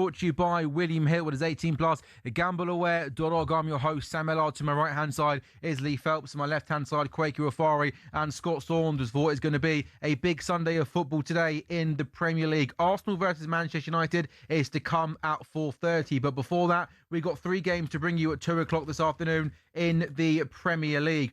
brought to you by William Hill with his 18 plus. GambleAware.org. I'm your host, Sam Ellard. To my right hand side is Lee Phelps. To my left hand side, Quaker Afari and Scott Saunders. For what is going to be a big Sunday of football today in the Premier League. Arsenal versus Manchester United is to come at 4:30. But before that, we've got 3 games to bring you at 2 o'clock this afternoon in the Premier League.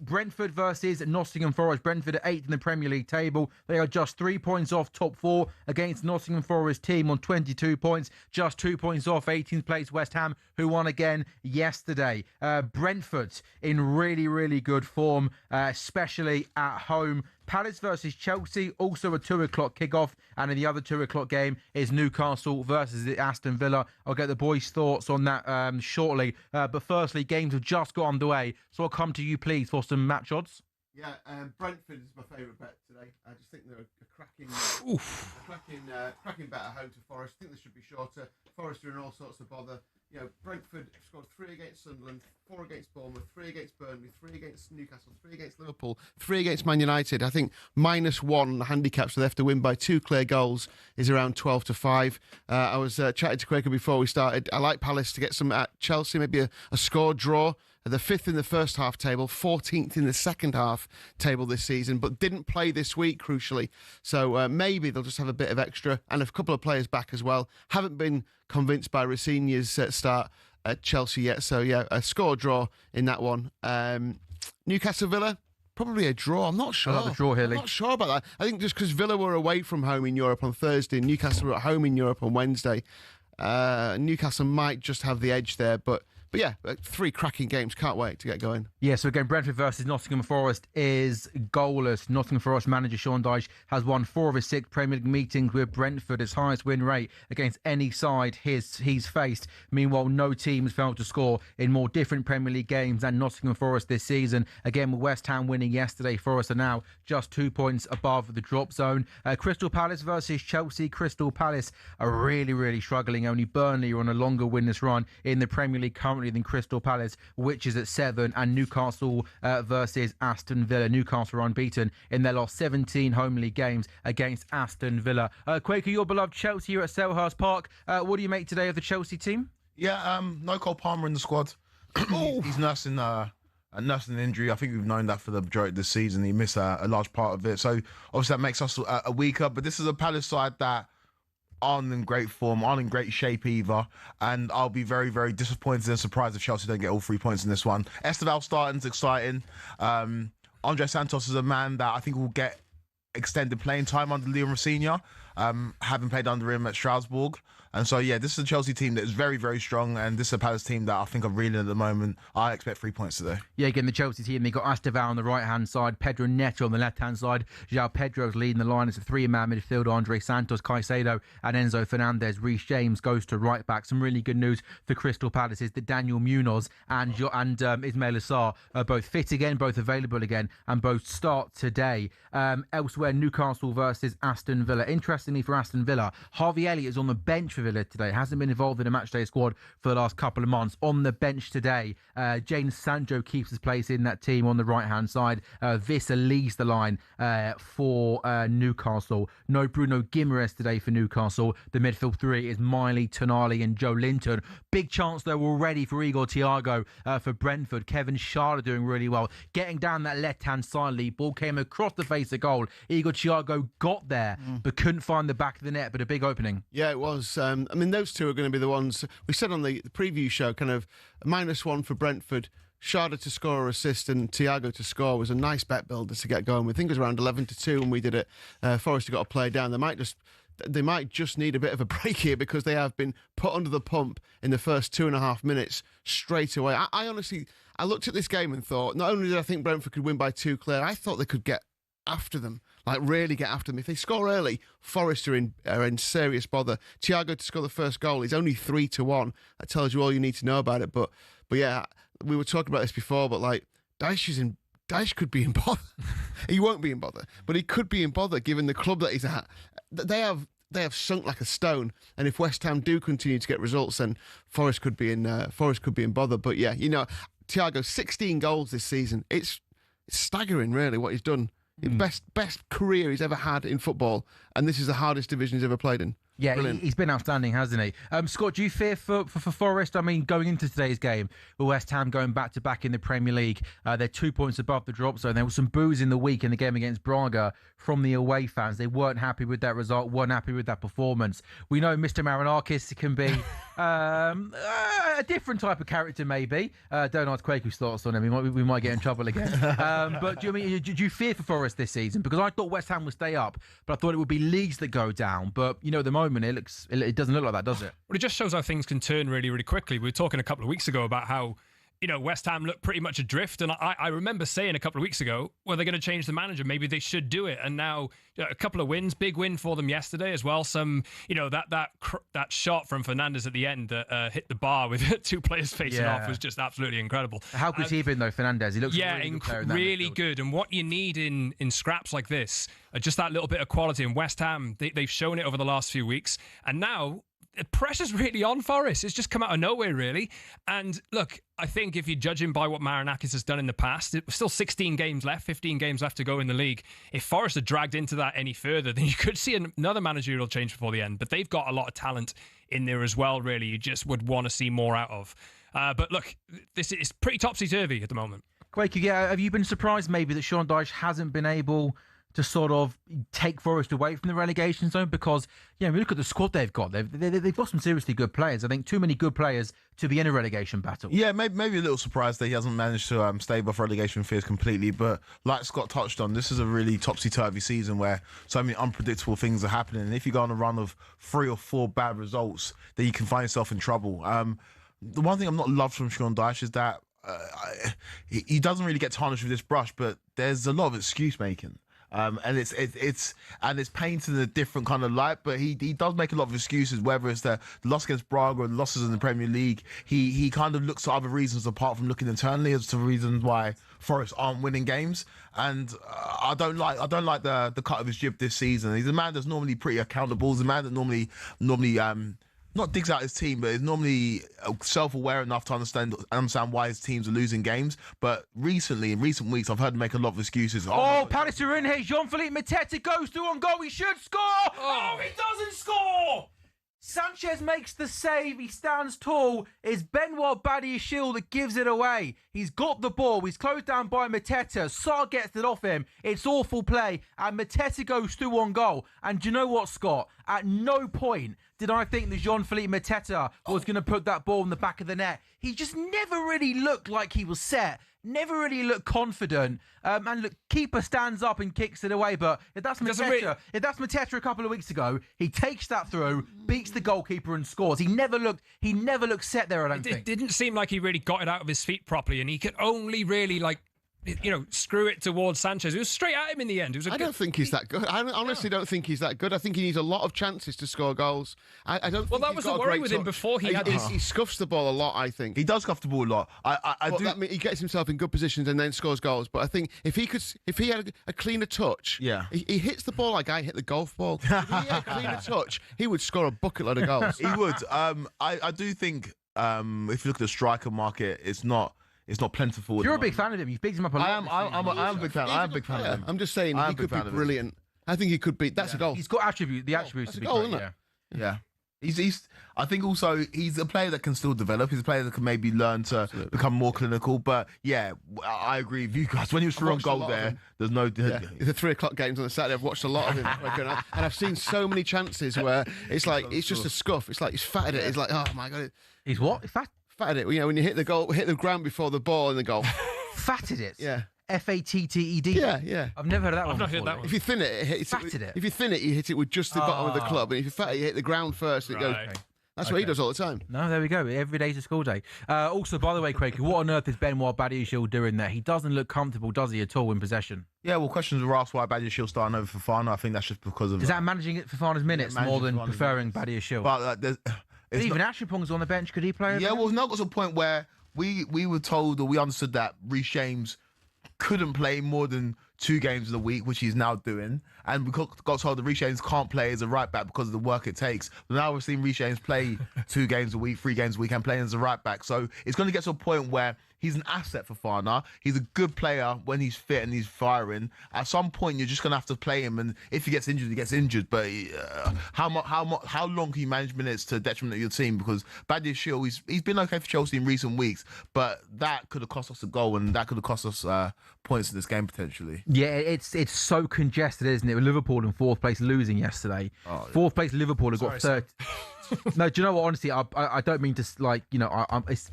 Brentford versus Nottingham Forest. Brentford are 8th in the Premier League table. They are just 3 points off top 4 against Nottingham Forest team on 22 points. Just 2 points off 18th place West Ham, who won again yesterday. Brentford in really, really good form, especially at home. Palace versus Chelsea, also a 2 o'clock kickoff. And in the other 2 o'clock game is Newcastle versus Aston Villa. I'll get the boys' thoughts on that shortly. But firstly, games have just got underway. So I'll come to you, please, for some match odds. Yeah, Brentford is my favourite bet today. I just think they're a cracking bet at home to Forest. I think they should be shorter. Forest are in all sorts of bother. You know, Brentford scored 3 against Sunderland, 4 against Bournemouth, 3 against Burnley, 3 against Newcastle, 3 against Liverpool, 3 against Man United. I think -1 handicap, so they have to win by 2 clear goals, is around 12-5. I was chatting to Quaker before we started. I like Palace to get some at Chelsea, maybe a score draw. They're 5th in the first half table, 14th in the second half table this season, but didn't play this week, crucially. So maybe they'll just have a bit of extra and a couple of players back as well. Haven't been convinced by Rosenior's start at Chelsea yet. So, yeah, a score draw in that one. Newcastle Villa, probably a draw. I'm not sure. I like the draw here, Lee. I'm not sure about that. I think just because Villa were away from home in Europe on Thursday and Newcastle were at home in Europe on Wednesday, Newcastle might just have the edge there, but yeah, 3 cracking games. Can't wait to get going. Yeah, so again, Brentford versus Nottingham Forest is goalless. Nottingham Forest manager Sean Dyche has won 4 of his 6 Premier League meetings with Brentford, his highest win rate against any side he's faced. Meanwhile, no team has failed to score in more different Premier League games than Nottingham Forest this season. Again, with West Ham winning yesterday, Forest are now just 2 points above the drop zone. Crystal Palace versus Chelsea. Crystal Palace are really, really struggling. Only Burnley are on a longer winless run in the Premier League currently than Crystal Palace, which is at 7, and Newcastle versus Aston Villa. Newcastle are unbeaten in their last 17 home league games against Aston Villa. Quaker, your beloved Chelsea here at Selhurst Park. What do you make today of the Chelsea team? Yeah, no Cole Palmer in the squad. He's nursing an injury. I think we've known that for the majority of the season. He missed a large part of it. So obviously that makes us a weaker, but this is a Palace side that aren't in great form, aren't in great shape either, and I'll be very, very disappointed and surprised if Chelsea don't get all 3 points in this one. Esteval starting's exciting. Andre Santos is a man that I think will get extended playing time under Leon Rosenior, having played under him at Strasbourg. And so, yeah, this is a Chelsea team that is very, very strong, and this is a Palace team that I think are reeling at the moment. I expect 3 points today. Yeah, again, the Chelsea team, they got Esteval on the right-hand side, Pedro Neto on the left-hand side. João Pedro's leading the line. It's a 3-man midfield. Andre Santos, Caicedo and Enzo Fernandez. Reece James goes to right-back. Some really good news for Crystal Palace is that Daniel Munoz and Ismail Assar are both fit again, both available again, and both start today. Elsewhere, Newcastle versus Aston Villa. Interestingly for Aston Villa, Harvey Elliott is on the bench for Villa today. Hasn't been involved in a matchday squad for the last couple of months. On the bench today, James Sancho keeps his place in that team on the right-hand side. Vissa leads the line for Newcastle. No Bruno Guimaraes today for Newcastle. The midfield 3 is Miley, Tonali and Joe Linton. Big chance though already for Igor Thiago for Brentford. Kevin Schade doing really well. Getting down that left-hand side lead. Ball came across the face of goal. Igor Thiago got there but couldn't find the back of the net, but a big opening. Yeah, it was. I mean, those two are going to be the ones we said on the preview show, kind of -1 for Brentford. Schade to score or assist and Thiago to score was a nice bet builder to get going. We think it was around 11-2 when we did it. Forest have got to play down. They might just need a bit of a break here because they have been put under the pump in the first 2.5 minutes straight away. I honestly looked at this game and thought, not only did I think Brentford could win by 2 clear, I thought they could get after them, like really get after them. If they score early, Forest are in serious bother. Thiago to score the first goal is only 3-1. That tells you all you need to know about it. But yeah, we were talking about this before, but like Dyche could be in bother. He won't be in bother, but he could be in bother given the club that he's at. They have sunk like a stone, and if West Ham do continue to get results, then Forest could be in bother. But yeah, you know, Thiago 16 goals this season. It's staggering, really, what he's done. Best career he's ever had in football, and this is the hardest division he's ever played in. Yeah, Brilliant. he's been outstanding, hasn't he? Scott, do you fear for Forest? I mean, going into today's game, with West Ham going back-to-back in the Premier League, they're 2 points above the drop zone. There was some boos in the week in the game against Braga from the away fans. They weren't happy with that result, weren't happy with that performance. We know Mr. Marinakis can be a different type of character, maybe. Don't ask Quaku's thoughts on him. We might get in trouble again. But do you fear for Forest this season? Because I thought West Ham would stay up, but I thought it would be Leeds that go down. But, at the moment, it doesn't look like that, does it? Well, it just shows how things can turn really, really quickly. We were talking a couple of weeks ago about how, West Ham looked pretty much adrift. And I remember saying a couple of weeks ago, well, they're going to change the manager. Maybe they should do it. And now a couple of wins, big win for them yesterday as well. Some, that shot from Fernandes at the end that hit the bar with two players facing off was just absolutely incredible. How good's he been, though, Fernandes? He looks really good. And what you need in scraps like this, just that little bit of quality. And West Ham, they've shown it over the last few weeks. And now the pressure's really on Forest. It's just come out of nowhere, really. And look, I think if you judge him by what Marinakis has done in the past, it was still 16 games left, 15 games left to go in the league. If Forest are dragged into that any further, then you could see another managerial change before the end. But they've got a lot of talent in there as well, really. You just would want to see more out of. But look, this is pretty topsy-turvy at the moment. Quaker, have you been surprised maybe that Sean Dyche hasn't been able to sort of take Forest away from the relegation zone? Because, we look at the squad they've got. They've got some seriously good players. I think too many good players to be in a relegation battle. Yeah, maybe a little surprised that he hasn't managed to stay above relegation fears completely. But like Scott touched on, this is a really topsy-turvy season where so many unpredictable things are happening. And if you go on a run of 3 or 4 bad results, then you can find yourself in trouble. The one thing I'm not loved from Sean Dyche is that he doesn't really get tarnished with this brush, but there's a lot of excuse making. And it's painted in a different kind of light, but he does make a lot of excuses, whether it's the loss against Braga and losses in the Premier League. He kind of looks to other reasons apart from looking internally as to reasons why Forest aren't winning games. And I don't like the cut of his jib this season. He's a man that's normally pretty accountable. He's a man that normally not digs out his team, but is normally self-aware enough to understand why his teams are losing games. But in recent weeks, I've heard him make a lot of excuses. Palace are in here. Jean-Philippe Mateta goes through on goal. He should score. Oh, he doesn't score. Sanchez makes the save. He stands tall. It's Benoit Badiashile that gives it away. He's got the ball. He's closed down by Mateta. Sarr gets it off him. It's awful play. And Mateta goes through on goal. And do you know what, Scott? At no point did I think that Jean-Philippe Mateta was going to put that ball in the back of the net. He just never really looked like he was set. Never really looked confident. And look, keeper stands up and kicks it away. But if that's Mateta a couple of weeks ago, he takes that through, beats the goalkeeper and scores. He never looked set there, I don't think. It didn't seem like he really got it out of his feet properly, and he could only really screw it towards Sanchez. It was straight at him in the end. I don't think he's that good. I honestly don't think he's that good. I think he needs a lot of chances to score goals. I don't. Well, that was the worry with him before he had. He scuffs the ball a lot. I think he does scuff the ball a lot. That means he gets himself in good positions and then scores goals. But I think if he had a cleaner touch, he hits the ball like I hit the golf ball. If he had a cleaner touch, he would score a bucket load of goals. He would. I do think if you look at the striker market, it's not plentiful. You're a big fan of him. You've picked him up a lot. I am a big fan. I am a big fan of him. I'm just saying he could be brilliant. I think he could be. That's a goal. He's got the attributes to be great. Yeah. He's. I think also he's a player that can still develop. He's a player that can maybe learn to become more clinical. But yeah, I agree with you guys. When he was through on goal there, there's no. The 3:00 games on a Saturday, I've watched a lot of him, and I've seen so many chances where it's like it's just a scuff. It's like he's fatted it. It's like, oh my god, he's what? Fatted it. When you hit the ground before the ball in the goal. Fatted it. Yeah. Fatted. Yeah. I've never heard of that one. I've not heard that one. If you thin it, If you thin it, you hit it with just the bottom of the club, and if you fat it, you hit the ground first. It goes. That's what he does all the time. No, there we go. Every day's a school day. Also, by the way, Craig, what on earth is Benoit Badiashile doing there? He doesn't look comfortable, does he, at all in possession? Yeah, well, questions were asked why Badiashile starting over Fofana. I think that's just because of... Is that managing it for Fofana's minutes more than preferring Badiashile? But even Ashipong's on the bench. Could he play? Yeah, well, now got to a point where we were told, or we understood that Reece James couldn't play more than 2 games in a week, which he's now doing. And we got told that Reece James can't play as a right back because of the work it takes. But now we're seeing Reece James play 2 games a week, 3 games a week, and playing as a right back. So it's going to get to a point where he's an asset for Fana. He's a good player when he's fit and he's firing. At some point, you're just gonna have to play him, and if he gets injured, he gets injured. But how long can you manage minutes to the detriment of your team? Because Badiashile, he's been okay for Chelsea in recent weeks, but that could have cost us a goal, and that could have cost us points in this game potentially. Yeah, it's so congested, isn't it? With Liverpool in fourth place losing yesterday. Fourth place Liverpool have got 30. No, do you know what? Honestly, I don't mean to it's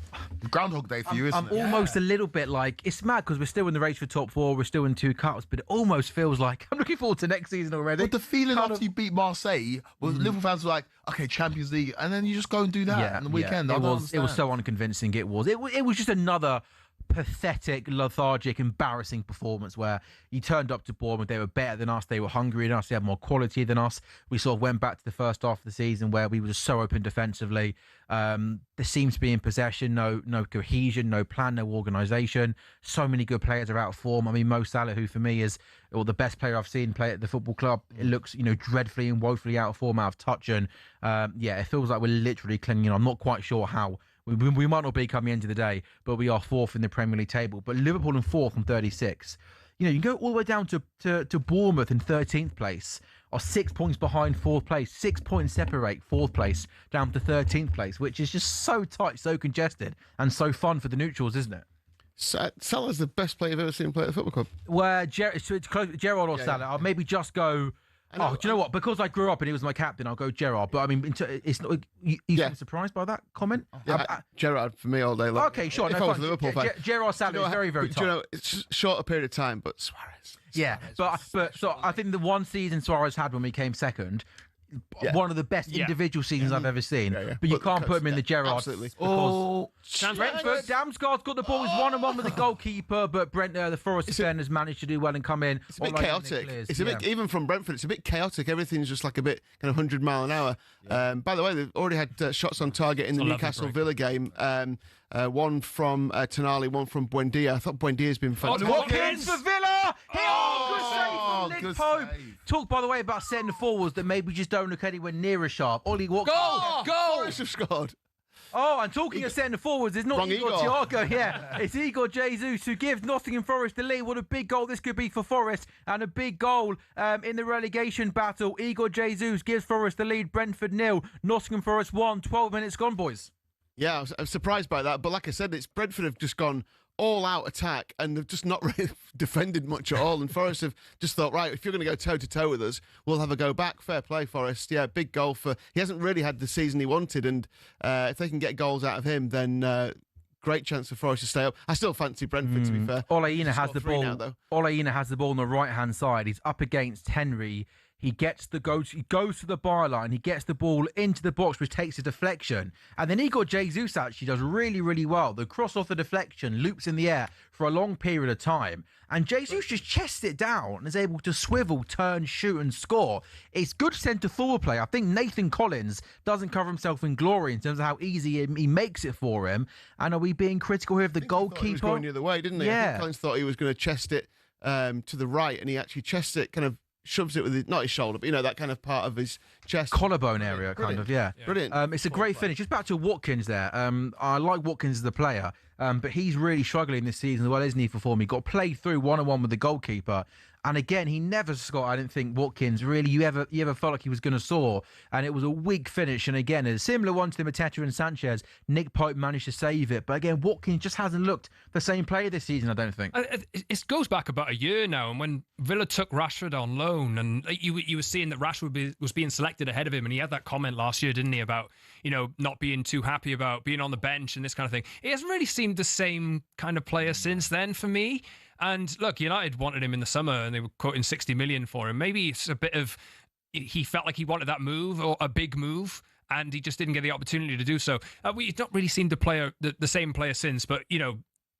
Groundhog Day for you, isn't it? I'm almost a little bit like, it's mad because we're still in the race for top four. We're still in 2 cups, but it almost feels like I'm looking forward to next season already. But the feeling after you beat Marseille was Liverpool fans were like, okay, Champions League, and then you just go and do that on the weekend. It was so unconvincing. It was just another pathetic, lethargic, embarrassing performance where you turned up to Bournemouth. They were better than us. They were hungrier than us. They had more quality than us. We sort of went back to the first half of the season where we were just so open defensively. There seems to be in possession, no cohesion, no plan, no organisation. So many good players are out of form. I mean, Mo Salah, who for me is the best player I've seen play at the football club, it looks dreadfully and woefully out of form, out of touch, and it feels like we're literally clinging on. I'm not quite sure how. We might not be come the end of the day, but we are fourth in the Premier League table. But Liverpool in fourth on 36. You can go all the way down to Bournemouth in 13th place, or 6 points behind fourth place. 6 points separate fourth place down to 13th place, which is just so tight, so congested, and so fun for the neutrals, isn't it? Salah's the best player I've ever seen play at the football club. Well, it's close, Gerrard or Salah. I'll maybe just go. Do you know what? Because I grew up and he was my captain, I'll go Gerrard. But I mean, it's not. You surprised by that comment? Yeah, Gerrard for me all day long. Okay, sure. If I was a Liverpool fan, Gerrard Salah is very, very tough. It's a shorter period of time, but Suarez. Yeah, but so I think the one season Suarez had when we came second. Yeah. One of the best individual seasons I've ever seen. But you can't put him in the Gerrard. Absolutely. Brentford, Damsgaard's got the ball. He's 1-on-1 with the goalkeeper, but the Forest defenders managed to do well and come in. It's a bit chaotic. It's a bit, even from Brentford, it's a bit chaotic. Everything's just like a bit kind of 100 mile an hour. By the way, they've already had shots on target in the Newcastle Villa game. One from Tonali, one from Buendia. I thought Buendia's been fantastic. Watkins for Villa! Good Pope. Talk, by the way, about setting the forwards that maybe just don't look anywhere near as sharp. Ollie Watkins. Goal! Forest have scored. Oh, and talking of setting the forwards, it's not Igor Thiago, it's Igor Jesus who gives Nottingham Forest the lead. What a big goal this could be for Forest, and a big goal in the relegation battle. Igor Jesus gives Forest the lead, Brentford 0, Nottingham Forest 1, 12 minutes gone, boys. Yeah, I was surprised by that, but like I said, it's Brentford have just gone all-out attack, and they've just not really defended much at all. And Forest have just thought, right, if you're going to go toe-to-toe with us, we'll have a go back. Fair play, Forest. Yeah, big goal for... He hasn't really had the season he wanted, and if they can get goals out of him, then great chance for Forest to stay up. I still fancy Brentford, to be fair. Olaina has the ball. Olaina has the ball on the right-hand side. He's up against Henry. He goes to the byline, he gets the ball into the box, which takes a deflection. And then Igor Jesus actually does really, really well. The cross off the deflection loops in the air for a long period of time. And Jesus just chests it down and is able to swivel, turn, shoot and score. It's good centre-forward play. I think Nathan Collins doesn't cover himself in glory in terms of how easy he makes it for him. And are we being critical here of the goalkeeper? He was going the other way, didn't he? Yeah. I think Collins thought he was going to chest it to the right, and he actually chests it kind of shoves it with not his shoulder, but that kind of part of his chest. Collarbone area, kind of, yeah. Brilliant. It's a great finish. Just back to Watkins there. I like Watkins as a player, but he's really struggling this season as well, isn't he, for form? He got played through 1-on-1 with the goalkeeper. And again, he never, Scott, I didn't think Watkins really, you ever felt like he was going to soar. And it was a weak finish. And again, a similar one to the Mateta and Sanchez. Nick Pope managed to save it. But again, Watkins just hasn't looked the same player this season, I don't think. It goes back about a year now. And when Villa took Rashford on loan, and you were seeing that Rashford was being selected ahead of him. And he had that comment last year, didn't he, about, not being too happy about being on the bench and this kind of thing. He hasn't really seemed the same kind of player since then for me. And look, United wanted him in the summer and they were quoting 60 million for him. Maybe it's a bit of, he felt like he wanted that move or a big move and he just didn't get the opportunity to do so. We've not really seen the same player since, but,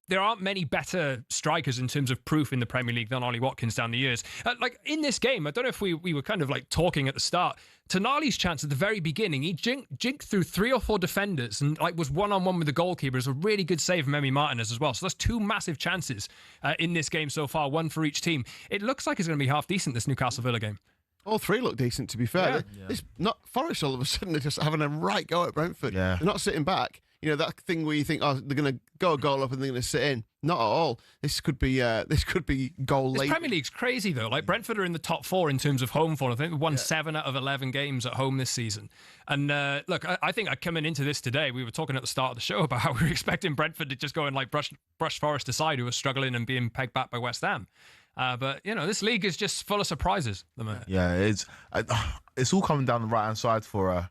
there aren't many better strikers in terms of proof in the Premier League than Ollie Watkins down the years. Like in this game, I don't know if we were kind of like talking at the start. Tonali's chance at the very beginning, he jinked through 3 or 4 defenders and was 1-on-1 with the goalkeeper. It was a really good save from Emi Martinez as well. So that's 2 massive chances in this game so far, 1 for each team. It looks like it's going to be half decent, this Newcastle Villa game. All 3 look decent, to be fair. It's not Forest all of a sudden. They're just having a right go at Brentford. Yeah. They're not sitting back. that thing where you think, oh, they're going to go a goal up and they're going to sit in. Not at all. This could be goal late. This Premier League's crazy though. Like Brentford are in the top 4 in terms of home form. I think they've won 7 out of 11 games at home this season. And look, I think coming into this today, we were talking at the start of the show about how we were expecting Brentford to just go and like brush Forest aside, who was struggling and being pegged back by West Ham. But this league is just full of surprises. Yeah, it's all coming down the right hand side for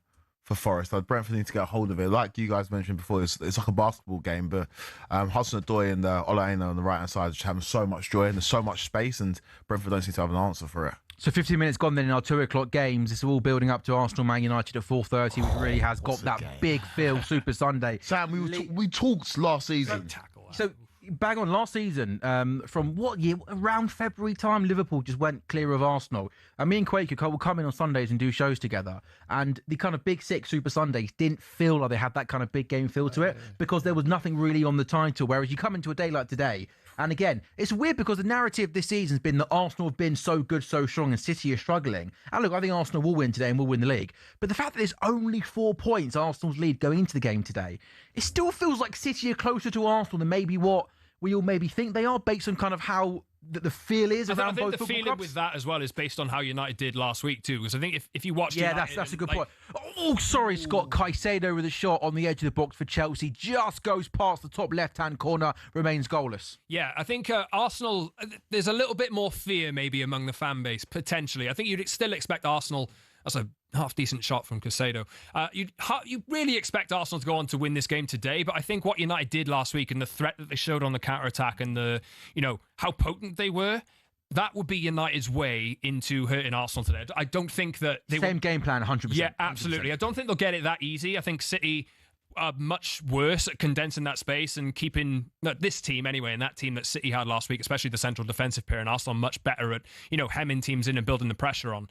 Forest. Brentford need to get a hold of it. Like you guys mentioned before, it's like a basketball game, but Hudson-Odoi and Ola Aina on the right hand side just having so much joy and there's so much space, and Brentford don't seem to have an answer for it. So 15 minutes gone then in our 2 o'clock games. It's all building up to Arsenal Man United at 4:30, which really has got that big feel. Super Sunday. Sam, we talked last season. So bang on last season, from what year? Around February time, Liverpool just went clear of Arsenal. And me and Quaker will come in on Sundays and do shows together. And the kind of Big Six Super Sundays didn't feel like they had that kind of big game feel to it because there was nothing really on the title. Whereas you come into a day like today, and again, it's weird because the narrative this season has been that Arsenal have been so good, so strong, and City are struggling. And look, I think Arsenal will win today and will win the league. But the fact that there's only 4 points Arsenal's lead going into the game today, it still feels like City are closer to Arsenal than maybe what we all maybe think they are, based on kind of how the feel is around both football clubs. I think the feeling with that as well is based on how United did last week too. Because I think if you watched, that's a good point. Oh, sorry, Scott. Caicedo with a shot on the edge of the box for Chelsea, just goes past the top left-hand corner, remains goalless. Yeah, I think Arsenal. There's a little bit more fear maybe among the fan base potentially. I think you'd still expect Arsenal. That's a half-decent shot from Caicedo. You really expect Arsenal to go on to win this game today, but I think what United did last week and the threat that they showed on the counter-attack and how potent they were, that would be United's way into hurting Arsenal today. I don't think that they Same game plan, 100%. Yeah, absolutely. 100%. I don't think they'll get it that easy. I think City are much worse at condensing that space and keeping this team anyway, and that team that City had last week, especially the central defensive pair, and Arsenal much better at hemming teams in and building the pressure on.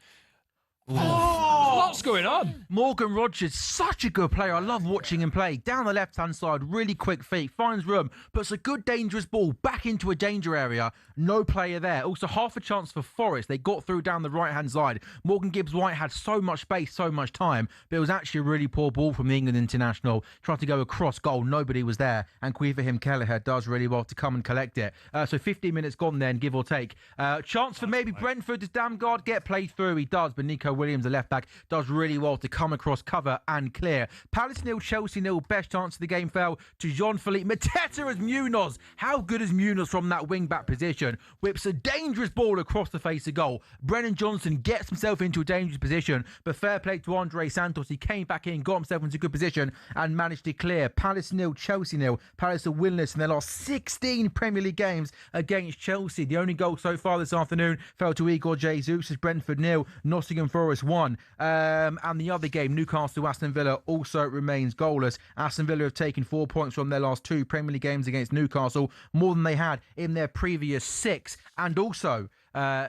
What's going on? Morgan Rogers, such a good player. I love watching him play. Down the left-hand side, really quick feet, finds room, puts a good dangerous ball back into a danger area. No player there. Also, half a chance for Forest. They got through down the right-hand side. Morgan Gibbs-White had so much space, so much time, but it was actually a really poor ball from the England international. Tried to go across goal. Nobody was there. And Queever Kelleher does really well to come and collect it. So 15 minutes gone then, give or take. Chance for maybe Brentford. Does Damgard get played through? He does, but Nico Williams, the left back, does really well to come across cover and clear. Palace 0, Chelsea 0. Best chance of the game fell to Jean-Philippe Mateta as Munoz. How good is Munoz from that wing-back position? Whips a dangerous ball across the face of goal. Brennan Johnson gets himself into a dangerous position, but fair play to Andre Santos. He came back in, got himself into a good position and managed to clear. Palace 0, Chelsea 0. Palace are winless in their last 16 Premier League games against Chelsea. The only goal so far this afternoon fell to Igor Jesus as Brentford 0, Nottingham Forest 1. And the other game, Newcastle Aston Villa, also remains goalless. Aston Villa have taken 4 points from their last 2 Premier League games against Newcastle, more than they had in their previous 6. And also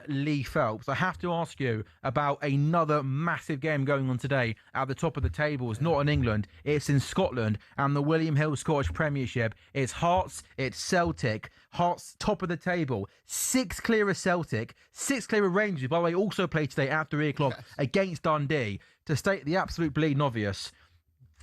Lee Phelps, I have to ask you about another massive game going on today at the top of the table. It's not in England, it's in Scotland, and the William Hill Scottish Premiership. It's Hearts, it's Celtic. Hearts top of the table, 6 clear of Celtic, 6 clear of Rangers. By the way, also played today after 3 o'clock against Dundee. To state the absolute bleeding obvious,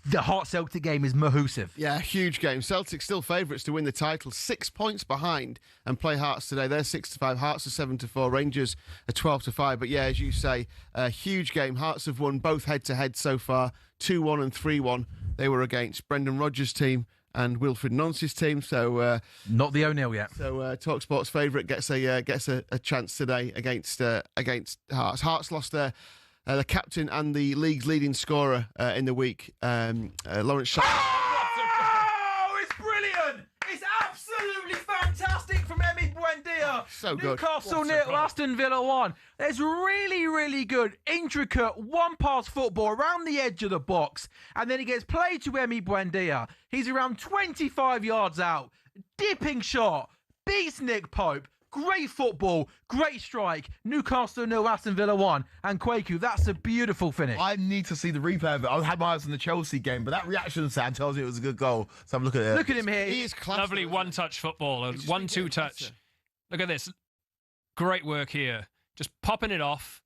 the Hearts-Celtic game is mahoosive. Yeah, huge game. Celtic still favourites to win the title, 6 points behind, and play Hearts today. They're 6-5. Hearts are 7-4. Rangers are 12-5. But yeah, as you say, a huge game. Hearts have won both head-to-head so far, 2-1 and 3-1. They were against Brendan Rodgers' team and Wilfred Nance's team. So not the 0-0 yet. So talkSPORT's favourite gets a chance today against Hearts. Hearts lost the captain and the league's leading scorer in the week, Lawrence Shaw. Oh, it's brilliant! It's absolutely fantastic from Emi Buendia. So good. Newcastle 0, Aston Villa 1. There's really, really good, intricate one-pass football around the edge of the box, and then it gets played to Emi Buendia. He's around 25 yards out. Dipping shot. Beats Nick Pope. Great football, great strike. Newcastle 0, Aston Villa 1. And Kwaku, that's a beautiful finish. I need to see the replay of it. I had my eyes on the Chelsea game, but that reaction, Sam, tells me it was a good goal. So I'm looking at it. Look at him here. He is class. Lovely one-touch football, a 1-2 touch. Look at this. Great work here. Just popping it off,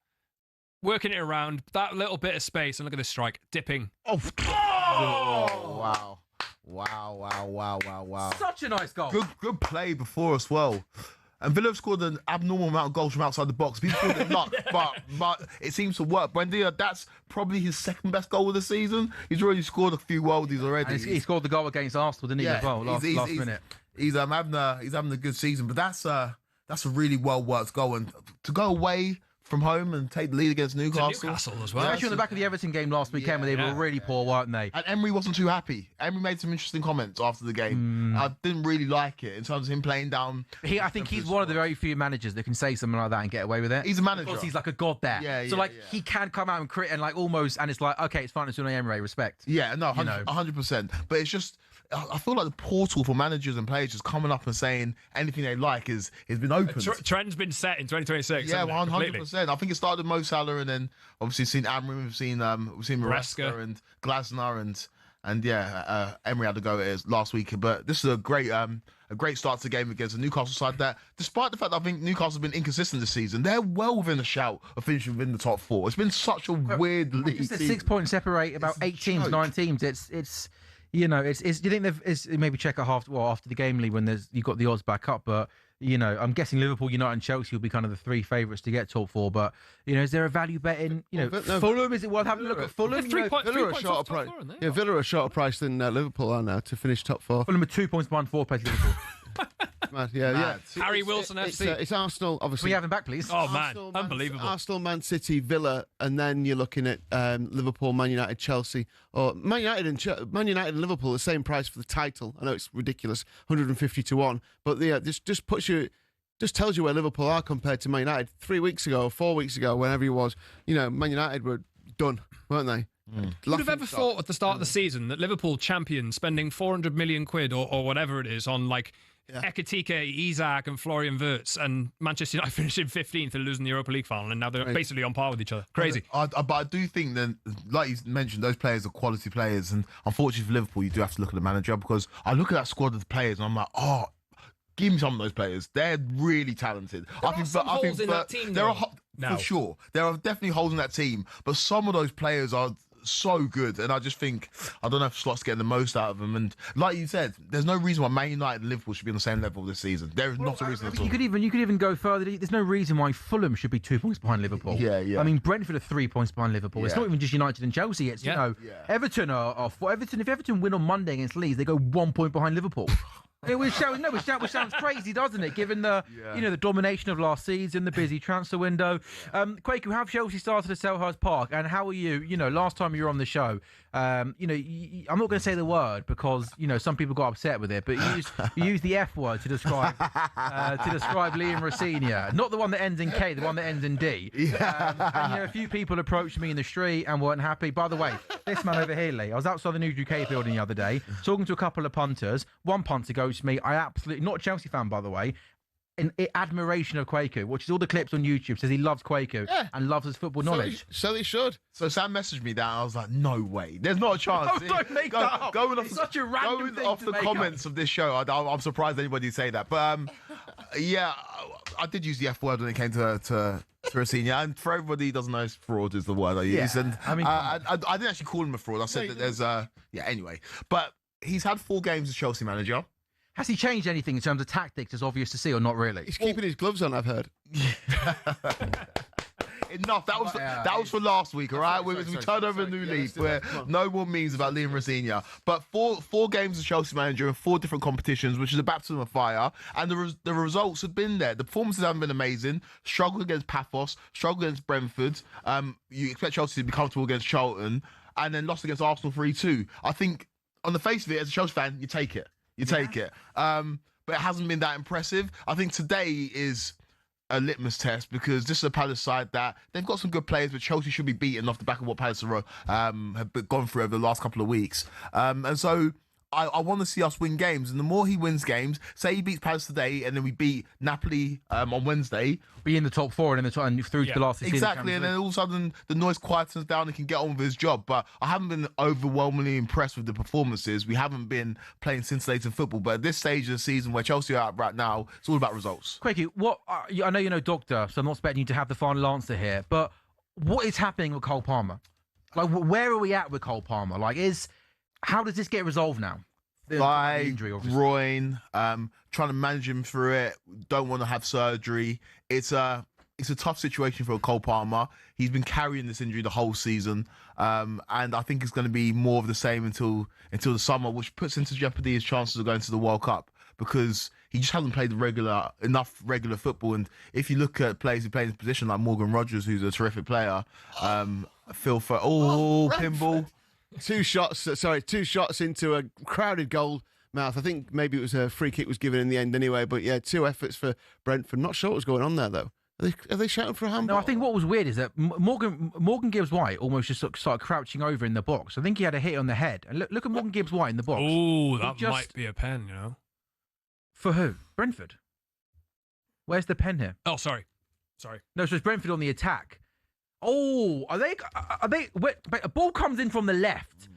working it around, that little bit of space, and look at this strike. Dipping. Oh, wow. Wow. Such a nice goal. Good play before as well. And Villa have scored an abnormal amount of goals from outside the box. People call it luck, but it seems to work. Buendia, that's probably his second best goal of the season. He's already scored a few worldies already. And he scored the goal against Arsenal, didn't he, as well, last minute. He's having a good season, but that's a really well worked goal. And to go away from home and take the lead against Newcastle as well. Especially on the back of the Everton game last weekend, where they were really poor, weren't they? And Emery wasn't too happy. Emery made some interesting comments after the game. I didn't really like it in terms of him playing down. I think he's one of the very few managers that can say something like that and get away with it. He's a manager. Because he's like a god there. He can come out and crit and like almost, and it's like, okay, it's fine, it's Unai Emery, respect. Yeah, no, 100%. But it's just, I feel like the portal for managers and players just coming up and saying anything they like has been opened. Trend's been set in 2026. Yeah, 100%. I think it started with Mo Salah, and then obviously we've seen Amrin, we've seen Maresca and Glasner, and Emery had to go at it last week. But this is a great start to the game against the Newcastle side that, despite the fact that I think Newcastle have been inconsistent this season, they're well within a shout of finishing within the top four. It's been such a weird league. Just a 6 point separate about 8 teams, 9 teams. It's you know, do you think maybe check it after the game league when you've got the odds back up, but you know, I'm guessing Liverpool, United, and Chelsea will be kind of the 3 favourites to get top 4. But you know, is there a value bet in Fulham? Is it worth having a look at Fulham? Villa are a shorter price. Yeah, Villa are a shorter price than Liverpool are now to finish top 4. Fulham are 2 points behind 4th place Liverpool. Mad, yeah. Harry Wilson FC. It's Arsenal, obviously. Can we have him back, please? Oh, man. Unbelievable. Arsenal, Man City, Villa, and then you're looking at Liverpool, Man United, Chelsea. Or Man United and Liverpool, the same price for the title. I know it's ridiculous, 150 to 1. But this just puts you... Just tells you where Liverpool are compared to Man United. 3 weeks ago or 4 weeks ago, whenever it was, Man United were done, weren't they? Would have ever thought at the start of the season that Liverpool champions spending 400 million quid or whatever it is on like Ekitike, Isak and Florian Wirtz, and Manchester United finishing 15th and losing the Europa League final, and now they're basically on par with each other. Crazy. But I do think that, like you mentioned, those players are quality players, and unfortunately for Liverpool, you do have to look at the manager, because I look at that squad of the players and I'm like, give me some of those players. They're really talented. There are some holes in that team, though. For sure. There are definitely holes in that team, but some of those players are so good, and I just think, I don't know if Slot's getting the most out of them. And like you said, there's no reason why Man United and Liverpool should be on the same level this season. There is not a reason at all. You could even go further. There's no reason why Fulham should be 2 points behind Liverpool. Yeah. I mean, Brentford are 3 points behind Liverpool. It's not even just United and Chelsea. It's Everton are Everton. If Everton win on Monday against Leeds, they go 1 point behind Liverpool. Which sounds crazy, doesn't it? Given the the domination of last season, the busy transfer window. Quaker, how have Chelsea started at Selhurst Park, and how are you? Last time you were on the show, I'm not going to say the word because some people got upset with it, but you used the F word to describe Liam Rosenior, not the one that ends in K, the one that ends in D. A few people approached me in the street and weren't happy. By the way, this man over here, Lee, I was outside the News UK building the other day talking to a couple of punters. One punter goes to me, I absolutely, not a Chelsea fan by the way, in admiration of Quaker, watches all the clips on YouTube, says he loves Quaker and loves his football knowledge. So he should. So Sam messaged me that, and I was like, no way. There's not a chance. Oh, don't make that up. It's such a random thing off to the make comments up. of this show, I'm surprised anybody would say that. But I did use the F word when it came to Rosenior, and for everybody who doesn't know, fraud is the word I use. And I didn't actually call him a fraud. I said that there's anyway. But he's had 4 games as Chelsea manager. Has he changed anything in terms of tactics? It's obvious to see, or not really? He's keeping his gloves on, I've heard. Enough. That was for last week, all right? We turned over a new leaf where no more memes about Liam Rosenior. But four games as Chelsea manager in 4 different competitions, which is a baptism of fire. And the results have been there. The performances haven't been amazing. Struggled against Paphos, struggled against Brentford. You expect Chelsea to be comfortable against Charlton, and then lost against Arsenal 3-2. I think, on the face of it, as a Chelsea fan, you take it. Take it. But it hasn't been that impressive. I think today is a litmus test because this is a Palace side that they've got some good players, but Chelsea should be beaten off the back of what Palace have gone through over the last couple of weeks. And so I want to see us win games. And the more he wins games, say he beats Palace today and then we beat Napoli on Wednesday. Be in the top 4 and through to the last 16. Exactly, and then all of a sudden the noise quietens down and he can get on with his job. But I haven't been overwhelmingly impressed with the performances. We haven't been playing scintillating football. But at this stage of the season where Chelsea are at right now, it's all about results. Quakey, I know you know Doctor, so I'm not expecting you to have the final answer here, but what is happening with Cole Palmer? Like, where are we at with Cole Palmer? How does this get resolved now? thigh, injury, obviously. groin, trying to manage him through it. Don't want to have surgery. It's a tough situation for Cole Palmer. He's been carrying this injury the whole season, and I think it's going to be more of the same until the summer, which puts into jeopardy his chances of going to the World Cup because he just hasn't played enough regular football. And if you look at players who play in his position, like Morgan Rogers, who's a terrific player, pinball. Two shots into a crowded goal mouth. I think maybe it was a free kick was given in the end anyway. But yeah, 2 efforts for Brentford. Not sure what was going on there though. Are they shouting for a handball? No, I think what was weird is that Morgan Gibbs-White almost just started crouching over in the box. I think he had a hit on the head. And look at Morgan Gibbs-White in the box. Oh, that might be a pen, For who? Brentford. Where's the pen here? Oh, sorry. No, so it's Brentford on the attack. Oh, are they? A ball comes in from the left,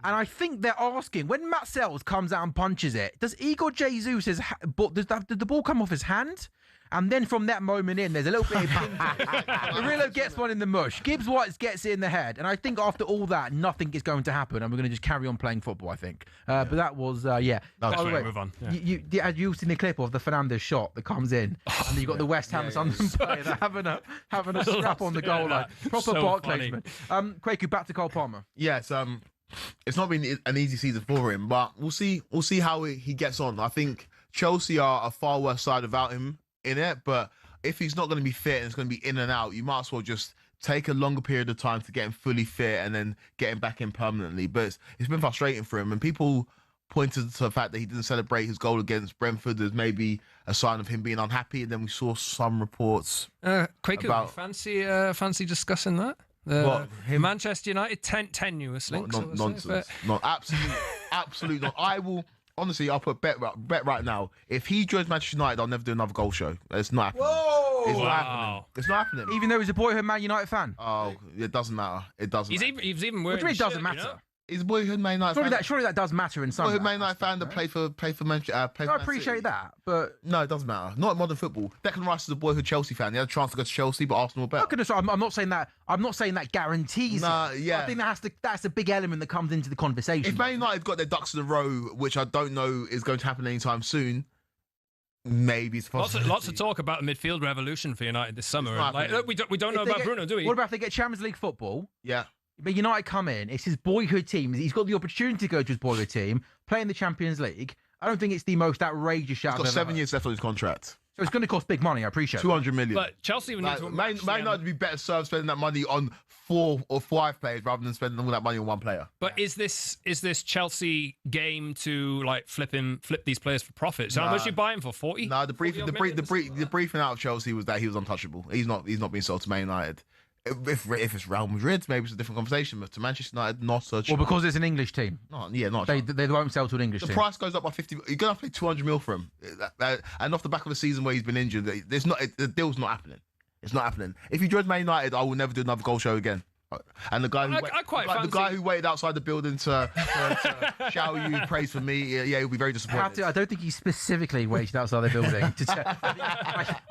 and I think they're asking when Matt Sells comes out and punches it. Does Igor Jesus did the ball come off his hand? And then from that moment in, there's a little bit of ping pong. Murillo gets one in the mush. Gibbs-White gets it in the head. And I think after all that, nothing is going to happen. And we're going to just carry on playing football, I think. But that was, yeah. By the way, move on. Yeah. Had you seen the clip of the Fernandes shot that comes in? And then you've got the West Ham Sunderland player having a scrap on the goal line. Proper Barclaysman. Kwaku, back to Cole Palmer. Yes, it's not been an easy season for him, but we'll see how he gets on. I think Chelsea are a far worse side without him in it, but if he's not going to be fit and it's going to be in and out, you might as well just take a longer period of time to get him fully fit and then get him back in permanently. But it's been frustrating for him, and people pointed to the fact that he didn't celebrate his goal against Brentford as maybe a sign of him being unhappy, and then we saw some reports Kwaku, about fancy discussing that? Manchester United tenuous links. Nonsense. Not absolute not. I'll put bet right now. If he joins Manchester United, I'll never do another goal show. It's not happening. Whoa! It's not happening. Even though he's a boyhood Man United fan. Oh, it doesn't matter. It doesn't. He's even worse. Which really doesn't matter. He's a boyhood Man United fan. Surely that does matter in some. Boyhood Man United fan that played for Manchester. I appreciate that, but no, it doesn't matter. Not in modern football. Declan Rice is a boyhood Chelsea fan. He had a chance to go to Chelsea, but Arsenal were better. I'm not saying that. I'm not saying that guarantees. Yeah. I think that's a big element that comes into the conversation. If Man United got their ducks in a row, which I don't know is going to happen anytime soon, maybe it's possible. Lots of talk about a midfield revolution for United this summer. Look, we don't know about Bruno, do we? What about if they get Champions League football? Yeah. But United come in, it's his boyhood team. He's got the opportunity to go to his boyhood team, play in the Champions League. I don't think it's the most outrageous shout. He's got 7 years left on his contract. So it's going to cost big money, I appreciate 200 million. But Chelsea would need to... Man United would be better served spending that money on 4 or 5 players rather than spending all that money on one player. But is this Chelsea game to flip these players for profit? So how much you buy him for? 40? No, the briefing out of Chelsea was that he was untouchable. He's not being sold to Man United. If it's Real Madrid, maybe it's a different conversation. But to Manchester United, not such. Well, because it's an English team. They won't sell to an English team. The price goes up by 50. You're going to pay 200 mil for him, and off the back of a season where he's been injured, the deal's not happening. It's not happening. If he joins Man United, I will never do another goal show again. And the guy who waited outside the building to shower you praise for me, he'll be very disappointed. I don't think he specifically waited outside the building.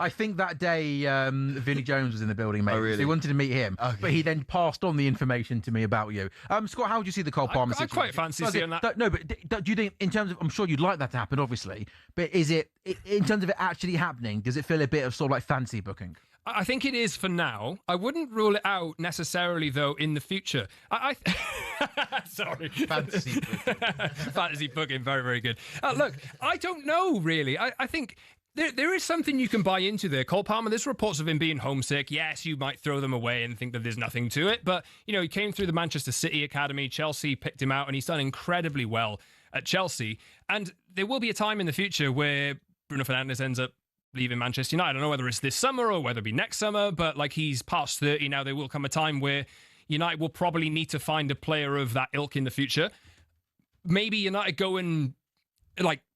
I think that day Vinnie Jones was in the building, mate. Oh, really? So he wanted to meet him, okay. But he then passed on the information to me about you. Scott, how would you see the Cole Palmer situation? I quite fancy seeing that. No, but do you think, in terms of, I'm sure you'd like that to happen, obviously, but is it, in terms of it actually happening, does it feel a bit of sort of like fancy booking? I think it is for now. I wouldn't rule it out necessarily, though, in the future. Sorry. Fantasy booking. Fantasy booking, very, very good. Look, I don't know, really. I think there is something you can buy into there. Cole Palmer, there's reports of him being homesick. Yes, you might throw them away and think that there's nothing to it. But, he came through the Manchester City Academy. Chelsea picked him out, and he's done incredibly well at Chelsea. And there will be a time in the future where Bruno Fernandes ends up leaving Manchester United. I don't know whether it's this summer or whether it be next summer, but he's past 30 now. There will come a time where United will probably need to find a player of that ilk in the future. Maybe United go and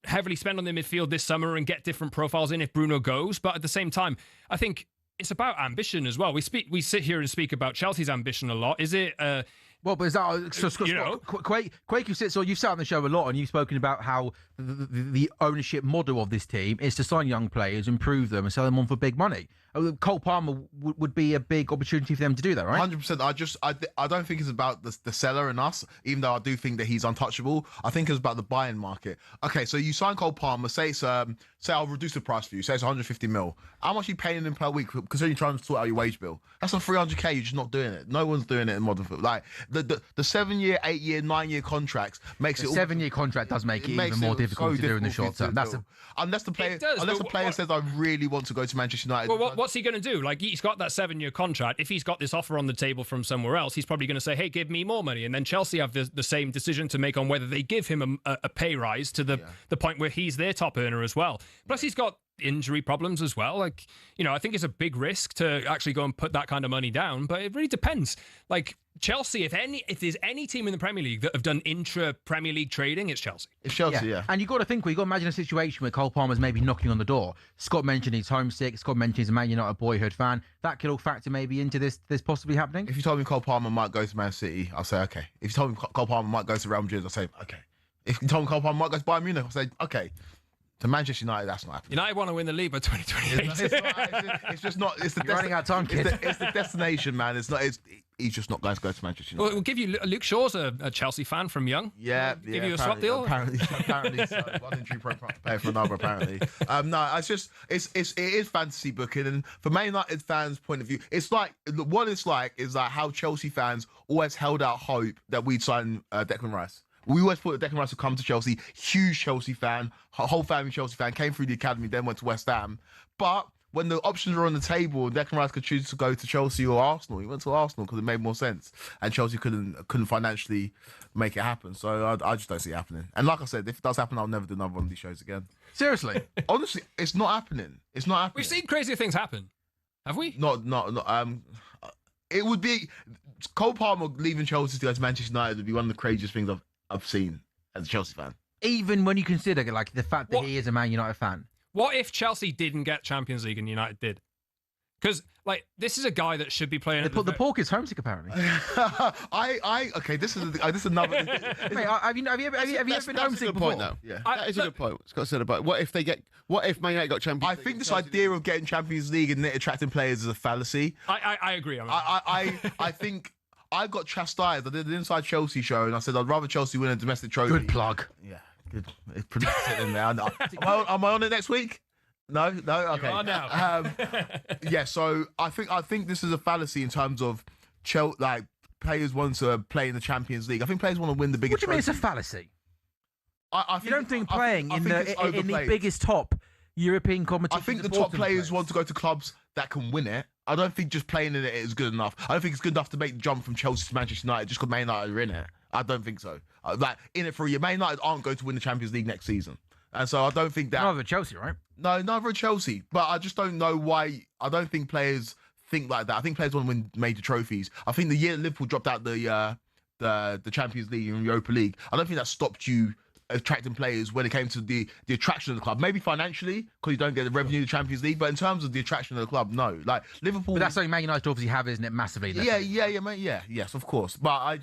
heavily spend on their midfield this summer and get different profiles in if Bruno goes. But at the same time, I think it's about ambition as well. We sit here and speak about Chelsea's ambition a lot. Is it... Well, but is that Quake? You've sat on the show a lot, and you've spoken about how the ownership model of this team is to sign young players, improve them, and sell them on for big money. Cole Palmer would be a big opportunity for them to do that, right? 100%. I don't think it's about the seller and us, even though I do think that he's untouchable. I think it's about the buying market. Okay, so you sign Cole Palmer, say I'll reduce the price for you, say it's 150 mil. How much are you paying him per week? Because you're trying to sort out your wage bill. That's on 300k. You're just not doing it. No one's doing it in modern football. Like the 7-year, 8-year, 9-year contracts makes it. 7-year contract does make it even more difficult to do in the short term. Unless the player says I really want to go to Manchester United. Well, what's he going to do? Like, he's got that 7-year contract. If he's got this offer on the table from somewhere else, he's probably going to say, "Hey, give me more money." And then Chelsea have the same decision to make on whether they give him a pay rise to the point where he's their top earner as well. Plus, he's got injury problems as well. Like, I think it's a big risk to actually go and put that kind of money down, but it really depends. Like, Chelsea, if there's any team in the Premier League that have done intra-Premier League trading, it's Chelsea. It's Chelsea, yeah. And you've got to imagine a situation where Cole Palmer's maybe knocking on the door. Scott mentioned he's homesick. Scott mentioned he's a Man United boyhood fan. That could all factor maybe into this possibly happening. If you told me Cole Palmer might go to Man City, I'll say okay. If you told me Cole Palmer might go to Real Madrid, I'll say okay. If you told me Cole Palmer might go to Bayern Munich, I'll say okay. To Manchester United, that's not happening. United want to win the league by 2028. It's just not. It's the running out of time, kid. It's the destination, man. It's not. He's just not going to go to Manchester United. Well, we'll give you Luke Shaw's a Chelsea fan from Young. Yeah, give you a swap deal. Apparently, so. One injury pay for another. Apparently, no. It is fantasy booking, and from Man United fans' point of view, it's like what it's like is like how Chelsea fans always held out hope that we'd sign Declan Rice. We always thought that Declan Rice would come to Chelsea. Huge Chelsea fan, whole family Chelsea fan, came through the academy, then went to West Ham. But when the options were on the table, Declan Rice could choose to go to Chelsea or Arsenal. He went to Arsenal because it made more sense, and Chelsea couldn't financially make it happen. So I just don't see it happening. And like I said, if it does happen, I'll never do another one of these shows again. Seriously, honestly, it's not happening. It's not happening. We've seen crazier things happen, have we? Not. It would be Cole Palmer leaving Chelsea to go to Manchester United would be one of the craziest things I've seen as a Chelsea fan. Even when you consider like the fact that he is a Man United fan. What if Chelsea didn't get Champions League and United did? Because this is a guy that should be playing. The pork is homesick apparently. Okay. This is another. Mate, have you ever been homesick before? Point, though. Yeah, that is a good point. Scott said about what if Man United got Champions League? I think this idea of getting Champions League and attracting players is a fallacy. I agree. I think. I got chastised. I did an Inside Chelsea show, and I said I'd rather Chelsea win a domestic trophy. Good plug. Yeah, good. It's pretty good in there. Am I on it next week? No. Okay. You are now. Yeah. So I think this is a fallacy in terms of players want to play in the Champions League. I think players want to win the biggest. What do you mean it's a fallacy? I think, you don't think playing in the biggest top European competition? I think the top players want to go to clubs that can win it. I don't think just playing in it is good enough. I don't think it's good enough to make the jump from Chelsea to Manchester United just because Man United are in it. I don't think so. In it for a year. Man United aren't going to win the Champions League next season. And so I don't think that... Neither Chelsea, right? No, neither Chelsea. But I just don't know why... I don't think players think like that. I think players want to win major trophies. I think the year Liverpool dropped out the Champions League and Europa League, I don't think that stopped you attracting players when it came to the attraction of the club. Maybe financially, because you don't get the revenue of the Champions League, but in terms of the attraction of the club, no. Like Liverpool... But that's something Man United obviously have, isn't it? Massively. Yeah, mate. Yeah, yes, of course. But I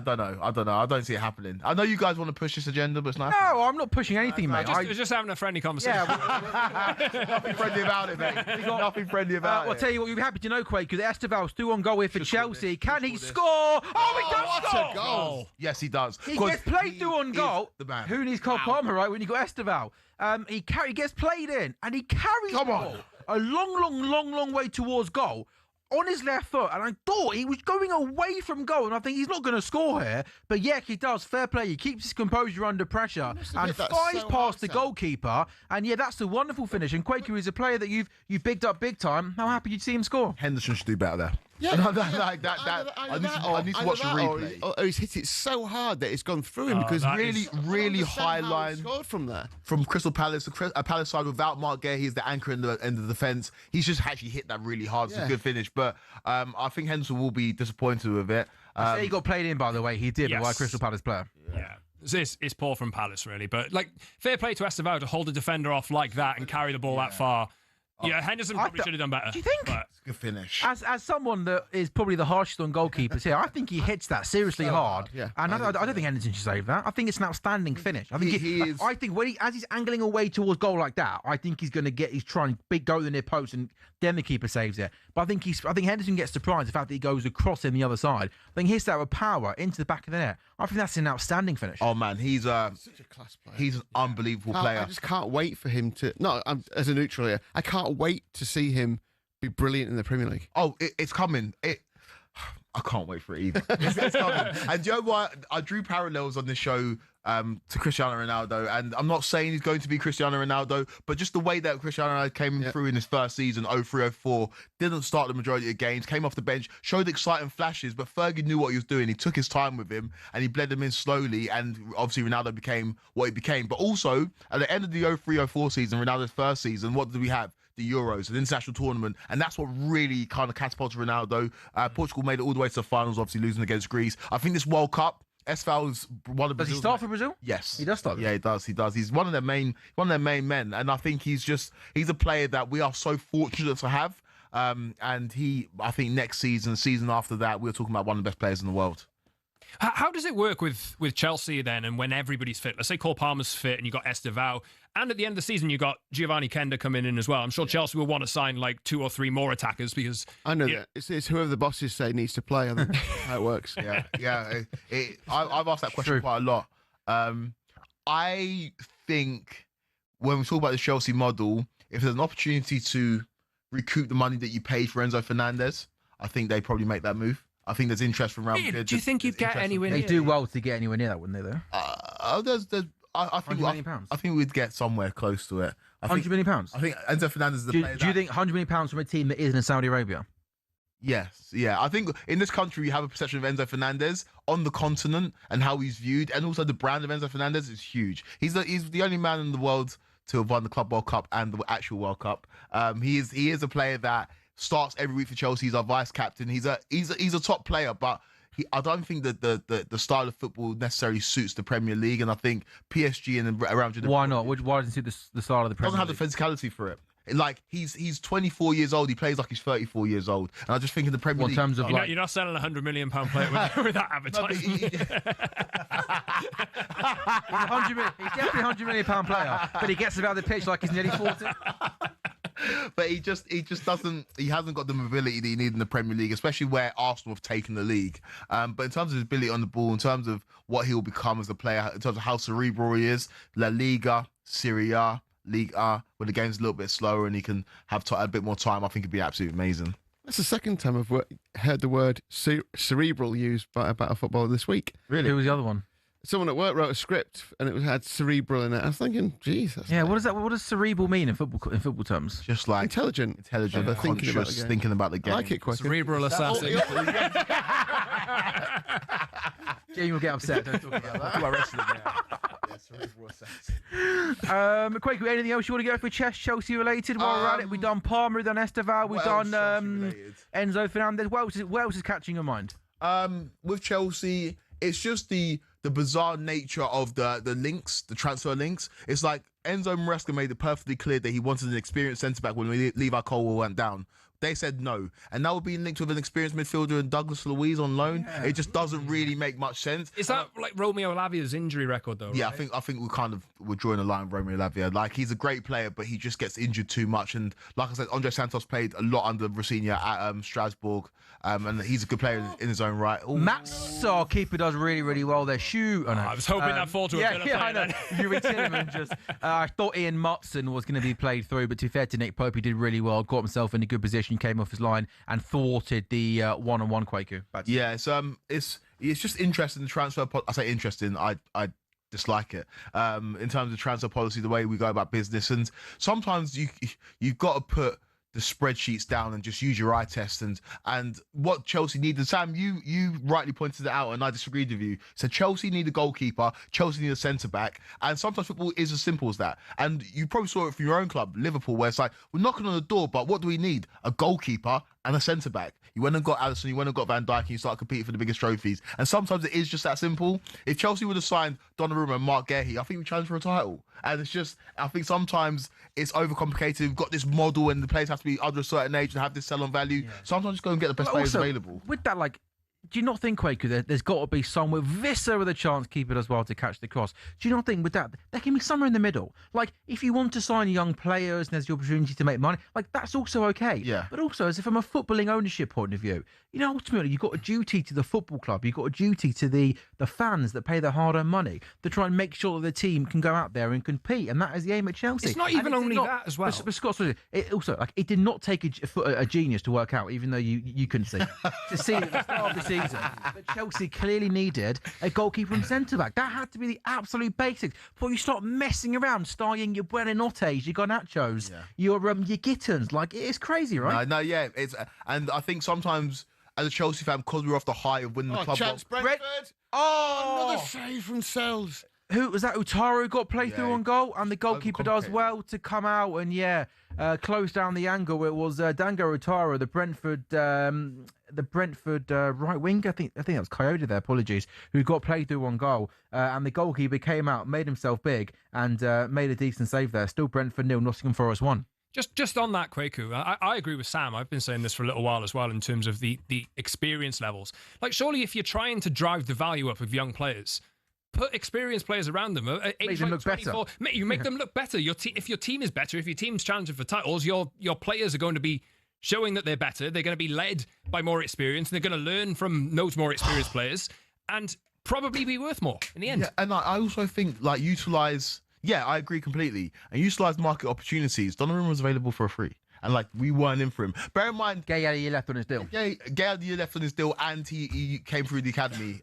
don't know. I don't see it happening. I know you guys want to push this agenda, but it's not happening. No, I'm not pushing anything, mate. We're just having a friendly conversation. Nothing friendly about it, mate. Nothing friendly about it. I'll tell you what, you'll be happy to know, Quake, because Esteval's still on goal here for Chelsea. Can he score? Oh, he does score! What a goal! Yes, he does. He gets played through on goal. The man. Who needs Cole Palmer, right, when you got Esteval? He gets played in, and he carries the ball a long way towards goal. On his left foot, and I thought he was going away from goal, and I think he's not going to score here, but yeah, he does. Fair play. He keeps his composure under pressure and flies past the goalkeeper, and yeah, that's a wonderful finish. And Quaker is a player that you've bigged up big time. How happy you'd see him score? Henderson should do better there. Yeah, I need to watch the replay. Or he's hit it so hard that it's gone through him because really high line scored from there. From Crystal Palace, a Palace side without Mark Gay. He's the anchor in the end of the defence. He's just actually hit that really hard. It's a good finish, but I think Henderson will be disappointed with it. I say he got played in, by the way. He did, by a Crystal Palace player. Yeah. It's poor from Palace, really. But fair play to Estevao to hold a defender off like that and carry the ball that far. Yeah, Henderson probably should have done better. Do you think? But Good finish. As someone that is probably the harshest on goalkeepers here, I think he hits that seriously hard. yeah. And I don't think Henderson should save that. I think it's an outstanding finish. I think He is. I think as he's angling away towards goal like that, I think he's going to he's trying big go to the near post and then the keeper saves it. But I think Henderson gets surprised the fact that he goes across in the other side. I think he hits that with power into the back of the net. I think that's an outstanding finish. Oh man, he's Such a class player. an unbelievable player. I just can't wait for him to. No, as a neutral here, I can't wait to see him be brilliant in the Premier League. Oh, it's coming. I can't wait for it either. It's coming. And do you know what? I drew parallels on this show to Cristiano Ronaldo, and I'm not saying he's going to be Cristiano Ronaldo, but just the way that Cristiano Ronaldo came through in his first season, 03-04, didn't start the majority of games, came off the bench, showed exciting flashes, but Fergie knew what he was doing. He took his time with him, and he bled him in slowly, and obviously Ronaldo became what he became. But also, at the end of the 03-04 season, Ronaldo's first season, what did we have? The Euros, an international tournament, and that's what really kind of catapulted Ronaldo. Portugal made it all the way to the finals, obviously losing against Greece. I think this World Cup, Esfal's one of. Does he start for Brazil? Yes, he does start. Yeah, he does. He's one of their main men, and I think he's a player that we are so fortunate to have. And I think next season, the season after that, we're talking about one of the best players in the world. how does it work with Chelsea then, and when everybody's fit? Let's say Cole Palmer's fit and you got Estevao, and at the end of the season you got Giovanni Kenda coming in as well. I'm sure Chelsea will want to sign like 2 or 3 more attackers because I know that it's whoever the bosses say needs to play. I think how it works. Yeah. I've asked that question quite a lot. I think when we talk about the Chelsea model, if there's an opportunity to recoup the money that you paid for Enzo Fernandez, I think they probably make that move. I think there's interest from Real Madrid. Do you think you'd get anywhere near? They do well to get anywhere near that, wouldn't they? Though. I think £100 million. I think we'd get somewhere close to it. £100 million. I think Enzo Fernandez is the player. Do you think £100 million from a team that isn't in Saudi Arabia? Yes, yeah. I think in this country we have a perception of Enzo Fernandez on the continent and how he's viewed, and also the brand of Enzo Fernandez is huge. He's the only man in the world to have won the Club World Cup and the actual World Cup. He is a player that starts every week for Chelsea. He's our vice captain. He's a top player, but I don't think that the style of football necessarily suits the Premier League, and I think PSG and around. Why not? Why doesn't it suit the style of the Premier League? Doesn't have the physicality for it. Like he's 24 years old. He plays like he's 34 years old, and I just think in the Premier League, in terms of you're not selling £100 million player with that advertising. he's definitely £100 million player, but he gets about the pitch like he's nearly 40. But he just doesn't. He hasn't got the mobility that you need in the Premier League, especially where Arsenal have taken the league. But in terms of his ability on the ball, in terms of what he'll become as a player, in terms of how cerebral he is, La Liga, Serie A, Ligue A, when the game's a little bit slower and he can have a bit more time, I think it'd be absolutely amazing. That's the second time I've heard the word cerebral used about a footballer this week. Really? Who was the other one? Someone at work wrote a script and it had cerebral in it. I was thinking, Jesus. Yeah, what does cerebral mean in football terms? Just like Intelligent, conscious, thinking about the game. I like it quicker. Cerebral assassin. Jamie will get upset. Don't talk about that. Talk about wrestling, yeah, cerebral assassin. Quaker, anything else you want to go for Chelsea related while we're at it? We've done Palmer, we've done Estevao, we've done Enzo Fernandez. What else is catching your mind? With Chelsea, it's just the bizarre nature of the links, the transfer links. It's like Enzo Maresca made it perfectly clear that he wanted an experienced centre-back when Levi Colwill went down. They said no. And now we're being linked with an experienced midfielder and Douglas Luiz on loan. Yeah. It just doesn't really make much sense. Is that like Romeo Lavia's injury record though? Yeah, right? I think we're drawing a line with Romeo Lavia. Like, he's a great player, but he just gets injured too much. And like I said, Andre Santos played a lot under Rosinha at Strasbourg. And he's a good player in his own right. Matt's our keeper does really, really well there. I was hoping that fall to a Villa player. I know. Yuri Tielemans just. I thought Ian Motson was going to be played through, but to be fair to Nick Pope, he did really well. Got himself in a good position, came off his line, and thwarted the one-on-one Kwaku. Yeah, it's just interesting. The transfer. I say interesting. I dislike it. In terms of transfer policy, the way we go about business, and sometimes you've got to put the spreadsheets down and just use your eye test and what Chelsea needed. Sam, you rightly pointed it out, and I disagreed with you. So Chelsea need a goalkeeper, Chelsea need a centre back, and sometimes football is as simple as that. And you probably saw it from your own club, Liverpool, where it's like, we're knocking on the door, but what do we need? A goalkeeper and a centre back. You went and got Alisson, you went and got Van Dijk, and you start competing for the biggest trophies. And sometimes it is just that simple. If Chelsea would have signed Donnarumma and Mark Guehi, I think we challenged for a title. And it's just, I think sometimes it's overcomplicated. We've got this model, and the players have to be under a certain age and have this sell-on value. Yeah. Sometimes just go and get the best players available. With that, like, do you not think, Quaker, there's got to be somewhere Visser with a chance, keep it as well, to catch the cross? Do you not think with that, there can be somewhere in the middle? Like, if you want to sign young players and there's the opportunity to make money, like, that's also okay. Yeah. But also, as if from a footballing ownership point of view, you know, ultimately, you've got a duty to the football club. You've got a duty to the fans that pay their hard-earned money to try and make sure that the team can go out there and compete. And that is the aim at Chelsea. It's not even only that as well. But Scott, it also, like, it did not take a genius to work out, even though you couldn't see, to see at the start of the season that Chelsea clearly needed a goalkeeper and centre-back. That had to be the absolute basics before you start messing around, starting your Buenanotes, your Garnachos, your Gittins. Like, it is crazy, right? No, yeah. And I think sometimes, as a Chelsea fan, because we're off the high of winning the club. Chance Brentford. Another save from Sells. Who was that? Utaro got playthrough on goal, and the goalkeeper does well to come out and close down the angle. It was Dango Utaro, the Brentford right winger. I think that was Coyote there. Apologies, who got playthrough on goal, and the goalkeeper came out, made himself big, and made a decent save there. Still Brentford 0, Nottingham Forest 1. Just on that, Kwaku, I agree with Sam. I've been saying this for a little while as well in terms of the experience levels. Like, surely if you're trying to drive the value up of young players, put experienced players around them. Make them look 24, better. You make them look better. If your team is better, if your team's challenging for titles, your players are going to be showing that they're better. They're going to be led by more experience, and they're going to learn from those more experienced players, and probably be worth more in the end. Yeah, and I also think, like, utilise... Yeah, I agree completely. And utilise market opportunities. Donnarumma was available for a free. And, like, we weren't in for him. Bear in mind... Gay had a year left on his deal. Gay had a year left on his deal, and he came through the academy.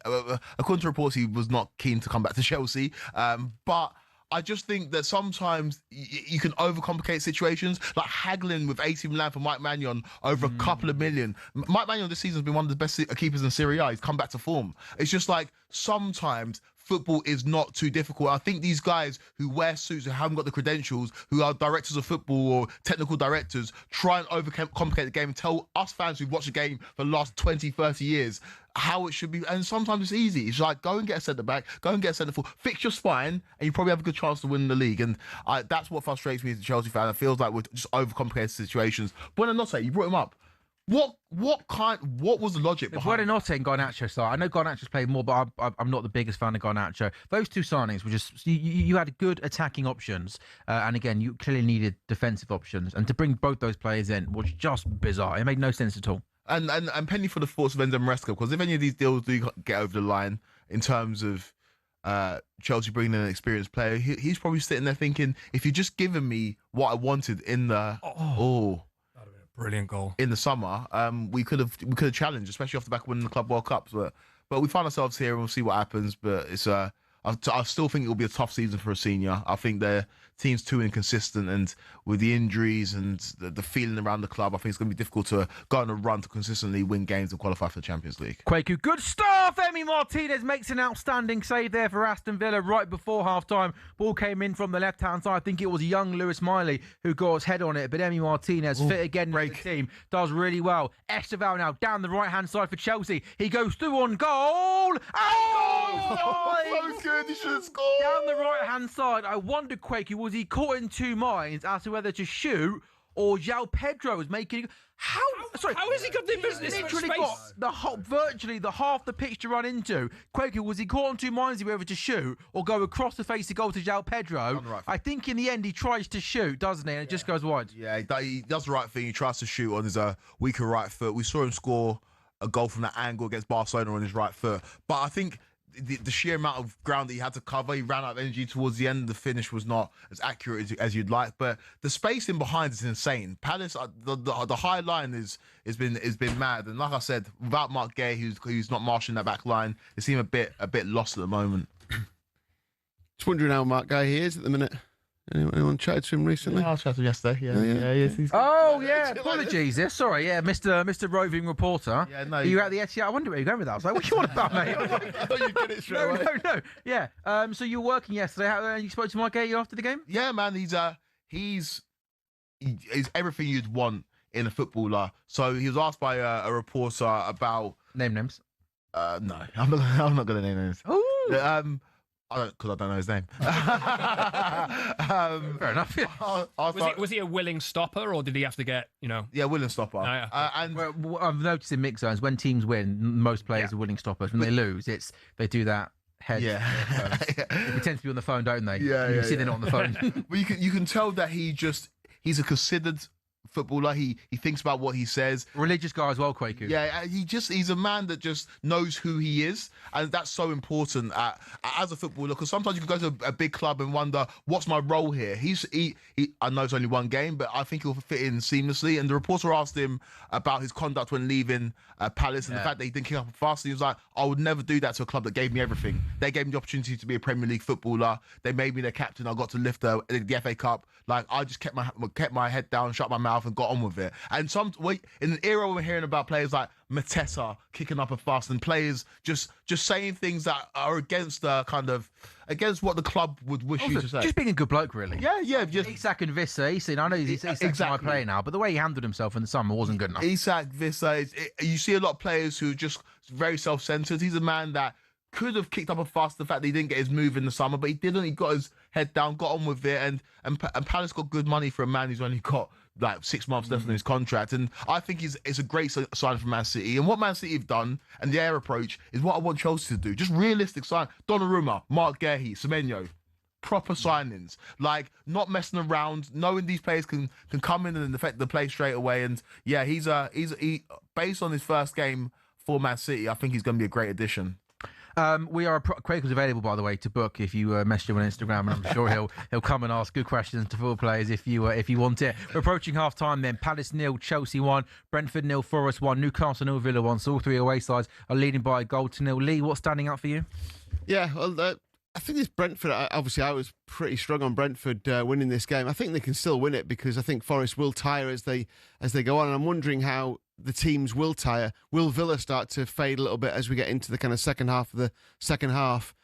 According to reports, he was not keen to come back to Chelsea. But I just think that sometimes you can overcomplicate situations, like haggling with 80 Milan for Mike Maignan over a couple of million. Mike Maignan this season has been one of the best keepers in Serie A. He's come back to form. It's just like sometimes football is not too difficult. I think these guys who wear suits, who haven't got the credentials, who are directors of football or technical directors, try and overcomplicate the game and tell us fans who've watched the game for the last 20, 30 years how it should be. And sometimes it's easy. It's like, go and get a centre-back, go and get a centre-forward, fix your spine, and you probably have a good chance to win the league. And that's what frustrates me as a Chelsea fan. It feels like we're just overcomplicated situations. Buenanotte, you brought him up. What was the logic behind it? Buenanotte and Garnacho start. I know Garnacho's played more, but I'm not the biggest fan of Garnacho. Those two signings were just, you had good attacking options, and again, you clearly needed defensive options. And to bring both those players in was just bizarre. It made no sense at all. And penny for the thoughts of Enzo Maresca, because if any of these deals do get over the line in terms of Chelsea bringing in an experienced player, he's probably sitting there thinking, if you're just giving me what I wanted in the brilliant goal in the summer, we could have challenged, especially off the back of winning the Club World Cups. But we find ourselves here, and we'll see what happens. But it's I still think it will be a tough season for a senior. I think their team's too inconsistent, and with the injuries and the feeling around the club, I think it's going to be difficult to go on a run to consistently win games and qualify for the Champions League. Kwaku, good stuff. Emi Martinez makes an outstanding save there for Aston Villa right before half-time. Ball came in from the left-hand side. I think it was young Lewis Miley who got his head on it, but Emi Martinez, fit again in the team, does really well. Esteval now down the right-hand side for Chelsea. He goes through on goal. So good, he should have scored. Down the right-hand side, I wondered, Kwaku, was he caught in two minds as to whether to shoot or João Pedro was making... How has he got the business? Literally got virtually the half the pitch to run into. Kwaku, was he caught on two minds whether to shoot or go across the face of goal to João Pedro? Right, I think in the end he tries to shoot, doesn't he? And it just goes wide. Yeah, he does the right thing. He tries to shoot on his weaker right foot. We saw him score a goal from that angle against Barcelona on his right foot. But I think the sheer amount of ground that he had to cover, he ran out of energy towards the end. The finish was not as accurate as you'd like, but the space in behind is insane. Palace, the high line has been mad, and like I said, without Mark Gay, who's not marshalling that back line, they seem a bit lost at the moment. Just wondering how Mark Gay he is at the minute. Anyone chatted to him recently? Yeah, I chatted to him yesterday. Yeah. Apologies. Yeah, sorry. Yeah, Mr. Roving reporter. Yeah, no. You at the Etihad? I wonder where you're going with that. I was like, what you want about, mate? I thought you'd get it straight away. No. Yeah. So you were working yesterday. You spoke to Mark Gay after the game? Yeah, man. He's everything you'd want in a footballer. So he was asked by a reporter about Name names. no, I'm not going to name names. Ooh. Because I don't know his name. Fair enough. Was he a willing stopper, or did he have to get, Yeah, willing stopper. And Well, I've noticed in mixed zones, when teams win, most players are willing stoppers. When they lose, they do that head. yeah. They tend to be on the phone, don't they? Yeah, You yeah, see they're not on the phone. Well, you can tell that he's a considered footballer. He thinks about what he says. Religious guy as well, Kwaku. Yeah, he's a man that just knows who he is, and that's so important as a footballer. Because sometimes you can go to a big club and wonder, what's my role here? I know it's only one game, but I think he'll fit in seamlessly. And the reporter asked him about his conduct when leaving Palace and the fact that he didn't kick up fast. And he was like, I would never do that to a club that gave me everything. They gave me the opportunity to be a Premier League footballer. They made me their captain. I got to lift the FA Cup. Like, I just kept my head down, shut my mouth, and got on with it. And in an era when we're hearing about players like Mateta kicking up a fuss and players just saying things that are against what the club would wish you to say. Just being a good bloke, really. Yeah. Isak and Vissa, I know he's exactly my player now, but the way he handled himself in the summer wasn't good enough. Isak, Vissa, you see a lot of players who are just very self-centered. He's a man that could have kicked up a fuss, the fact that he didn't get his move in the summer, but he didn't. He got his head down, got on with it, and Palace got good money for a man who's only got like 6 months left on his contract. And I think it's a great sign for Man City. And what Man City have done and their approach is what I want Chelsea to do. Just realistic sign. Donnarumma, Mark Guehi, Semenyo. Proper signings, like not messing around, knowing these players can come in and affect the play straight away. And yeah, he's based on his first game for Man City, I think he's going to be a great addition. Quaker's available, by the way, to book if you message him on Instagram, and I'm sure he'll come and ask good questions to football players if you want it. We're approaching half time then. Palace 0, Chelsea 1, Brentford 0, Forest 1, Newcastle 0, Villa 1. So all three away sides are leading by a goal to nil. Lee, what's standing out for you? Yeah, well, I think this Brentford, obviously I was pretty strong on Brentford winning this game. I think they can still win it because I think Forest will tire as they go on, and I'm wondering how the teams will tire. Will Villa start to fade a little bit as we get into the kind of second half of the second half?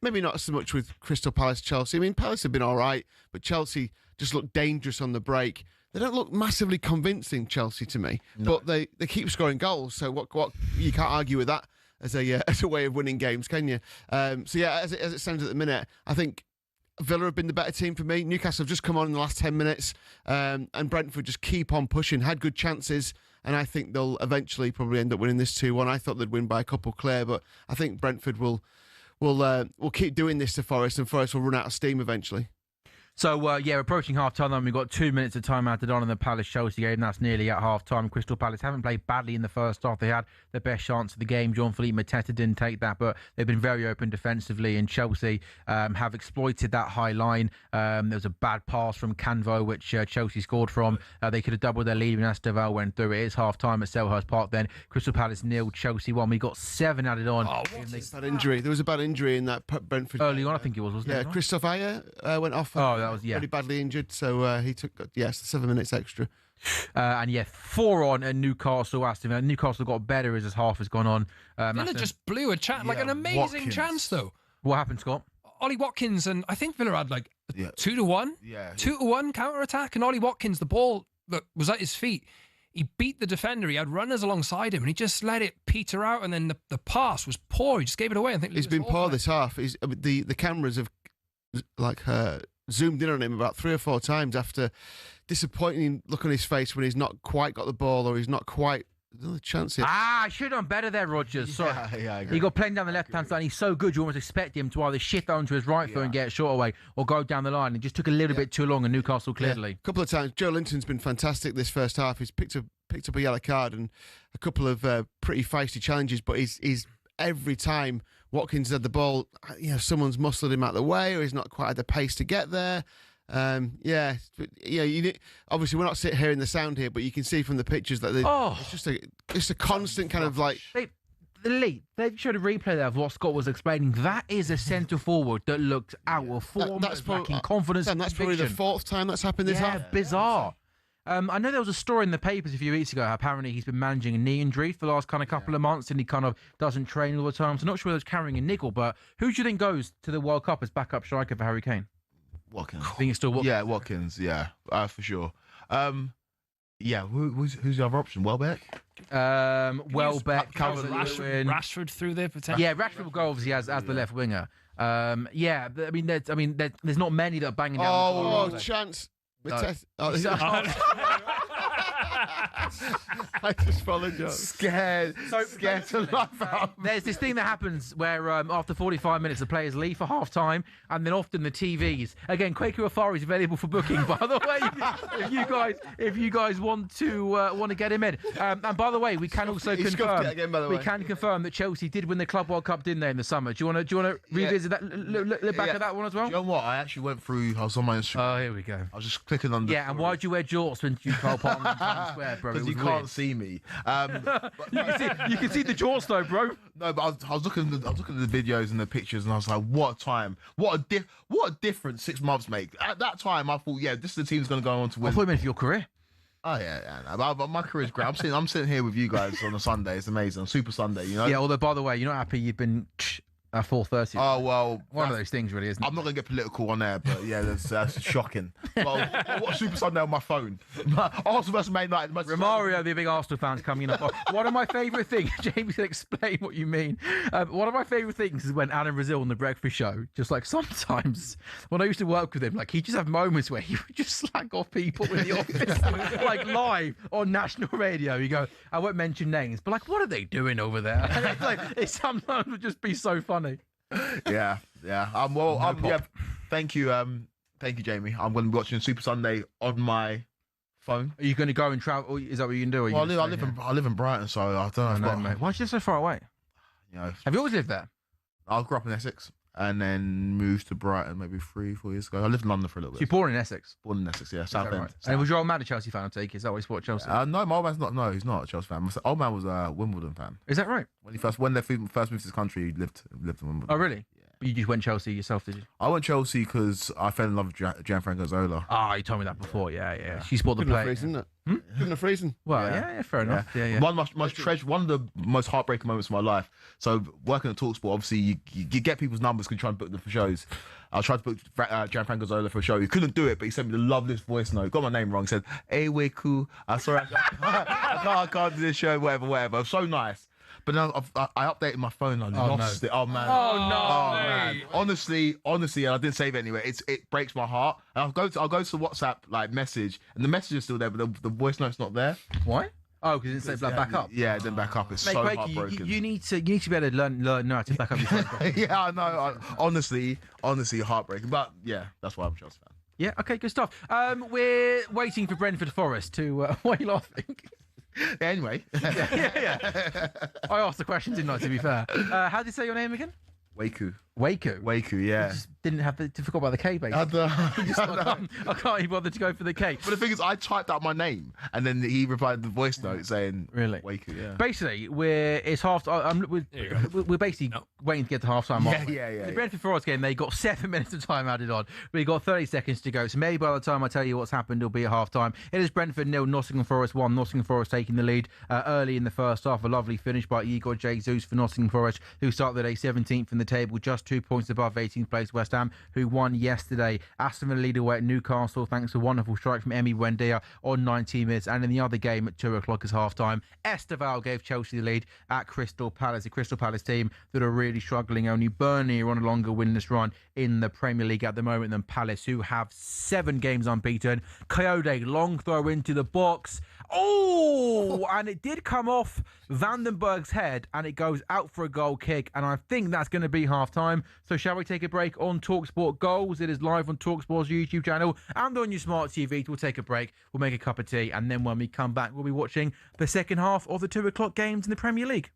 Maybe not so much with Crystal Palace, Chelsea. I mean, Palace have been all right, but Chelsea just look dangerous on the break. They don't look massively convincing, Chelsea, to me, but they keep scoring goals. So what you can't argue with that as a way of winning games, can you? So yeah, as it stands at the minute, I think Villa have been the better team for me. Newcastle have just come on in the last 10 minutes, and Brentford just keep on pushing, had good chances, and I think they'll eventually probably end up winning this 2-1. I thought they'd win by a couple clear, but I think Brentford will keep doing this to Forest, and Forest will run out of steam eventually. So, we're approaching half-time then. We've got 2 minutes of time added on in the Palace-Chelsea game. That's nearly at half-time. Crystal Palace haven't played badly in the first half. They had their best chance of the game. Jean-Philippe Mateta didn't take that, but they've been very open defensively, and Chelsea have exploited that high line. There was a bad pass from Canvo, which Chelsea scored from. They could have doubled their lead when Aston Villa went through. It is half-time at Selhurst Park then. Crystal Palace 0, Chelsea 1. We got 7 added on. Bad injury. There was a bad injury in that Brentford early on, I think it was, wasn't it? Yeah, Christoph Ayer went off. That was, pretty badly injured, so he took 7 minutes extra. 4 on at Newcastle. Aston Villa. Newcastle got better as this half has gone on. Villa just blew a chance, like an amazing Watkins. chance though. What happened, Scott? Ollie Watkins, and I think Villa had like 2-1, 2-1 counter attack, and Ollie Watkins, the ball that was at his feet, he beat the defender. He had runners alongside him, and he just let it peter out. And then the pass was poor. He just gave it away. I think he's been poor this half. The cameras have zoomed in on him about 3 or 4 times after disappointing look on his face when he's not quite got the ball or he's not quite the chance here. I should have done better there, Rodgers. Sorry. Yeah, I agree. He got playing down the left-hand side. He's so good, you almost expect him to either shift onto his right foot and get a short away or go down the line. It just took a little bit too long, and Newcastle clearly. A couple of times. Joe Linton's been fantastic this first half. He's picked up a yellow card and a couple of pretty feisty challenges, but he's every time Watkins had the ball, someone's muscled him out of the way, or he's not quite at the pace to get there. Obviously we're not sitting here in the sound here, but you can see from the pictures that it's a constant kind of like. They showed a replay there of what Scott was explaining. That is a centre forward that looked out of form, that's lacking confidence. And that's probably the 4th time that's happened this half. Bizarre. I know there was a story in the papers a few weeks ago. Apparently, he's been managing a knee injury for the last kind of couple of months, and he kind of doesn't train all the time. So, not sure whether he's carrying a niggle. But who do you think goes to the World Cup as backup striker for Harry Kane? Watkins. I think it's still Watkins. Yeah, Watkins. Yeah, for sure. Yeah, who's the other option? Welbeck? Welbeck, Rashford through there potentially. Yeah, Rashford will go obviously as the left winger. There's not many that are banging down. Chance. No. I just followed you. Scared to life out. There's this thing that happens where after 45 minutes the players leave for half time, and then often the TVs again. Quaker Afari is available for booking. By the way, if you guys want to get him in, and by the way, we can also confirm confirm that Chelsea did win the Club World Cup, didn't they, in the summer? Do you want to revisit that? Look back at that one as well. Do you know what? I actually went through. I was on my Instagram. Oh, here we go. I was just clicking on. And why'd you wear jorts when you Cole Palmer in Times Square, bro? Because you can't see me. You can see the jorts though, bro. No, but I was looking at the videos and the pictures, and I was like, what a time! What a difference 6 months make. At that time, I thought, this is the team's going to go on to win. I thought you meant for your career. Oh yeah. But my career's great. I'm sitting here with you guys on a Sunday. It's amazing. Super Sunday, you know. Yeah. Although, by the way, you're not happy you've been at 4:30. Oh well, one of those things, really, isn't it? I'm not going to get political on there, but yeah, that's shocking. Well, I watch Super Sunday on my phone. Arsenal versus Man United. Romario, the big Arsenal fans coming up. One of my favourite things, Jamie can explain what you mean. One of my favourite things is when Alan Brazil on the Breakfast Show, just like sometimes when I used to work with him, like he'd just have moments where he would just slag off people in the office, like live on national radio. You go, I won't mention names, but like, what are they doing over there? And it's like, it sometimes would just be so funny. Yeah. Thank you, Jamie. I'm going to be watching Super Sunday on my phone. Are you going to go and travel? Is that what you can do? Well, I live in Brighton, so I don't know. Mate. Why do you live so far away? You know, have you always lived there? I grew up in Essex and then moved to Brighton maybe 3-4 years ago. I lived in London for a little bit. So you're born in Essex? Born in Essex, yeah. Southend. Right? And was your old man a Chelsea fan, I take it? Is that why he supported Chelsea? No, my old man's not. No, he's not a Chelsea fan. My old man was a Wimbledon fan. Is that right? When they first moved to this country, he lived in Wimbledon. Oh, really? Yeah. But you just went Chelsea yourself, did you? I went Chelsea because I fell in love with Gianfranco Zola. Ah, you told me that before. Yeah. She bought the play. Isn't it? Good enough reason. Well, yeah, fair enough. Yeah. One of the most heartbreaking moments of my life. So working at talkSPORT, obviously you get people's numbers, can try and book them for shows. I tried to book Gianfranco Zola for a show. He couldn't do it, but he sent me the loveliest voice note. Got my name wrong. He said, "Hey, we're cool. I'm sorry, I can't do this show. Whatever." It was so nice. But now I updated my phone. I lost it. Oh man. Oh no. Oh man. Honestly, and I didn't save it anywhere. It breaks my heart. And I'll go to WhatsApp like message, and the message is still there, but the voice note's not there. Why? Oh, because it didn't say back up. Yeah, it didn't back up. It's so heartbroken. You need to be able to learn how to back up your phone. Yeah, I know. Honestly, heartbreaking. But yeah, that's why I'm a Chelsea fan. Yeah. Okay. Good stuff. We're waiting for Brentford Forest to. Why are you laughing? Anyway. Yeah. I asked the question, didn't I, to be fair? How did you say your name again? Waku, yeah. Just didn't have forgot about the K, basically. I can't even bother to go for the K. But the thing is, I typed out my name, and then he replied the voice note saying, "Really, Waku, yeah." Basically, it's half. We're basically waiting to get to half time. Yeah. The Brentford Forest game, they got 7 minutes of time added on. We got 30 seconds to go. So maybe by the time I tell you what's happened, it'll be at half time. It is Brentford 0, Nottingham Forest 1. Nottingham Forest taking the lead early in the first half. A lovely finish by Igor Jesus for Nottingham Forest, who started the day 17th in the table, just 2 points above 18th place West Ham, who won yesterday. Aston Villa lead away at Newcastle thanks to a wonderful strike from Emi Buendia on 19 minutes. And in the other game at 2 o'clock is half time, Esteval gave Chelsea the lead at Crystal Palace. The Crystal Palace team that are really struggling. Only Burnley are on a longer winless run in the Premier League at the moment than Palace, who have 7 games unbeaten. Coyote, long throw into the box. Oh, and it did come off Vandenberg's head and it goes out for a goal kick. And I think that's going to be half time. So shall we take a break on talkSPORT Goals? It is live on talkSPORT's YouTube channel and on your smart TV. We'll take a break. We'll make a cup of tea. And then when we come back, we'll be watching the second half of the 2 o'clock games in the Premier League.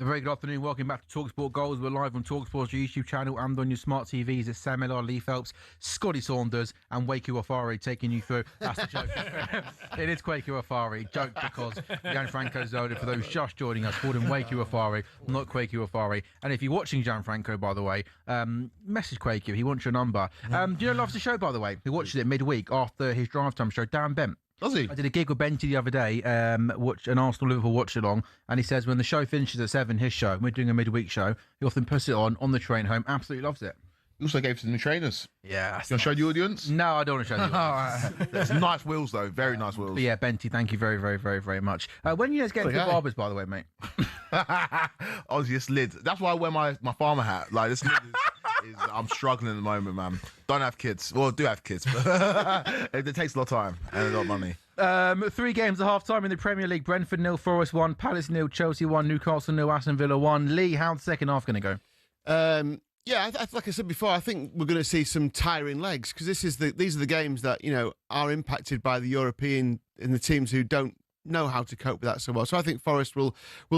A very good afternoon. Welcome back to talkSPORT Goals. We're live on talkSPORT's YouTube channel and on your smart TVs. It's Sam Ellard, Lee Phelps, Scotty Saunders, and Wakey Wafari taking you through. That's the joke. It is Wakey Wafari. Joke because Gianfranco Zola, for those just joining us, called him Wakey Wafari, not Quakey Wafari. And if you're watching Gianfranco, by the way, message Quakey. He wants your number. Do you know loves the show, by the way? He watches it midweek after his drive time show. Darren Bent. Does he? I did a gig with Benty the other day, watch an Arsenal-Liverpool watch-along, and he says when the show finishes at 7, his show, and we're doing a midweek show, he often puts it on the train home. Absolutely loves it. He also gave it to the trainers. Yeah. You want to show the audience? No, I don't want to show the audience. There's nice wheels, though. Very nice wheels. But yeah, Benty, thank you very, very, very, very much. When are you guys getting to the barbers, by the way, mate? Honestly, this lid. That's why I wear my farmer hat. Like, this lid is I'm struggling at the moment, man. Don't have kids. Well, do have kids, but it takes a lot of time and a lot of money. 3 games at half-time in the Premier League. Brentford 0, Forest 1, Palace 0, Chelsea 1, Newcastle 0, Aston Villa 1. Lee, how's the second half going to go? Yeah, like I said before, I think we're going to see some tiring legs because these are the games that are impacted by the European and the teams who don't know how to cope with that so well. So I think Forest will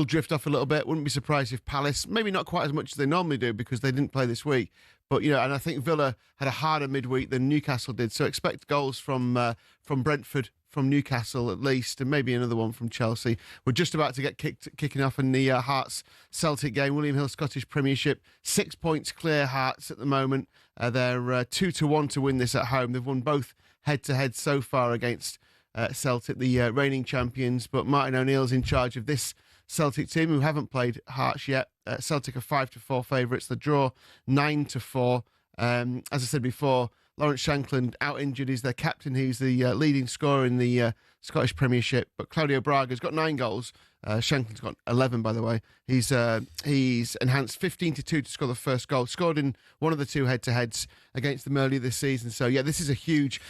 drift off a little bit. Wouldn't be surprised if Palace, maybe not quite as much as they normally do because they didn't play this week. But and I think Villa had a harder midweek than Newcastle did. So expect goals from Brentford, from Newcastle at least, and maybe another one from Chelsea. We're just about to get kicking off in the Hearts Celtic game. William Hill Scottish Premiership, 6 points clear Hearts at the moment. They're 2-1 to win this at home. They've won both head-to-head so far against Celtic, the reigning champions. But Martin O'Neill's in charge of this Celtic team, who haven't played Hearts yet. Celtic are 5-4 favourites. The draw 9-4. As I said before, Lawrence Shankland out injured. He's their captain. He's the leading scorer in the Scottish Premiership. But Claudio Braga's got 9 goals. Shankland's got 11, by the way. He's enhanced 15-2 to score the first goal. Scored in one of the 2 head-to-heads against them earlier this season. So yeah, this is a huge.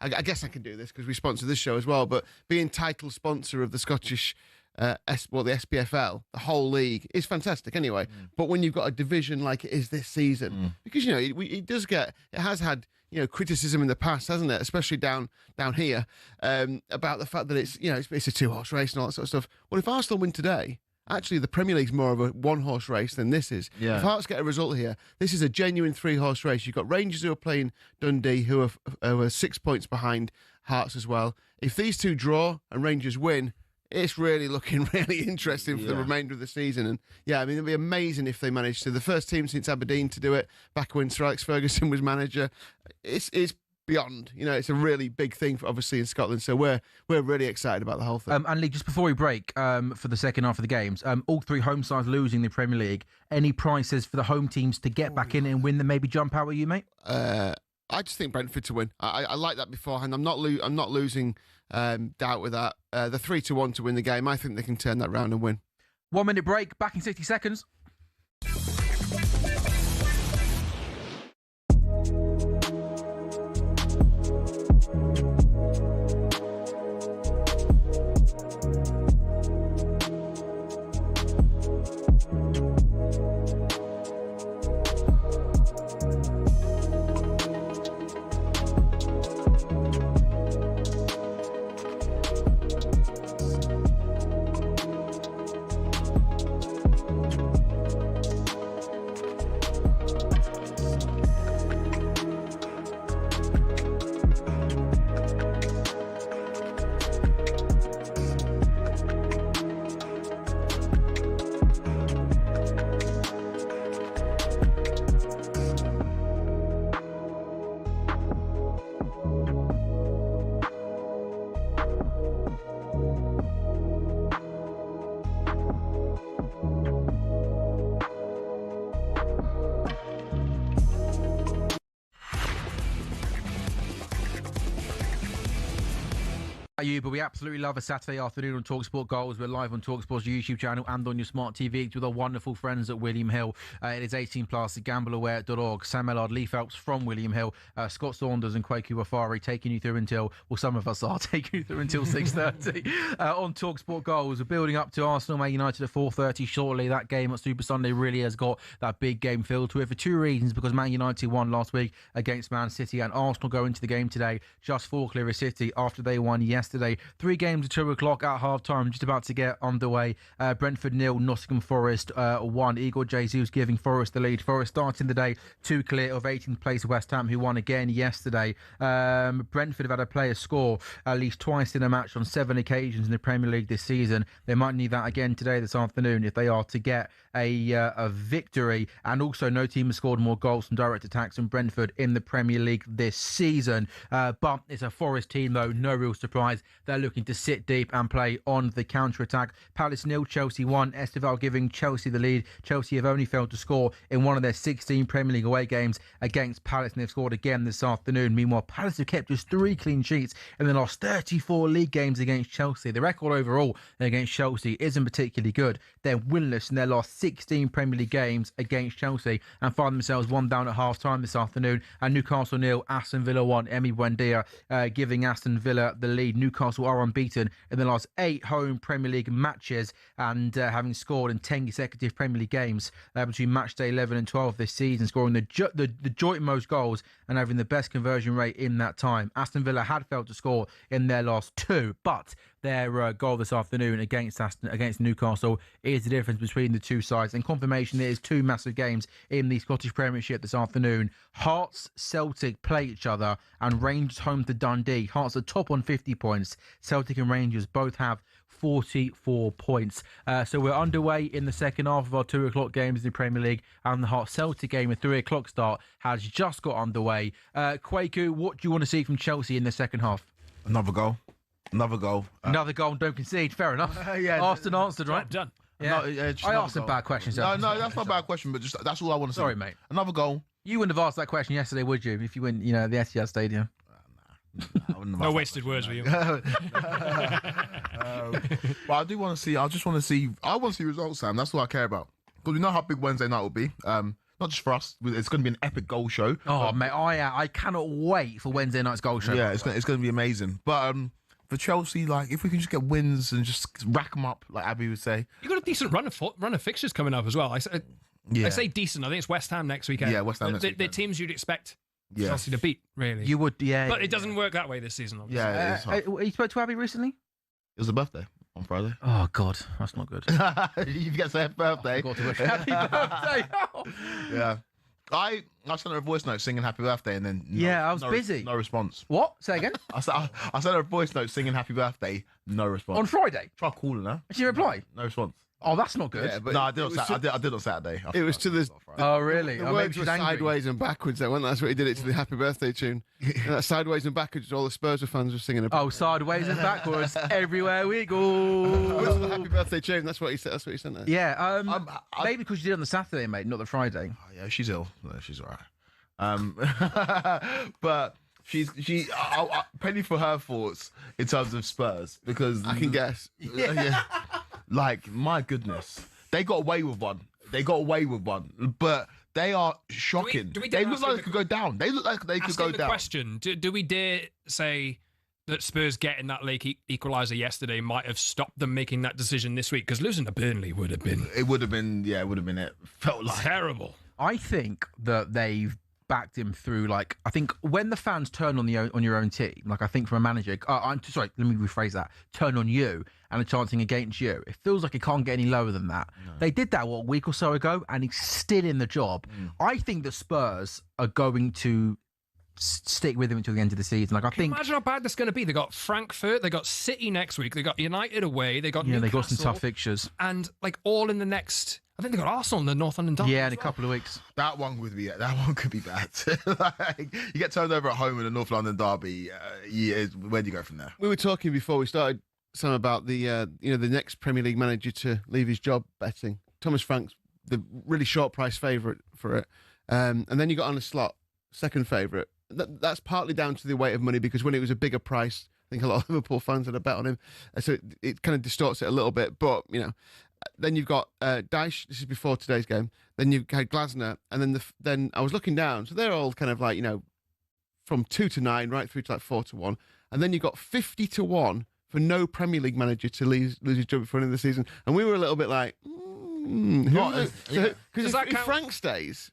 I guess I can do this because we sponsor this show as well. But being title sponsor of the Scottish. The SPFL, the whole league, is fantastic anyway. But when you've got a division like it is this season, because it has had criticism in the past, hasn't it? Especially down here about the fact that it's a 2-horse race and all that sort of stuff. Well, if Arsenal win today, actually the Premier League's more of a 1-horse race than this is. Yeah. If Hearts get a result here, this is a genuine 3-horse race. You've got Rangers who are playing Dundee, who are 6 points behind Hearts as well. If these two draw and Rangers win, it's really looking really interesting for the remainder of the season. And yeah, I mean, it'd be amazing if they managed to. The first team since Aberdeen to do it, back when Sir Alex Ferguson was manager. It's beyond. It's a really big thing, obviously, in Scotland. So we're really excited about the whole thing. And Lee, just before we break for the second half of the games, all 3 home sides losing the Premier League. Any prices for the home teams to get back in and win them? Maybe jump out with you, mate? I just think Brentford to win. I like that beforehand. I'm not losing doubt with that. The 3-1 to win the game. I think they can turn that round and win. 1 minute break. Back in 60 seconds. But we absolutely love a Saturday afternoon on talkSPORT Goals. We're live on talkSPORT's YouTube channel and on your smart TV with our wonderful friends at William Hill. It is 18 plus at gambleaware.org. Sam Ellard, Lee Phelps from William Hill, Scott Saunders and Quakey Wafari taking you through until, well, some of us are taking you through until 6:30 on talkSPORT Goals. We're building up to Arsenal Man United at 4:30 shortly. That game at Super Sunday really has got that big game feel to it for 2 reasons, because Man United won last week against Man City and Arsenal go into the game today just 4 clear of City after they won yesterday yesterday. 3 games at 2 o'clock at half-time, just about to get underway. Brentford 0, Nottingham Forest 1. Igor Jesus giving Forest the lead. Forest starting the day 2 clear of 18th place West Ham, who won again yesterday. Brentford have had a player score at least twice in a match on 7 occasions in the Premier League this season. They might need that again today, this afternoon, if they are to get a victory. And also, no team has scored more goals from direct attacks than Brentford in the Premier League this season. But it's a Forest team, though, no real surprise. They're looking to sit deep and play on the counter-attack. Palace 0, Chelsea 1. Aston Villa giving Chelsea the lead. Chelsea have only failed to score in one of their 16 Premier League away games against Palace, and they've scored again this afternoon. Meanwhile, Palace have kept just 3 clean sheets in the last 34 league games against Chelsea. The record overall against Chelsea isn't particularly good. They're winless in their last 16 Premier League games against Chelsea and find themselves 1 down at half-time this afternoon. And Newcastle 0, Aston Villa 1. Emi Buendia giving Aston Villa the lead. Newcastle are unbeaten in the last 8 home Premier League matches and having scored in 10 consecutive Premier League games between match day 11 and 12 this season, scoring the joint most goals and having the best conversion rate in that time. Aston Villa had failed to score in their last 2, but their goal this afternoon against Newcastle is the difference between the two sides, and confirmation there is 2 massive games in the Scottish Premiership this afternoon. Hearts, Celtic play each other, and Rangers home to Dundee. Hearts are top on 50 points. Celtic and Rangers both have 44 points. So we're underway in the second half of our 2 o'clock games in the Premier League, and the Hearts Celtic game at 3 o'clock start has just got underway. Kwaku, what do you want to see from Chelsea in the second half? Another goal. Another goal, don't concede. Fair enough. Asked and answered, right? Done. Yeah. I asked some bad questions. No, that's not a bad question, but just that's all I want to say. Sorry, mate. Another goal. You wouldn't have asked that question yesterday, would you? If you went, the Etihad Stadium. No wasted words with you. But I do want to see. I want to see results, Sam. That's all I care about. Because we know how big Wednesday night will be. Not just for us. It's going to be an epic goal show. Oh, mate, I cannot wait for Wednesday night's goal show. Yeah, it's going to be amazing. But for Chelsea, like, if we can just get wins and just rack them up, like Abby would say. You've got a decent run of fixtures coming up as well. I say decent. I think it's West Ham next weekend. Yeah, West Ham next weekend. The teams you'd expect Chelsea to beat, really. You would, yeah. But it doesn't work that way this season, obviously. Yeah, it is. You spoke to Abby recently? It was a birthday on Friday. Oh, God, that's not good. You get to say happy birthday. I forgot to wish happy birthday. Yeah. I sent her a voice note singing happy birthday, and then I was busy. No response. What? Say again? I sent her a voice note singing happy birthday. No response. On Friday? Try calling her. Did she reply? No response. Oh, that's not good. Yeah, but No, I did on Saturday. It was to the. Oh, really? The Oh, maybe words she's were angry. sideways and backwards. That's what he did it to the happy birthday tune. And that sideways and backwards, all the Spurs fans were singing. Oh, sideways and backwards, everywhere we go. What's the happy birthday tune? That's what he said. That's what he sent there. Yeah, maybe because you did it on the Saturday, mate, not the Friday. Oh, yeah, she's ill. No, she's all right. But I penny for her thoughts in terms of Spurs, because I can guess. Yeah. Like, my goodness, they got away with one. But they are shocking. Do we they dare look ask like him they could go down. They look like they could go the down. question: Do we dare say that Spurs getting that late equaliser yesterday might have stopped them making that decision this week? Because losing to Burnley would have been. It would have been. Yeah, it would have been. It felt like terrible. I think that they've backed him through, like, I think when the fans turn on your own team, like, I think from a manager, I'm sorry, let me rephrase that, turn on you and are chanting against you, it feels like it can't get any lower than that. No. They did that, a week or so ago, and he's still in the job. I think the Spurs are going to stick with him until the end of the season. Like, Imagine how bad that's going to be. They got Frankfurt, they got City next week, they got United away, they got Newcastle, they got some tough fixtures, and like all in the next. I think they got Arsenal in the North London derby. Yeah, in a couple of weeks. That one could be bad. Like, you get turned over at home in the North London derby. Where do you go from there? We were talking before we started, Sam, about the next Premier League manager to leave his job betting. Thomas Frank's the really short price favourite for it, and then you got Arne Slot, second favourite. That's partly down to the weight of money, because when it was a bigger price, I think a lot of Liverpool fans had a bet on him, so it kind of distorts it a little bit. But then you've got Dyche. This is before today's game. Then you've had Glasner, and then I was looking down, so they're all kind of like from 2 to 9 right through to like 4 to 1, and then you've got 50 to 1 for no Premier League manager to lose his job before the end of the season, and we were a little bit like, because if Frank stays,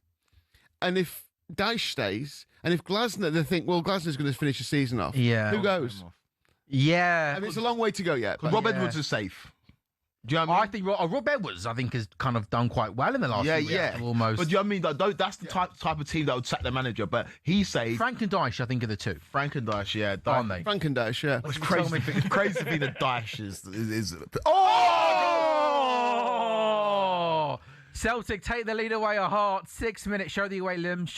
and if Dyche stays, and if Glasner, they think, well, Glasner's going to finish the season off. Yeah, who goes? Yeah. I mean, it's a long way to go yet. But Rob Edwards is safe. Do you know what I mean? I think Rob Edwards, has kind of done quite well in the last few weeks, almost. But do you know what I mean? Like, that's the type of team that would sack the manager. But he said Frank and Dyche, I think, are the two. Frank and Dyche, yeah, Aren't they? Frank and Dash, yeah. It's crazy. It's crazy to be the Dyche is. Oh! Celtic take the lead away at heart. 6 minutes. Show the away limbs.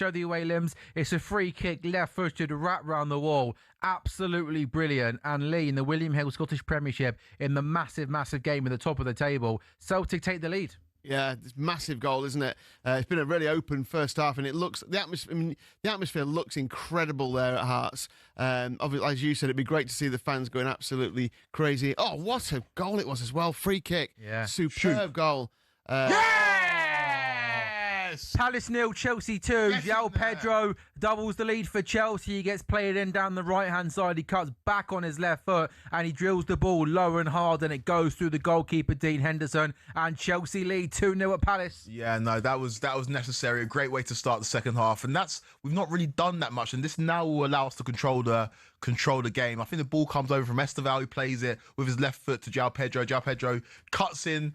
It's a free kick, left footed, wrap round the wall. Absolutely brilliant. And Lee in the William Hill Scottish Premiership in the massive game at the top of the table. Celtic take the lead. Yeah, it's a massive goal, isn't it? It's been a really open first half, and it looks the atmosphere looks incredible there at Hearts. Obviously, as you said, it'd be great to see the fans going absolutely crazy. Oh, what a goal it was as well! Free kick, superb goal. Yes! Palace 0, Chelsea 2. João Pedro doubles the lead for Chelsea. He gets played in down the right-hand side. He cuts back on his left foot and he drills the ball low and hard, and it goes through the goalkeeper, Dean Henderson, and Chelsea lead 2-0 at Palace. Yeah, no, that was necessary. A great way to start the second half, and we've not really done that much, and this now will allow us to control the game. I think the ball comes over from Esteval, who plays it with his left foot to João Pedro. João Pedro cuts in,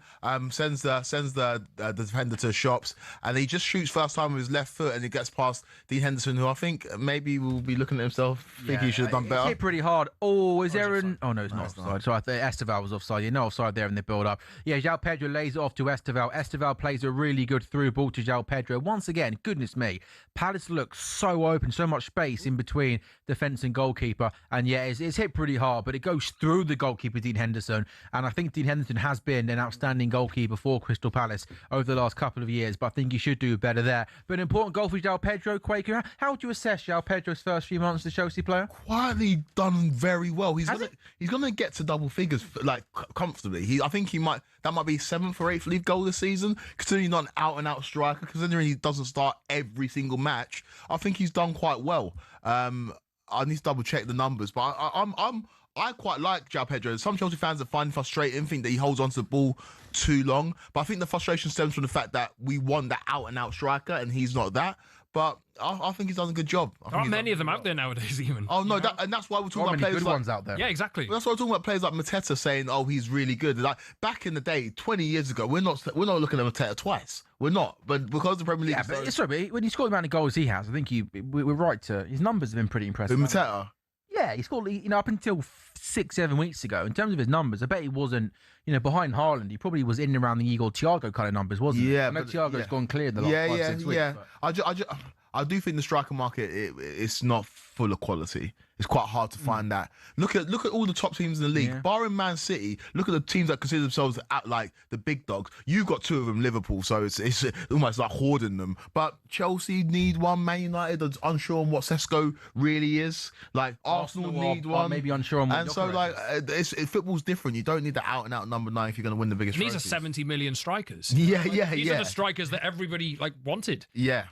sends the defender to the shops, and he just shoots first time with his left foot, and he gets past Dean Henderson, who I think maybe will be looking at himself, think he should have done better. It's hit pretty hard. Oh, is there an... Oh, no, it's not offside. So I think Esteval was offside. No offside there in the build-up. Yeah, João Pedro lays it off to Esteval. Esteval plays a really good through ball to João Pedro. Once again, goodness me, Palace looks so open, so much space in between defence and goalkeeper. And yeah, it's hit pretty hard, but it goes through the goalkeeper, Dean Henderson. And I think Dean Henderson has been an outstanding goalkeeper for Crystal Palace over the last couple of years, but I think he should do better there. But an important goal for João Pedro. Quaker, how would you assess João Pedro's first few months as a Chelsea player? Quietly done very well. He's gonna get to double figures like comfortably. I think that might be 7th or 8th league goal this season. Considering he's not an out and out striker, considering he doesn't start every single match, I think he's done quite well. I need to double check the numbers, but I quite like João Pedro. Some Chelsea fans that find frustrating, think that he holds onto the ball too long. But I think the frustration stems from the fact that we want that out and out striker, and he's not that. But I think he's done a good job. There aren't many of them out there nowadays, even. Oh no, and that's why we're talking about players good ones out there. Yeah, exactly. That's why we're talking about players like Mateta saying, "Oh, he's really good." Like back in the day, 20 years ago, we're not looking at Mateta twice. We're not, but because the Premier League. Yeah, but when you score the amount of goals he has, I think we're right to. His numbers have been pretty impressive. Mateta. Yeah, he scored, up until 6-7 weeks ago. In terms of his numbers, I bet he wasn't, behind Haaland. He probably was in and around the Igor Thiago kind of numbers, wasn't he? Yeah, I know Thiago's gone clear in the last 5-6 weeks. Yeah. I do think the striker market it's not full of quality. It's quite hard to find that. Look at all the top teams in the league. Barring Man City, look at the teams that consider themselves like the big dogs. You've got 2 of them, Liverpool, so it's almost like hoarding them. But Chelsea need one. Man United are unsure on what Sesko really is. Like Arsenal need one. Maybe unsure on what. And so football's different. You don't need the out and out number 9 if you're going to win the biggest. These are 70 million strikers. Yeah. These are the strikers that everybody wanted. Yeah.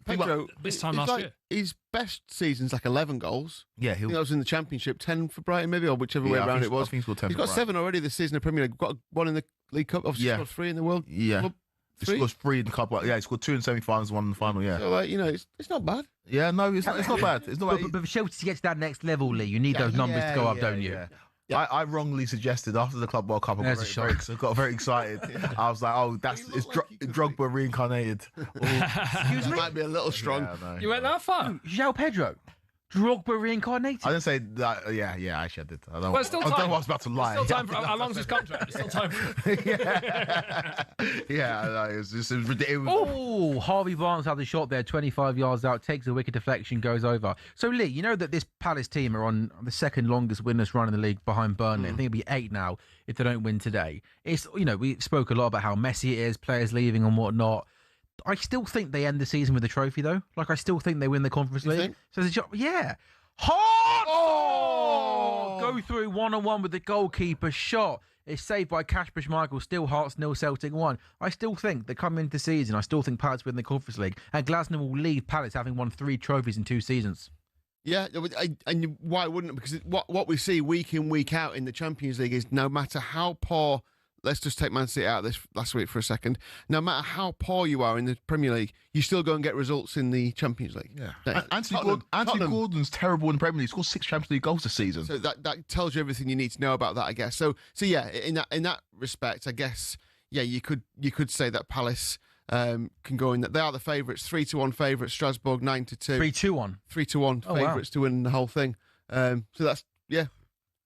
Pedro, this time last year. His best season's 11 goals. Yeah, I think that was in the Championship, 10 for Brighton maybe, or whichever way around it was. I think he's got 7 already this season in the Premier League. Got 1 in the League Cup. Obviously, scored 3 in the World Cup. He scores 3 in the Cup. Yeah, he scored 2 in semi-finals, 1 in the final. Yeah, so it's not bad. Yeah, no, it's not bad. It's not bad. But for Chelsea to get to that next level, Lee, you need those numbers to go up, don't you? Yeah. I wrongly suggested after the Club World Cup, I got very excited. I was like, it's Drogba reincarnated. Excuse me? Might be a little strong. Yeah, you went that far? João Pedro? Drogba reincarnated? I didn't say that. Yeah, actually I did. I don't still time. I was about to lie. Still time for, how long's his contract? There's still time for it. It was ridiculous. Oh, Harvey Barnes had the shot there, 25 yards out, takes a wicked deflection, goes over. So, Lee, you know that this Palace team are on the second longest winless run in the league behind Burnley. I think it'll be 8 now if they don't win today. It's, we spoke a lot about how messy it is, players leaving and whatnot. I still think they end the season with a trophy, though. I still think they win the Conference League. Think? So there's a job. Yeah. Hard! Oh! Go through 1-on-1 with the goalkeeper. Shot. It's saved by Kasper Schmeichel. Still Hearts 0, Celtic 1. I still think they come into the season. I still think Palace win the Conference League. And Glasner will leave Palace having won 3 trophies in 2 seasons. Yeah, and why wouldn't it? Because what we see week in, week out in the Champions League is no matter how poor let's just take Man City out of this last week for a second. No matter how poor you are in the Premier League, you still go and get results in the Champions League. Yeah. Anthony Gordon's terrible in the Premier League. He scored 6 Champions League goals this season. So that tells you everything you need to know about that, I guess. So yeah, in that respect, I guess, yeah, you could say that Palace can go in. That they are the favourites, 3-1 favourites. Strasbourg 9-2. 3-2-1. 3-1 favourites to win the whole thing. So that's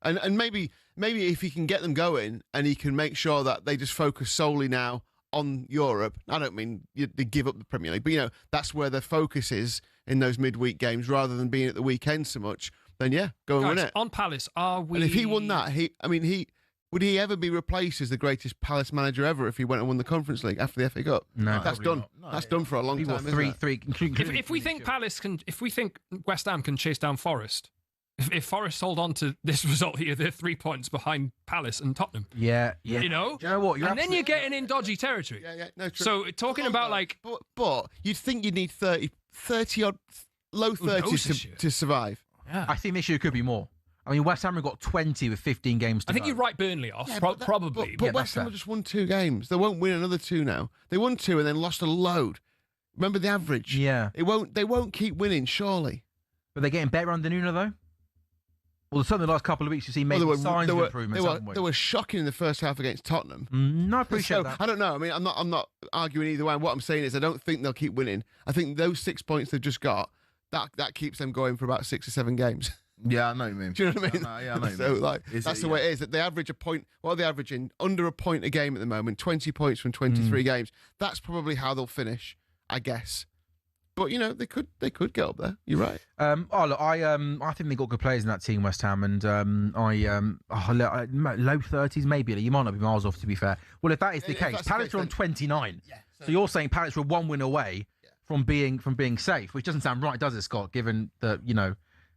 and maybe if he can get them going and he can make sure that they just focus solely now on Europe. I don't mean they give up the Premier League, but that's where their focus is in those midweek games rather than being at the weekend so much. Then go and win it. On Palace, are we? And if he won that, would he ever be replaced as the greatest Palace manager ever if he went and won the Conference League after the FA Cup? No, that's done. No, that's done for a long time. If we think Palace can, if we think West Ham can chase down Forest, if Forest hold on to this result here, they're 3 points behind Palace and Tottenham. Yeah. Do you know what? And then you're getting in dodgy territory. Yeah. No, true. So talking about but you'd think you'd need 30 odd, low 30s to survive. Yeah. I think this year could be more. I mean, West Ham have got 20 with 15 games to I think go. you write Burnley off, probably. But West Ham have just won 2 games. They won't win another 2 now. They won 2 and then lost a load. Remember the average? Yeah. They won't keep winning, surely. But they're getting better under Nuno, though? Well, certainly the last couple of weeks you've seen maybe signs of improvement, haven't we? They were shocking in the first half against Tottenham. No, I appreciate that. I don't know. I mean, I'm not arguing either way. What I'm saying is I don't think they'll keep winning. I think those 6 points they've just got, that keeps them going for about 6 or 7 games. Yeah, I know what you mean. Do you know what I mean? I know what you So, mean. that's the way it is. That they average a point. What are they averaging? Under a point a game at the moment. 20 points from 23 games. That's probably how they'll finish, I guess. But they could get up there. You're right. I think they got good players in that team, West Ham, and low 30s maybe. You might not be miles off, to be fair. Well, if that is the case, Palace are on 29. Yeah, so you're saying Palace were 1 win away from being safe, which doesn't sound right, does it, Scott? Given that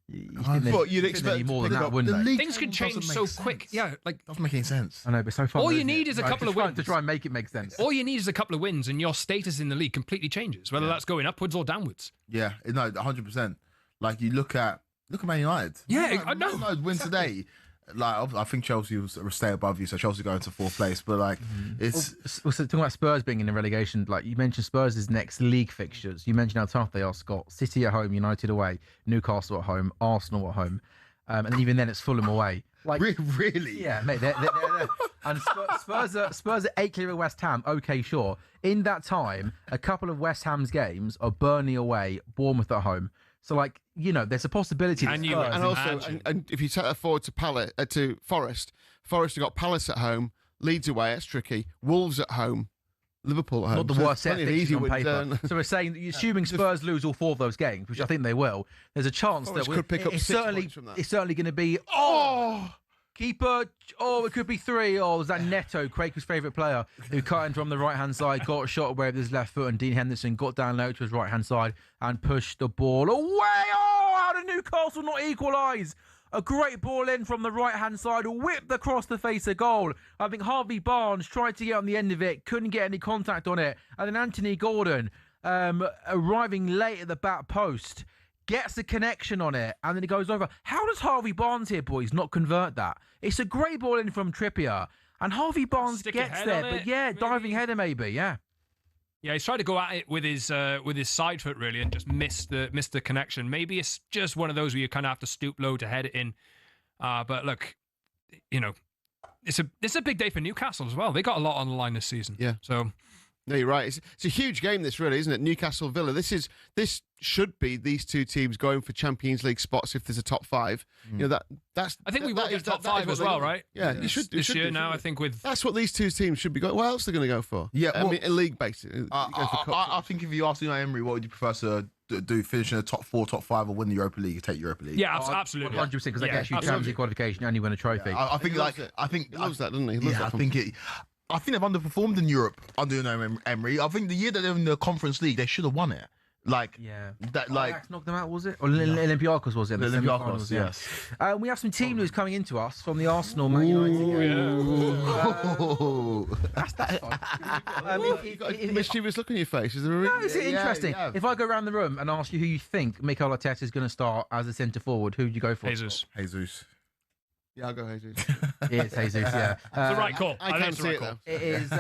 you'd expect more than that, wouldn't they? Things can change so quick. Yeah, doesn't make any sense. I know, but so far all you need is a couple of wins to try and make it make sense. All you need is a couple of wins, and your status in the league completely changes, whether that's going upwards or downwards. Yeah, no, 100%. Like you look at Man United. Yeah, I know. Win today. Like I think Chelsea will stay above you, so Chelsea go into 4th place. But it's talking about Spurs being in the relegation. Like you mentioned, Spurs' next league fixtures. You mentioned how tough they are, Scott. City at home, United away, Newcastle at home, Arsenal at home, and even then it's Fulham away. Like really, yeah, mate. They're and Spurs are 8 clear of West Ham. Okay, sure. In that time, a couple of West Ham's games are Burnley away, Bournemouth at home. So, there's a possibility. And if you take that forward to Forest have got Palace at home, Leeds away, that's tricky. Wolves at home, Liverpool at home. Not the worst set easy on wins, paper. So we're saying, assuming Spurs lose all 4 of those games, which I think they will, there's a chance Forest that could pick up 6 points from that. It's certainly going to be keeper. It could be 3. Was that Neto, Quaker's favourite player, who cut in from the right-hand side, got a shot away with his left foot, and Dean Henderson got down low to his right-hand side and pushed the ball away. How did Newcastle not equalise? A great ball in from the right-hand side, whipped across the face of goal. I think Harvey Barnes tried to get on the end of it, couldn't get any contact on it. And then Anthony Gordon, arriving late at the back post, gets a connection on it, and then it goes over. How does Harvey Barnes here, boys, not convert that? It's a great ball in from Trippier, and Harvey Barnes gets there, but diving header maybe, yeah. Yeah, he's tried to go at it with his side foot really, and just missed the connection. Maybe it's just one of those where you kind of have to stoop low to head it in. But look, it's a big day for Newcastle as well. They got a lot on the line this season. Yeah. So. No, you're right. It's a huge game, this really, isn't it? Newcastle Villa. This should be these 2 teams going for Champions League spots if there's a top 5. That's. I think we will get top 5 as well, right? Yeah, you should. This year now, I think that's what these 2 teams should be going. What else are they going to go for? Yeah, I mean, a league basically. I think if you ask Unai Emery, what would you prefer to do? Finish in the top 4, top 5, or win the Europa League? Take Europa League. Yeah, absolutely. 100%, because that gets you Champions League qualification and you win a trophy. Yeah, I think he loves that, doesn't he? I think they've underperformed in Europe under Emery. I think the year that they were in the Conference League, they should have won it. Ajax knocked them out, was it? Or Olympiacos, was it? The Olympiacos, yes. We have some team news coming into us from the Arsenal Man United. That's fun. You've got a mischievous look on your face. Is there a reason? No, is it interesting? If I go around the room and ask you who you think Mikel Arteta is going to start as a centre forward, who would you go for? Jesus. Yeah, I'll go Jesus. It's Jesus, yeah. It's the right call. I think can't it's the see right it, call. though. It is,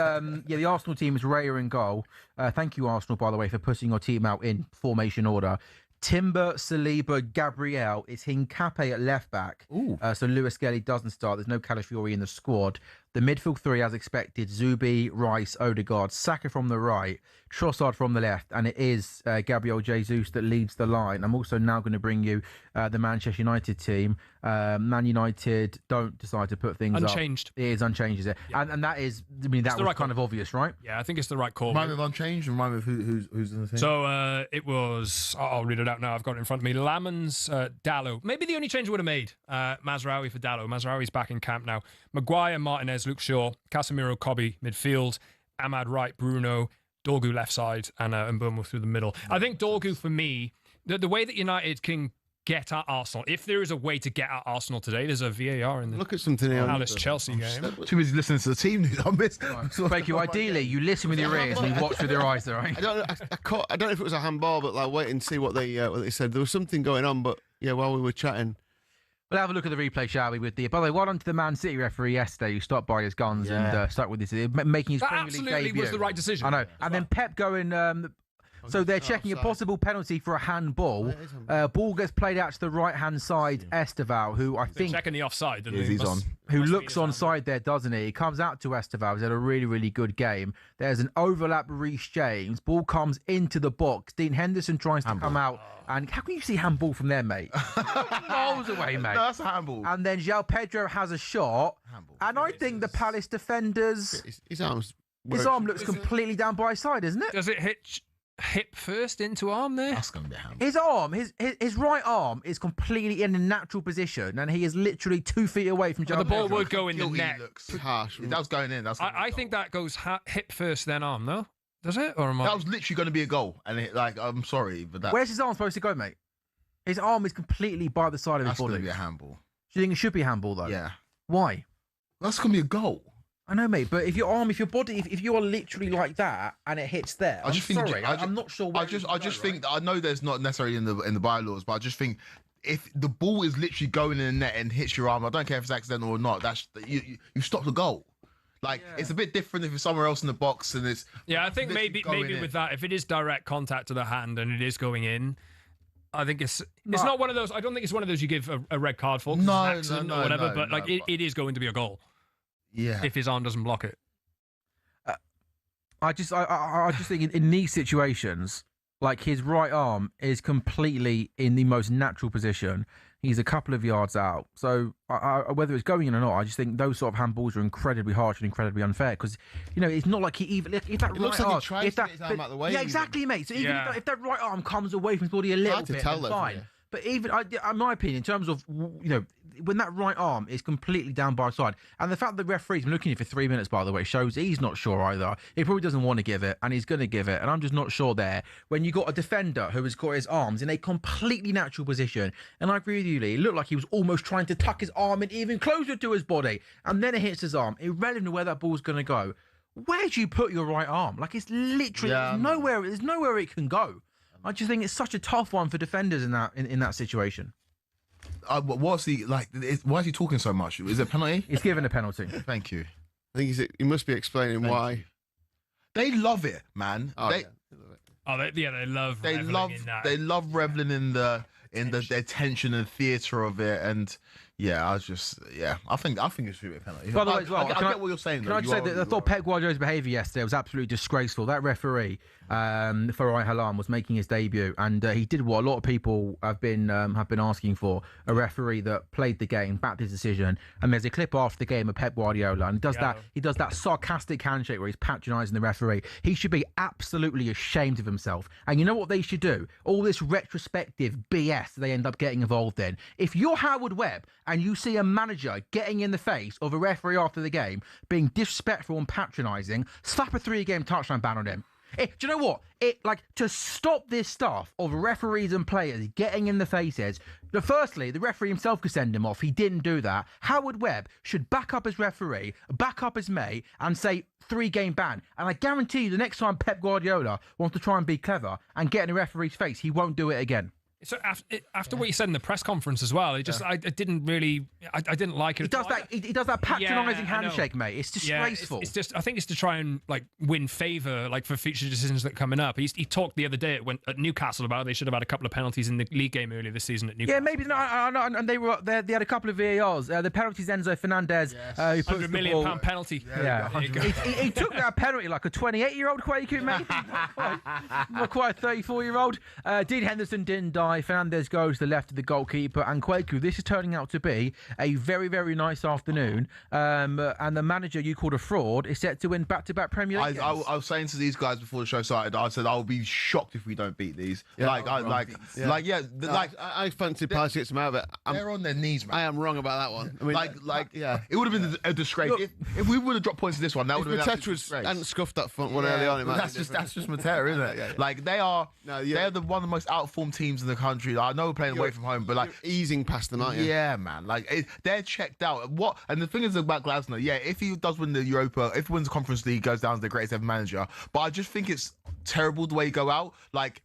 the Arsenal team is Raya in goal. Thank you, Arsenal, by the way, for putting your team out in formation order. Timber, Saliba, Gabriel. It's Hincapié at left back. So Lewis Skelly doesn't start. There's no Calafiori in the squad. The midfield three, as expected, Zubi, Rice, Odegaard, Saka from the right, Trossard from the left, and it is Gabriel Jesus that leads the line. I'm also now going to bring you the Manchester United team. Man United don't decide to put things Unchanged. up. It is unchanged, is it? Yeah. And that is, I mean, that was right kind call. of obvious, right? Yeah, I think it's the right call. Remind me of unchanged and remind me of who's in the team. So it was, I'll read it out now. I've got it in front of me. Lamans, Dallo. Maybe the only change I would have made. Mazraoui for Dallo. Mazraoui's back in camp now. Maguire, Martinez, Luke Shaw, Casemiro, Cobby, midfield. Ahmad right, Bruno, Dorgu left side, and Mbeumo through the middle. I think Dorgu, for me, the way that United can get at Arsenal, if there is a way to get at Arsenal today, there's a VAR in the Look at something here. Palace-Chelsea game. Too busy listening to the team news. I missed. Thank you. Ideally, you listen with your ears and you watch with your eyes, all right? I don't know if it was a handball, but like wait and see what they said. There was something going on, but yeah, while we were chatting. We'll have a look at the replay, shall we? By the way, well done to the Man City referee yesterday who stopped by his guns and stuck with this, making his That Premier League absolutely debut. was the right decision. I know. And then Pep going... so they're checking a possible penalty for a handball. Ball gets played out to the right-hand side, Esteval, who I think... Checking the offside. didn't Yes, they? he's on. Who must be looks his onside there, doesn't he? He comes out to Esteval. He's had a really, really good game. There's an overlap, Reece James. Ball comes into the box. Dean Henderson tries to come out. And how can you see handball from there, mate? Miles away, mate. No, that's a handball. And then João Pedro has a shot. Handball. And I think the Palace defenders... His arms. His arm looks completely down by his side, isn't it? Does it hit hip first into arm there? That's going to be a handball. His arm, his right arm is completely in a natural position, and he is literally 2 feet away from João The ball Pedro. would go in the Guilty net. looks. Harsh. That was going in. That's I think that goes hip first, then arm, no? Does it? Or am I? that was literally going to be a goal. And I'm sorry, but Where's his arm supposed to go, mate? His arm is completely by the side of his that's going body. to be a handball. Do you think it should be a handball, though? Yeah. Why? That's going to be a goal. I know, mate, but if your arm, if your body, if you are literally like that and it hits there, I'm not sure. I just think that I know there's not necessarily in the bylaws, but I just think if the ball is literally going in the net and hits your arm, I don't care if it's accidental or not. That's you stop the goal. Like it's a bit different if it's somewhere else in the box and it's. Yeah, I think maybe with that, if it is direct contact to the hand and it is going in, I think it's not one of those. I don't think it's one of those you give a red card for. 'Cause it's an accident or whatever. But like it is going to be a goal. Yeah. If his arm doesn't block it. I just think in these situations, like his right arm is completely in the most natural position. He's a couple of yards out. So whether it's going in or not, I just think those sort of handballs are incredibly harsh and incredibly unfair because, you know, it's not like he even if that It looks right like arm, he tries to get his arm out of the way. Yeah, exactly, mate. So even if that right arm comes away from his body a little Hard to bit, tell, then though, fine. yeah. But even, in my opinion, in terms of, you know, when that right arm is completely down by his side, and the fact that the referee's been looking at it for 3 minutes, by the way, shows he's not sure either. He probably doesn't want to give it, and he's going to give it, and I'm just not sure there. When you got a defender who has got his arms in a completely natural position, and I agree with you, Lee, it looked like he was almost trying to tuck his arm in even closer to his body, and then it hits his arm, irrelevant of where that ball's going to go. Where do you put your right arm? Like, it's literally there's nowhere it can go. I just think it's such a tough one for defenders in that situation. What's he like? Why is he talking so much? Is it a penalty? He's given a penalty. Thank you. I think he must be explaining why. They love it, man. Oh, They love They love in that. they love reveling in the tension and theatre of it, and I think it should be a penalty. By the way, as well, I get what you're saying. Can I just say that I thought Pep Guardiola's behaviour yesterday was absolutely disgraceful. That referee, Farai Halam, was making his debut, and he did what a lot of people have been asking for: a referee that played the game, backed his decision. And there's a clip after the game of Pep Guardiola, and he does that sarcastic handshake where he's patronising the referee. He should be absolutely ashamed of himself. And you know what they should do? All this retrospective BS they end up getting involved in. If you're Howard Webb and you see a manager getting in the face of a referee after the game, being disrespectful and patronising, slap a 3-game touchdown ban on him. Do you know what? To stop this stuff of referees and players getting in the faces, firstly, the referee himself could send him off. He didn't do that. Howard Webb should back up his referee, back up his mate, and say 3-game ban. And I guarantee you the next time Pep Guardiola wants to try and be clever and get in a referee's face, he won't do it again. So after what you said in the press conference as well, I didn't like it. He does that patronising handshake, mate. It's disgraceful. It's just, I think it's to try and like win favour, like for future decisions that are coming up. He talked the other day at Newcastle about they should have had a couple of penalties in the league game earlier this season at Newcastle. Yeah, maybe not. And they had a couple of VARs. The penalties, Enzo Fernandez, who puts £100 million penalty. Yeah, he took that penalty like a 28-year-old Quaku, mate. Not quite a 34-year-old. Dean Henderson didn't die. Fernandez goes to the left of the goalkeeper, and Quaku. This is turning out to be a very, very nice afternoon. And the manager you called a fraud is set to win back-to-back Premier League games. I was saying to these guys before the show started, I said I'll be shocked if we don't beat these. I fancy Palace gets them out of it. They're on their knees, man. I am wrong about that one. I mean, it would have been a disgrace if we would have dropped points in this one. That would have been a disgrace. Hadn't scuffed that front one early on. That's just Matera, isn't it? Yeah. Like they're one of the most outformed teams in the country. I know we're playing away from home, but like easing past them, aren't you? Yeah, man. Like they're checked out. And the thing is about Glasner, if he does win the Europa, if he wins the Conference League, goes down as the greatest ever manager. But I just think it's terrible the way he go out. Like,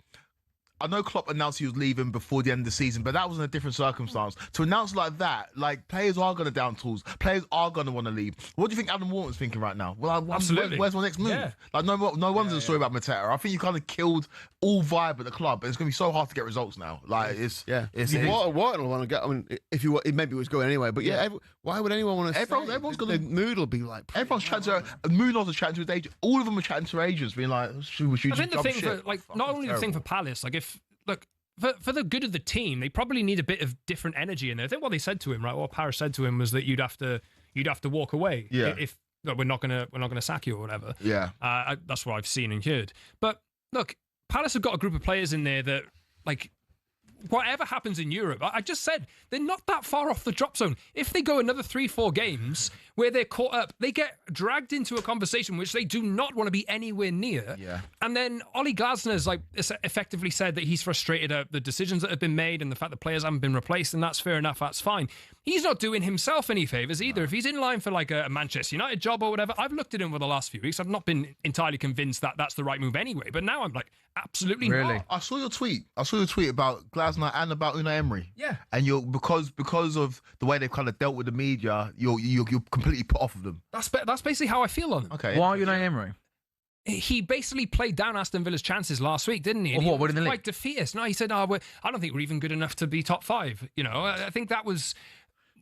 I know Klopp announced he was leaving before the end of the season, but that was in a different circumstance. To announce like that, like players are going to down tools. Players are going to want to leave. What do you think Adam Wharton's thinking right now? Well, absolutely. Where's my next move? Yeah. Like no wonder the story about Mateta. I think you kind of killed all vibe at the club. It's going to be so hard to get results now. Like it's Wharton will want to get. I mean, if you maybe he was going anyway, but why would anyone want to? Everyone's going to. Mood will be like. Everyone's chatting to. Moon's are chatting to his agent. All of them are chatting to their agents, being like, "Should we I think the thing for not only the thing for Palace, like for the good of the team, they probably need a bit of different energy in there. I think what they said to him, right? What Paris said to him was that you'd have to walk away if we're not gonna sack you or whatever. Yeah, that's what I've seen and heard. But look, Palace have got a group of players in there that like. Whatever happens in Europe, I just said they're not that far off the drop zone. If they go another 3-4 games where they're caught up, they get dragged into a conversation which they do not want to be anywhere near. Yeah. And then Ollie Glasner's like effectively said that he's frustrated at the decisions that have been made and the fact that players haven't been replaced, and that's fair enough. That's fine. He's not doing himself any favours either. No. If he's in line for like a Manchester United job or whatever, I've looked at him over the last few weeks. I've not been entirely convinced that that's the right move anyway. But now I'm like, absolutely not. I saw your tweet. about Glasner and about Unai Emery. Yeah. And you're because of the way they've kind of dealt with the media, you're completely put off of them. That's basically how I feel on them. Okay. Why Unai Emery? He basically played down Aston Villa's chances last week, didn't he? Or what? What in the league? Quite defeatist. No, he said, I don't think we're even good enough to be top 5. You know, I think that was.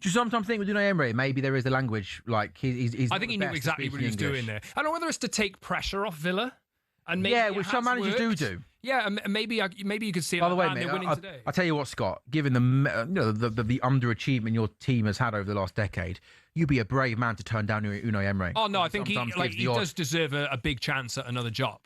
Do you sometimes think with Unai Emery, maybe there is a language like he's. I think he knew exactly what he was doing there. I don't know whether it's to take pressure off Villa, and maybe which some managers do. Yeah, maybe you could see it. By the way, mate, mate, they're winning today. I tell you what, Scott. Given the underachievement your team has had over the last decade, you'd be a brave man to turn down Unai Emery. Oh no, I think he does deserve a big chance at another job.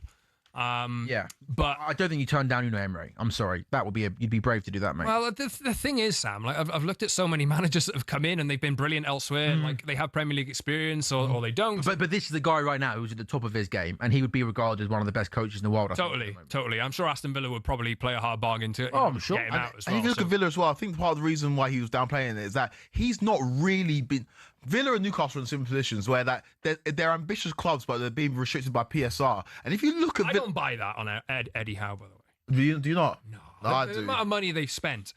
But I don't think you turn down Unai Emery. I'm sorry, that would be you'd be brave to do that, mate. Well, the thing is, Sam, like I've looked at so many managers that have come in and they've been brilliant elsewhere, and like they have Premier League experience or they don't. But this is the guy right now who's at the top of his game, and he would be regarded as one of the best coaches in the world. Totally. I'm sure Aston Villa would probably play a hard bargain to I'm sure. get him out as well. And if you look at Villa as well, I think part of the reason why he was downplaying it is that he's not really been. Villa and Newcastle are in similar positions where that they're ambitious clubs, but they're being restricted by PSR. And if you look at, I don't buy that on Eddie Howe, by the way. Do you not? No, I the do. amount of money they've spent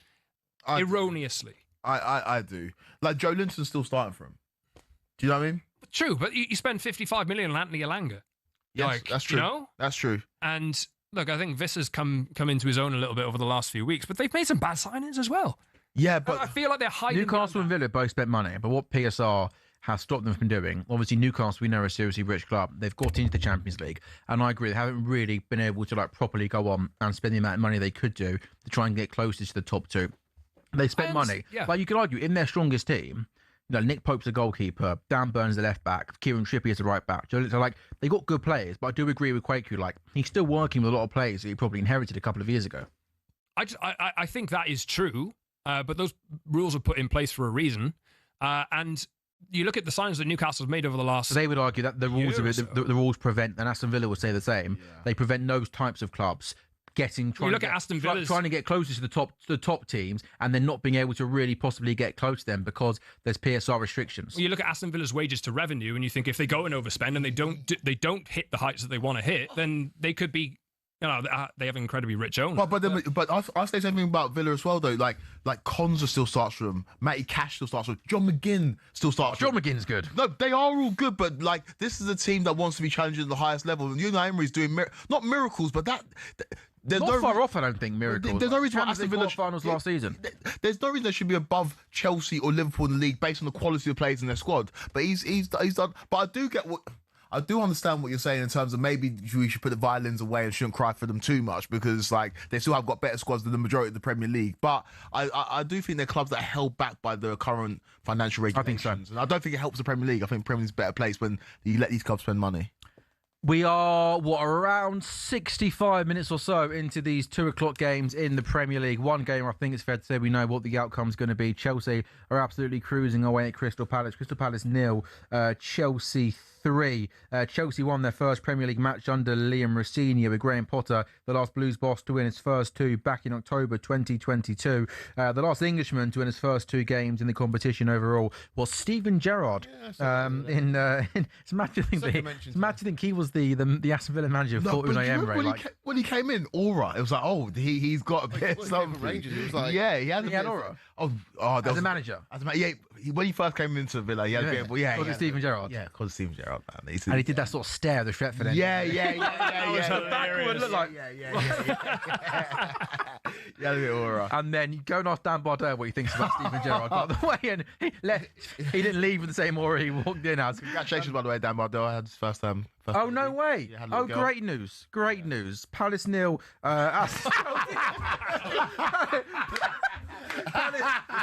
erroneously. I do. Like Joe Linton's still starting for him. Do you know what I mean? True, but you spend 55 million on Anthony Elanga. Yes, that's true. You know? That's true. And look, I think Visser's come into his own a little bit over the last few weeks, but they've made some bad signings as well. Yeah, but I feel like they're hiding. Newcastle and Villa both spent money, but what PSR has stopped them from doing, obviously Newcastle, we know, are a seriously rich club. They've got into the Champions League, and I agree, they haven't really been able to like properly go on and spend the amount of money they could do to try and get closest to the top 2. They spent money. Yeah. Like you could argue, in their strongest team, Nick Pope's the goalkeeper, Dan Burns the left back, Kieran Trippier is the right back. So like they got good players, but I do agree with Quaku, like he's still working with a lot of players that he probably inherited a couple of years ago. I think that is true. But those rules are put in place for a reason. And you look at the signs that Newcastle's made over the last. So they would argue that the rules the rules prevent, and Aston Villa would say the same. Yeah. They prevent those types of clubs trying to get closer to the top teams, and then not being able to really possibly get close to them because there's PSR restrictions. Well, you look at Aston Villa's wages to revenue, and you think if they go and overspend and they don't hit the heights that they want to hit, then they could be they have an incredibly rich owner. But I say something about Villa as well, though. Like Konza still starts for them. Matty Cash still starts for them. John McGinn still starts for them. John McGinn's good. No, they are all good, but like this is a team that wants to be challenging at the highest level. And Unai Emery's doing not miracles, but there's Not far off, I don't think, miracles. There's no reason why Champions Aston League Villa finals last season. There's no reason they should be above Chelsea or Liverpool in the league based on the quality of players in their squad. But he's done. But I do understand what you're saying in terms of maybe we should put the violins away and shouldn't cry for them too much because like they still have got better squads than the majority of the Premier League. But I do think they're clubs that are held back by the current financial regulations. I think so. And I don't think it helps the Premier League. I think Premier League's a better place when you let these clubs spend money. We are, around 65 minutes or so into these 2 o'clock games in the Premier League. One game, I think it's fair to say we know what the outcome's going to be. Chelsea are absolutely cruising away at Crystal Palace. Crystal Palace 0, Chelsea 3. Chelsea won their first Premier League match under Liam Rossini with Graham Potter, the last Blues boss to win his first 2 back in October 2022. The last Englishman to win his first 2 games in the competition overall was Steven Gerrard. It's mad to think he was the Aston Villa manager for Unai Emery. When he came in, aura. It was like, oh, he's got a bit of something. Rangers, it was like, yeah, he had aura. As a manager. When he first came into Villa, he had a bit of, yeah. Because of Steven Gerrard. Yeah, because of Steven Gerrard, man. And he did that sort of stare at the Stretford end. Yeah. Backward look like. Yeah. He had a bit of aura. And then you go and ask Dan Bardell what he thinks about Steven Gerrard, by the way, and he didn't leave with the same aura he walked in as. Congratulations, by the way, Dan Bardell. I had his first time. Oh, no way. Great news. Great news. Palace 0.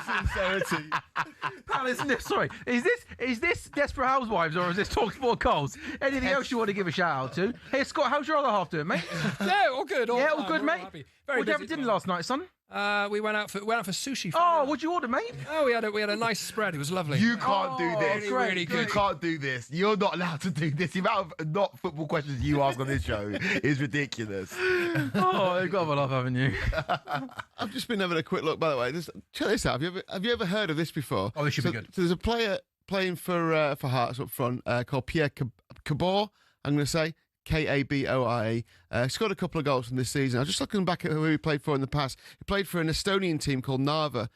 Sincerity. Palace 0. Sorry. Is this Desperate Housewives or is this talkSPORT Coles? Anything else you want to give a shout out to? Hey, Scott, how's your other half doing, mate? Yeah, all good. All good, mate. Happy. What did you have for dinner last night, son? We went out for sushi. What'd you order, mate? Oh, we had a nice spread. It was lovely. You can't do this. Really good. You can't do this. You're not allowed to do this. The amount of not football questions you ask on this show is ridiculous. You've got a laugh, haven't you? I've just been having a quick look, by the way. Check this out. Have you ever heard of this before? Oh, this should be good. So there's a player playing for Hearts up front called Pierre Cabor, I'm going to say. Kabora. Scored a couple of goals from this season. I was just looking back at who he played for in the past. He played for an Estonian team called Narva.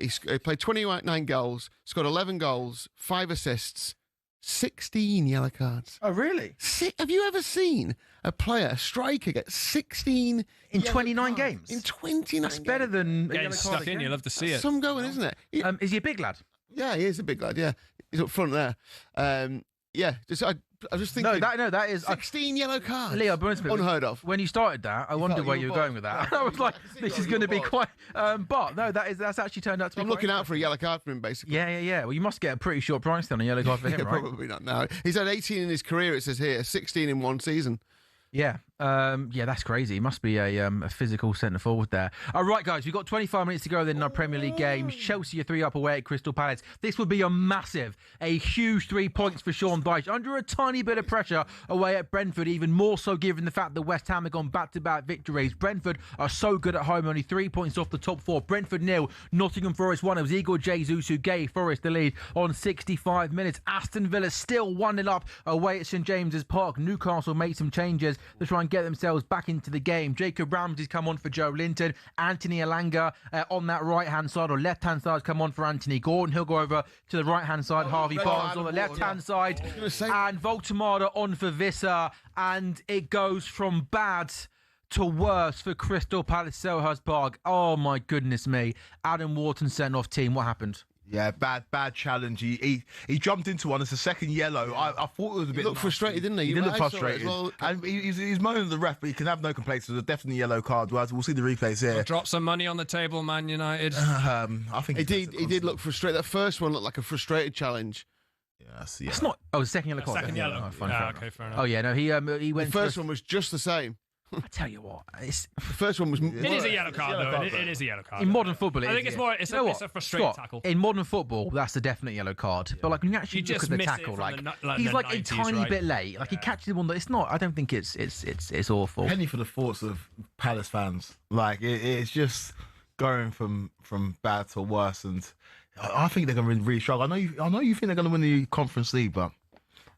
He played 29 goals, scored 11 goals, 5 assists, 16 yellow cards. Oh, really? Have you ever seen a striker, get 16 in 29 cards? games? In 29 That's better than Getting stuck in. You love to see it. Some going, isn't it? Is he a big lad? Yeah, he is a big lad. Yeah, he's up front there. I was just thinking. No, that is 16 yellow cards. Leo, be honest with me, unheard of. When you started that, I wondered where you were going with that. I was like, this is going to be quite. But no, that's actually turned out to be. I'm looking out for a yellow card for him, basically. Yeah. Well, you must get a pretty short price then on a yellow card for him, right? Probably not now. He's had 18 in his career. It says here, 16 in one season. Yeah. That's crazy. He must be a physical centre forward there. All right, guys, we've got 25 minutes to go then in our Premier League games. Chelsea are 3 up away at Crystal Palace. This would be a huge 3 points for Sean Dyche. Under a tiny bit of pressure away at Brentford, even more so given the fact that West Ham have gone back-to-back victories. Brentford are so good at home, only 3 points off the top 4. Brentford 0, Nottingham Forest 1. It was Igor Jesus who gave Forest the lead on 65 minutes. Aston Villa still 1-0 up away at St James's Park. Newcastle made some changes to try and get themselves back into the game. Jacob Ramsey's come on for Joe Linton. Anthony Elanga on that right-hand side or left-hand side has come on for Anthony Gordon. He'll go over to the right-hand side. Harvey Barnes on the left-hand side. And Voltemada on for Visser. And it goes from bad to worse for Crystal Palace Selhurst Park. Oh, my goodness me. Adam Wharton sent off team. What happened? Yeah, bad challenge. He jumped into one. It's a second yellow. I thought it was a bit. He looked frustrated, didn't he? He did look frustrated. Well. And he's moaning at the ref, but he can have no complaints. There's a definitely yellow card. We'll see the replays here. Drop some money on the table, Man United. I think he did look frustrated. That first one looked like a frustrated challenge. Yes, It's not. Oh, the second yellow card. Second yellow. Oh, fair enough. Oh yeah, no. He went. The first one was just the same. I tell you what, the first one was. It is a yellow card, though. It is a yellow card. In modern football, I think it's more. It's a frustrating tackle. In modern football, that's a definite yellow card. But like when you actually look at the tackle, he's like a tiny bit late. Like he catches the one that it's not. I don't think it's awful. Penny for the thoughts of Palace fans. Like it's just going from bad to worse, and I think they're going to really struggle. I know you think they're going to win the Conference League, but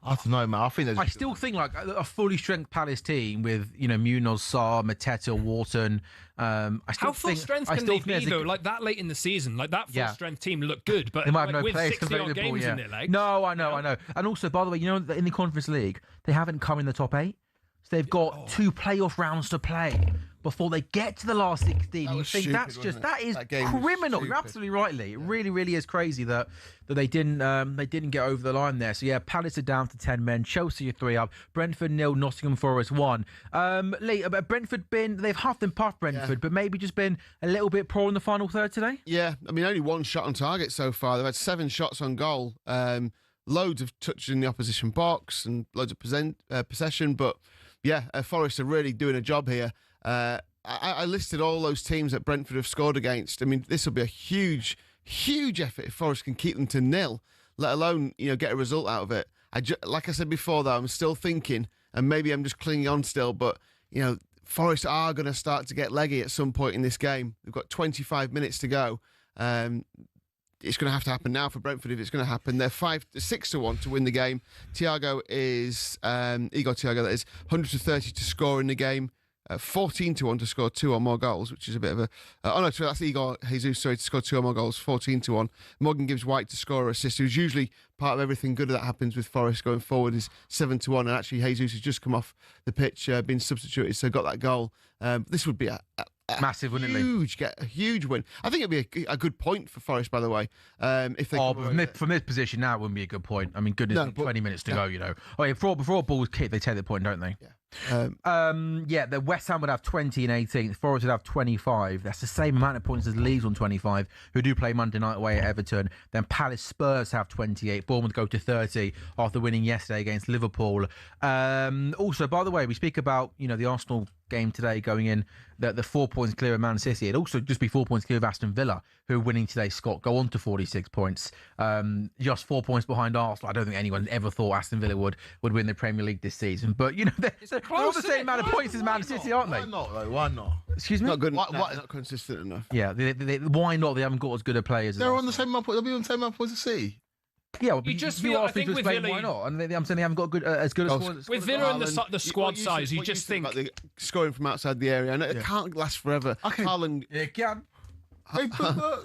I don't know, man. I think I still think like a fully strength Palace team with Munoz, Sarr, Mateta, Wharton. How full strength can they be though? Like that late in the season, like that full strength team looked good, but they might have like, no with players 60 odd available. games in their legs. No, I know. And also, by the way, in the Conference League, they haven't come in the top 8, so they've got 2 playoff rounds to play before they get to the last 16. You think that is criminal? You're absolutely right, Lee. It really, really is crazy that they didn't get over the line there. So yeah, Palace are down to 10 men. Chelsea are 3 up. Brentford 0, Nottingham Forest 1. Lee, Brentford they've huffed and puffed Brentford, but maybe just been a little bit poor in the final third today. Yeah, I mean only 1 shot on target so far. They've had 7 shots on goal. Loads of touches in the opposition box and loads of possession, but yeah, Forest are really doing a job here. I listed all those teams that Brentford have scored against. I mean, this will be a huge effort if Forest can keep them to 0, let alone get a result out of it. Like I said before, though, I'm still thinking, and maybe I'm just clinging on still, but Forest are going to start to get leggy at some point in this game. We've got 25 minutes to go. It's going to have to happen now for Brentford if it's going to happen. They're 6-1 to win the game. Igor Thiago, that is 130 to score in the game. 14-1 to score 2 or more goals, which is a bit of a... that's Igor Jesus, to score 2 or more goals, 14-1. Morgan Gibbs-White to score or assist, who's usually part of everything good that happens with Forest going forward, is 7-1. And actually, Jesus has just come off the pitch, been substituted, so got that goal. This would be a massive, wouldn't it? A huge win. I think it'd be a good point for Forest, by the way. If they from this position now, it wouldn't be a good point. I mean, goodness, 20 minutes to go. Oh yeah, before a ball was kicked, they take the point, don't they? Yeah. The West Ham would have 20 and 18. Forest would have 25. That's the same amount of points as Leeds on 25, who do play Monday night away at Everton. Then Palace Spurs have 28. Bournemouth go to 30 after winning yesterday against Liverpool. Also, by the way, we speak about the Arsenal game today going in, the 4 points clear of Man City. It'd also just be 4 points clear of Aston Villa, who are winning today, Scott, go on to 46 points. Just 4 points behind Arsenal. I don't think anyone ever thought Aston Villa would win the Premier League this season. But, they're all the same amount of points as Man City, aren't they? Why not, though? Why not? Excuse me? Not good. Not consistent enough. Yeah, why not? They haven't got as good a players as They're on the same amount. They'll be on the same amount of points as City. Yeah, well, you just feel, I think with Villa, why not? And I'm saying they haven't got as good a squad. With Villa and the squad size, you just think about the scoring from outside the area, and it can't last forever. Okay. It can.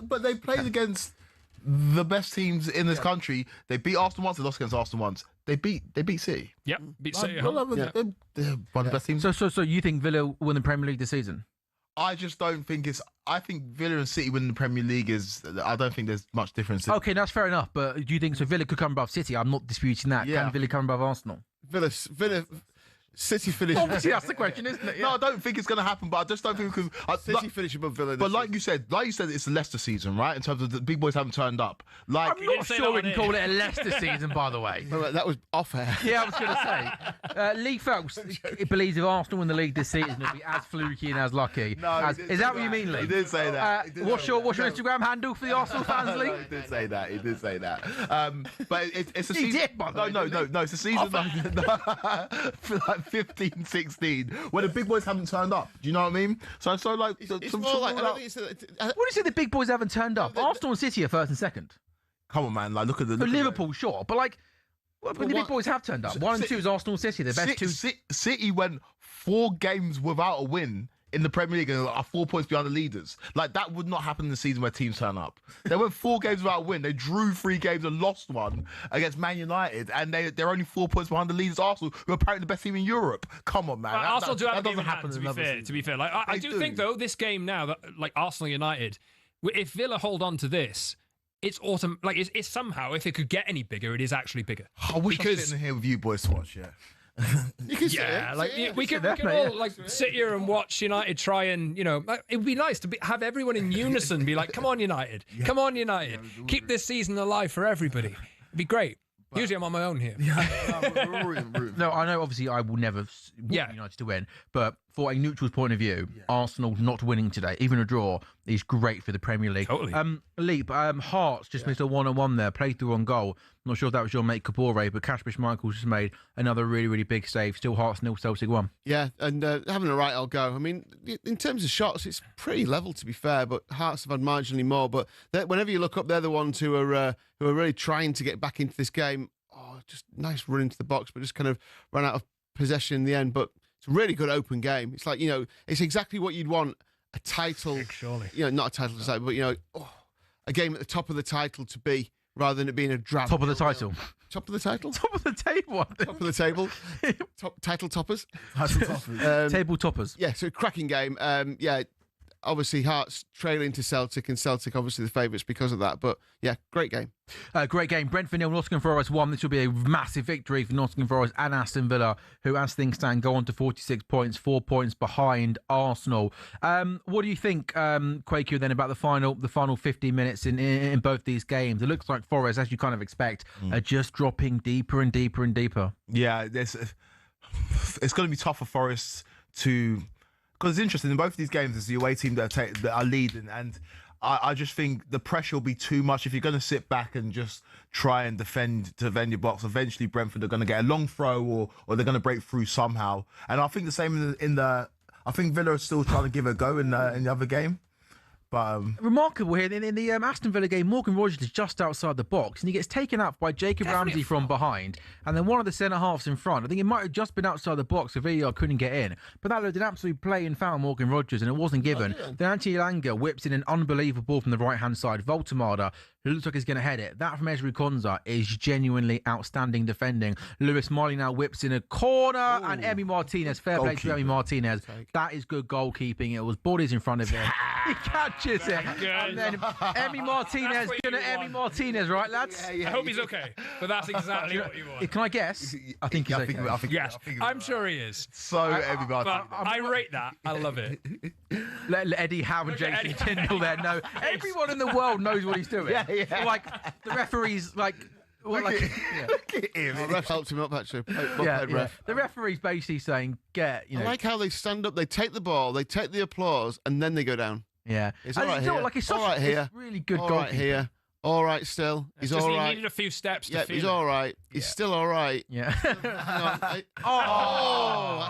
But they played against the best teams in this country. They beat Arsenal once. They lost against Arsenal once. They beat City. Yep, beat City. They're one of the best teams. So you think Villa will win the Premier League this season? I just don't think it's. I think Villa and City winning the Premier League is. I don't think there's much difference. Okay, that's fair enough. But do you think so? Villa could come above City. I'm not disputing that. Yeah. Can Villa come above Arsenal? Villa, City finish. Obviously, that's the question, isn't it? Yeah. No, I don't think it's going to happen. But I just don't think because City finish above Villa. But like you said, it's the Leicester season, right? In terms of the big boys haven't turned up. Like I'm not sure we can call it a Leicester season, by the way. Well, that was off air. Yeah, I was going to say. Lee Phelps believes if Arsenal win the league this season, it'll be as fluky and as lucky. No, is that what you mean, Lee? He did say that. What's your Instagram handle for the Arsenal fans, Lee? No, he did say that. But it's a He season. did, by the way, No. It's a season for like 15, 16, where the big boys haven't turned up. Do you know what I mean? So like, It's more like, I don't think it's What do you say the big boys haven't turned up? Arsenal and City are first and second. come on, man. Like, look at the. For Liverpool, sure. But like, the big boys have turned up. 1 and 2 is Arsenal and City. The best two. City went 4 games without a win in the Premier League and are 4 points behind the leaders. Like, that would not happen in the season where teams turn up. They went 4 games without a win. They drew 3 games and lost 1 against Man United, and they're only 4 points behind the leaders, Arsenal, who are apparently the best team in Europe. Come on, man. Arsenal do have a game in happen hand, to be fair. Like, I do think, though, this game now, that like Arsenal United, if Villa hold on to this, it's autumn. Like, it's somehow, if it could get any bigger, it is actually bigger. I wish I was sitting here with you boys to watch, yeah. You can We can all like sit here and watch United try and it would be nice to have everyone in unison be like, come on United, come on United, keep this season alive for everybody. It'd be great. Usually I'm on my own here. No, I know obviously I will never want United to win, but for a neutral's point of view, Arsenal not winning today, even a draw, is great for the Premier League. Totally. Leap, Hearts just missed a 1-on-1 there, played through on goal. Not sure if that was your mate Kabore, but Kasper Schmeichel just made another really, really big save. Still Hearts 0, Celtic 1. Yeah, and having a right, I'll go. I mean, in terms of shots, it's pretty level to be fair, but Hearts have had marginally more. But whenever you look up, they're the ones who are really trying to get back into this game. Oh, just nice run into the box, but just kind of ran out of possession in the end. But it's a really good open game. It's like, it's exactly what you'd want a title, surely. Not a title to say, but, a game at the top of the title to be, rather than it being a drab. Top of the title. Top of the title? Top of the table. I think. Top of the table. Title toppers. Table toppers. Yeah, so a cracking game. Obviously Hearts trailing to Celtic, and Celtic obviously the favourites because of that. But yeah, great game. Great game. Brentford 0, Nottingham Forest 1. This will be a massive victory for Nottingham Forest and Aston Villa, who, as things stand, go on to 46 points, 4 points behind Arsenal. What do you think, Quaker, then about the final 15 minutes in both these games? It looks like Forest, as you kind of expect, are just dropping deeper and deeper and deeper. Yeah, it's going to be tough for Forest to. Because it's interesting, in both of these games, it's the away team that are leading, and I just think the pressure will be too much. If you're going to sit back and just try and defend your box, eventually Brentford are going to get a long throw or they're going to break through somehow. And I think the same I think Villa are still trying to give it a go in the other game. But remarkable here in the Aston Villa game, Morgan Rogers is just outside the box and he gets taken out by Jacob Ramsey from behind, and then one of the centre halves in front. I think it might have just been outside the box if VAR couldn't get in, but that looked an absolute play and foul Morgan Rogers, and it wasn't given. Then Anthony Elanga whips in an unbelievable ball from the right hand side. Voltemada, who looks like he's going to head it. That from Ezri Konsa is genuinely outstanding defending. Lewis Miley now whips in a corner, and Emi Martinez, fair play to Emi Martinez. That is good goalkeeping. It was bodies in front of him. He catches it. And then Emi Martinez, Emi Martinez, right, lads? I hope he's okay, but that's exactly what you want. Can I guess? I think he's okay. Yes, I'm sure he is. So Emi Martinez. I rate that. I love it. Let Eddie Howe and Jason Tyndall there know. Everyone in the world knows what he's doing. Yeah. Like, the referee's like... Look at him. The ref helped him up, actually. Ref. The referee's basically saying, I like how they stand up, they take the ball, they take the applause, and then they go down. Yeah. It's all right here. It's all right here. It's really good all goal. Right here. All right still. He's all right. He needed a few steps to feel he's all right. He's still all right. Yeah. That's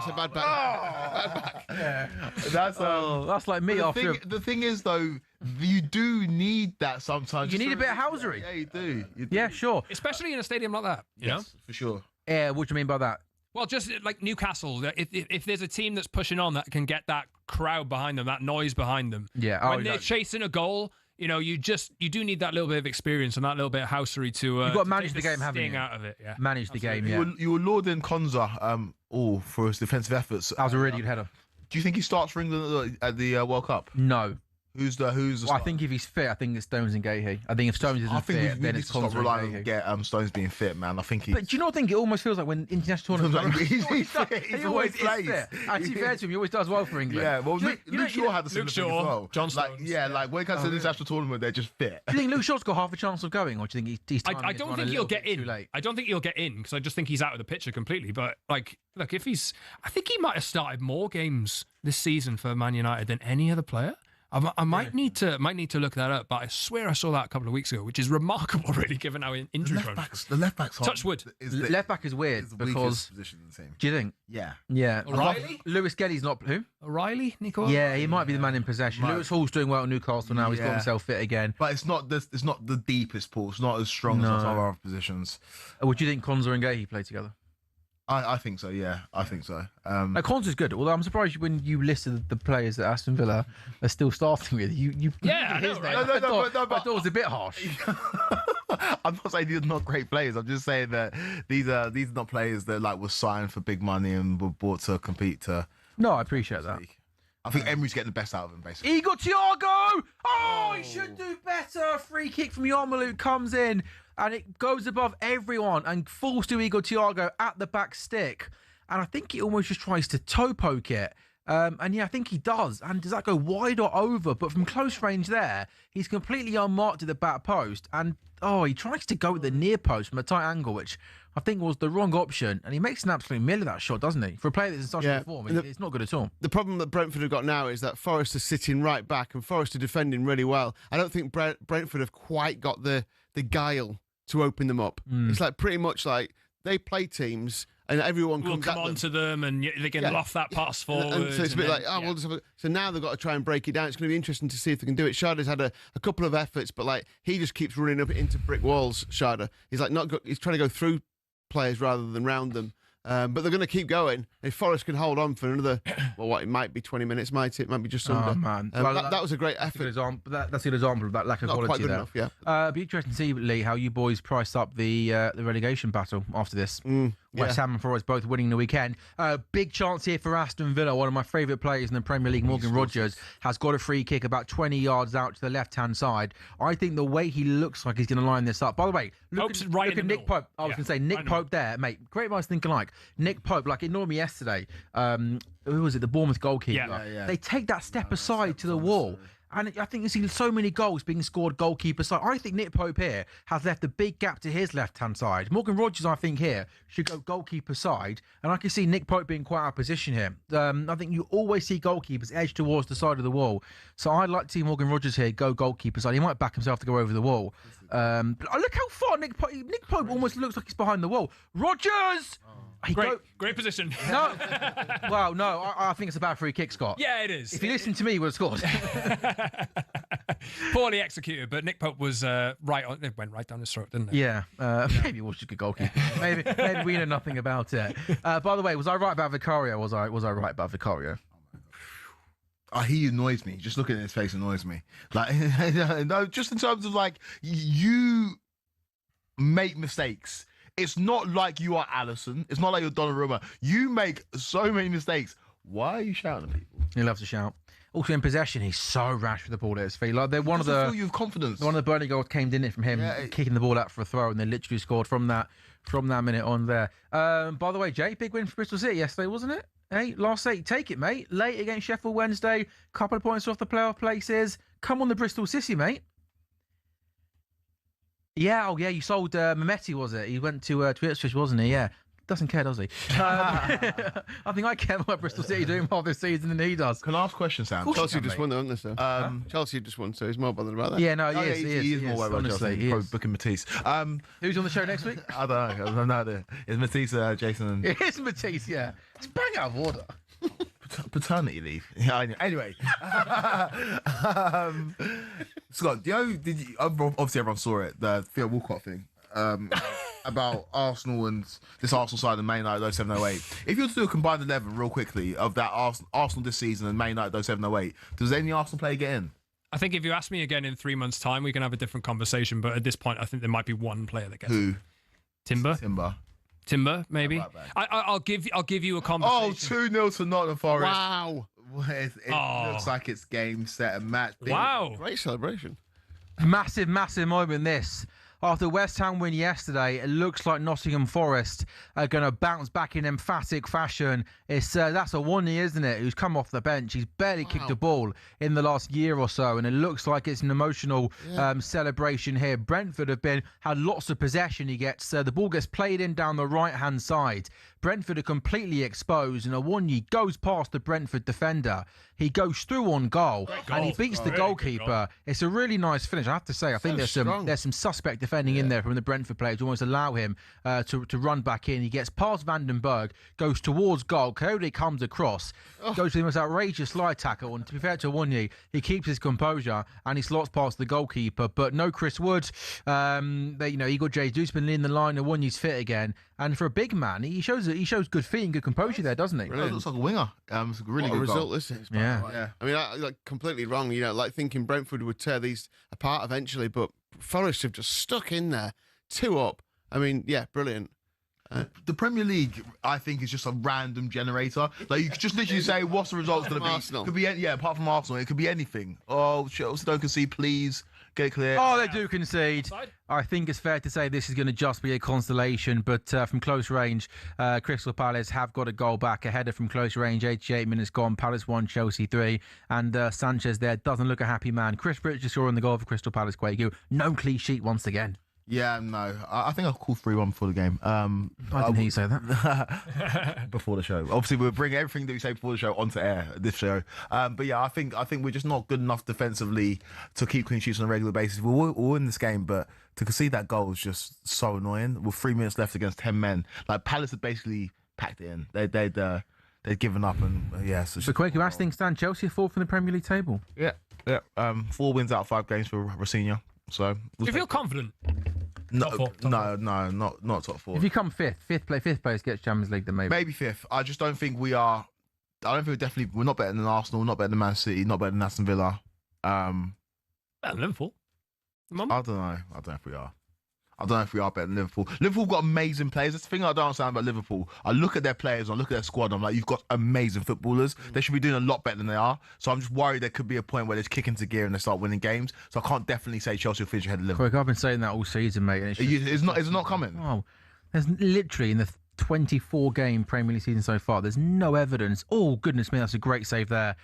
a bad back. Bad back. Yeah. That's like me after... The thing is, though, you do need that sometimes. You need a bit of housery. Yeah, you do. Yeah, sure. Especially in a stadium like that, you know? For sure. Yeah, what do you mean by that? Well, just like Newcastle, if there's a team that's pushing on that can get that crowd behind them, that noise behind them. Yeah. When they're chasing a goal, you do need that little bit of experience and that little bit of housery to you've got to manage the game, haven't you? Out of it, yeah. Manage the game, yeah. You were lauding Konsa for his defensive efforts. That was a really good header. Do you think he starts for England at the World Cup? No. Who's the I think if he's fit, I think it's Stones and Gahey. I think if Stones isn't fit, then it's Konsa and Gahey. Stones being fit, man. I think he. But do you not think it almost feels like when international tournaments, he always plays. Actually, fair to him, he always does well for England. Yeah, well, Luke Shaw had the similar thing as well. John Stones. When it comes to the international tournament, they're just fit. Do you think Luke Shaw's got half a chance of going, or do you think he's? I don't think he'll get in. I don't think he'll get in because I just think he's out of the picture completely. But look, if he's, I think he might have started more games this season for Man United than any other player. I might need to look that up, but I swear I saw that a couple of weeks ago, which is remarkable, really, given how injury prone. The left back's touch wood. Left back is weird because. Position in the team. Do you think? Yeah. Yeah. O'Reilly? Lewis Kelly's not who? O'Reilly, Nico. Yeah, he might be the man in possession. Lewis Hall's doing well at Newcastle now. He's got himself fit again. But it's not the deepest pool. It's not as strong as some of our other positions. Would you think Konsa and Gahey play together? I think so, yeah. I think so. Konsa's good, although I'm surprised when you listed the players that Aston Villa are still starting with. I know, right? I thought it was a bit harsh. I'm not saying these are not great players. I'm just saying that these are not players that were signed for big money and were bought to compete to. No, I appreciate that. I think Emery's getting the best out of him, basically. Igor Thiago! Oh, he should do better. Free kick from Yarmouk comes in. And it goes above everyone and falls to Igor Thiago at the back stick. And I think he almost just tries to toe poke it. I think he does. And does that go wide or over? But from close range there, he's completely unmarked at the back post. And, he tries to go at the near post from a tight angle, which I think was the wrong option. And he makes an absolute mill of that shot, doesn't he? For a player that's in such good form, it's not good at all. The problem that Brentford have got now is that Forest are sitting right back and Forest are defending really well. I don't think Brentford have quite got the guile to open them up. It's pretty much like they play teams and everyone comes on to them and they can loft that pass forward. And so it's a bit we'll just so now they've got to try and break it down. It's going to be interesting to see if they can do it. Sharda's had a couple of efforts, but he just keeps running up into brick walls. Sharda, he's trying to go through players rather than round them. But they're going to keep going. If Forest can hold on for another, it might be 20 minutes, might it? Might be just under. Oh, man. That was a great effort. That's an example of that lack of Not quality quite good there. enough, yeah. Be interesting to see, Lee, how you boys price up the relegation battle after this. West Ham and Forest both winning the weekend. Big chance here for Aston Villa. One of my favourite players in the Premier League, Morgan Rogers, has got a free kick about 20 yards out to the left-hand side. I think the way he looks like he's going to line this up. By the way, look at Nick Pope. I was going to say, Nick Pope there, mate. Great minds think alike. Nick Pope, like, ignored me yesterday. Who was it? The Bournemouth goalkeeper. Yeah. They take that step aside to the wall. And I think you see so many goals being scored goalkeeper side. I think Nick Pope here has left a big gap to his left-hand side. Morgan Rogers, I think, here should go goalkeeper side. And I can see Nick Pope being quite out of position here. I think you always see goalkeepers edge towards the side of the wall. So I'd like to see Morgan Rogers here go goalkeeper side. He might back himself to go over the wall. But look how far Nick Pope almost looks like he's behind the wall. Rogers! Great position. No. Well, no, I think it's a bad free kick, Scott. Yeah, it is. If you listened to me, he would have scored. Poorly executed, but Nick Pope was right on. It went right down his throat, didn't it? Yeah, maybe it was just a good goalkeeper. maybe we know nothing about it. By the way, was I right about Vicario? Was I right about Vicario? He annoys me. Just looking at his face annoys me. Like, no, just in terms of like, you make mistakes. It's not like you are Allison. It's not like you're Donnarumma. You make so many mistakes. Why are you shouting at people? He loves to shout. Also in possession, he's so rash with the ball at his feet. Like they're one of Feel you have confidence. one of the Burnley goals came in it from him, kicking the ball out for a throw, and they literally scored from that minute on there. By the way, Jay, big win for Bristol City yesterday, wasn't it? Hey, last 8, take it, mate. Late against Sheffield Wednesday, couple of points off the playoff places. Come on, the Bristol City, mate. Yeah, you sold Mehmeti, was it? He went to Ipswich, wasn't he? Yeah. Doesn't care, does he? I think I care about Bristol City doing more this season than he does. Can I ask a question, Sam? Chelsea just won, though, haven't they, sir? Chelsea just won, so he's more bothered about that. Yeah, no, he is more worried about honestly, Chelsea. he Probably is. booking Matisse. Who's on the show next week? I don't know. I have no idea. It's Matisse, Jason, and It is Matisse, yeah. It's bang out of order. paternity leave. Yeah, I know. Anyway, Scott, obviously everyone saw it, the Theo Walcott thing about Arsenal and this Arsenal side and Man United 0708. If you were to do a combined 11 real quickly of that Arsenal this season and Man United 0708, does any Arsenal player get in? I think if you ask me again in 3 months' time, we can have a different conversation. But at this point, I think there might be one player that gets Who? Timber, maybe. I'll give you a conversation. Oh, 2-0 to Nottingham Forest. Wow. It looks like it's game, set, and match. Wow. Great celebration. Massive moment this. After West Ham win yesterday, it looks like Nottingham Forest are going to bounce back in emphatic fashion. That's a Wanye, isn't it, who's come off the bench. He's barely kicked a ball in the last year or so, and it looks like it's an emotional celebration here. Brentford have had lots of possession. The ball gets played in down the right-hand side. Brentford are completely exposed, and Wanye goes past the Brentford defender. He goes through on goal, and he beats the goalkeeper. It's a really nice finish, I have to say. I think there's some suspect defending in there from the Brentford players to almost allow him to run back in. He gets past Vandenberg, goes towards goal. Coyote comes across, goes to the most outrageous slide tackle, and to be fair to Wanye, he keeps his composure and he slots past the goalkeeper. But no Chris Wood. He got Jay Deuceman in the line, and Wanye's fit again. And for a big man, he shows good feet and good composure there, doesn't he? It looks like a winger. It's a really What a good result goal. this is. Yeah. I mean, like completely wrong. Thinking Brentford would tear these apart eventually, but Forest have just stuck in there, 2 up. I mean, yeah, brilliant. The Premier League, I think, is just a random generator. Like you could just literally say, "What's the results going to be?" Arsenal. Could be apart from Arsenal, it could be anything. Oh, Chelsea don't concede, please get it clear. Oh, they do concede. I think it's fair to say this is going to just be a consolation, but from close range, Crystal Palace have got a goal back. A header from close range, 88 minutes gone. Palace 1, Chelsea 3. And Sanchez there doesn't look a happy man. Chris Bridges scoring the goal for Crystal Palace. Quagu. No clean sheet once again. Yeah, no. I think I'll call 3-1 before the game. I didn't hear you say that. Before the show. Obviously, we'll bring everything that we say before the show onto air, this show. But yeah, I think we're just not good enough defensively to keep clean sheets on a regular basis. We'll win this game, but to concede that goal is just so annoying. With 3 minutes left against 10 men. Like, Palace had basically packed it in. They'd given up, and So Quagu, as things stand, Chelsea are 4th in the Premier League table. Yeah. 4 wins out of 5 games for Rosinha. So Do you feel confident? No, Top four, top no, not top four. If you come fifth place gets Champions League, then maybe. Maybe fifth. I just don't think we are. I don't think we're not better than Arsenal, not better than Man City, not better than Aston Villa. Better than Liverpool. I don't know. I don't know if we are. I don't know if we are better than Liverpool. Liverpool got amazing players. That's the thing I don't understand about Liverpool. I look at their players, I look at their squad, I'm like, you've got amazing footballers. They should be doing a lot better than they are. So I'm just worried there could be a point where they kick into gear and they start winning games. So I can't definitely say Chelsea will finish ahead of Liverpool. Quick, I've been saying that all season, mate. And It's not coming. Oh, there's literally in the 24-game Premier League season so far, there's no evidence. Oh, goodness me, that's a great save there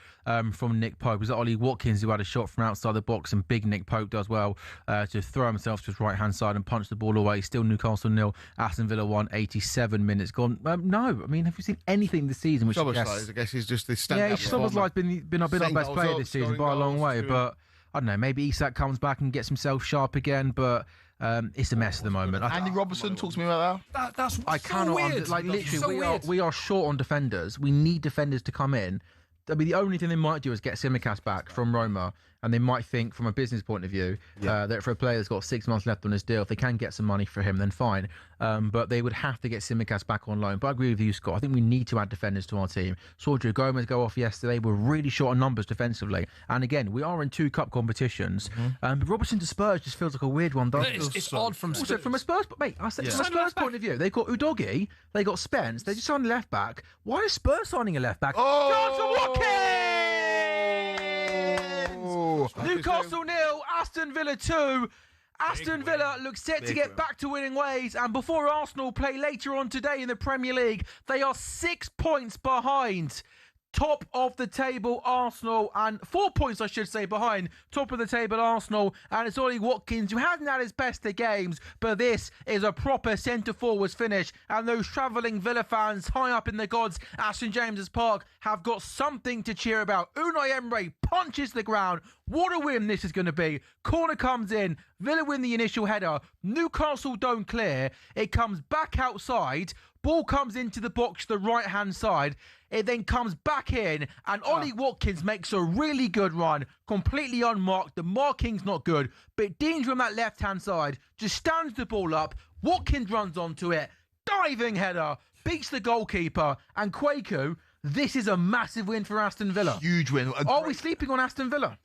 from Nick Pope. Was it Ollie Watkins who had a shot from outside the box, and big Nick Pope does well to throw himself to his right-hand side and punch the ball away. Still Newcastle 0, Aston Villa 1, 87 minutes gone. No, I mean, have you seen anything this season? Which I guess he's just this standout. Yeah, Szoboszlai's been our best player this season by a long way, but I don't know, maybe Isak comes back and gets himself sharp again, but it's a mess at the moment. Andy Robertson, talk to me about that. That's I so cannot weird. literally So weird. we are short on defenders. We need defenders to come in. I mean, the only thing they might do is get Tsimikas back from Roma, and they might think, from a business point of view, that for a player that's got 6 months left on his deal, if they can get some money for him, then fine. But they would have to get Tsimikas back on loan. But I agree with you, Scott. I think we need to add defenders to our team. Saw Joe Gomez go off yesterday. We're really short on numbers defensively. And again, we are in 2 cup competitions. But Robertson to Spurs just feels like a weird one, doesn't it? It's odd from Also, Spurs. from a Spurs, mate, I said from a Spurs point of view, they've got Udogie, they got Spence, they just signed a left back. Why is Spurs signing a left back? Oh! Newcastle 0, Aston Villa 2. Aston Villa looks set to get back to winning ways, and before Arsenal play later on today in the Premier League, they are 6 points behind top of the table Arsenal, and 4 points I should say behind top of the table Arsenal, and it's Ollie Watkins who hasn't had his best of games, but this is a proper centre forwards finish, and those travelling Villa fans high up in the gods at St James's Park have got something to cheer about. Unai Emery punches the ground. What a win this is going to be. Corner comes in, Villa win the initial header, Newcastle don't clear, it comes back outside, ball comes into the box the right hand side, it then comes back in, and Ollie Watkins makes a really good run, completely unmarked. The marking's not good, but Dean's on that left-hand side just stands the ball up. Watkins runs onto it, diving header, beats the goalkeeper, and Kwaku, this is a massive win for Aston Villa. Huge win. Are we sleeping on Aston Villa?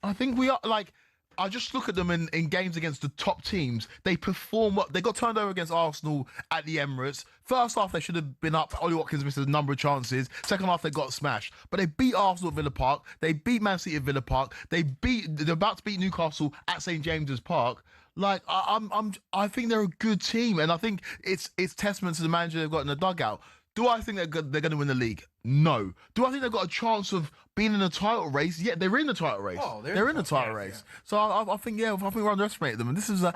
I think we are. Like, I just look at them in games against the top teams. They perform well. They got turned over against Arsenal at the Emirates. First half, they should have been up. Ollie Watkins missed a number of chances. Second half, they got smashed. But they beat Arsenal at Villa Park. They beat Man City at Villa Park. They're about to beat Newcastle at St James's Park. Like, I think they're a good team, and I think it's testament to the manager they've got in the dugout. Do I think they're going to win the league? No. Do I think they've got a chance of being in the title race? Yeah, they're in the title race. Oh, they're in the title race. Yeah. So I think we're underestimating them. And this is, I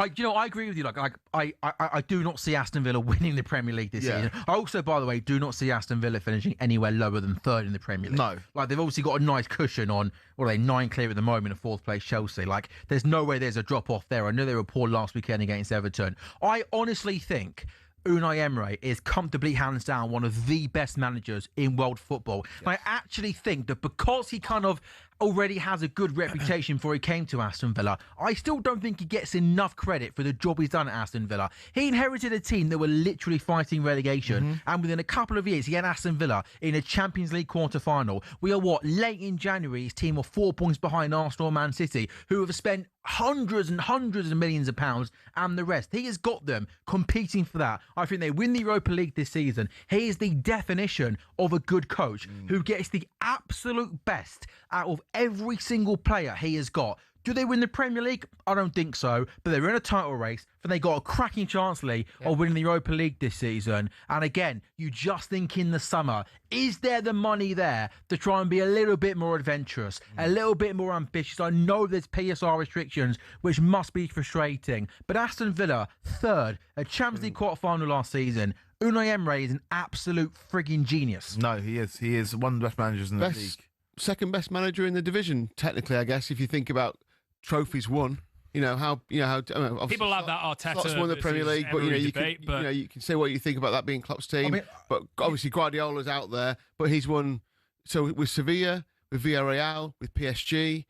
agree with you. Like, I do not see Aston Villa winning the Premier League this season. I also, by the way, do not see Aston Villa finishing anywhere lower than third in the Premier League. No. Like, they've obviously got a nice cushion on, what are they, 9 clear at the moment in fourth place Chelsea. Like, there's no way there's a drop off there. I know they were poor last weekend against Everton. I honestly think Unai Emery is comfortably, hands down, one of the best managers in world football. Yes. And I actually think that because he kind of already has a good reputation before he came to Aston Villa, I still don't think he gets enough credit for the job he's done at Aston Villa. He inherited a team that were literally fighting relegation, and within a couple of years, he had Aston Villa in a Champions League quarter-final. We are, late in January, his team are 4 points behind Arsenal and Man City, who have spent hundreds and hundreds of millions of pounds and the rest. He has got them competing for that. I think they win the Europa League this season. He is the definition of a good coach who gets the absolute best out of every single player he has got. Do they win the Premier League? I don't think so, but they're in a title race, and they got a cracking chance, Lee, of winning the Europa League this season. And again, you just think in the summer, is there the money there to try and be a little bit more adventurous, a little bit more ambitious? I know there's PSR restrictions, which must be frustrating, but Aston Villa, third, a Champions League quarter-final last season. Unai Emery is an absolute frigging genius. No, he is. He is one of the best managers in the league. Second best manager in the division, technically, I guess, if you think about trophies won. How people have that Arteta Klopp's won the Premier League, but you can say what you think about that being Klopp's team. But obviously Guardiola's out there, but he's won. So with Sevilla, with Villarreal, with PSG,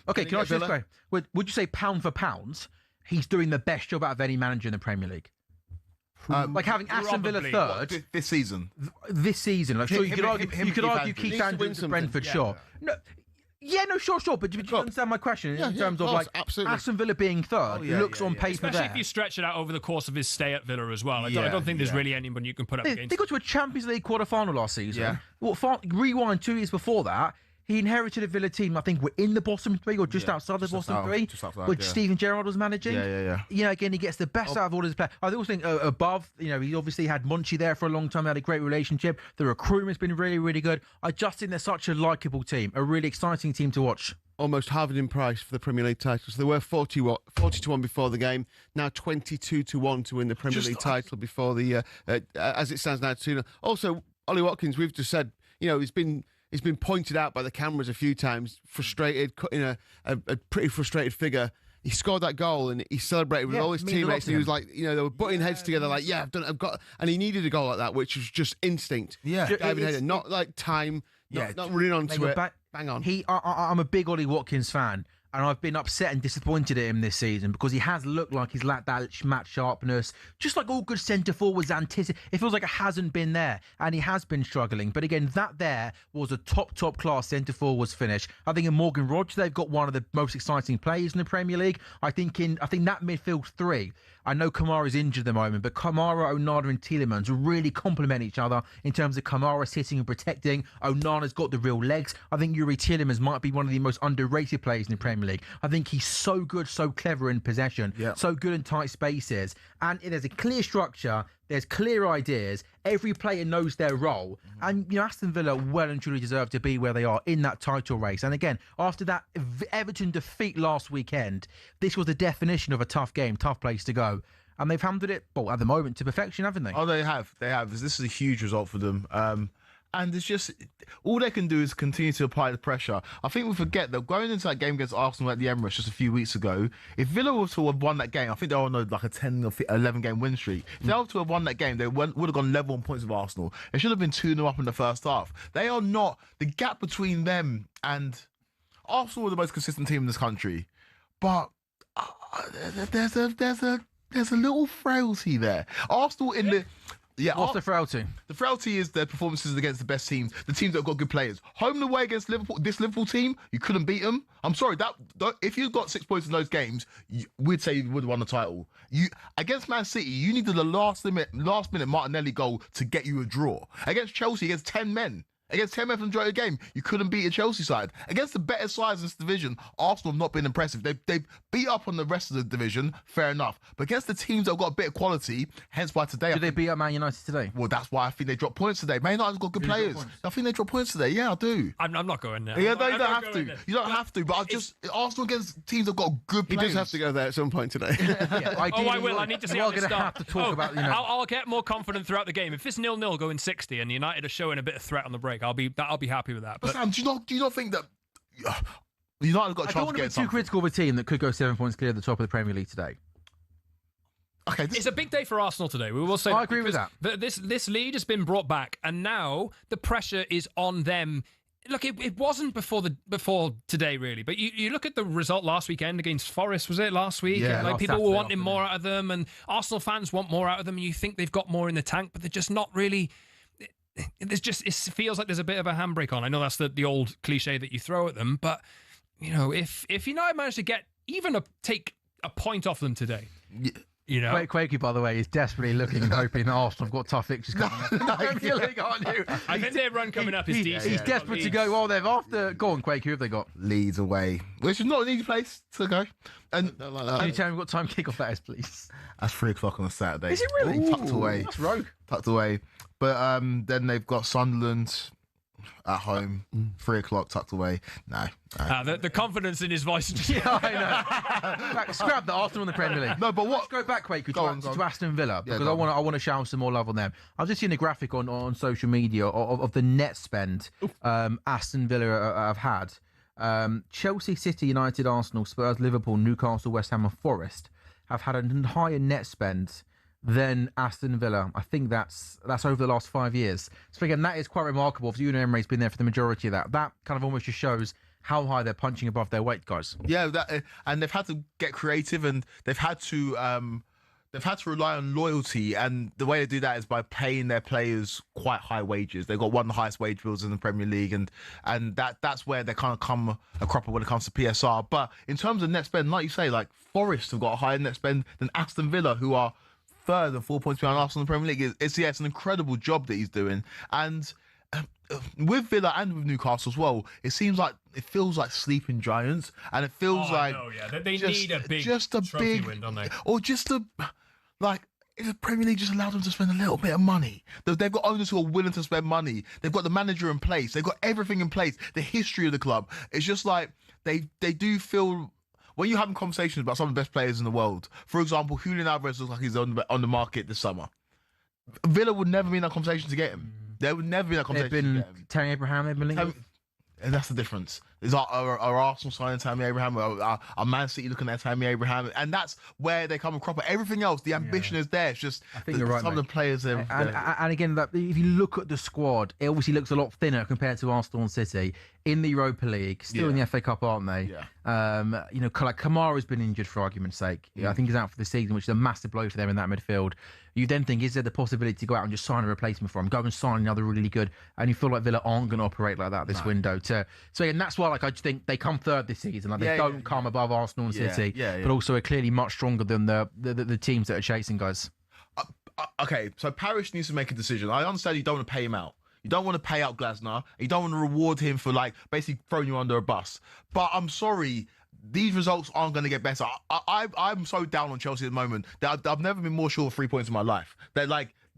Okay, can I ask you this question? Would you say pound for pound, he's doing the best job out of any manager in the Premier League. Like having Aston Villa probably. third This season. Like, sure, you could argue Keith Needs to Andrews win at something. Brentford, sure. No, sure. But do you understand my question in terms of like absolutely. Aston Villa being third looks on paper Especially there. if you stretch it out over the course of his stay at Villa as well. I don't think there's really anyone you can put up They against. got to a Champions League quarter-final last season. Yeah. Rewind 2 years before that, he inherited a Villa team, I think, were in the bottom three or just outside the bottom three, which Steven Gerrard was managing. Yeah. Again, he gets the best out of all his players. I also think above, he obviously had Monchi there for a long time. They had a great relationship. The recruitment's been really, really good. I just think they're such a likeable team, a really exciting team to watch. Almost halved in price for the Premier League title. So they were 40 to 1 before the game. Now 22 to 1 to win the Premier League title before the as it stands now. 2-0. Also, Ollie Watkins, we've just said, he's been pointed out by the cameras a few times, frustrated, cutting a pretty frustrated figure. He scored that goal and he celebrated with all his teammates. And he was like, they were butting heads together, like, I've got, and he needed a goal like that, which was just instinct. Yeah, Diving header, not like time, not running onto it. Bang on. I'm a big Ollie Watkins fan, and I've been upset and disappointed at him this season because he has looked like he's lacked that match sharpness, just like all good centre forwards it feels like it hasn't been there, and he has been struggling. But again, that there was a top class centre forwards finish. I think in Morgan Rogers, they've got one of the most exciting players in the Premier League. I think that midfield three. I know Kamara's injured at the moment, but Kamara, Onana and Tielemans really complement each other in terms of Kamara sitting and protecting. Onana's got the real legs. I think Yuri Tielemans might be one of the most underrated players in the Premier League. I think he's so good, so clever in possession, so good in tight spaces. And there's a clear structure, there's clear ideas, every player knows their role. And, Aston Villa well and truly deserve to be where they are in that title race. And again, after that Everton defeat last weekend, this was the definition of a tough game, tough place to go. And they've handled it, at the moment, to perfection, haven't they? Oh, they have. This is a huge result for them. And it's just, all they can do is continue to apply the pressure. I think we forget that going into that game against Arsenal at the Emirates just a few weeks ago, if Villa were to have won that game, I think they were on like a 10 or 11 game win streak. If they were to have won that game, they would have gone level on points with Arsenal. It should have been 2-0 up in the first half. They are not, the gap between them and Arsenal are the most consistent team in this country. But there's a little frailty there. Arsenal in the... Yeah, what's the frailty? The frailty is their performances against the best teams, the teams that have got good players. Home and away against Liverpool, this Liverpool team, you couldn't beat them. I'm sorry, that if you got 6 points in those games, we'd say you would have won the title. Against Man City, you needed a last minute Martinelli goal to get you a draw. Against Chelsea, against 10 men. Against 10 men for the majority of the game, you couldn't beat a Chelsea side. Against the better sides in this division, Arsenal have not been impressive. They've beat up on the rest of the division, fair enough. But against the teams that have got a bit of quality, hence why today... Did they beat up Man United today? Well, that's why I think they dropped points today. Man United's got good players. I think they dropped points today. Yeah, I do. I'm not going there. Yeah, no, you don't have to. You don't have to. But Arsenal against teams that have got good players. He does have to go there at some point today. I will. I need to see how we're going to have to talk about... I'll get more confident throughout the game. If it's 0-0 going 60 and United are showing a bit of threat on the break, I'll be happy with that. But Sam, do you not think that United got a chance to get something? I don't want to be too critical of a team that could go 7 points clear at the top of the Premier League today. Okay, it's a big day for Arsenal today. We will say I agree with that. This lead has been brought back, and now the pressure is on them. Look, it wasn't before today, really. But you look at the result last weekend against Forest, was it last week? Yeah, like people were wanting more out of them, and Arsenal fans want more out of them, and you think they've got more in the tank, but they're just not really... It feels like there's a bit of a handbrake on. I know that's the old cliche that you throw at them, but if United manage to take a point off them today, Quakey, by the way, is desperately looking and hoping that Arsenal have got tough fixtures coming up. I think their run coming up is decent. He's desperate to go. Well, they've after. Go on, Quakey, who have they got? Leeds away, which is not an easy place to go. And can you tell me what time kickoff that is, please? That's 3:00 on a Saturday. Is it really? Ooh, tucked away. That's rogue. Tucked away. But then they've got Sunderland at home, 3:00 tucked away. No. The confidence in his voice. Yeah, I know. Scrap the Arsenal in the Premier League. No, but what? Let's go back, Quaker, to Aston Villa because I want to shower some more love on them. I've just seen a graphic on social media of the net spend Aston Villa have had. Chelsea, City, United, Arsenal, Spurs, Liverpool, Newcastle, West Ham, and Forest have had a higher net spend than Aston Villa. I think that's over the last 5 years. So again, that is quite remarkable. For Unai Emery's been there for the majority of that. That kind of almost just shows how high they're punching above their weight, guys. Yeah, and they've had to get creative, and they've had to rely on loyalty, and the way they do that is by paying their players quite high wages. They've got one of the highest wage bills in the Premier League, and that's where they kind of come a cropper when it comes to PSR. But in terms of net spend, like you say, like Forest have got a higher net spend than Aston Villa, who are third and 4 points behind Arsenal in the Premier League. It's an incredible job that he's doing, and with Villa and with Newcastle as well, it feels like sleeping giants, and it feels they need a big trophy win, don't they? Or just if the Premier League just allowed them to spend a little bit of money. They've got owners who are willing to spend money. They've got the manager in place. They've got everything in place. The history of the club. It's just like they do feel. When you're having conversations about some of the best players in the world, for example, Julian Alvarez looks like he's on the market this summer. Villa would never be in that conversation to get him. There would never be that conversation. They've been Tammy Abraham. They've been linked. And that's the difference. Is our Arsenal signing Tammy Abraham, our Man City looking at Tammy Abraham, and that's where they come and crop. Everything else, the ambition is there. It's just I think you're right, some mate. of the players have. And again, if you look at the squad, it obviously looks a lot thinner compared to Arsenal and City in the Europa League. Still in the FA Cup, aren't they? Yeah. Like Kamara's been injured for argument's sake. I think he's out for the season, which is a massive blow for them in that midfield. You then think, is there the possibility to go out and just sign a replacement for him? Go and sign another really good, and you feel like Villa aren't going to operate like that this window. And that's why, I just think they come third this season. They don't come above Arsenal and City, but also are clearly much stronger than the teams that are chasing, guys. Okay, so Parish needs to make a decision. I understand you don't want to pay him out. You don't want to pay out Glasner. You don't want to reward him for basically throwing you under a bus. But I'm sorry, these results aren't going to get better. I'm so down on Chelsea at the moment that I've never been more sure of 3 points in my life.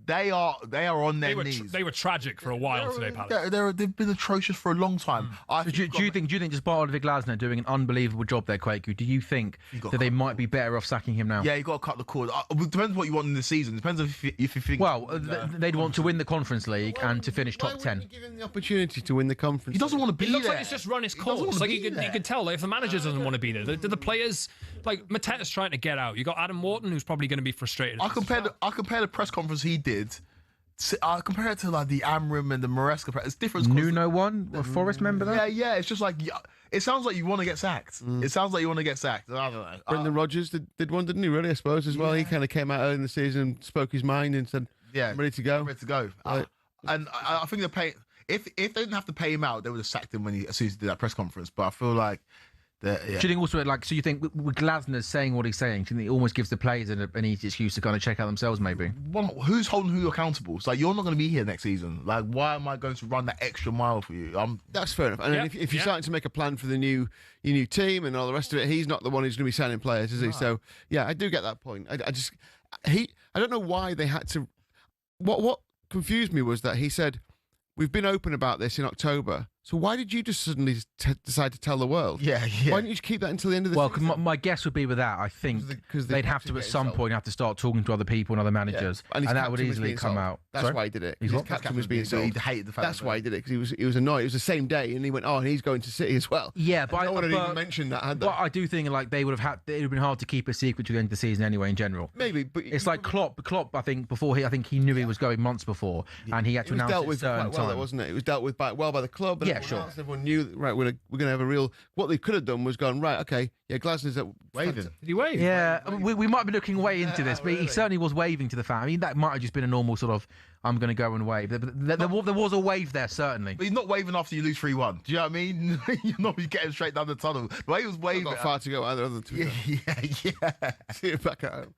They are on their knees. They were tragic for a while today, Palace. They've been atrocious for a long time. Do you think just by Oliver Glasner doing an unbelievable job there, Kwaku, do you think that they might be better off sacking him now? Yeah, you got to cut the cord. It depends what you want in the season. It depends if you think. Well, they'd want to win the Conference League and to finish top 10. Why wouldn't you give him the opportunity to win the Conference? He doesn't want to be It looks there. like it's just run its course. You can tell if the manager doesn't want to be there. The players, Mateta's trying to get out. You got Adam Wharton, who's probably going to be frustrated. I compare the press conference he did. I compare it to the Amram and the Maresca. It's different. Nuno one, a Forest member there. Yeah. It's just it sounds like you want to get sacked. It sounds like you want to get sacked. I don't know. Brendan Rodgers did one, didn't he? Really, I suppose as well. He kind of came out early in the season, spoke his mind, and said, "Yeah, I'm ready to go." Ready to go. And I think they're paying. If they didn't have to pay him out, they would have sacked him as soon as he did that press conference. But I feel like. Do you think also, so you think with Glasner saying what he's saying, do you think it almost gives the players an easy excuse to kind of check out themselves, maybe? Well, who's holding who accountable? It's you're not going to be here next season. Why am I going to run that extra mile for you? That's fair enough. And if you're starting to make a plan for your new team and all the rest of it, he's not the one who's going to be signing players, is he? So, yeah, I do get that point. I don't know why they had to... What confused me was that he said, we've been open about this in October. So why did you just suddenly decide to tell the world? Yeah. Why didn't you keep that until the end of the season? Well, my guess would be with that, I think they'd have to at some point have to start talking to other people and other managers, and that would easily come out. That's why he did it. His captain was being sold. He hated the fact. That's why he did it, because he was annoyed. It was the same day, and he went, and he's going to City as well. Yeah, but no one had even mentioned that, had they? But I do think they would have it would have been hard to keep a secret to the end of the season anyway. In general, maybe, but it's like Klopp. I think he knew he was going months before, and he had to announce it at a certain time, wasn't it? It was dealt with well by the club. And yeah, sure. Everyone knew. Right, we're going to have a real... What they could have done was gone, right, okay, yeah, Glasner's waving. Did he wave? Yeah, we might be looking way into this, but he certainly was waving to the fan. I mean, that might have just been a normal sort of, I'm going to go and wave. There was a wave there, certainly. But he's not waving after you lose 3-1. Do you know what I mean? You're not getting straight down the tunnel. The way he was waving... Not far to go either, other than Yeah. See you back at home.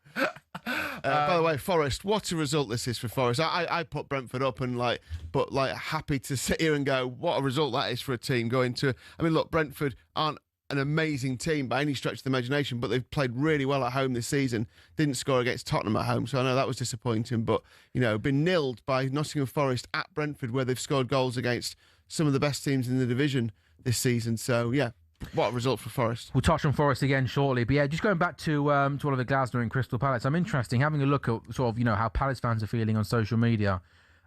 By the way, Forest, what a result this is for Forest. I put Brentford up and happy to sit here and go, what a result that is for a team going to... I mean, look, Brentford aren't an amazing team by any stretch of the imagination, but they've played really well at home this season. Didn't score against Tottenham at home, so I know that was disappointing, but, been nilled by Nottingham Forest at Brentford, where they've scored goals against some of the best teams in the division this season. So, yeah, what a result for Forest. We'll touch on Forest again shortly, but yeah, just going back to Oliver Glasner and Crystal Palace, I'm interesting having a look at sort of, how Palace fans are feeling on social media.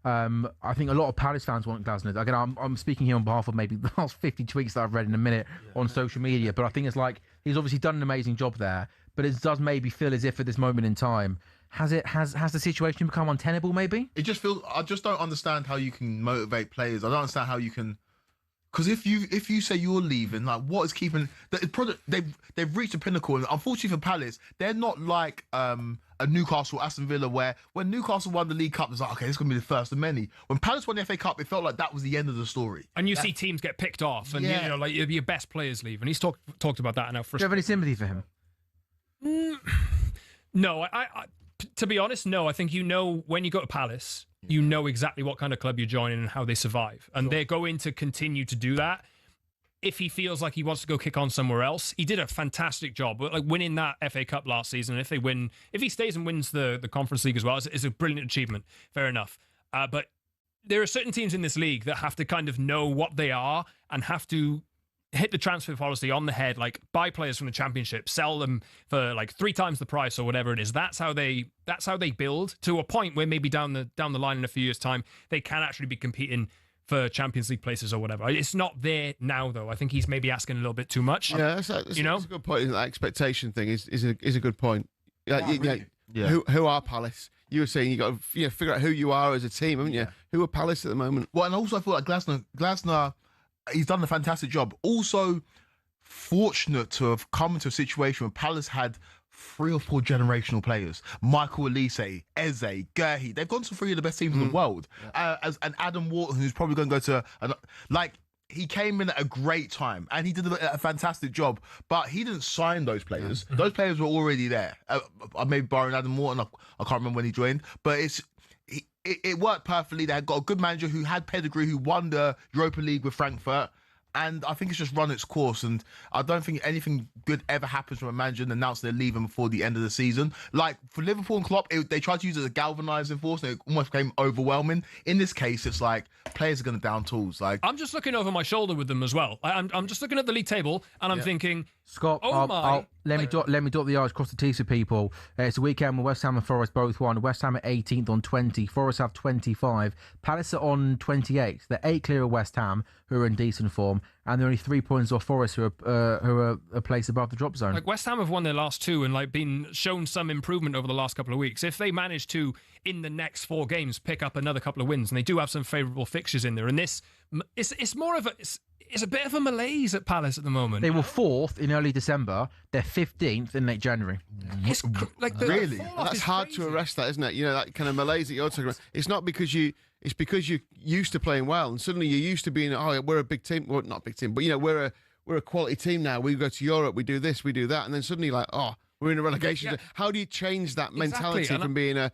I think a lot of Palace fans want Glasner. Again, I'm speaking here on behalf of maybe the last 50 tweets that I've read in a minute on social media, but I think it's he's obviously done an amazing job there, but it does maybe feel as if at this moment in time, has the situation become untenable maybe? It just feels... I just don't understand how you can motivate players. I don't understand how you can Because if you say you're leaving, like what is keeping the product? They've reached a pinnacle, and unfortunately for Palace, they're not like a Newcastle, Aston Villa, where when Newcastle won the League Cup, it's like, okay, this is gonna be the first of many. When Palace won the FA Cup, it felt like that was the end of the story. And you see teams get picked off, and you know, like your best players leave, and he's talked about that. And how Do you have any sympathy for him? No, I to be honest, no. I think when you go to Palace, you know exactly what kind of club you're joining and how they survive. And they're going to continue to do that. If he feels like he wants to go kick on somewhere else, he did a fantastic job. Like winning that FA Cup last season, if he stays and wins the Conference League as well, it's a brilliant achievement. Fair enough. But there are certain teams in this league that have to kind of know what they are and have to hit the transfer policy on the head, like buy players from the Championship, sell them for like 3 times the price or whatever it is. That's how they build to a point where maybe down the line in a few years' time they can actually be competing for Champions League places or whatever. It's not there now, though. I think he's maybe asking a little bit too much. Yeah, that's a good point. That expectation thing is a good point. Who are Palace? You were saying you got to figure out who you are as a team, haven't you? Who are Palace at the moment? Well, and also I feel like Glasner, he's done a fantastic job. Also, fortunate to have come into a situation where Palace had 3 or 4 generational players. Michael Olise, Eze, Gerhi. They've gone to 3 of the best teams in the world. And Adam Wharton, who's probably going to go to... he came in at a great time and he did a fantastic job, but he didn't sign those players. Those players were already there. Maybe barring Adam Wharton, I can't remember when he joined, but it worked perfectly. They had got a good manager who had pedigree, who won the Europa League with Frankfurt. And I think it's just run its course. And I don't think anything good ever happens from a manager and announce they're leaving before the end of the season. Like for Liverpool and Klopp, they tried to use it as a galvanising force. And it almost became overwhelming. In this case, it's like players are going to down tools. Like I'm just looking over my shoulder with them as well. I'm just looking at the league table and I'm thinking, Scott, let me dot the I's, cross the T's for people. It's a weekend where West Ham and Forest both won. West Ham at 18th on 20. Forest have 25. Palace are on 28. They're 8 clear of West Ham, who are in decent form, and they're only 3 points off Forest, who are a place above the drop zone. Like West Ham have won their last 2 and like been shown some improvement over the last couple of weeks. If they manage to, in the next 4 games, pick up another couple of wins, and they do have some favourable fixtures in there, and it's more of it's a bit of a malaise at Palace at the moment. They were 4th in early December. They're 15th in late January. It's really? That's hard to arrest that, isn't it? That kind of malaise that you're talking about. It's not because it's because you're used to playing well, and suddenly you're used to being, we're a big team. Well, not a big team, but we're a quality team now. We go to Europe, we do this, we do that, and then suddenly we're in a relegation. Yeah. How do you change that mentality from being a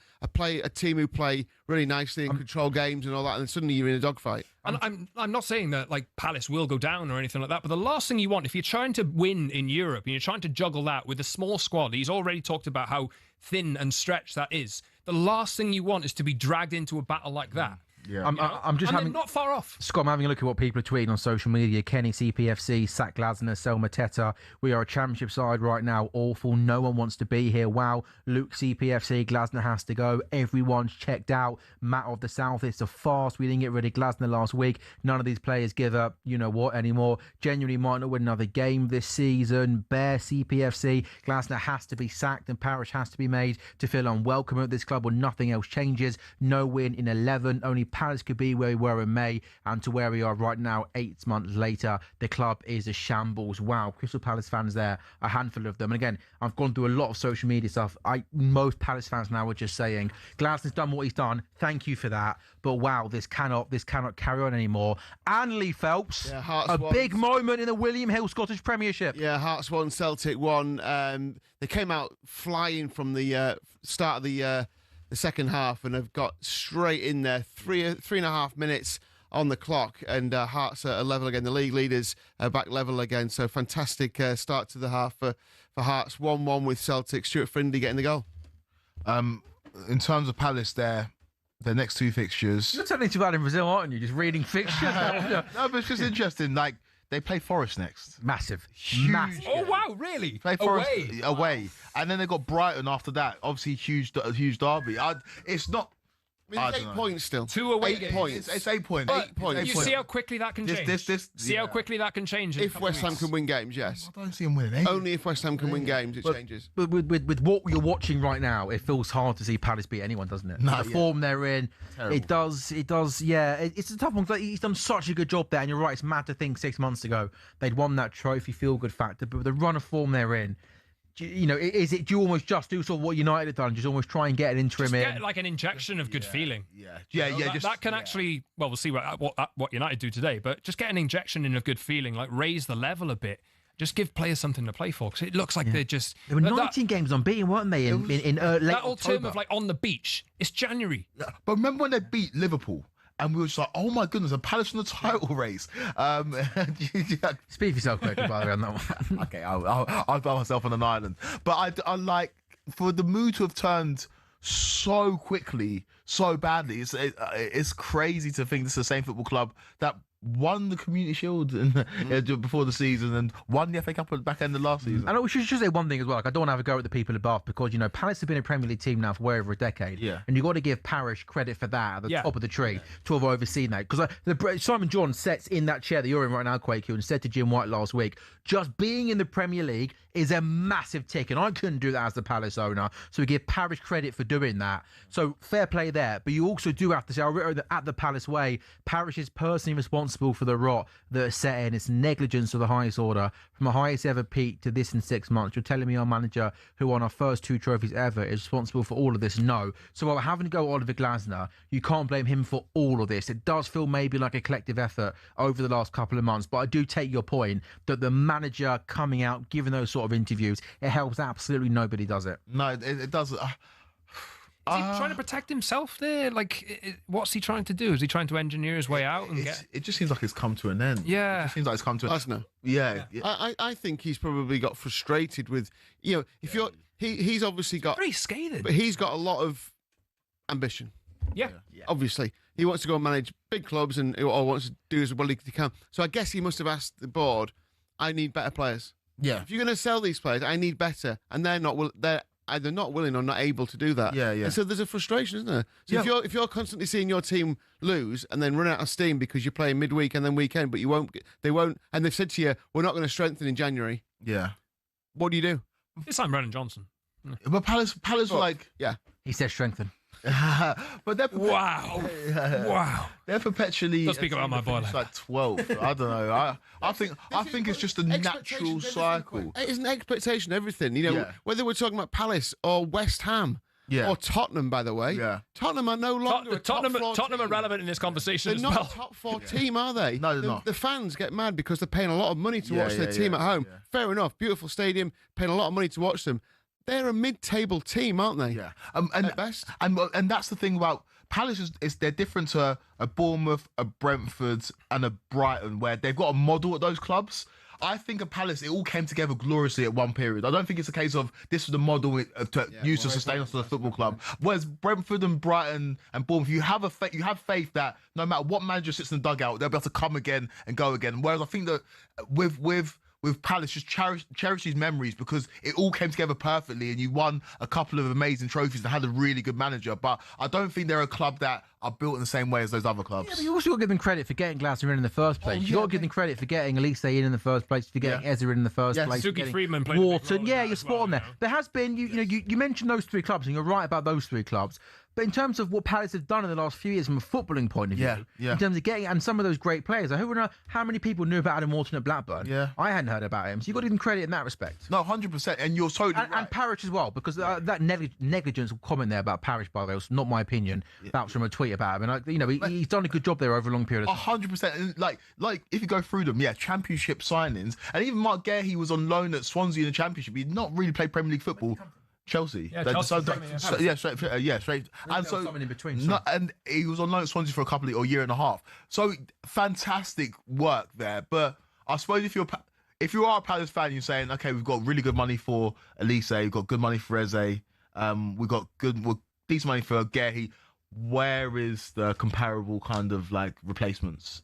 team who play really nicely and control games and all that, and then suddenly you're in a dogfight? And I'm not saying that like Palace will go down or anything like that, but the last thing you want, if you're trying to win in Europe and you're trying to juggle that with a small squad, he's already talked about how thin and stretched that is. The last thing you want is to be dragged into a battle like that. Yeah. I'm just having not far off. Scott, I'm having a look at what people are tweeting on social media. Kenny, CPFC, Sack Glasner, Selma Teta. We are a championship side right now. Awful. No one wants to be here. Wow. Luke, CPFC, Glasner has to go. Everyone's checked out. Matt of the South, it's a farce. We didn't get rid of Glasner last week. None of these players give up, anymore. Genuinely might not win another game this season. Bear, CPFC, Glasner has to be sacked and Parish has to be made to feel unwelcome at this club when nothing else changes. No win in 11. Only Palace could be where we were in May, and to where we are right now 8 months later, the club is a shambles. Wow. Crystal Palace fans there, a handful of them. And again, I've gone through a lot of social media stuff. Most Palace fans now are just saying Glasner's done what he's done, thank you for that, but wow, this cannot carry on anymore. And Lee Phelps, big moment in the William Hill Scottish Premiership. Yeah, Hearts won, Celtic won. They came out flying from the start of the second half and have got straight in there. 3.5 minutes on the clock, and Hearts are level again. The league leaders are back level again. So fantastic start to the half for Hearts. 1-1 with Celtic. Stuart Frindley getting the goal. In terms of Palace, their next 2 fixtures. You're turning too bad in Brazil, aren't you? Just reading fixtures. No, but it's just interesting. Like, they play Forest next. Massive. Oh, wow, really? Play Forest away. And then they got Brighton after that. Obviously, huge derby. It's not I mean, 8 points still. 2 away 8 games. points. It's 8 points. 8 points. You see how quickly that can change. See how quickly that can change. in a If couple West of Ham weeks. can win games, yes. I don't see him winning. Only if West Ham can win games, it changes. But with what you're watching right now, it feels hard to see Palace beat anyone, doesn't it? No, The form they're in, Terrible. it does. Yeah, it's a tough one. Like, he's done such a good job there, and you're right. It's mad to think 6 months ago they'd won that trophy feel-good factor, but with the run of form they're in, do you almost just do sort of what United have done, just almost try and get an interim in? Get like an injection of good feeling. Yeah. That can actually, well, we'll see what United do today, but just get an injection in of good feeling, like raise the level a bit. Just give players something to play for, because it looks like they're just... There were 19 games unbeaten, weren't they, in late that old October? term of like on the beach, it's January. But remember when they beat Liverpool? And we were just like, oh my goodness, a Palace in the title race. Speak for yourself quickly, by the way, on that one. Okay, I'll buy myself on an island. But I like, for the mood to have turned so quickly, so badly, it's crazy to think this is the same football club that won the Community Shield before the season and won the FA Cup at the back end of last season. And we should say one thing as well. Like, I don't want to have a go at the people at Bath, because Palace have been a Premier League team now for way over a decade. Yeah. And you've got to give Parish credit for that at the top of the tree to have overseen that. Because Simon John sits in that chair that you're in right now, Quaker, and said to Jim White last week, just being in the Premier League is a massive tick, and I couldn't do that as the Palace owner. So we give Parish credit for doing that. So fair play there. But you also do have to say, at the Palace way, Parish is personally responsible for the rot that is set in. It's negligence of the highest order. From a highest ever peak to this in 6 months. You're telling me our manager, who won our first 2 trophies ever, is responsible for all of this? No. So while having to go Oliver Glasner, you can't blame him for all of this. It does feel maybe like a collective effort over the last couple of months, but I do take your point that the manager coming out, giving those sort of interviews, it helps absolutely nobody, does it? No, it doesn't. Is he trying to protect himself there? Like, what's he trying to do? Is he trying to engineer his way out? It just seems like it's come to an end. Yeah. It just seems like it's come to an end. Glasner. Yeah. I think he's probably got frustrated with, if you're, he's obviously got, Pretty scathing. but he's got a lot of ambition. Yeah. Obviously, he wants to go and manage big clubs or wants to do as well as he can. So I guess he must have asked the board, I need better players. Yeah. If you're going to sell these players, I need better. And they're either not willing or not able to do that. Yeah. And so there's a frustration, isn't there? So if you're constantly seeing your team lose and then run out of steam because you're playing midweek and then weekend, but they won't, and they've said to you, we're not going to strengthen in January. Yeah. What do you do? This time, Brennan Johnson. But Palace were like... Yeah. He said strengthen. But they're Wow. They're perpetually. Don't speak about my boy It's like 12. I don't know. I think it's just a natural cycle. It is an expectation, everything. Whether we're talking about Palace or West Ham. Yeah. Or Tottenham, by the way. Yeah. Tottenham are no longer a top four Tottenham are team. relevant in this conversation They're as not well. a top 4 team, are they? No, they're not. The fans get mad because they're paying a lot of money to watch their team at home. Yeah. Fair enough. Beautiful stadium, paying a lot of money to watch them. They're a mid-table team, aren't they? Yeah. And at best. And that's the thing about Palace is they're different to a Bournemouth, a Brentford, and a Brighton, where they've got a model at those clubs. I think at Palace, it all came together gloriously at one period. I don't think it's a case of this was the model to use to sustain us as a football club. Whereas Brentford and Brighton and Bournemouth, you have faith that no matter what manager sits in the dugout, they'll be able to come again and go again. Whereas I think that with Palace, just cherish these memories because it all came together perfectly and you won a couple of amazing trophies and had a really good manager. But I don't think they're a club that are built in the same way as those other clubs. Yeah, but you also got to give them credit for getting Glasner in the first place. You've got to give them credit for getting Elise in the first place, for getting Ezra in the first place. Suki Friedman played Wharton. Yeah, you're spot on there. There has been, you mentioned those 3 clubs, and you're right about those 3 clubs. But in terms of what Palace have done in the last few years from a footballing point of view, in terms of getting, and some of those great players, how many people knew about Adam Wharton at Blackburn? Yeah. I hadn't heard about him. So you've got to give them credit in that respect. No, 100%. And you're totally right. And Parish as well, because that negligence comment there about Parish, by the way, was not my opinion. That was from a tweet about him. And, he's done a good job there over a long period of time. 100%. And like if you go through them, Championship signings. And even Mark Gahey was on loan at Swansea in the Championship. He'd not really played Premier League football. Chelsea. Yeah, Chelsea. Straight. And so something in between. and he was on loan at Swansea for a year and a half. So fantastic work there. But I suppose if you are a Palace fan, you're saying, okay, we've got really good money for Elise, we've got good money for Eze, we've got decent money for Gahey. Where is the comparable kind of like replacements?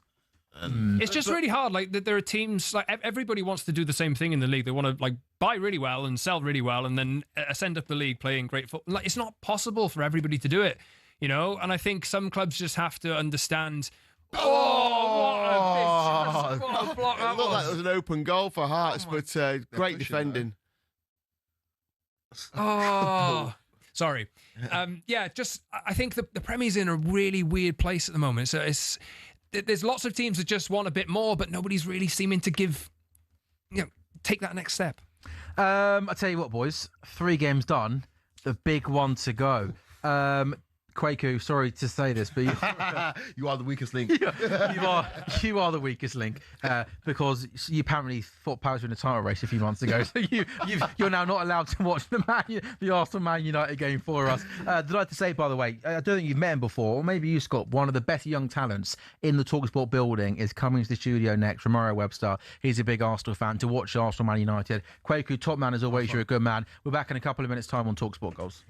It's just really hard. Like there are teams, like everybody wants to do the same thing in the league. They want to like buy really well and sell really well, and then ascend up the league playing great football. Like it's not possible for everybody to do it. you know. And I think some clubs just have to understand. Oh, what a block that It looked like was. it was an open goal for Hearts, but great defending. Oh, sorry. Yeah, just I think the Premier's in a really weird place at the moment. So there's lots of teams that just want a bit more, but nobody's really seeming to take that next step. I tell you what, boys, 3 games done, the big one to go. Kwaku, sorry to say this, but You are the weakest link. you are the weakest link because you apparently thought Palace were in a title race a few months ago. So you're now not allowed to watch the Arsenal Man United game for us. Delighted to say, by the way, I don't think you've met him before, or maybe you, Scott. One of the best young talents in the talkSPORT building is coming to the studio next. Romario Webster. He's a big Arsenal fan to watch Arsenal Man United. Kwaku, top man as always. You're a good man. We're back in a couple of minutes' time on talkSPORT Goals.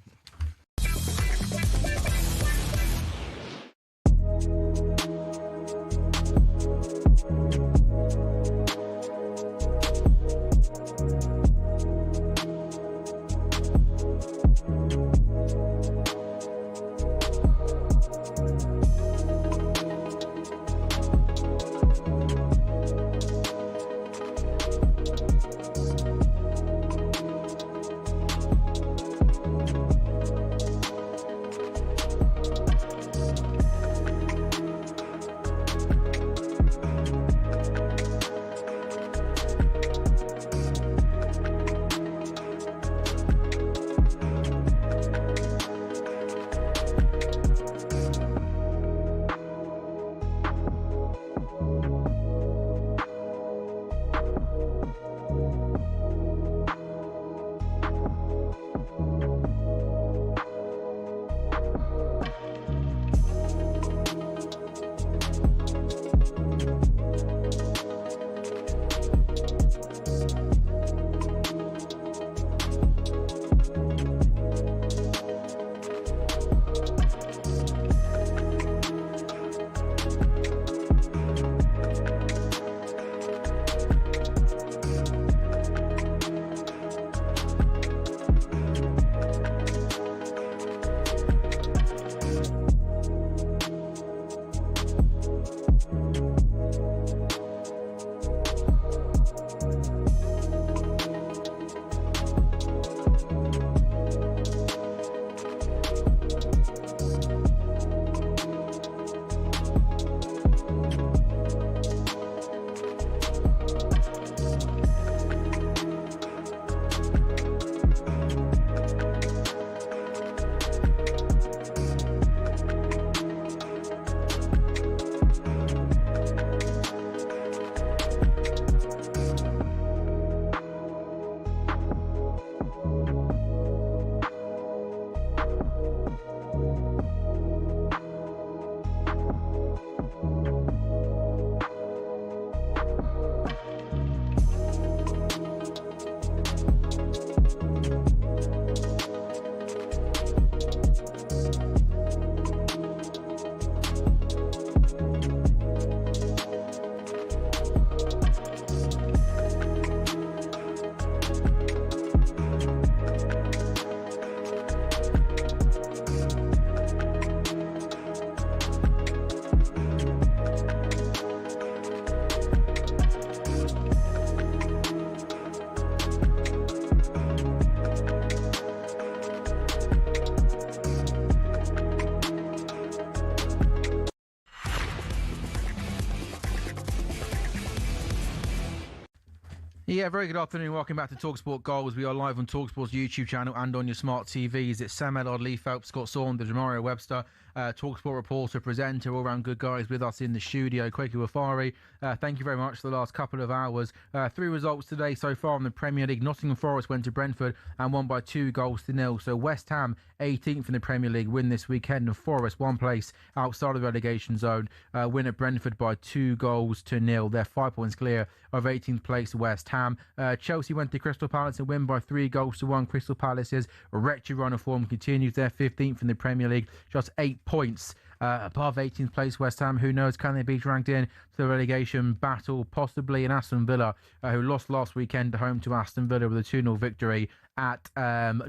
Yeah, very good afternoon. Welcome back to talkSPORT Goals. We are live on talkSPORT's YouTube channel and on your smart TVs. It's Sam Ellard, Lee Phelps, Scott Saunders, Romario Webster, talkSPORT reporter, presenter, all-round good guys with us in the studio. Kwaku Wafari, thank you very much for the last couple of hours. 3 results today so far in the Premier League. Nottingham Forest went to Brentford and won by 2-0. So West Ham, 18th in the Premier League, win this weekend. And Forest, 1 place outside of the relegation zone, win at Brentford by 2-0. They're 5 points clear of 18th place West Ham. Chelsea went to Crystal Palace and win by 3-1. Crystal Palace's wretched run of form continues. They're 15th in the Premier League, just 8 points above 18th place West Ham. Who knows? Can they be dragged in to the relegation battle? Possibly. And Aston Villa, who lost last weekend home to Aston Villa with a 2-0 victory at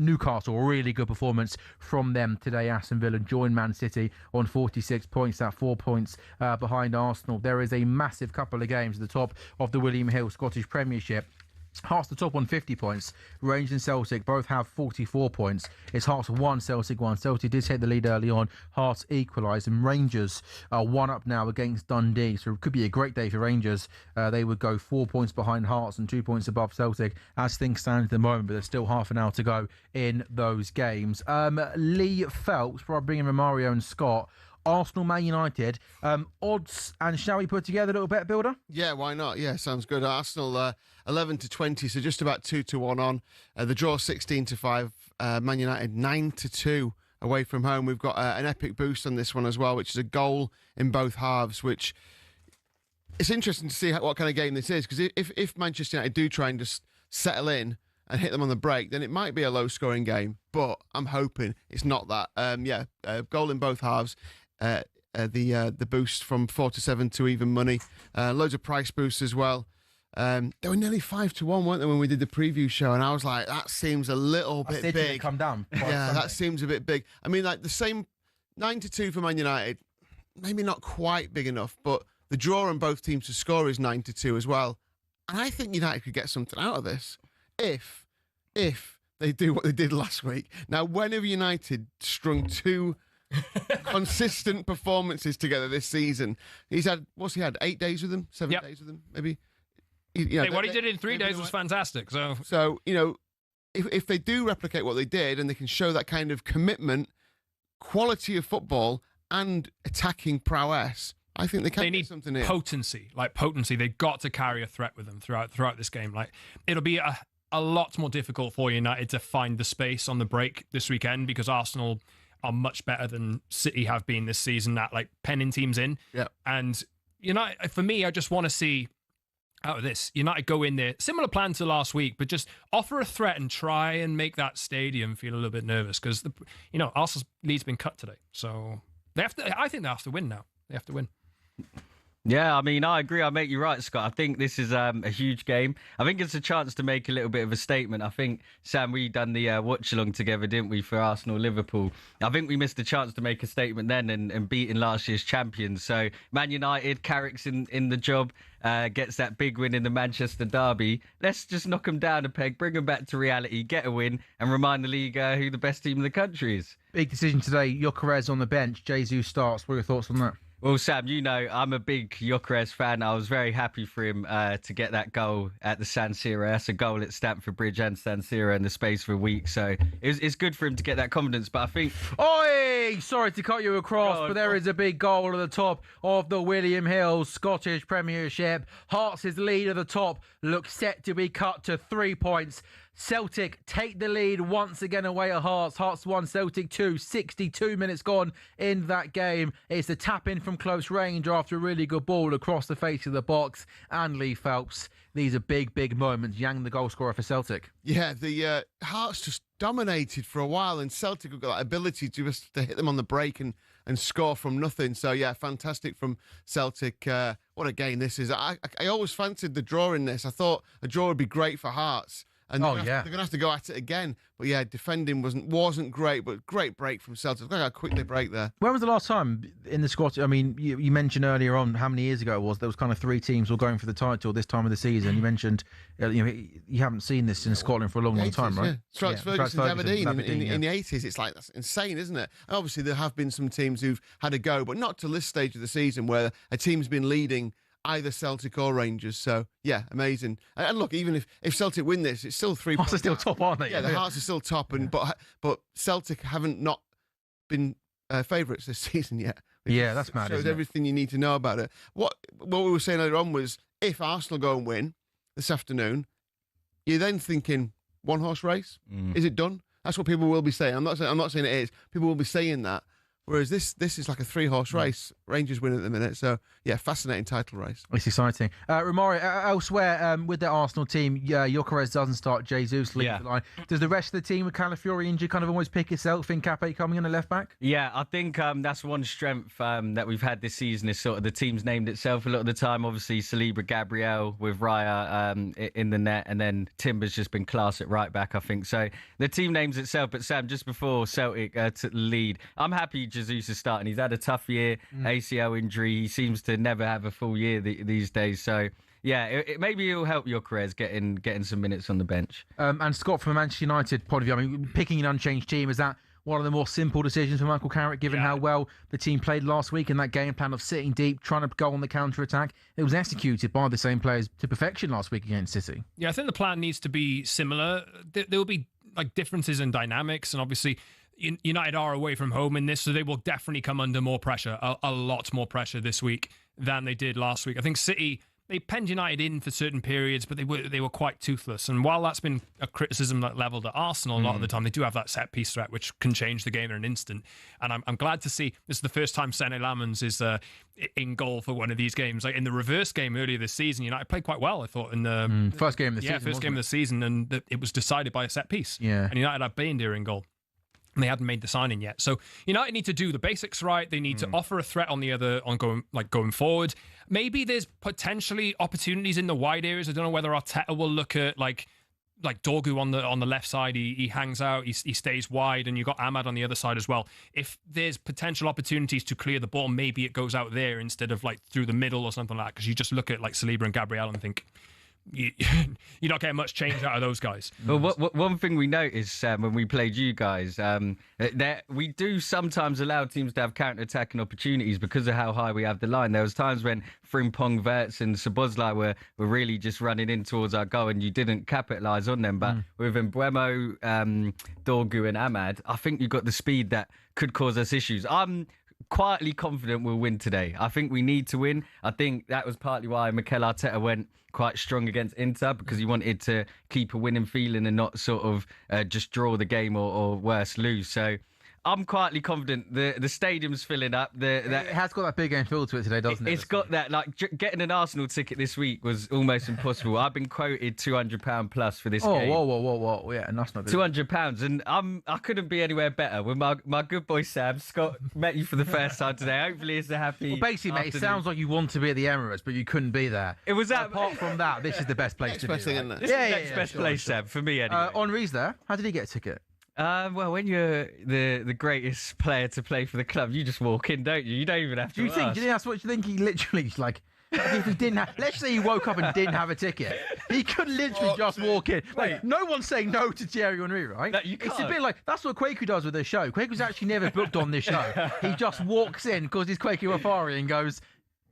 Newcastle. Really good performance from them today. Aston Villa joined Man City on 46 points, at 4 points behind Arsenal. There is a massive couple of games at the top of the William Hill Scottish Premiership. Hearts the top on 50 points. Rangers and Celtic both have 44 points. It's Hearts 1, Celtic 1. Celtic did take the lead early on. Hearts equalised, and Rangers are 1 up now against Dundee. So it could be a great day for Rangers. They would go 4 points behind Hearts and 2 points above Celtic as things stand at the moment, but there's still half an hour to go in those games. Lee Phelps, before I bring in Romario and Scott, Arsenal, Man United, odds, and shall we put together a little bet builder? Yeah, why not? Yeah, sounds good. Arsenal 11-20, so just about 2-1 on. The draw 16-5. Man United 9-2 away from home. We've got an epic boost on this one as well, which is a goal in both halves. Which it's interesting to see what kind of game this is, because if Manchester United do try and just settle in and hit them on the break, then it might be a low-scoring game. But I'm hoping it's not that. Goal in both halves. The boost from 4-7 to even money. Loads of price boosts as well. They were nearly 5-1, weren't they, when we did the preview show? And I was like, that seems a little bit big. Come down. Yeah, that seems a bit big. I mean, like the same 9-2 for Man United, maybe not quite big enough, but the draw on both teams to score is 9-2 as well. And I think United could get something out of this if they do what they did last week. Now, when have United strung 2 consistent performances together this season? He's had, 8 days with them? 7 days with them, maybe? What he did in 3 days was fantastic. So if they do replicate what they did and they can show that kind of commitment, quality of football, and attacking prowess, I think they need something here. Potency. They've got to carry a threat with them throughout this game. It'll be a lot more difficult for United to find the space on the break this weekend, because Arsenal are much better than City have been this season at penning teams in. Yeah. And United, for me, I just want to see out of this, United go in there, similar plan to last week, but just offer a threat and try and make that stadium feel a little bit nervous, because Arsenal's lead's been cut today. So I think they have to win now. They have to win. Yeah, I mean, I agree. I make you right, Scott. I think this is a huge game. I think it's a chance to make a little bit of a statement. I think, Sam, we done the watch-along together, didn't we, for Arsenal-Liverpool? I think we missed a chance to make a statement then and beating last year's champions. So, Man United, Carrick's in the job, gets that big win in the Manchester derby. Let's just knock them down a peg, bring them back to reality, get a win, and remind the league who the best team in the country is. Big decision today. Gyökeres on the bench. Jesus starts. What are your thoughts on that? Well, Sam, I'm a big Gyökeres fan. I was very happy for him to get that goal at the San Siro. That's a goal at Stamford Bridge and San Siro in the space of a week. So it's good for him to get that confidence. But I think... Oi! Sorry to cut you across, but there is a big goal at the top of the William Hill Scottish Premiership. Hearts' lead at the top looks set to be cut to 3 points. Celtic take the lead once again away at Hearts. Hearts 1, Celtic 2. 62 minutes gone in that game. It's a tap in from close range after a really good ball across the face of the box. And Lee Phelps. These are big, big moments. Yang, the goal scorer for Celtic. Yeah, the Hearts just dominated for a while, and Celtic have got that ability to hit them on the break and score from nothing. So, yeah, fantastic from Celtic. What a game this is. I always fancied the draw in this. I thought a draw would be great for Hearts. And they're going to have to go at it again. But yeah, defending wasn't great, but great break from Celtic. Look how quick they break there. When was the last time in the squad? I mean, you mentioned earlier on how many years ago it was. There was kind of 3 teams all going for the title this time of the season. You mentioned you haven't seen this in Scotland for a long time, right? Yeah. Ferguson's Aberdeen in the 80s. It's like, that's insane, isn't it? And obviously, there have been some teams who've had a go, but not to this stage of the season where a team's been leading either Celtic or Rangers. So, yeah, amazing. And look, even if Celtic win this, it's still 3 points. Hearts are still top, aren't they? Yeah, the Hearts are still top, but Celtic haven't not been favourites this season yet. Yeah, that's mad, shows isn't it? Everything you need to know about it. What we were saying earlier on was, if Arsenal go and win this afternoon, you're then thinking, one-horse race? Is it done? That's what people will be saying. I'm not saying it is. People will be saying that. Whereas this is like a 3-horse race. Rangers win at the minute. So, yeah, fascinating title race. It's exciting. Romario, elsewhere with the Arsenal team, Gyökeres doesn't start. Jesus leads the line. Does the rest of the team with Calafiori injured kind of always pick itself in Cape coming in the left back? Yeah, I think that's one strength that we've had this season is sort of the team's named itself a lot of the time. Obviously, Saliba, Gabriel with Raya in the net, and then Timber's just been class at right back, I think. So the team names itself. But Sam, just before Celtic took the lead, I'm happy Jesus is starting. He's had a tough year, ACL injury. He seems to never have a full year these days. So yeah, maybe it'll help Gyökeres getting some minutes on the bench. And Scott, from a Manchester United point of view, I mean, picking an unchanged team, is that one of the more simple decisions for Michael Carrick, given how well the team played last week in that game plan of sitting deep, trying to go on the counter-attack? It was executed by the same players to perfection last week against City. Yeah, I think the plan needs to be similar. There will be like differences in dynamics, and obviously United are away from home in this, so they will definitely come under more pressure, a lot more pressure this week than they did last week. I think City, they penned United in for certain periods, but they were quite toothless. And while that's been a criticism that leveled at Arsenal a lot of the time, they do have that set piece threat which can change the game in an instant. And I'm glad to see this is the first time Sene Lammens is in goal for one of these games. Like in the reverse game earlier this season, United played quite well, I thought, in the first game of the season. Yeah, first game of the season, and it was decided by a set piece. Yeah, and United had Bayindir in goal. And they hadn't made the signing yet. So United need to do the basics right. They need to offer a threat on the other, going forward. Maybe there's potentially opportunities in the wide areas. I don't know whether Arteta will look at like Dorgu on the left side. He hangs out, he stays wide, and you've got Ahmad on the other side as well. If there's potential opportunities to clear the ball, maybe it goes out there instead of like through the middle or something like that. Because you just look at like Saliba and Gabriel and think, you're not getting much change out of those guys. Well, one thing we noticed, Sam, when we played you guys, that we do sometimes allow teams to have counter-attacking opportunities because of how high we have the line. There was times when Frimpong, Wirtz and Szoboszlai were really just running in towards our goal and you didn't capitalise on them. But with Mbeumo, Dorgu and Ahmad, I think you've got the speed that could cause us issues. I'm quietly confident we'll win today. I think we need to win. I think that was partly why Mikel Arteta went quite strong against Inter, because he wanted to keep a winning feeling and not sort of just draw the game or worse, lose. So I'm quietly confident. The stadium's filling up. It has got that big game feel to it today, doesn't it? It's got that. Like getting an Arsenal ticket this week was almost impossible. I've been quoted £200 plus for this game. Whoa. Yeah, and that's not £200, and I couldn't be anywhere better with my good boy Sam. Scott met you for the first time today. Hopefully, it's a happy. Well, basically, mate, it sounds like you want to be at the Emirates, but you couldn't be there. It was that. Apart from that, this is the best place to be. Right? Next best place, Sam, for me anyway. Henri's there. How did he get a ticket? Well, when you're the greatest player to play for the club, you just walk in, don't you? You don't even have to. Do you think that's what you think? He literally like, if he didn't have, let's say he woke up and didn't have a ticket, he could literally just walk in. Like, no one's saying no to Thierry Henry, right? No, you can't. It's a bit like that's what Kwaku does with the show. Kwaku's actually never booked on this show. He just walks in because he's Kwaku Afari and goes,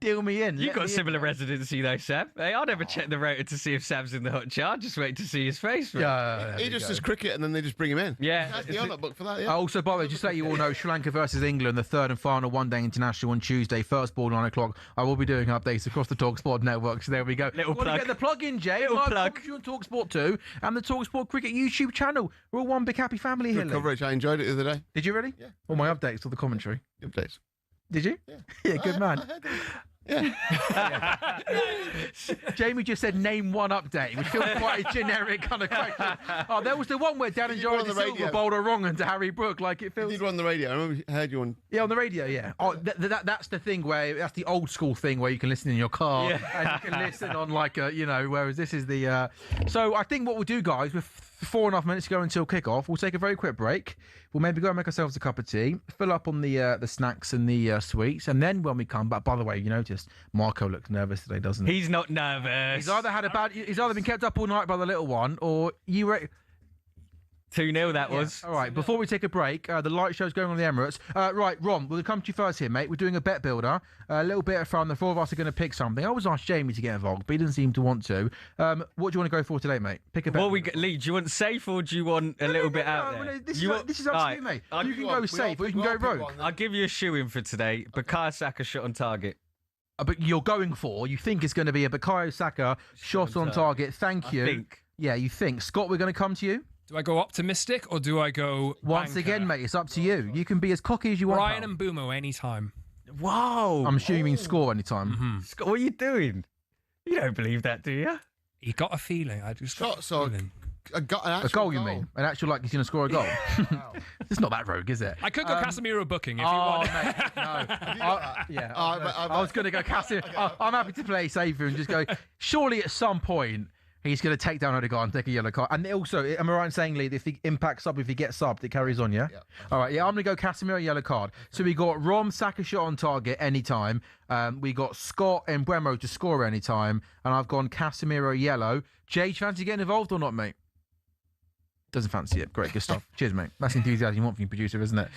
deal me in. You've got similar residency though, Sam. Hey, I never check the rotor to see if Sam's in the hot chair. I just wait to see his face. Yeah, he just does cricket and then they just bring him in. Yeah. That's the on book for that, yeah. Also, by the way, just to let you all know, Sri Lanka versus England, the third and final one-day international on Tuesday, first ball 9 o'clock. I will be doing updates across the talkSPORT network, so there we go. Little plug. Get the plug in, Jay. Little Live plug. commentary on talkSPORT 2 and the talkSPORT Cricket YouTube channel. We're all one big happy family here. Good coverage. I enjoyed it the other day. Did you really? Yeah. All my updates or the commentary? Updates. Did you? Yeah. Yeah, good man. I heard it. Yeah. Jamie just said name one update, which feels quite a generic kind of question. Oh, there was the one where Dan and Johnny on the Silva radio. bowled a wrong and to Harry Brook. Like it You feels. did one on the radio. I remember I heard you on. Yeah, on the radio, yeah. Oh, that's the thing where that's the old school thing where you can listen in your car and you can listen on like a, whereas this is the. So I think what we'll do, guys, with 4.5 minutes to go until kickoff, we'll take a very quick break. We'll maybe go and make ourselves a cup of tea, fill up on the snacks and the sweets, and then when we come back, by the way, you noticed Marco looks nervous today, doesn't he? He's not nervous. He's either been kept up all night by the little one, or you were. 2-0 that was. All right, before we take a break, the light show's going on the Emirates. Right, Ron, we'll come to you first here, mate. We're doing a bet builder. A little bit of fun. The four of us are going to pick something. I always asked Jamie to get involved, but he doesn't seem to want to. What do you want to go for today, mate? Pick a bet. Lee, do you want safe or do you want a little bit out there? This is up to you, mate. You can go safe or you can go rogue. I'll give you a shoe-in for today. Bukayo Saka shot on target. But you're going for, you think it's going to be a Bukayo Saka shot on target. Thank you. I think. Yeah, you think. Scott, we're going to come to you. Do I go optimistic or do I go Once banker? again, mate, it's up to you. You can be as cocky as you want. Brian pal. and Bumo anytime. Whoa. I'm assuming you mean score anytime. Scott, what are you doing? You don't believe that, do you? He got a feeling. I just got Shots a or feeling. an A actual goal, you mean? An actual, like, he's going to score a goal. It's not that rogue, is it? I could go Casemiro booking if you Oh, want. mate, no. I was going to go Casemiro. I'm happy to play safer and just go, surely at some point, he's going to take down Odegaard and take a yellow card. And also, am I right in saying, Lee, that if he impacts sub, if he gets subbed, it carries on, yeah? All right, yeah, I'm going to go Casemiro, yellow card. So we got Rom, Saka shot on target anytime. We got Scott and Bremo to score anytime. And I've gone Casemiro, yellow. Jay, do you fancy getting involved or not, mate? Doesn't fancy it. Great, good stuff. Cheers, mate. That's enthusiasm you want from your producer, isn't it?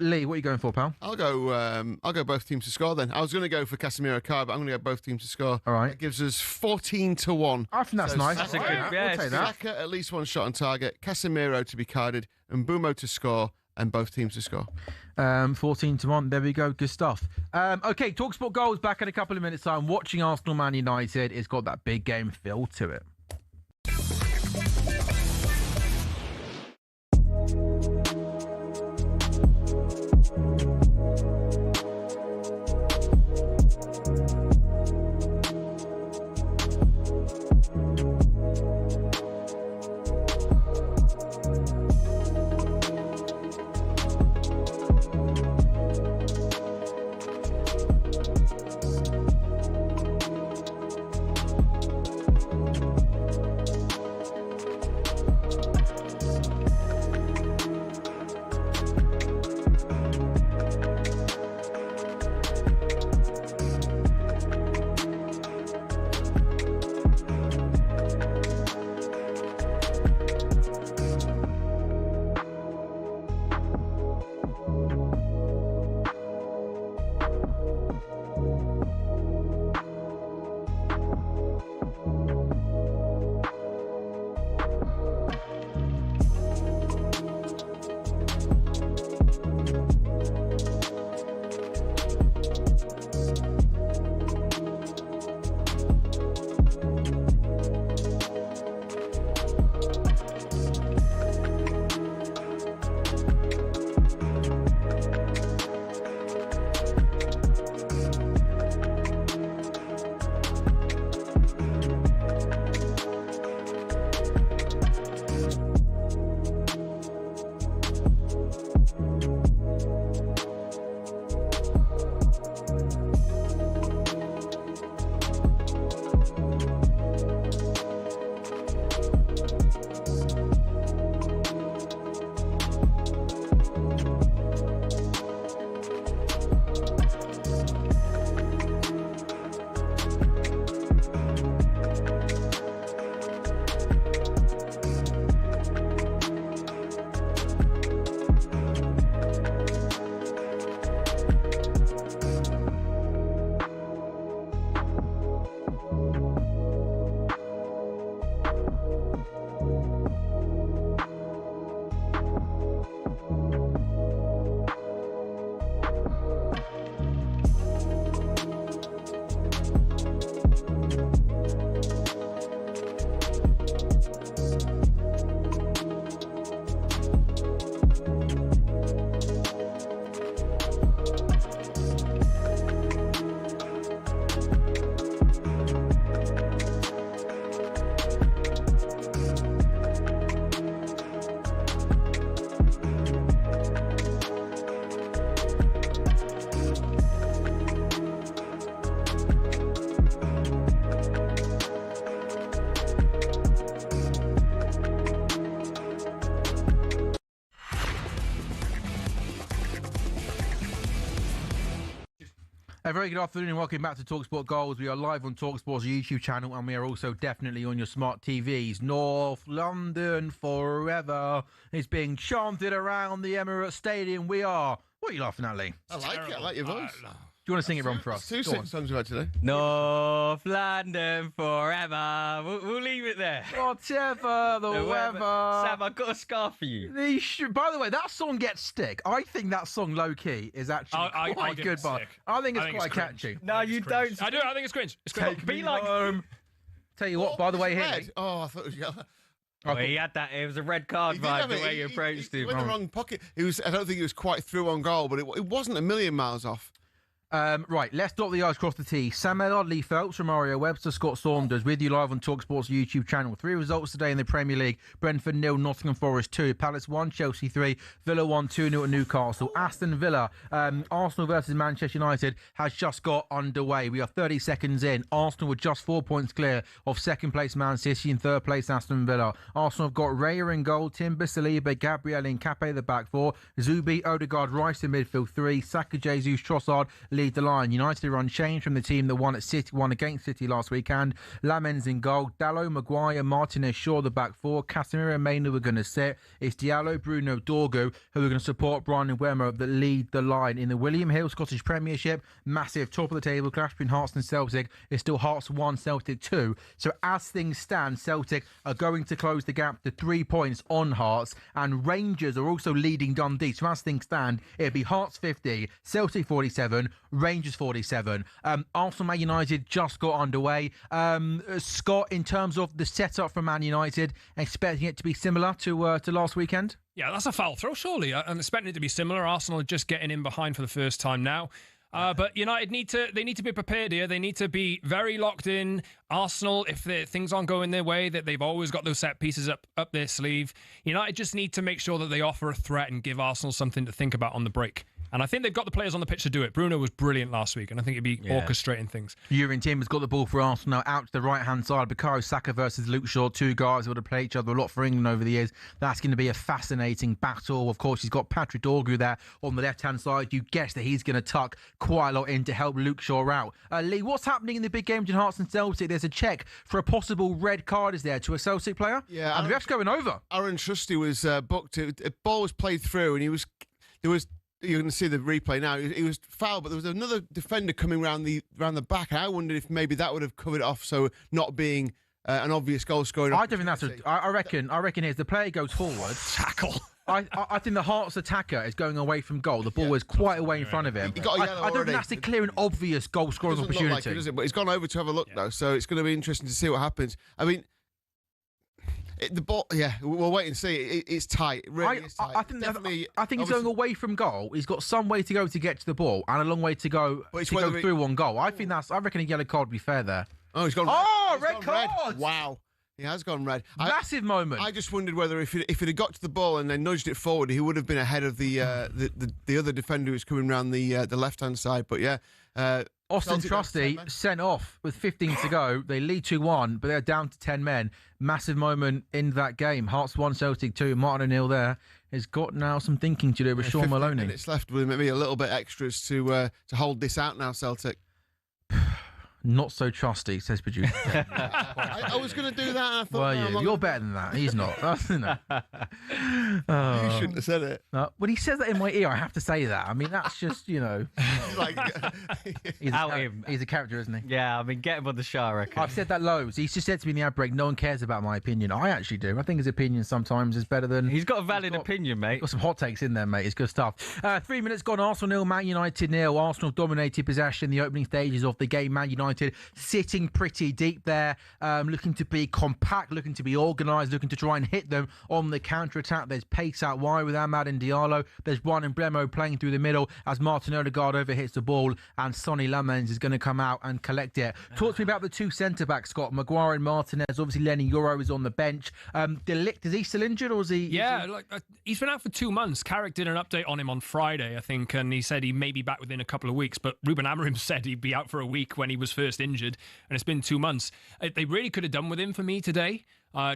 Lee, what are you going for, pal? I'll go both teams to score then. I was going to go for Casemiro card, but I'm going to go both teams to score. All right. That gives us 14-1. I think that's nice. That's a good We'll take that. Saka at least one shot on target, Casemiro to be carded, and Bumo to score, and both teams to score. 14-1. There we go. Good stuff. Okay, talkSPORT goals back in a couple of minutes' time. Watching Arsenal Man United. It's got that big game feel to it. A very good afternoon and welcome back to talkSPORT Goals. We are live on talkSPORT's YouTube channel and we are also definitely on your smart TVs. North London forever is being chanted around the Emirates Stadium. We are. What are you laughing at, Lee? I like it. I like your voice. Do you want to sing it, Ron, for us? Two Go on. songs we've had today. North London forever. We'll leave it there. Whatever the weather. Sam, I've got a scarf for you. By the way, that song gets stick. I think that song, low key, is actually I'll quite give good. it But stick. I think it's I think quite it's cringe. catchy. No, you don't. I do. I think it's cringe. It's cringe. Take me home. Tell you what, by the way, here. Red. Oh, I thought it was yellow. Oh, he had that. It was a red card vibe the way he approached him. He went in the wrong pocket. I don't think he was quite through on goal, but it wasn't a million miles off. Right, let's dot the I's, cross the T. Sam Ellard, Lee Phelps, Romario Webster, Scott Saunders with you live on talkSPORT's YouTube channel. 3 results today in the Premier League. Brentford 0, Nottingham Forest 2, Palace 1, Chelsea 3, Villa 1, 2-0 at Newcastle. Aston Villa, Arsenal versus Manchester United has just got underway. We are 30 seconds in. Arsenal were just 4 points clear of second place Man City and third place Aston Villa. Arsenal have got Raya in goal, Timber, Saliba, Gabriel and Cape the back 4, Zubi, Odegaard, Rice in midfield 3, Saka, Jesus, Trossard lead the line. United are unchanged from the team that won against City last weekend. Lamens in goal, Dalot, Maguire, Martinez, Shaw the back 4, Casemiro and Mainu are going to sit. It's Diallo, Bruno, Dorgu who are going to support Brian and Wemo that lead the line. In the William Hill Scottish Premiership, massive top of the table clash between Hearts and Celtic. It's still Hearts 1, Celtic 2. So as things stand, Celtic are going to close the gap to 3 points on Hearts, and Rangers are also leading Dundee. So as things stand, it'll be Hearts 50, Celtic 47, Rangers 47. Arsenal Man United just got underway. Scott, in terms of the setup for Man United, expecting it to be similar to last weekend? Yeah, that's a foul throw, surely. I'm expecting it to be similar. Arsenal are just getting in behind for the first time now. But United need to be prepared here. They need to be very locked in. Arsenal, if things aren't going their way, that they've always got those set pieces up their sleeve. United just need to make sure that they offer a threat and give Arsenal something to think about on the break. And I think they've got the players on the pitch to do it. Bruno was brilliant last week, and I think he'd be orchestrating things. Yuri Tim has got the ball for Arsenal now out to the right-hand side. Bukayo Saka versus Luke Shaw, 2 guys who would have played each other a lot for England over the years. That's going to be a fascinating battle. Of course, he's got Patrick Dorgu there on the left-hand side. You guess that he's going to tuck quite a lot in to help Luke Shaw out. Lee, what's happening in the big game between Hearts and Celtic? There's a check for a possible red card, is there, to a Celtic player? Yeah. And the ref's going over. Aaron Trusty was booked. A ball was played through, and you're going to see the replay now. He was fouled, but there was another defender coming round the back. And I wondered if maybe that would have covered it off, so not being an obvious goal scoring. I don't think that's. I reckon here's the player goes forward. Tackle. I think the Hearts attacker is going away from goal. The ball is quite away in front of him. He got a yellow I don't think that's a clear and obvious goal scoring opportunity. Look like it, does it? But he's gone over to have a look now, so it's going to be interesting to see what happens. I mean, the ball, we'll wait and see. It's tight. It really is tight. I think he's going away from goal. He's got some way to go to get to the ball and a long way to go through on goal. I reckon a yellow card would be fair there. Oh, he's gone. Red card! Red. Wow. He has gone red. Massive moment. I just wondered whether if it had got to the ball and then nudged it forward, he would have been ahead of the other defender who's coming around the left-hand side. But Austin Trusty sent off with 15 to go. They lead 2-1, but they're down to 10 men. Massive moment in that game. Hearts 1, Celtic 2. Martin O'Neill there has got now some thinking to do with Sean Maloney. Minutes left with maybe a little bit extras to hold this out now, Celtic. Not so trusty, says producer. I was going to do that. I thought, well, you're better than that. He's not. You shouldn't have said it. When he says that in my ear, I have to say that. I mean, that's just, He's he's a character, isn't he? Yeah, I mean, get him on the show, I reckon. I've said that loads. He's just said to me in the ad break, no one cares about my opinion. I actually do. I think his opinion sometimes is better than... He's got a valid opinion, mate. Got some hot takes in there, mate. It's good stuff. 3 minutes gone. Arsenal 0, Man United 0. Arsenal dominated possession in the opening stages of the game. Man United sitting pretty deep there, looking to be compact, looking to be organised, looking to try and hit them on the counter-attack. There's pace out wide with Ahmad and Diallo. There's Brian and Bremo playing through the middle as Martin Odegaard overhits the ball and Sonny Lamens is going to come out and collect it. Talk to me about the 2 centre-backs, Scott. Maguire and Martinez. Obviously, Lenny Euro is on the bench. De Ligt, is he still injured or is he... Yeah, he's been out for 2 months. Carrick did an update on him on Friday, I think, and he said he may be back within a couple of weeks, but Ruben Amorim said he'd be out for a week when he was first injured, and it's been 2 months. They really could have done with him for me today,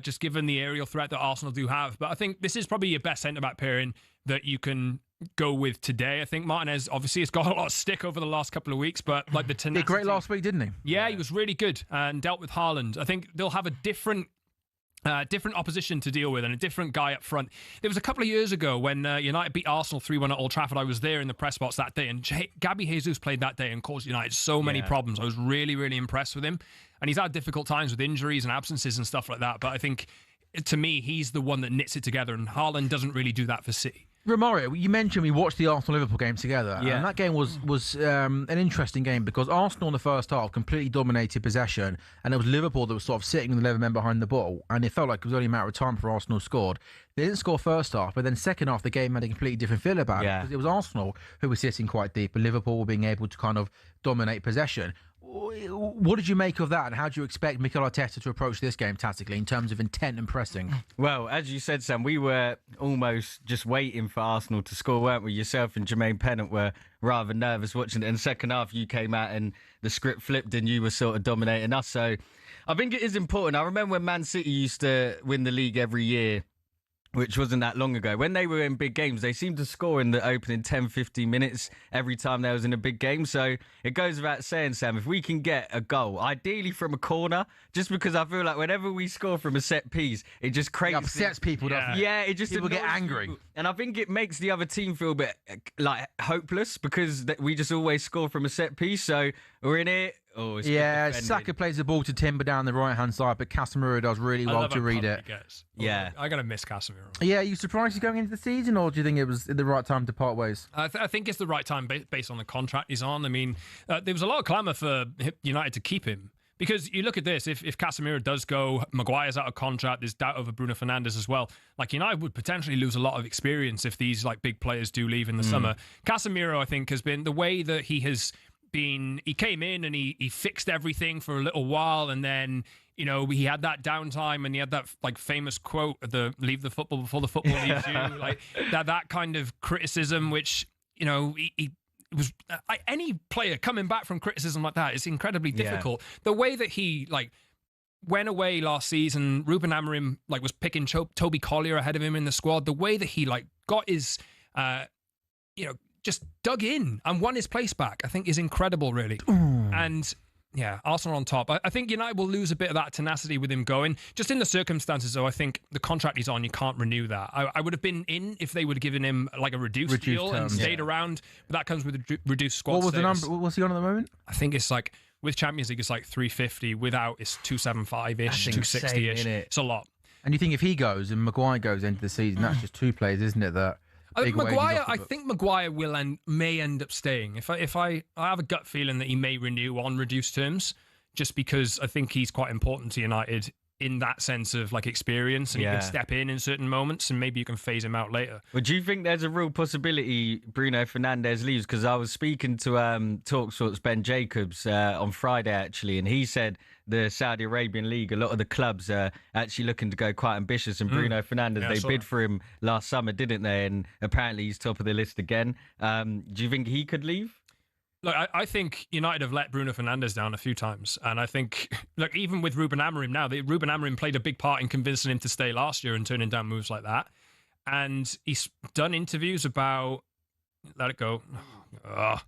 just given the aerial threat that Arsenal do have. But I think this is probably your best centre-back pairing that you can go with today. I think Martinez obviously has got a lot of stick over the last couple of weeks, but the tenacity... He did great last week, didn't he? Yeah, he was really good and dealt with Haaland. I think they'll have a different opposition to deal with and a different guy up front. There was a couple of years ago when United beat Arsenal 3-1 at Old Trafford. I was there in the press box that day, and Gabby Jesus played that day and caused United so many problems. I was really, really impressed with him. And he's had difficult times with injuries and absences and stuff like that. But I think, to me, he's the one that knits it together, and Haaland doesn't really do that for City. Romario, you mentioned we watched the Arsenal-Liverpool game together, Yeah. and that game was an interesting game because Arsenal in the first half completely dominated possession, and it was Liverpool that was sort of sitting with 11 men behind the ball, and it felt like it was only a matter of time before Arsenal scored. They didn't score first half, but then second half the game had a completely different feel about it because it was Arsenal who were sitting quite deep, and Liverpool were being able to kind of dominate possession. What did you make of that, and how do you expect Mikel Arteta to approach this game tactically in terms of intent and pressing? Well, as you said, Sam, we were almost just waiting for Arsenal to score, weren't we? Yourself and Jermaine Pennant were rather nervous watching it. In the second half, you came out and the script flipped and you were sort of dominating us. So I think it is important. I remember when Man City used to win the league every year, which wasn't that long ago. When they were in big games, they seemed to score in the opening 10, 15 minutes every time they was in a big game. So it goes without saying, Sam, if we can get a goal, ideally from a corner, just because I feel like whenever we score from a set piece, it just creates... It upsets people, doesn't it? Yeah, it just people get annoys angry. people. And I think it makes the other team feel a bit like hopeless because we just always score from a set piece. So we're in it. Oh, it's yeah, Saka plays the ball to Timber down the right-hand side, but Casemiro does really well to read it. Yeah. I gotta miss Casemiro. Yeah, are you surprised he's going into the season, or do you think it was the right time to part ways? I think it's the right time based on the contract he's on. I mean, there was a lot of clamour for United to keep him. Because you look at this, if Casemiro does go, Maguire's out of contract, there's doubt over Bruno Fernandes as well. Like, United would potentially lose a lot of experience if these like big players do leave in the summer. Casemiro, I think, has been the way that he came in and he fixed everything for a little while, and then, you know, he had that downtime and he had that like famous quote, leave the football before the football leaves you. Like that kind of criticism, which, you know, he was any player coming back from criticism like that is incredibly difficult. The way that he like went away last season, Ruben Amorim like was picking Toby Collier ahead of him in the squad. The way that he like got his, just dug in and won his place back, I think is incredible, really. And yeah, Arsenal on top. I think United will lose a bit of that tenacity with him going. Just in the circumstances, though, I think the contract he's on, you can't renew that. I would have been in if they would have given him like a reduced deal and stayed around, but that comes with a reduced squad. What was status. the number? What's he on at the moment? I think it's like, with Champions League, it's like 350. Without, it's 275-ish, 260-ish. It's a lot. And you think if he goes and Maguire goes into the season, that's just two players, isn't it? That Maguire, I think Maguire may end up staying. If I have a gut feeling that he may renew on reduced terms, just because I think he's quite important to United in that sense of like experience, and he can step in certain moments, and maybe you can phase him out later. Well, do you think there's a real possibility Bruno Fernandes leaves? Because I was speaking to talkSPORT's Ben Jacobs on Friday, actually, and he said the Saudi Arabian League, a lot of the clubs are actually looking to go quite ambitious, and Bruno Fernandes, they bid for him last summer, didn't they? And apparently he's top of the list again. Do you think he could leave? Look, I think United have let Bruno Fernandes down a few times. And I think, look, even with Ruben Amorim now, Ruben Amorim played a big part in convincing him to stay last year and turning down moves like that. And he's done interviews about, let it go.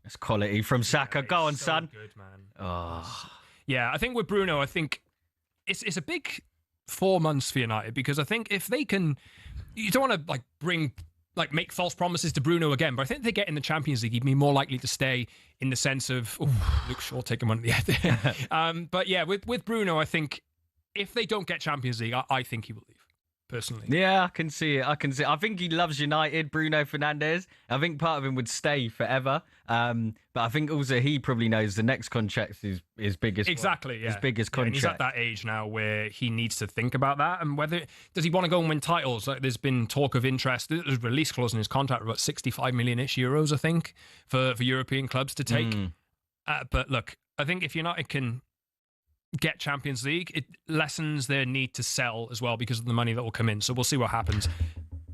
It's quality from Saka. Go on, so son. Good, man. Oh. Yeah, I think with Bruno, I think it's a big 4 months for United, because I think if they can, you don't want to make false promises to Bruno again, but I think if they get in the Champions League, he'd be more likely to stay in the sense of, Luke Shaw taking one at the end. But yeah, with Bruno, I think if they don't get Champions League, I think he will leave, personally. Yeah, I can see it. I think he loves United, Bruno Fernandes. I think part of him would stay forever. But I think also he probably knows the next contract is his biggest. Exactly, yeah. His biggest contract. And he's at that age now where he needs to think about that, and whether does he want to go and win titles. Like, there's been talk of interest. There's a release clause in his contract, about 65 million-ish euros, I think, for European clubs to take. But look, I think if United can get Champions League, it lessens their need to sell as well because of the money that will come in. So we'll see what happens.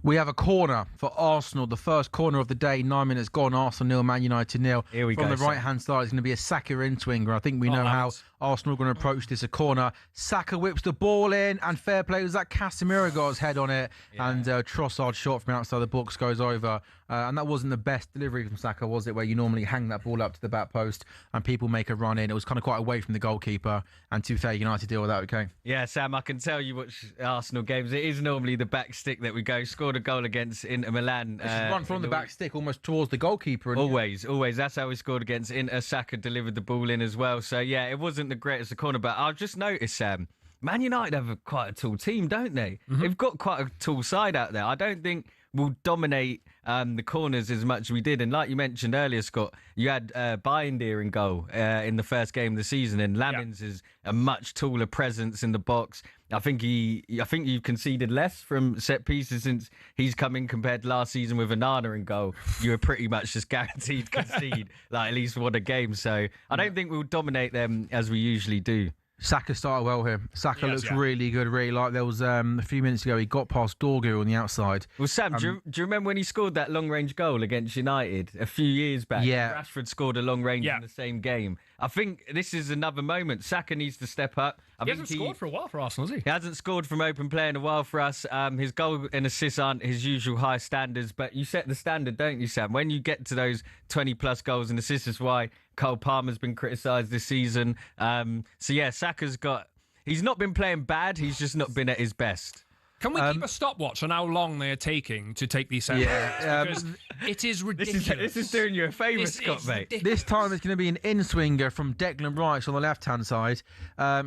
We have a corner for Arsenal, the first corner of the day. 9 minutes gone, Arsenal 0, Man United 0. Here we go. From the right-hand side, it's going to be a Saka in-swinger. I think we know how Arsenal are going to approach this, a corner. Saka whips the ball in, and fair play was that Casemiro got his head on it, and Trossard's shot from outside the box goes over. And that wasn't the best delivery from Saka, was it, where you normally hang that ball up to the back post and people make a run in. It was kind of quite away from the goalkeeper, and to be fair, United deal with that, okay? Yeah, Sam, I can tell you watch Arsenal games. It is normally the back stick that we go. Scored a goal against Inter Milan. Run from the back stick almost towards the goalkeeper. Always. That's how we scored against Inter. Saka delivered the ball in as well. So, yeah, it wasn't the greatest of corner, but I've just noticed, Sam, Man United have quite a tall team, don't they? They've got quite a tall side out there. I don't think we'll dominate the corners as much as we did. And like you mentioned earlier, Scott, you had Binder in goal in the first game of the season, and Lamins is a much taller presence in the box. I think you've conceded less from set pieces since he's come in compared to last season with Onana in goal. You were pretty much just guaranteed to concede like at least one a game. So I don't think we'll dominate them as we usually do. Saka started well here. Saka looks really good, really like. There was a few minutes ago, he got past Dorgu on the outside. Well, Sam, do you remember when he scored that long-range goal against United a few years back? Yeah. Rashford scored a long-range in the same game. I think this is another moment. Saka needs to step up. He hasn't scored for a while for Arsenal, has he? He hasn't scored from open play in a while for us. His goal and assists aren't his usual high standards, but you set the standard, don't you, Sam? When you get to those 20-plus goals and assists, is why Cole Palmer's been criticised this season. So, yeah, Saka's got... He's not been playing bad. He's just not been at his best. Can we keep a stopwatch on how long they are taking to take these centre backs? Because it is ridiculous. This is doing you a favour, Scott, mate. Ridiculous. This time it's going to be an in-swinger from Declan Rice on the left-hand side.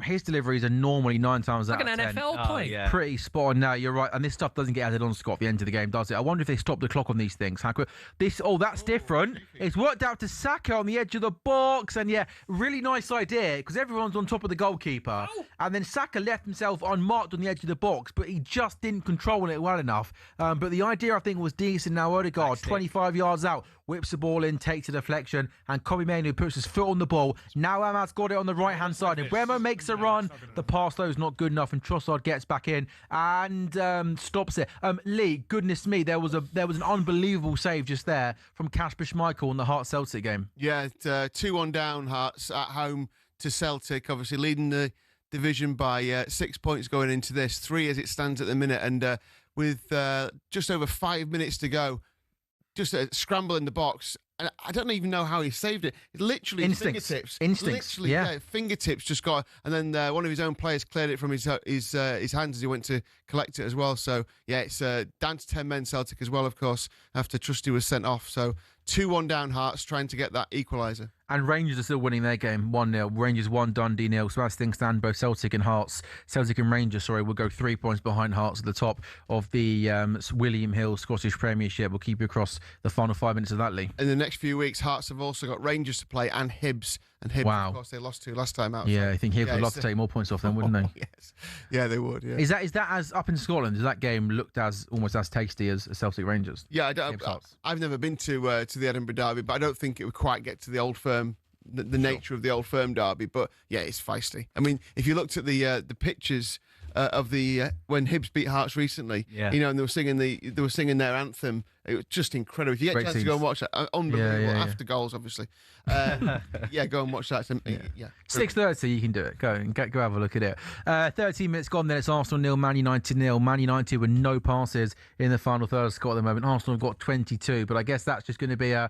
His deliveries are normally 9 times out of 10. Like an NFL play. yeah. Pretty spot on now, you're right. And this stuff doesn't get added on, Scott, at the end of the game, does it? I wonder if they stop the clock on these things. That's different. It's worked out to Saka on the edge of the box. And yeah, really nice idea because everyone's on top of the goalkeeper. And then Saka left himself unmarked on the edge of the box, but he just didn't control it well enough. But the idea, I think, was decent. Now, Odegaard, 25 yards out, whips the ball in, takes a deflection, and Kobe Mainoo puts his foot on the ball. Now Ahmad's got it on the right-hand side. And Remo makes a run. The pass, though, is not good enough, and Trossard gets back in and stops it. Lee, goodness me, there was an unbelievable save just there from Kasper Schmeichel in the Hearts Celtic game. Yeah, 2-1 down, Hearts at home to Celtic, obviously leading the division by 6 points going into this, 3 as it stands at the minute, and with just over 5 minutes to go, just a scramble in the box. And I don't even know how he saved it. It's literally fingertips. Literally, yeah, fingertips just got, and then one of his own players cleared it from his hands as he went to collect it as well. So yeah, it's down to 10 men Celtic as well, of course, after Trusty was sent off. So 2-1 down, Hearts trying to get that equaliser. And Rangers are still winning their game 1-0. Rangers 1, Dundee 0. So as things stand, both Celtic and Rangers, will go 3 points behind Hearts at the top of the William Hill Scottish Premiership. We'll keep you across the final 5 minutes of that, Lee. In the next few weeks, Hearts have also got Rangers to play and Hibs. And Hibs, of course, they lost to last time out. Yeah, so. I think Hibs would love to take more points off them, wouldn't they? Yes. Yeah, they would, yeah. Is that as up in Scotland? Is that game looked as almost as tasty as Celtic Rangers? Yeah, I've never been to the Edinburgh Derby, but I don't think it would quite get to the Old Firm, the nature of the Old Firm derby. But yeah, it's feisty. I mean, if you looked at the pictures of the when Hibs beat Hearts recently, and they were singing their anthem. It was just incredible. If you get a chance to go and watch that, unbelievable. After goals, obviously. Yeah, go and watch that. 6:30, you can do it. Go have a look at it. 13 minutes gone. Then it's Arsenal 0, Man United 0. Man United with no passes in the final third score at the moment. Arsenal have got 22, but I guess that's just going to be a.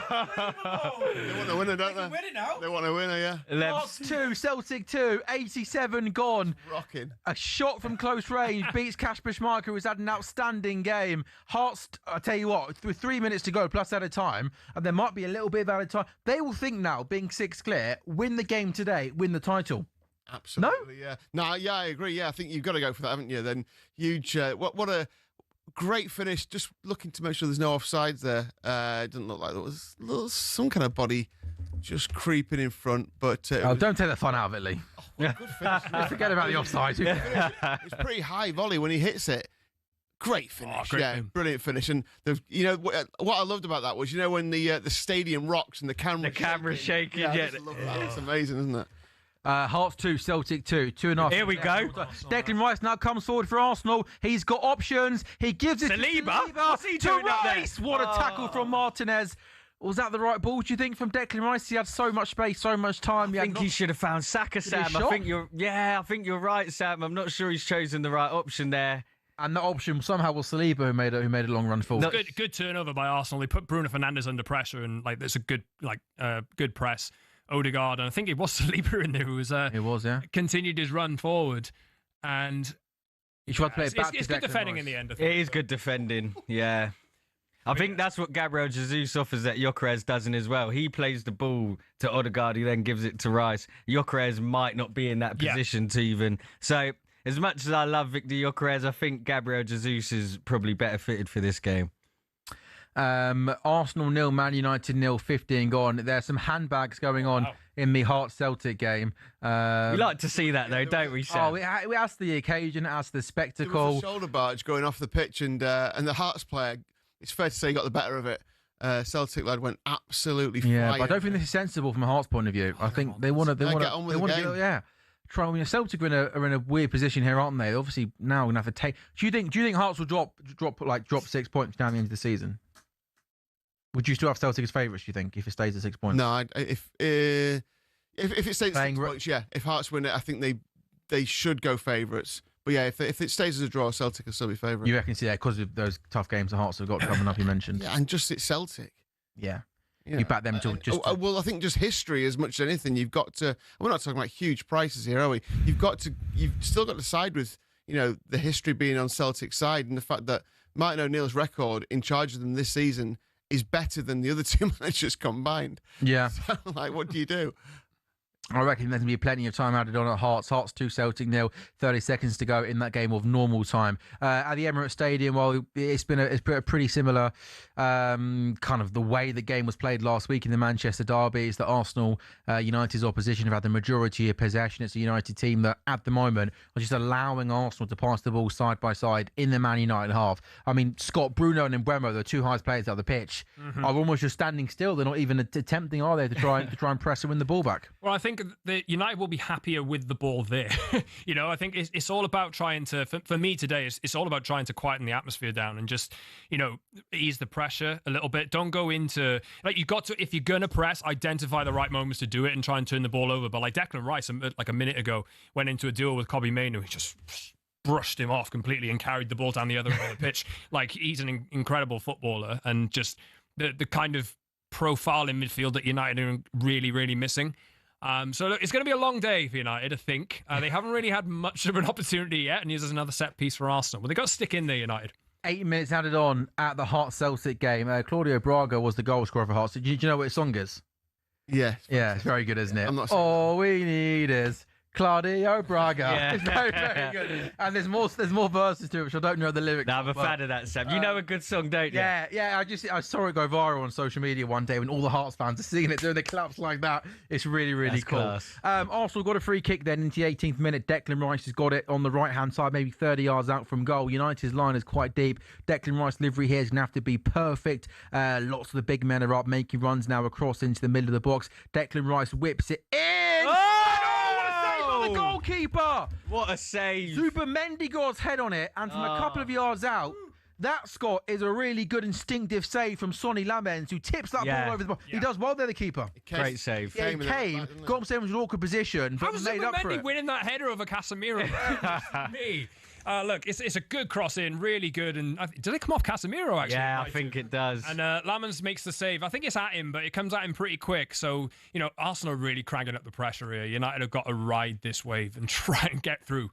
They want a winner, don't they? Win it now. They want a winner, yeah. Hearts 2, Celtic 2, 87 gone. Rocking. A shot from close range beats Kasper Schmeichel, who's had an outstanding game. Hearts, I tell you what, with 3 minutes to go, plus added time, and there might be a little bit of added time, they will think now, being 6 clear, win the game today, win the title. Absolutely, yeah. No, yeah, I agree. Yeah, I think you've got to go for that, haven't you? Then huge. What a great finish. Just looking to make sure there's no offsides there. It didn't look like there was some kind of body just creeping in front. But don't take the fun out of it, Lee. Good finish. Forget about the offside. It's pretty high volley when he hits it. Great finish, brilliant finish. And what I loved about that was when the stadium rocks and the camera's shaking. I just love that. It's amazing, isn't it? Hearts 2, Celtic 2, 2.5. Here we go. Declan Rice now comes forward for Arsenal. He's got options. He gives it Saliba? to What's he doing up there? Rice. What a tackle from Martinez. Was that the right ball, do you think, from Declan Rice? He had so much space, so much time. I think he should have found Saka, Sam. I think you're right, Sam. I'm not sure he's chosen the right option there. And that option somehow was Saliba who made a long run forward. Good turnover by Arsenal. They put Bruno Fernandes under pressure, and it's a good press. Odegaard, and I think it was Saliba in there who was continued his run forward, and he tried to play it back. It's good defending in the end. I think. It is good defending, yeah. I think that's what Gabriel Jesus offers that Gyökeres doesn't as well. He plays the ball to Odegaard, he then gives it to Rice. Gyökeres might not be in that position to even. So as much as I love Victor Gyökeres, I think Gabriel Jesus is probably better fitted for this game. Arsenal 0, Man United 0, 15 gone. There's some handbags going on in the Hearts Celtic game. We like to see that, though, don't we, Sam? Oh, it adds the occasion, it adds the spectacle. There was a shoulder barge going off the pitch, and the Hearts player, it's fair to say, got the better of it. Celtic lad went absolutely flying. Yeah, but I don't think this is sensible from a Hearts point of view. I think they want to get on with the game. Yeah. Try. I mean, Celtic are in a weird position here, aren't they? Obviously, now we're gonna have to take. Do you think Hearts will drop 6 points down the end of the season? Would you still have Celtic as favourites? Do you think if it stays at 6 points? No, if it stays at 6 points, yeah. If Hearts win it, I think they should go favourites. But yeah, if it stays as a draw, Celtic will still be favourites. You reckon? Yeah, because of those tough games the Hearts have got coming up. You mentioned. Yeah, and just it's Celtic. Yeah. You back them to just. Well, I think just history as much as anything. You've got to. We're not talking about huge prices here, are we? You've still got to side with the history being on Celtic's side, and the fact that Martin O'Neill's record in charge of them this season is better than the other two managers combined. Yeah. So, what do you do? I reckon there's going to be plenty of time added on at Hearts. Hearts 2, Celtic 0, 30 seconds to go in that game of normal time. At the Emirates Stadium, well, it's been a pretty similar kind of the way the game was played last week in the Manchester derby. Is that Arsenal, United's opposition have had the majority of possession. It's a United team that at the moment are just allowing Arsenal to pass the ball side by side in the Man United half. I mean, Scott, Bruno and Mbeumo, the two highest players out the pitch, are almost just standing still. They're not even attempting, are they, to try and press and win the ball back? Well, I think the United will be happier with the ball there. I think it's all about trying to, for me today, it's all about trying to quieten the atmosphere down and just, ease the pressure a little bit. Don't go into, you've got to, if you're going to press, identify the right moments to do it and try and turn the ball over. But like Declan Rice, like a minute ago, went into a duel with Kobbie Mainoo. He just brushed him off completely and carried the ball down the other end of the pitch. Like, he's an incredible footballer, and just the kind of profile in midfield that United are really, really missing. So look, it's going to be a long day for United, I think. They haven't really had much of an opportunity yet, and here's another set piece for Arsenal. Well, they've got to stick in there, United. 8 minutes added on at the Hearts Celtic game. Claudio Braga was the goal scorer for Hearts. Do you know what his song is? Yeah. Yeah, it's very good, isn't it? I'm not All we need is Claudio Braga. Yeah. It's very, very good. And there's more verses to it, which I don't know the lyrics. No, I'm a fan of that, Sam. You know a good song, don't you? Yeah. I saw it go viral on social media one day when all the Hearts fans are singing it, doing the claps like that. It's really, really That's cool. class. Arsenal got a free kick then into the 18th minute. Declan Rice has got it on the right-hand side, maybe 30 yards out from goal. United's line is quite deep. Declan Rice's delivery here is going to have to be perfect. Lots of the big men are up, making runs now across into the middle of the box. Declan Rice whips it in. The goalkeeper! What a save! Super Mendigor's head on it, and from a couple of yards out, that, Scott, is a really good instinctive save from Sonny Lamens, who tips that ball over the ball. He does well there, the keeper. Great save. Yeah, he came, got himself into an awkward position, but made up for it. Winning that header over Casemiro? Me. Look, it's a good cross in, really good. And did it come off Casemiro, actually? Yeah, I think it does. And Lamens makes the save. I think it's at him, but it comes at him pretty quick. So, Arsenal are really cranking up the pressure here. United have got to ride this wave and try and get through.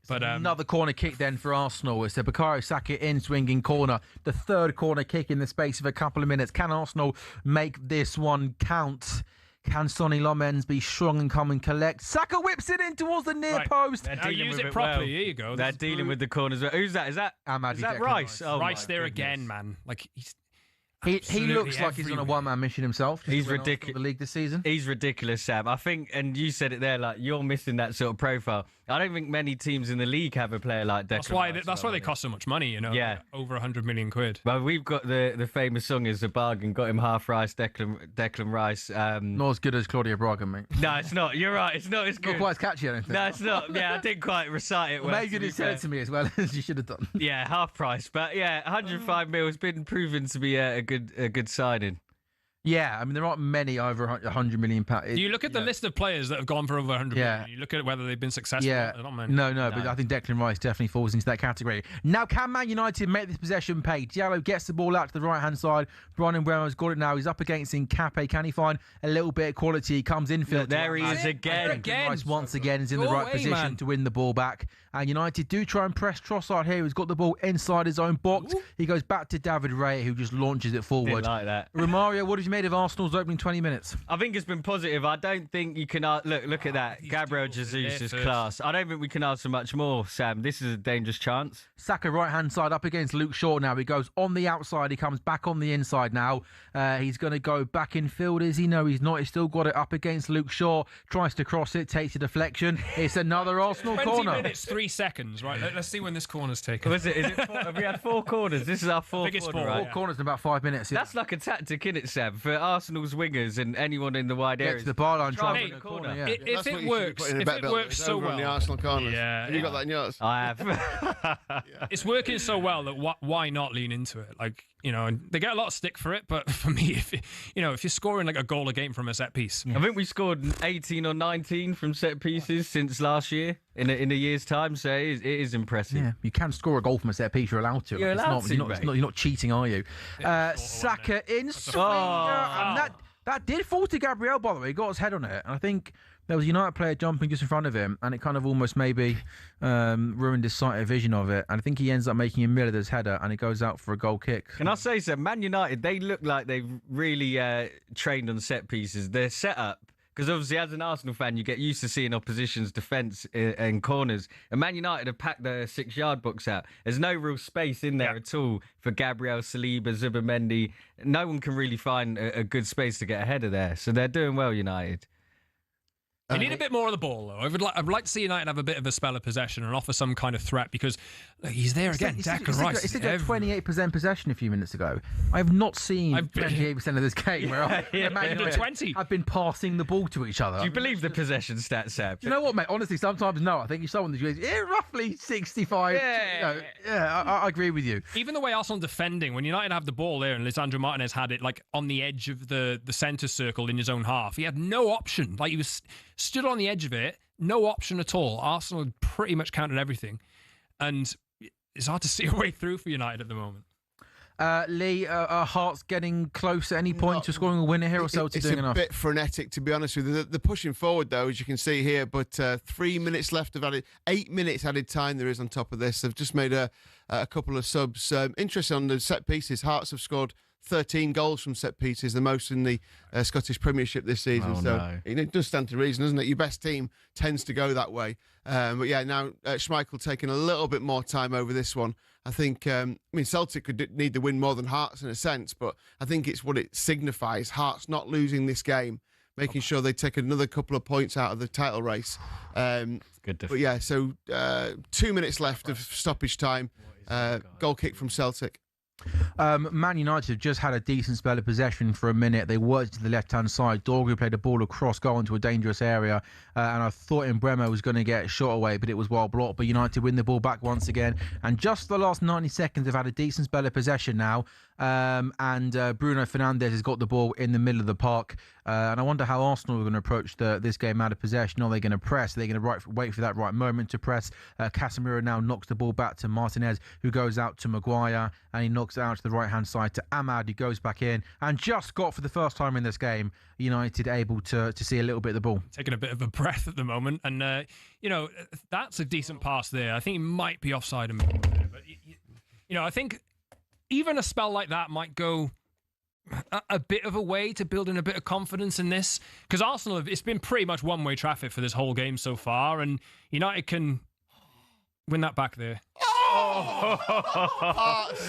But another corner kick then for Arsenal. It's a Bukayo Saka in swinging corner. The third corner kick in the space of a couple of minutes. Can Arsenal make this one count? Can Sonny Lamens be strong and come and collect? Saka whips it in towards the near post. Now use it properly. Here you go. They're dealing with the corners. Who's that? Is that Rice? Oh, Rice there again, man. Like, he looks like he's on a one-man mission himself. He's ridiculous. The league this season. He's ridiculous, Sam. I think, and you said it there, like, you're missing that sort of profile. I don't think many teams in the league have a player like Declan. That's why they cost so much money, Yeah. Over 100 million quid. Well, we've got the famous song is a bargain. Got him half Rice, Declan Rice. Not as good as Claudio Braga, mate. No, it's not. You're right. It's not as good. Not quite as catchy, I don't think. No, it's not. Yeah, I didn't quite recite it well. Maybe you didn't say it to me as well as you should have done. Yeah, half price. But yeah, 105 mil has been proven to be a good signing. Yeah, I mean, there aren't many over 100 million pounds. You look at the list of players that have gone for over 100 million. You look at whether they've been successful. Yeah, no, but I think Declan Rice definitely falls into that category. Now, can Man United make this possession pay? Diallo gets the ball out to the right-hand side. Brian Mbeumo's got it now. He's up against Nkape. Can he find a little bit of quality? He comes infield. There he is again. Declan Rice once again is in the right position to win the ball back. And United do try and press Trossard here, who's got the ball inside his own box. He goes back to David Raya, who just launches it forward. Didn't like that. Romario, what did you made of Arsenal's opening 20 minutes? I think it's been positive. I don't think you can look at that. Gabriel Jesus is class. I don't think we can ask for much more, Sam. This is a dangerous chance. Saka right-hand side up against Luke Shaw now. He goes on the outside. He comes back on the inside now. He's going to go back in field. Is he? No, he's not. He's still got it up against Luke Shaw. Tries to cross it. Takes a deflection. It's another Arsenal 20 corner. minutes, 3 seconds, right? Let's see when this corner's taken. Is it have we had 4 corners? This is our fourth Biggest corner, four, right? Four corners in about 5 minutes. Yeah. That's like a tactic, innit, Sam? For Arsenal's wingers and anyone in the wide Get areas. to the byline, try Hey, and win a corner. Yeah. If That's what it you works, should be putting in a if bet it bill. works It's so over on the well, Arsenal corners. Yeah, Have you got that in yours? I have. it's working so well that why not lean into it? Like, and they get a lot of stick for it, but for me, if you're scoring like a goal a game from a set piece, I think we scored 18 or 19 from set pieces since last year in a year's time, so it is impressive. Yeah, you can score a goal from a set piece. You're allowed to. You're allowed to, You're mate. not cheating, are you? Saka in swing, and that did fall to Gabriel. By the way, he got his head on it, and I think there was a United player jumping just in front of him, and it kind of almost maybe ruined his sight of vision of it. And I think he ends up making a Miller's header, and it goes out for a goal kick. Can I say so? Man United, they look like they've really trained on set pieces. Their setup, because obviously as an Arsenal fan, you get used to seeing opposition's defence and corners. And Man United have packed the 6-yard box out. There's no real space in there at all for Gabriel, Saliba, Zubimendi. No one can really find a good space to get ahead of there. So they're doing well, United. You need a bit more of the ball, though. I'd like to see United have a bit of a spell of possession and offer some kind of threat because he's there again. Declan Rice. He said 28% possession a few minutes ago. I have not seen 28% of this game where Man United 20. have been passing the ball to each other. Do you believe the possession stats, Sam? Do you know what, mate? Honestly, sometimes no. I think if someone goes, roughly 65. I agree with you. Even the way Arsenal defending, when United have the ball there and Lisandro Martinez had it like on the edge of the centre circle in his own half, he had no option. Like he was stood on the edge of it, no option at all. Arsenal had pretty much counted everything. And it's hard to see a way through for United at the moment. Lee, are Hearts getting close at any point to scoring a winner here, or Celtic doing enough? It's a bit frenetic, to be honest with you. They're pushing forward, though, as you can see here, but 3 minutes left of added, 8 minutes added time there is on top of this. They've just made a couple of subs. Interesting on the set pieces, Hearts have scored 13 goals from set pieces, the most in the Scottish Premiership this season. It does stand to reason, doesn't it? Your best team tends to go that way. But yeah, now Schmeichel taking a little bit more time over this one. I think, Celtic could need the win more than Hearts in a sense, but I think it's what it signifies. Hearts not losing this game, making sure they take another couple of points out of the title race. But yeah, so 2 minutes left of stoppage time. Goal kick from Celtic. Man United have just had a decent spell of possession for a minute. They worked to the left-hand side. Dorgu played a ball across, goal into a dangerous area, and I thought Mbeumo was going to get shot away, but it was well blocked. But United win the ball back once again, and just the last 90 seconds they've had a decent spell of possession now. And Bruno Fernandes has got the ball in the middle of the park, and I wonder how Arsenal are going to approach this game out of possession. Are they going to press? Are they going to wait for that right moment to press? Casemiro now knocks the ball back to Martinez, who goes out to Maguire, and he knocks it out to the right-hand side to Ahmad, who goes back in, and just got, for the first time in this game, United able to see a little bit of the ball. Taking a bit of a breath at the moment, and that's a decent pass there. I think he might be offside a minute, but I think even a spell like that might go a bit of a way to building a bit of confidence in this, because Arsenal, it's been pretty much one-way traffic for this whole game so far, and United can win that back there. Hearts,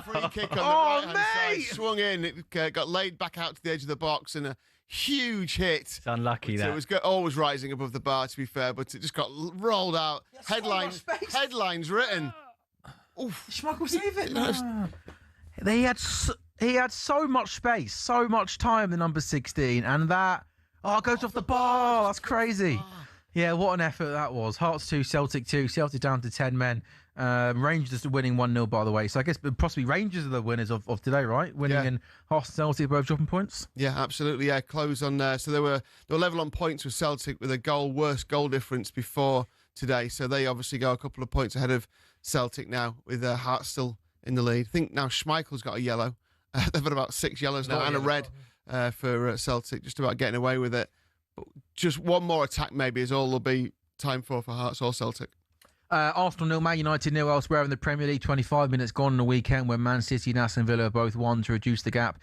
free kick on the right-hand side, swung in, it got laid back out to the edge of the box, and a huge hit. It's unlucky that. It was always rising above the bar, to be fair, but it just got rolled out. Headlines written. Schmeichel save it. He had so much space, so much time, the number 16, and that it goes off the bar. That's crazy. Yeah, what an effort that was. Hearts 2, Celtic 2. Celtic down to 10 men. Rangers winning 1-0, by the way. So I guess possibly Rangers are the winners of today, right? Winning and Hearts and Celtic both dropping points. Yeah, absolutely. Yeah, close on there. So they were level on points with Celtic with a worse goal difference before today. So they obviously go a couple of points ahead of Celtic now, with Hearts still in the lead. I think now Schmeichel's got a yellow. They've got about 6 yellows now and a red for Celtic, just about getting away with it. But just one more attack maybe is all there'll be time for Hearts or Celtic. Arsenal 0, Man United 0 elsewhere in the Premier League. 25 minutes gone in the weekend when Man City and Aston Villa both won to reduce the gap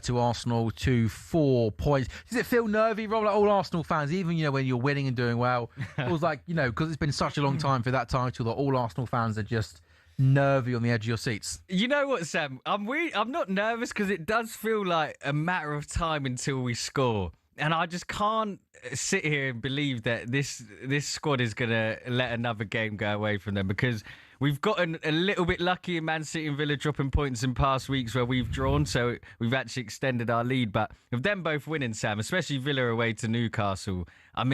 to Arsenal to 4 points. Does it feel nervy, Rob? Like all Arsenal fans, even when you're winning and doing well, it was like, because it's been such a long time for that title that all Arsenal fans are just nervy on the edge of your seats. You know what, Sam? I'm not nervous because it does feel like a matter of time until we score. And I just can't sit here and believe that this squad is going to let another game go away from them, because we've gotten a little bit lucky in Man City and Villa dropping points in past weeks where we've drawn, so we've actually extended our lead. But with them both winning, Sam, especially Villa away to Newcastle, I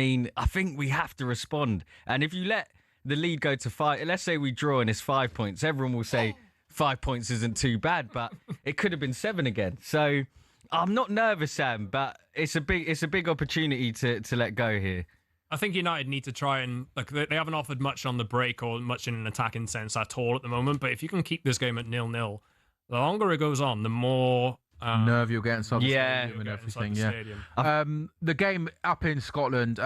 think we have to respond. And if you let the lead go to 5, let's say we draw and it's 5 points, everyone will say 5 points isn't too bad, but it could have been 7 again. So I'm not nervous, Sam, but it's a big opportunity to let go here. I think United need to try and they haven't offered much on the break or much in an attacking sense at all at the moment. But if you can keep this game at 0-0, the longer it goes on, the more nerve you'll get inside the stadium and everything. The game up in Scotland,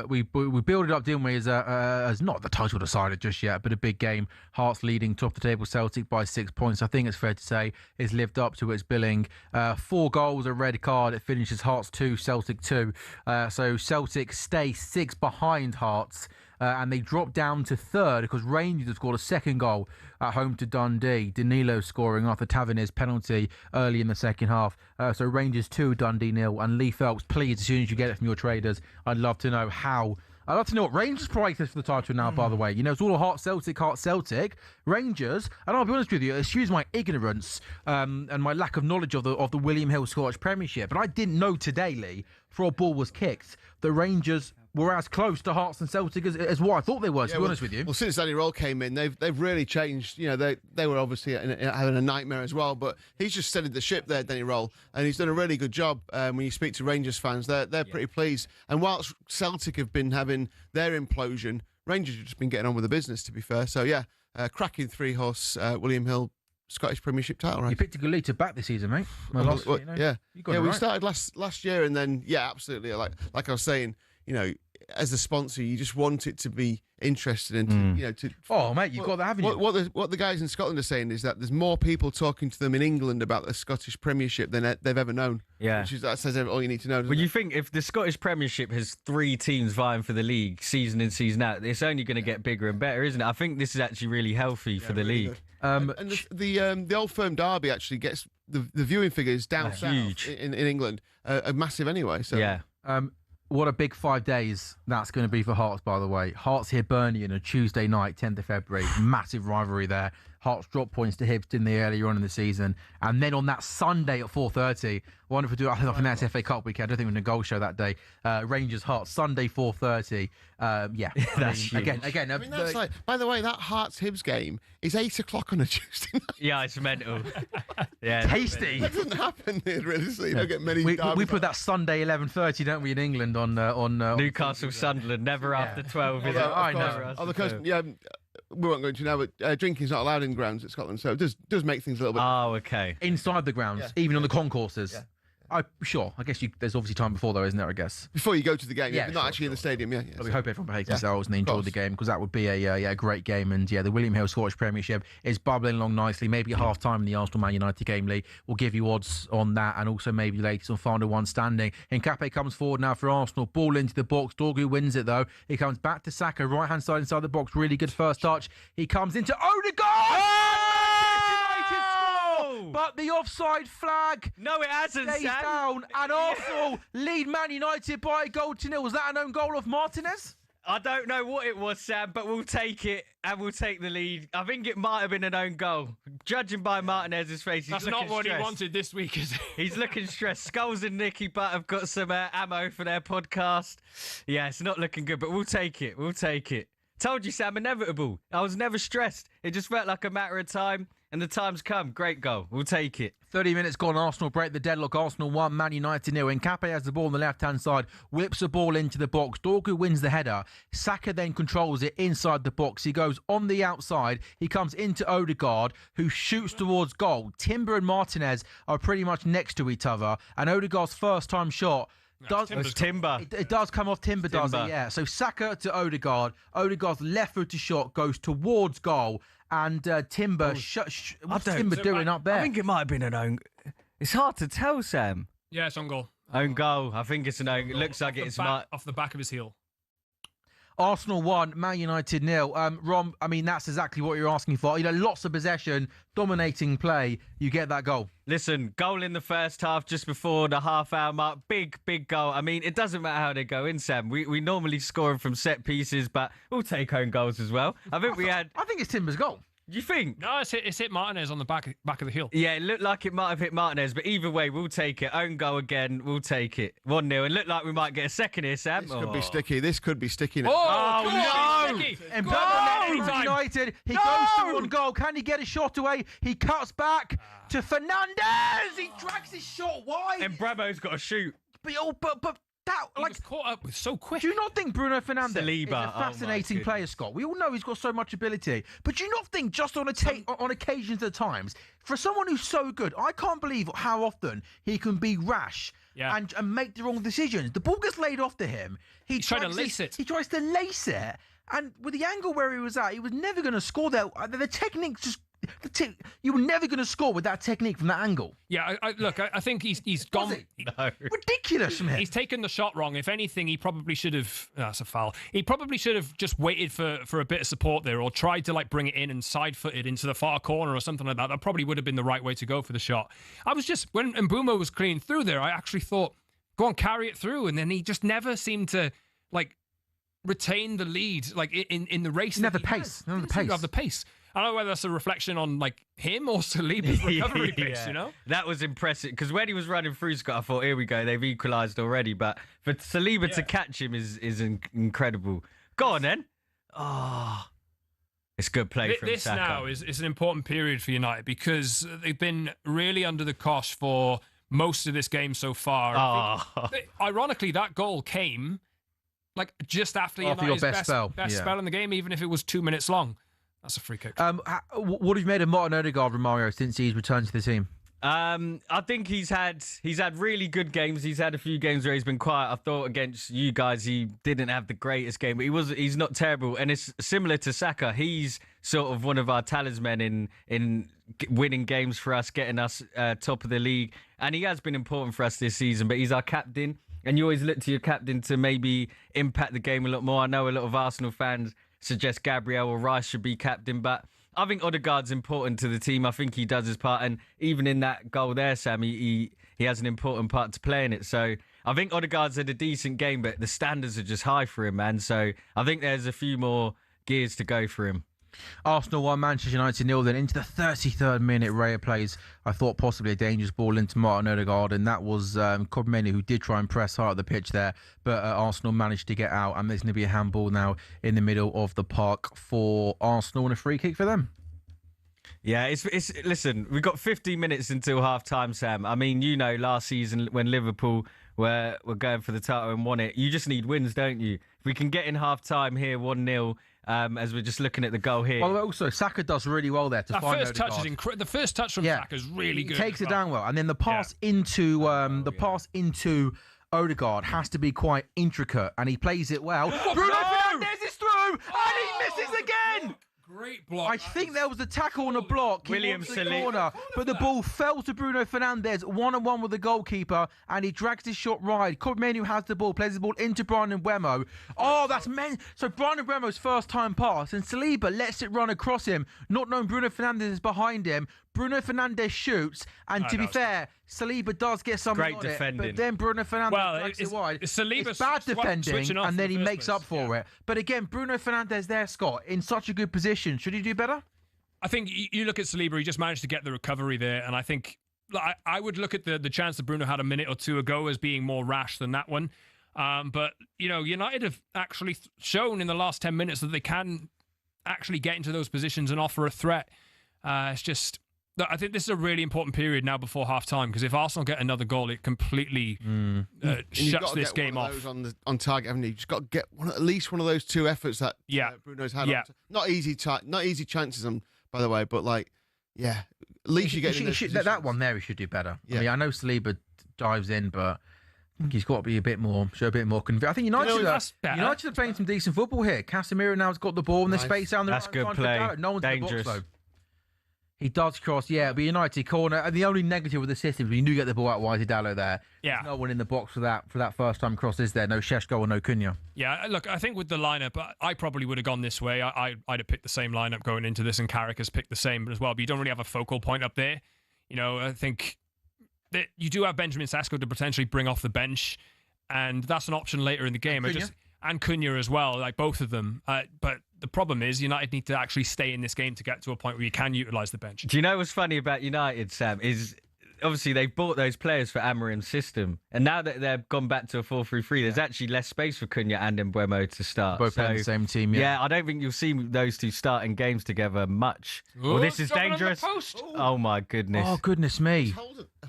we built it up, didn't we, as not the title decided just yet, but a big game. Hearts leading top of the table Celtic by 6 points. I think it's fair to say it's lived up to its billing. 4 goals, a red card. It finishes Hearts 2, Celtic 2. So Celtic stay 6 behind Hearts. And they dropped down to 3rd because Rangers have scored a 2nd goal at home to Dundee. Danilo scoring after Tavernier's penalty early in the second half. So Rangers 2, Dundee 0. And Lee Phelps, please, as soon as you get it from your traders, I'd love to know what Rangers' price is for the title now, by the way. It's all Hearts Celtic. Rangers, and I'll be honest with you, excuse my ignorance and my lack of knowledge of the William Hill Scottish Premiership, but I didn't know today, Lee, before a ball was kicked, the Rangers were as close to Hearts and Celtic as what I thought they were, to be honest with you. Well, since Danny Roll came in, they've really changed. They were obviously having a nightmare as well, but he's just steadied the ship there, Danny Roll, and he's done a really good job. When you speak to Rangers fans, they're pretty pleased. And whilst Celtic have been having their implosion, Rangers have just been getting on with the business, to be fair. So, cracking 3-horse William Hill Scottish Premiership title, right? You picked a good lead to back this season, mate. We started last year, and then, absolutely. Like I was saying, as a sponsor, you just want it to be interested in, mate, you've got that, haven't you? What the guys in Scotland are saying is that there's more people talking to them in England about the Scottish Premiership than they've ever known. Yeah. That says all you need to know. Well, you think if the Scottish Premiership has 3 teams vying for the league season in, season out, it's only going to get bigger and better, isn't it? I think this is actually really healthy for the league. And the Old Firm derby actually gets the viewing figures down south in England are massive anyway. So what a big 5 days that's going to be for Hearts, by the way. Hearts here, Burnley on a Tuesday night, 10th of February. Massive rivalry there. Hearts dropped points to Hibs, didn't they, earlier on in the season. And then on that Sunday at 4:30, I wonder if we do, I think that's FA Cup weekend. I don't think we're in a goal show that day. Rangers Hearts, Sunday 4:30. That's huge. Again. That's by the way, that Hearts Hibs game is 8 o'clock on a Tuesday night. Yeah, it's mental. Tasty. That doesn't happen here, really. So you don't get many. We put that Sunday 11:30, don't we, in England on Newcastle Sunderland, never after 12. Is it? I know. On the coast, we won't go into now, but drinking's not allowed in grounds at Scotland, so it does make things a little bit. Oh, okay. Inside the grounds, even on the concourses. Yeah. I guess there's obviously time before, though, isn't there? I guess before you go to the game, but not actually in the stadium. But we hope everyone behaves themselves and they enjoy the game, because that would be a great game. And the William Hill Scottish Premiership is bubbling along nicely. Maybe at half time in the Arsenal Man United game, Lee, we'll give you odds on that, and also maybe latest on final one standing. Nkapé comes forward now for Arsenal. Ball into the box. Dorgu wins it though. He comes back to Saka, right hand side inside the box. Really good first touch. He comes into Odegaard. But the offside flag. No, it hasn't, stays Sam. down, and Arsenal lead Man United by a goal to 0. Was that an own goal of Martinez? I don't know what it was, Sam, but we'll take it and we'll take the lead. I think it might have been an own goal. Judging by Martinez's face, that's not what he wanted this week, is it? He's looking stressed. Skulls and Nicky Butt have got some ammo for their podcast. Yeah, it's not looking good, but we'll take it. We'll take it. Told you, Sam, inevitable. I was never stressed. It just felt like a matter of time. And the time's come. Great goal. We'll take it. 30 minutes gone. Arsenal break the deadlock. Arsenal 1, Man United 0. Nkapé has the ball on the left-hand side, whips the ball into the box. Dorgu wins the header. Saka then controls it inside the box. He goes on the outside. He comes into Odegaard, who shoots towards goal. Timber and Martinez are pretty much next to each other. And Odegaard's first-time shot does Timber. It does come off Timber, does it? Yeah. So Saka to Odegaard. Odegaard's left-footed shot goes towards goal, and Timber. What's Timber doing up there? I think it might have been an own. It's hard to tell, Sam. Yeah, it's on goal. Own goal. I think it's an own. It looks like it's off the back of his heel. Arsenal 1, Man United 0. Rom, I mean, that's exactly what you're asking for. Lots of possession, dominating play. You get that goal. Listen, goal in the first half just before the half-hour mark. Big goal. I mean, it doesn't matter how they go in, Sam. We normally score them from set pieces, but we'll take own goals as well. I think it's Timber's goal. You think? No, it's hit Martinez on the back of the heel. Yeah, it looked like it might have hit Martinez, but either way, we'll take it. Own goal again, we'll take it. 1-0, and look like we might get a second here, Sam. This could be sticky. Oh, no! And United, he goes to one goal. Can he get a shot away? He cuts back to Fernandes. He drags his shot wide. And Bravo's got to shoot. But that, he was caught up with so quick. Do you not think Bruno Fernandes Saliba, is a fascinating player, Scott? We all know he's got so much ability. But do you not think, just on occasions at times, for someone who's so good, I can't believe how often he can be rash and make the wrong decisions. The ball gets laid off to him. He's trying to lace it. He tries to lace it. And with the angle where he was at, he was never going to score there. The technique just... You were never going to score with that technique from that angle. Yeah, I think he's gone. No. Ridiculous from him. He's taken the shot wrong. If anything, he probably should have. That's a foul. He probably should have just waited for a bit of support there, or tried to bring it in and side-footed into the far corner or something like that. That probably would have been the right way to go for the shot. I was just when Mbeumo was clean through there, I actually thought, go on, carry it through, and then he just never seemed to retain the lead in the race. Never pace. None of the pace. I don't know whether that's a reflection on him or Saliba's recovery pace, That was impressive, because when he was running through, Scott, I thought, here we go, they've equalised already. But for Saliba to catch him is incredible. Go on, then. Oh, it's good play from this Saka. Now is an important period for United, because they've been really under the cosh for most of this game so far. I think, ironically, that goal came just after United's best spell in the game, even if it was 2 minutes long. That's a free kick. What have you made of Martin Odegaard, Romario, since he's returned to the team? I think he's had really good games. He's had a few games where he's been quiet. I thought against you guys he didn't have the greatest game, but he's not terrible. And it's similar to Saka. He's sort of one of our talismen in winning games for us, getting us top of the league. And he has been important for us this season, but he's our captain. And you always look to your captain to maybe impact the game a lot more. I know a lot of Arsenal fans suggest Gabriel or Rice should be captain, but I think Odegaard's important to the team. I think he does his part, and even in that goal there, Sam, he has an important part to play in it. So I think Odegaard's had a decent game, but the standards are just high for him, man. So I think there's a few more gears to go for him. Arsenal 1, Manchester United 0. Then into the 33rd minute, Raya plays, I thought, possibly a dangerous ball into Martin Odegaard, and that was Cobmeni who did try and press hard at the pitch there, but Arsenal managed to get out, and there's going to be a handball now in the middle of the park for Arsenal and a free kick for them. Yeah, it's listen, we've got 15 minutes until half-time, Sam. I mean, last season when Liverpool were going for the title and won it, you just need wins, don't you? If we can get in half-time here 1-0, as we're just looking at the goal here. By the way, also, Saka does really well there to find first touch is the first touch from Saka is really good. He takes it down well, and then the pass into Odegaard has to be quite intricate, and he plays it well. Bruno Fernandes is through, and he misses again. Great block. I think there was a tackle on a block. William corner, but the ball fell to Bruno Fernandes, 1-on-1 with the goalkeeper, and he drags his shot right. Cobmeni has the ball, plays the ball into Brian Mbeumo. Oh, that's meant. So Brian Mbeumo's first time pass, and Saliba lets it run across him, not knowing Bruno Fernandes is behind him. Bruno Fernandes shoots, and to be fair, Saliba does get something great on defending. it, but then Bruno Fernandes drags it wide. It's bad defending, and then he makes up for it. But again, Bruno Fernandes there, Scott, in such a good position. Should he do better? I think you look at Saliba, he just managed to get the recovery there, and I think I would look at the chance that Bruno had a minute or two ago as being more rash than that one. But, United have actually shown in the last 10 minutes that they can actually get into those positions and offer a threat. It's just... I think this is a really important period now before half-time, because if Arsenal get another goal, it completely shuts this game off. On target, haven't you? You've just got to get at least one of those two efforts that Bruno's had. Yeah. Not easy chances, by the way, but at least you get in those positions. That one there, he should do better. Yeah. I mean, I know Saliba dives in, but I think he's got to be show a bit more conviction. I think United are playing some decent football here. Casemiro now's got the ball and the space down the That's right good side play. for no one's in the Dangerous. box, though. He does cross, but United corner. And the only negative with the system is when you do get the ball out wide to Dallo there. Yeah. There's no one in the box for that first time cross, is there? No Šeško or no Cunha. Yeah, look, I think with the lineup, I probably would have gone this way. I'd have picked the same lineup going into this, and Carrick has picked the same as well. But you don't really have a focal point up there. I think that you do have Benjamin Sesko to potentially bring off the bench, and that's an option later in the game. And Cunha as well, like both of them. But the problem is United need to actually stay in this game to get to a point where you can utilise the bench. Do you know what's funny about United, Sam, is obviously they've bought those players for Amorim's system, and now that they've gone back to a 4-3-3, there's actually less space for Cunha and Mbeumo to start. Both playing the same team, yeah. I don't think you'll see those two starting games together much. Ooh, this is dangerous. Oh my goodness. Oh, goodness me.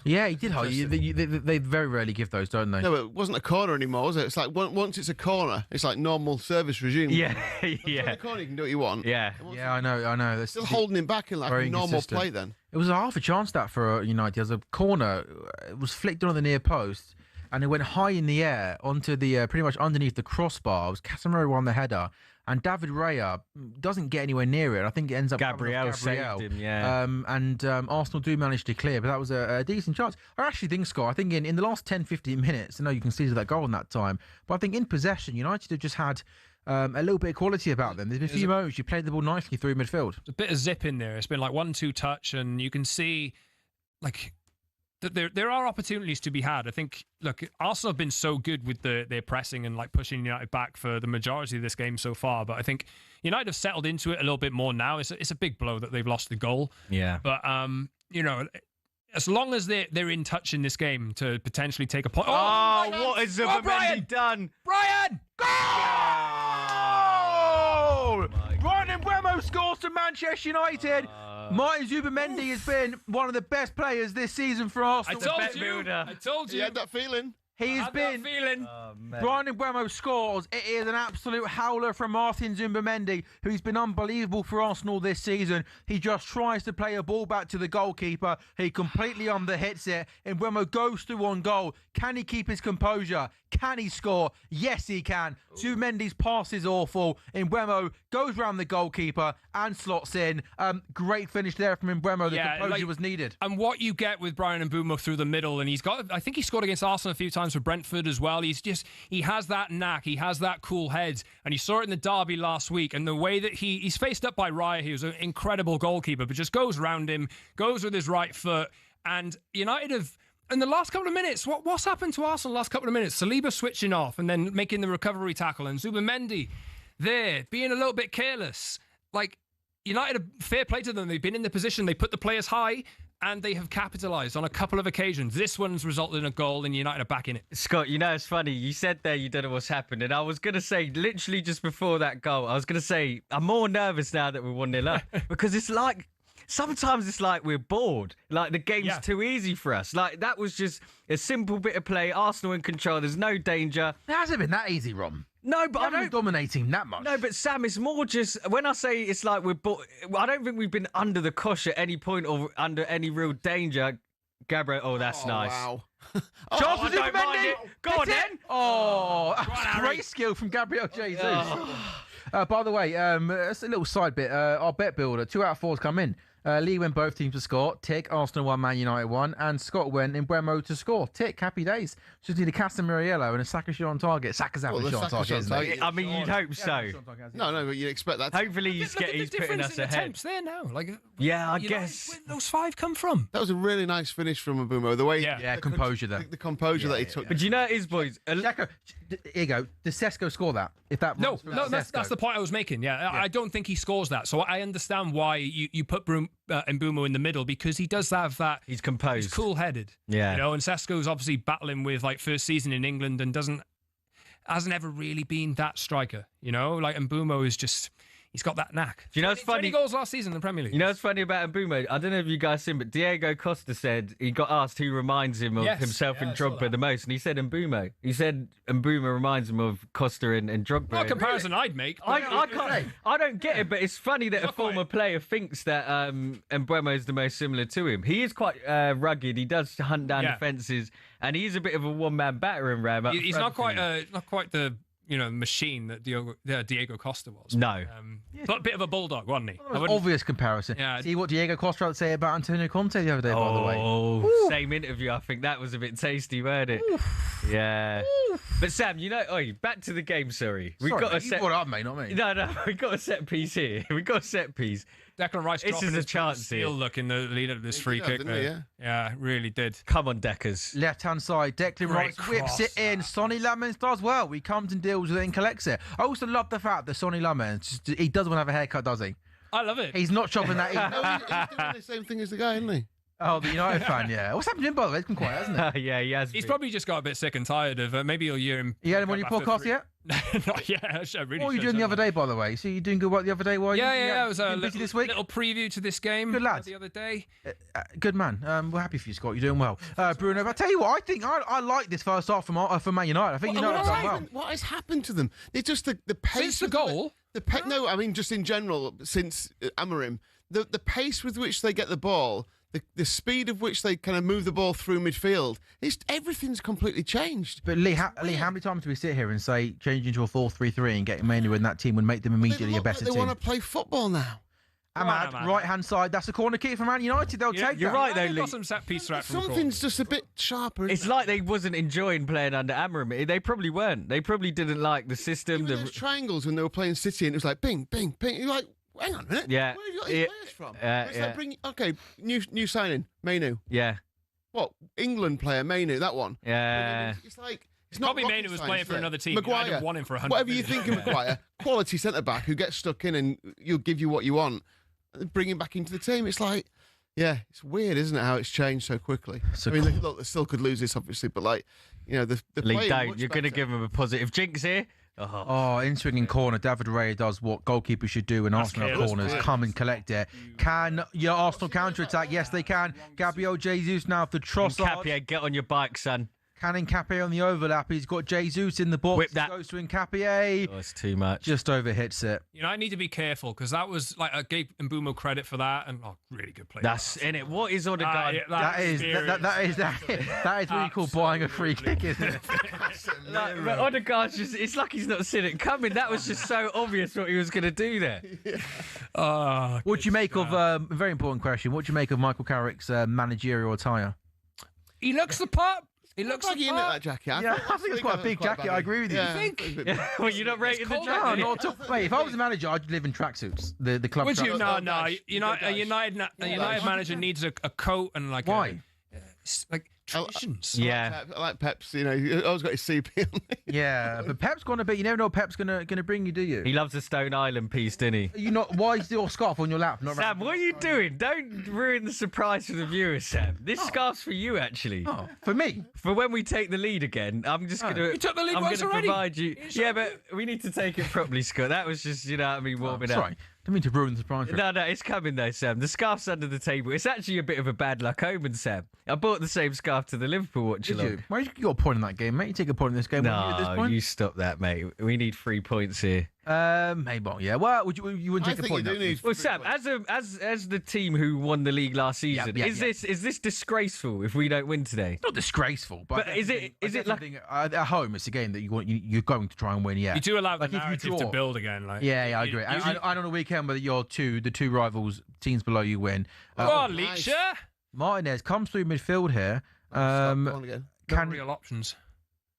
Yeah, he did hold. They very rarely give those, don't they? No, it wasn't a corner anymore, was it? It's like once it's a corner, it's like normal service regime. Yeah, In the corner, you can do what you want. Yeah. Yeah, I know. They're Still holding him back in like a normal play then. It was a half a chance that for United. As a corner, it was flicked on the near post, and it went high in the air onto the pretty much underneath the crossbar. It was Casemiro won the header, and David Raya doesn't get anywhere near it. I think it ends up Gabriel saved him. Yeah. And Arsenal do manage to clear, but that was a decent chance. I actually think, Scott, I think in the last 10-15 minutes, I know you can see that goal in that time, but I think in possession, United have just had a little bit of quality about them. There's been a few moments you played the ball nicely through midfield. There's a bit of zip in there. It's been like 1-2 touch, and you can see like that there are opportunities to be had. I think, look, Arsenal have been so good with their pressing and like pushing United back for the majority of this game so far, but I think United have settled into it a little bit more now. It's a big blow that they've lost the goal. Yeah. But as long as they're in touch in this game to potentially take a point. What has Zubimendi done? Brian! Goal! Brian Mbeumo scores to Manchester United. Martin Zubimendi has been one of the best players this season for Arsenal. I told you. You had that feeling. He has been. Brian Mbeumo scores. It is an absolute howler from Martin Zubimendi, who's been unbelievable for Arsenal this season. He just tries to play a ball back to the goalkeeper. He completely underhits it. Mbeumo goes through on goal. Can he keep his composure? Can he score? Yes, he can. Zubimendi's pass is awful. Mbeumo goes round the goalkeeper and slots in. Great finish there from Mbeumo. The composure was needed. And what you get with Brian Mbeumo through the middle, and I think he scored against Arsenal a few times for Brentford as well. He has that knack. He has that cool head. And you saw it in the derby last week. And the way that he's faced up by Raya, he was an incredible goalkeeper, but just goes round him, goes with his right foot. And United have, in the last couple of minutes, what's happened to Arsenal the last couple of minutes? Saliba switching off and then making the recovery tackle, and Zubimendi there being a little bit careless. Like, United, fair play to them. They've been in the position. They put the players high, and they have capitalised on a couple of occasions. This one's resulted in a goal, and United are back in it. Scott, it's funny. You said there you don't know what's happened, and I was going to say, literally just before that goal, I was going to say, I'm more nervous now that we're 1-0 up, because it's like, sometimes it's like we're bored. Like, the game's too easy for us. Like, that was just a simple bit of play. Arsenal in control. There's no danger. It hasn't been that easy, Rom. No, but I don't dominating that much. No, but Sam, it's more just when I say it's like we're. I don't think we've been under the cosh at any point or under any real danger. Gabriel, that's nice. Wow. Chance for Zubimendi. Go on then. That's great skill from Gabriel Jesus. By the way, that's a little side bit. Our bet builder, 2 out of 4's come in. Lee went both teams to score. Tick. Arsenal 1, Man United 1. And Scott went Mbeumo to score. Tick. Happy days. Just need a Casemiro and a Saka shot on target. Saka's having a shot on target, isn't he? I mean, you'd hope so. No, but you'd expect that. Hopefully he's putting us ahead. Attempts there now. I guess. Where did those 5 come from? That was a really nice finish from Mbeumo. The way, composure there. The composure that he took. But you know it is, boys. Xhaka, here you go. Does Sesko score that? If that No, that's the point I was making. I don't think he scores that. So I understand why you put Mbeumo in the middle, because he does have that. He's composed. He's cool-headed. Yeah. And Sesko's obviously battling with first season in England and hasn't ever really been that striker. Like Mbeumo is just, He's got that knack. Do you know what's 20 funny? goals last season in the Premier League. You know what's funny about Mbumo? I don't know if you guys seen, but Diego Costa said he got asked who reminds him of himself and I saw Drogba that. the most, and he said Mbumo. He said Mbumo reminds him of Costa and Drogba. Not a comparison I'd make. but- I don't get it, but it's funny that a former player thinks that Mbumo is the most similar to him. He is quite rugged. He does hunt down defences, and he's a bit of a one-man battering ram. He's not quite the machine that Diego Costa was. No. But a bit of a bulldog, wasn't he? I wouldn't- Obvious comparison. Yeah. See what Diego Costa had to say about Antonio Conte the other day, by the way. Oh, same interview. I think that was a bit tasty, weren't it? Yeah. But Sam, back to the game. Sorry, we got a set. You brought it up, mate, not me. No, we got a set piece here. We got a set piece. Declan Rice This dropping is a his chance here. seal look in the lead up to this free did, kick didn't there. he? Yeah, really did. Come on, Deckers. Left-hand side, Declan Rice Great whips it cross, in. Sonny Lamens does well. He comes and deals with it and collects it. I also love the fact that Sonny Lamens, he doesn't want to have a haircut, does he? I love it. He's not chopping that in. No, he's doing the same thing as the guy, isn't he? Oh, the United fan, yeah. What's happened to him, by the way? It's been quiet, hasn't it? Yeah, he has. He's been. probably just got a bit sick and tired of maybe you'll hear him. You had him on your after podcast three- yet? Not yet. I really What were you should, doing the other shouldn't I? day, by the way? So you doing good work the other day? Yeah. It was a been busy little, this week. little preview to this game. Good lad. The other day. Good man. We're happy for you, Scott. You're doing well. Bruno, but I tell you what, I think I like this first half from Man United. I think United have done well. What has happened to them? It's just the pace. Since the goal. No, I mean just in general since Amorim, the pace with which they get the ball, the speed of which they kind of move the ball through midfield, everything's completely changed. But Lee, how many times do we sit here and say changing to a 4-3-3 and getting Manu in that team would make them immediately They a look like better they team? want to play football now. Ahmad, right-hand side, that's a corner kick for Man United. They'll take you're that. right, though, They've Lee. got some set piece threat from Something's just a bit sharper. It's like they wasn't enjoying playing under Amorim. They probably weren't. They probably didn't like the system. Even those triangles when they were playing City and it was like bing, bing, bing. You're like, hang on a minute. Yeah. Where have you got these players from? It's yeah. like new signing, Manu. Yeah, What? England player, Manu, that one. yeah. It's like, it's not Probably rocket Manu was science, playing is for it? another team. Maguire. United won him for 100 Whatever you million. think of Maguire, quality centre-back who gets stuck in and you'll give you what you want. Bring him back into the team. It's like, yeah, it's weird, isn't it, how it's changed so quickly? So I mean, look, they still could lose this, obviously, but like, the Lee, playing don't. much You're going to better. give him a positive jinx here. Oh, in-swinging corner. David Raya does what goalkeepers should do in Arsenal careless corners. play. Come and collect it. Can your Arsenal counter-attack? Yes, they can. Gabriel Jesus now for Trossard. Capia, get on your bike, son. Can Nkapie on the overlap. He's got Jesus in the box. Whip that. Goes to Nkapie. Oh, it's too much. Just overhits it. I need to be careful because that was like I gave Mbumo credit for that and really good play. That's in it. What is on a guy? That is what you call buying a free kick, isn't it? But Odegaard's it's like he's not seen it coming. That was just so obvious what he was going to do there. What do you make of a very important question? What do you make of Michael Carrick's managerial attire? He looks the part. He looks Baggy, the isn't it, that part. jacket? Yeah, I think it's quite a big jacket. I agree with you. Yeah, You think? it's a bit- Yeah. Well, you're not rating the cold. No, jacket. not at all. Mate, if I was a manager, I'd live in tracksuits. The club. Would you? tracksuits. No, Oh, no. Dash. A United manager needs a coat and like Why? like traditions. Yeah. I like Pep's, he always got his CP on. Yeah, but Pep's gone a bit. You never know what Pep's gonna bring you, do you? He loves the Stone Island piece, didn't he? You not? Why is your scarf on your lap? Not Sam, what are you doing? Don't ruin the surprise for the viewers, Sam. This scarf's for you, actually. Oh, for me. For when we take the lead again, I'm just going to. You took the lead I'm once gonna already. provide you. Yeah, but we need to take it properly, Scott. That was just, what I mean, warming up. Sorry, don't mean to ruin the surprise. for you. No, it's coming though, Sam. The scarf's under the table. It's actually a bit of a bad luck omen, Sam. I bought the same scarf to the Liverpool watch Did along. you? Why you got a point in that game, mate? You take a point in this game. wouldn't you, at this No, point? you stop that, mate. We need 3 points here. Maybe, yeah. Well, you wouldn't I take a think point. you in do that. need. Well, Sam, as the team who won the league last season, yeah. is this disgraceful if we don't win today? Not disgraceful, but, But is it like- at home? It's a game that you're going to try and win. Yeah, You do allow the Like, if you narrative to draw- build again. Like yeah, I agree. And on a weekend where the two rivals teams below you win. Go on, nice. Leacher. Martinez comes through midfield here. Go on again. No Can real options.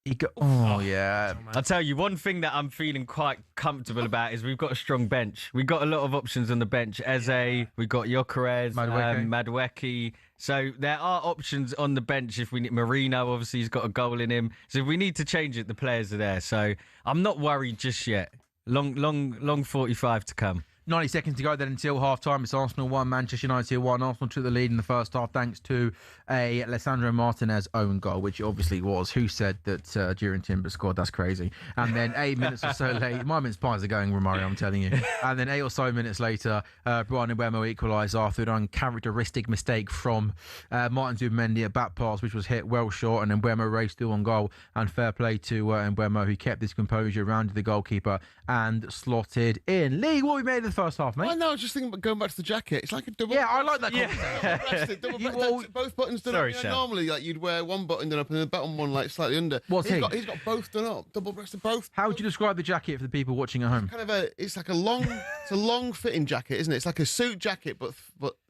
he go? Oh yeah. I'll tell you, one thing that I'm feeling quite comfortable about is we've got a strong bench. We've got a lot of options on the bench. Eze, we've got Gyökeres, Madueke. So there are options on the bench if we need. Marino, obviously, he's got a goal in him. So if we need to change it, the players are there. So I'm not worried just yet. Long 45 to come. 90 seconds to go then until half-time. It's Arsenal 1, Manchester United 1. Arsenal took the lead in the first half thanks to a Alessandro Martinez own goal, which it obviously was. Who said that Duran Timber scored? That's crazy. And then 8 minutes or so later, my mince pies are going, Romario, I'm telling you. And then 8 or so minutes later, Brian Mbeumo equalised after an uncharacteristic mistake from Martin Zubimendi, a back pass, which was hit well short, and then Mbeumo raced through on goal. And fair play to Mbeumo, who kept his composure, rounded the goalkeeper, and slotted in. Lee, what we made of the first half, mate? Well, no, I was just thinking about going back to the jacket. It's like a double. Yeah, I like that. Both buttons done Sorry, up. Sam. Normally, like you'd wear one button done up and the bottom one like slightly under. What's he? He's got both done up, double-breasted both. How would you describe the jacket for the people watching at home? Kind of it's like a long fitting jacket, isn't it? It's like a suit jacket, but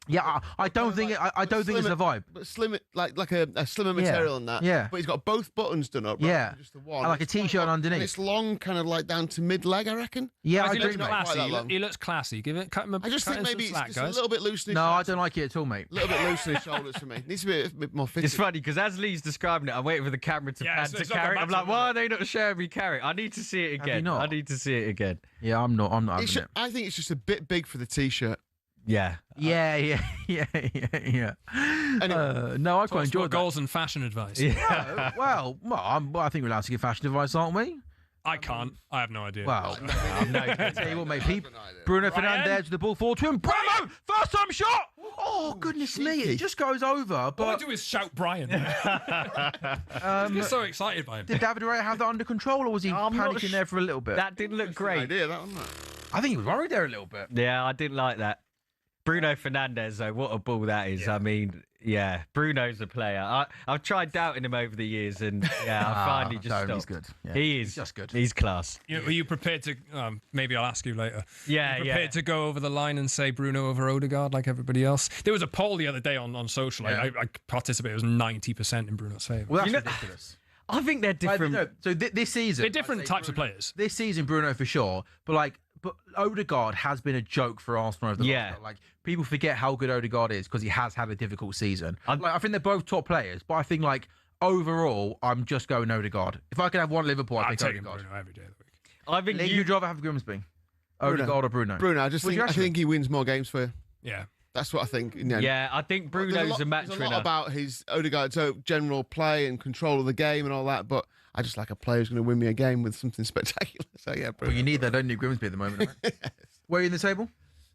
Yeah, I don't think I don't think it's a vibe. but slim, like a slimmer material than that. Yeah. But he's got both buttons done up. Rather Yeah. than just the one. And like a It's quite t-shirt long, underneath. and it's long, kind of like down to mid-leg, I reckon. Yeah, I he looks agree, mate. Quite classy. that long. He looks classy. Cut him a I just cut think him some maybe slack, it's a guys. little bit loose in his No, I shoulders. don't like it at all, mate. A little bit loose in his shoulders for me. Needs to be a bit more fitted. It's funny because as Lee's describing it, I'm waiting for the camera to Yeah, pan it's to not got carry. I'm match like, up, why is are they not showing me carry? I need to see it you again. not? I need to see it again. Yeah, I'm not having it. I think it's just a bit big for the t-shirt. Yeah. Yeah. Anyway. No, I quite Talk enjoyed about that. goals and fashion advice. Well, I think we're allowed to give fashion advice, aren't we? I can't. I have no idea. Well, I tell you what, mate. Bruno Ryan? Fernandes with the ball forward to him. Bravo! First time shot! Oh, goodness me. It just goes over. all I But do is shout Brian. I get so excited by him. did David Raya have that under control, or was he I'm not panicking there for a little bit? That didn't look great. Idea, that, wasn't it? I think he was worried there a little bit. Yeah, I didn't like that. Bruno Fernandes, though, what a ball that is. I mean, yeah, Bruno's a player. I've tried doubting him over the years, and yeah, I finally just stopped. He's good. Yeah. He is He's just good. He's class. Were you prepared to? Maybe I'll ask you later. Yeah, Were you prepared to go over the line and say Bruno over Odegaard like everybody else? There was a poll the other day on social. Yeah. I participated. It was 90% in Bruno's favour. Well, that's You know- ridiculous. I think they're different. No, so this season, They're different I'd say types of Bruno- players. This season, Bruno for sure, but Odegaard has been a joke for Arsenal over the Yeah. last. Like people forget how good Odegaard is because he has had a difficult season. I'm- I think they're both top players, but I think overall, I'm just going Odegaard. If I could have one Liverpool, I'd I'm pick taking Odegaard. Bruno every day of the week. I think Lee, you'd rather have Grimsby, Odegaard or Bruno? Bruno, I just Would think you I actually? think he wins more games for you. Yeah. That's what I think. You know. Yeah, I think Bruno's a match There's a winner. lot about his Odegaard's general play and control of the game and all that, but I just like a player who's going to win me a game with something spectacular. So yeah, Bruno. Well, you need that, don't you, Grimsby at the moment? Right? Where are you in the table?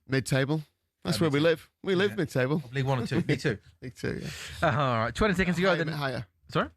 Mid-table. That's where we live. We live mid-table. League 1 or 2? Me too. League 2, yeah. All right, 20 seconds to go. A bit Then. higher. Sorry.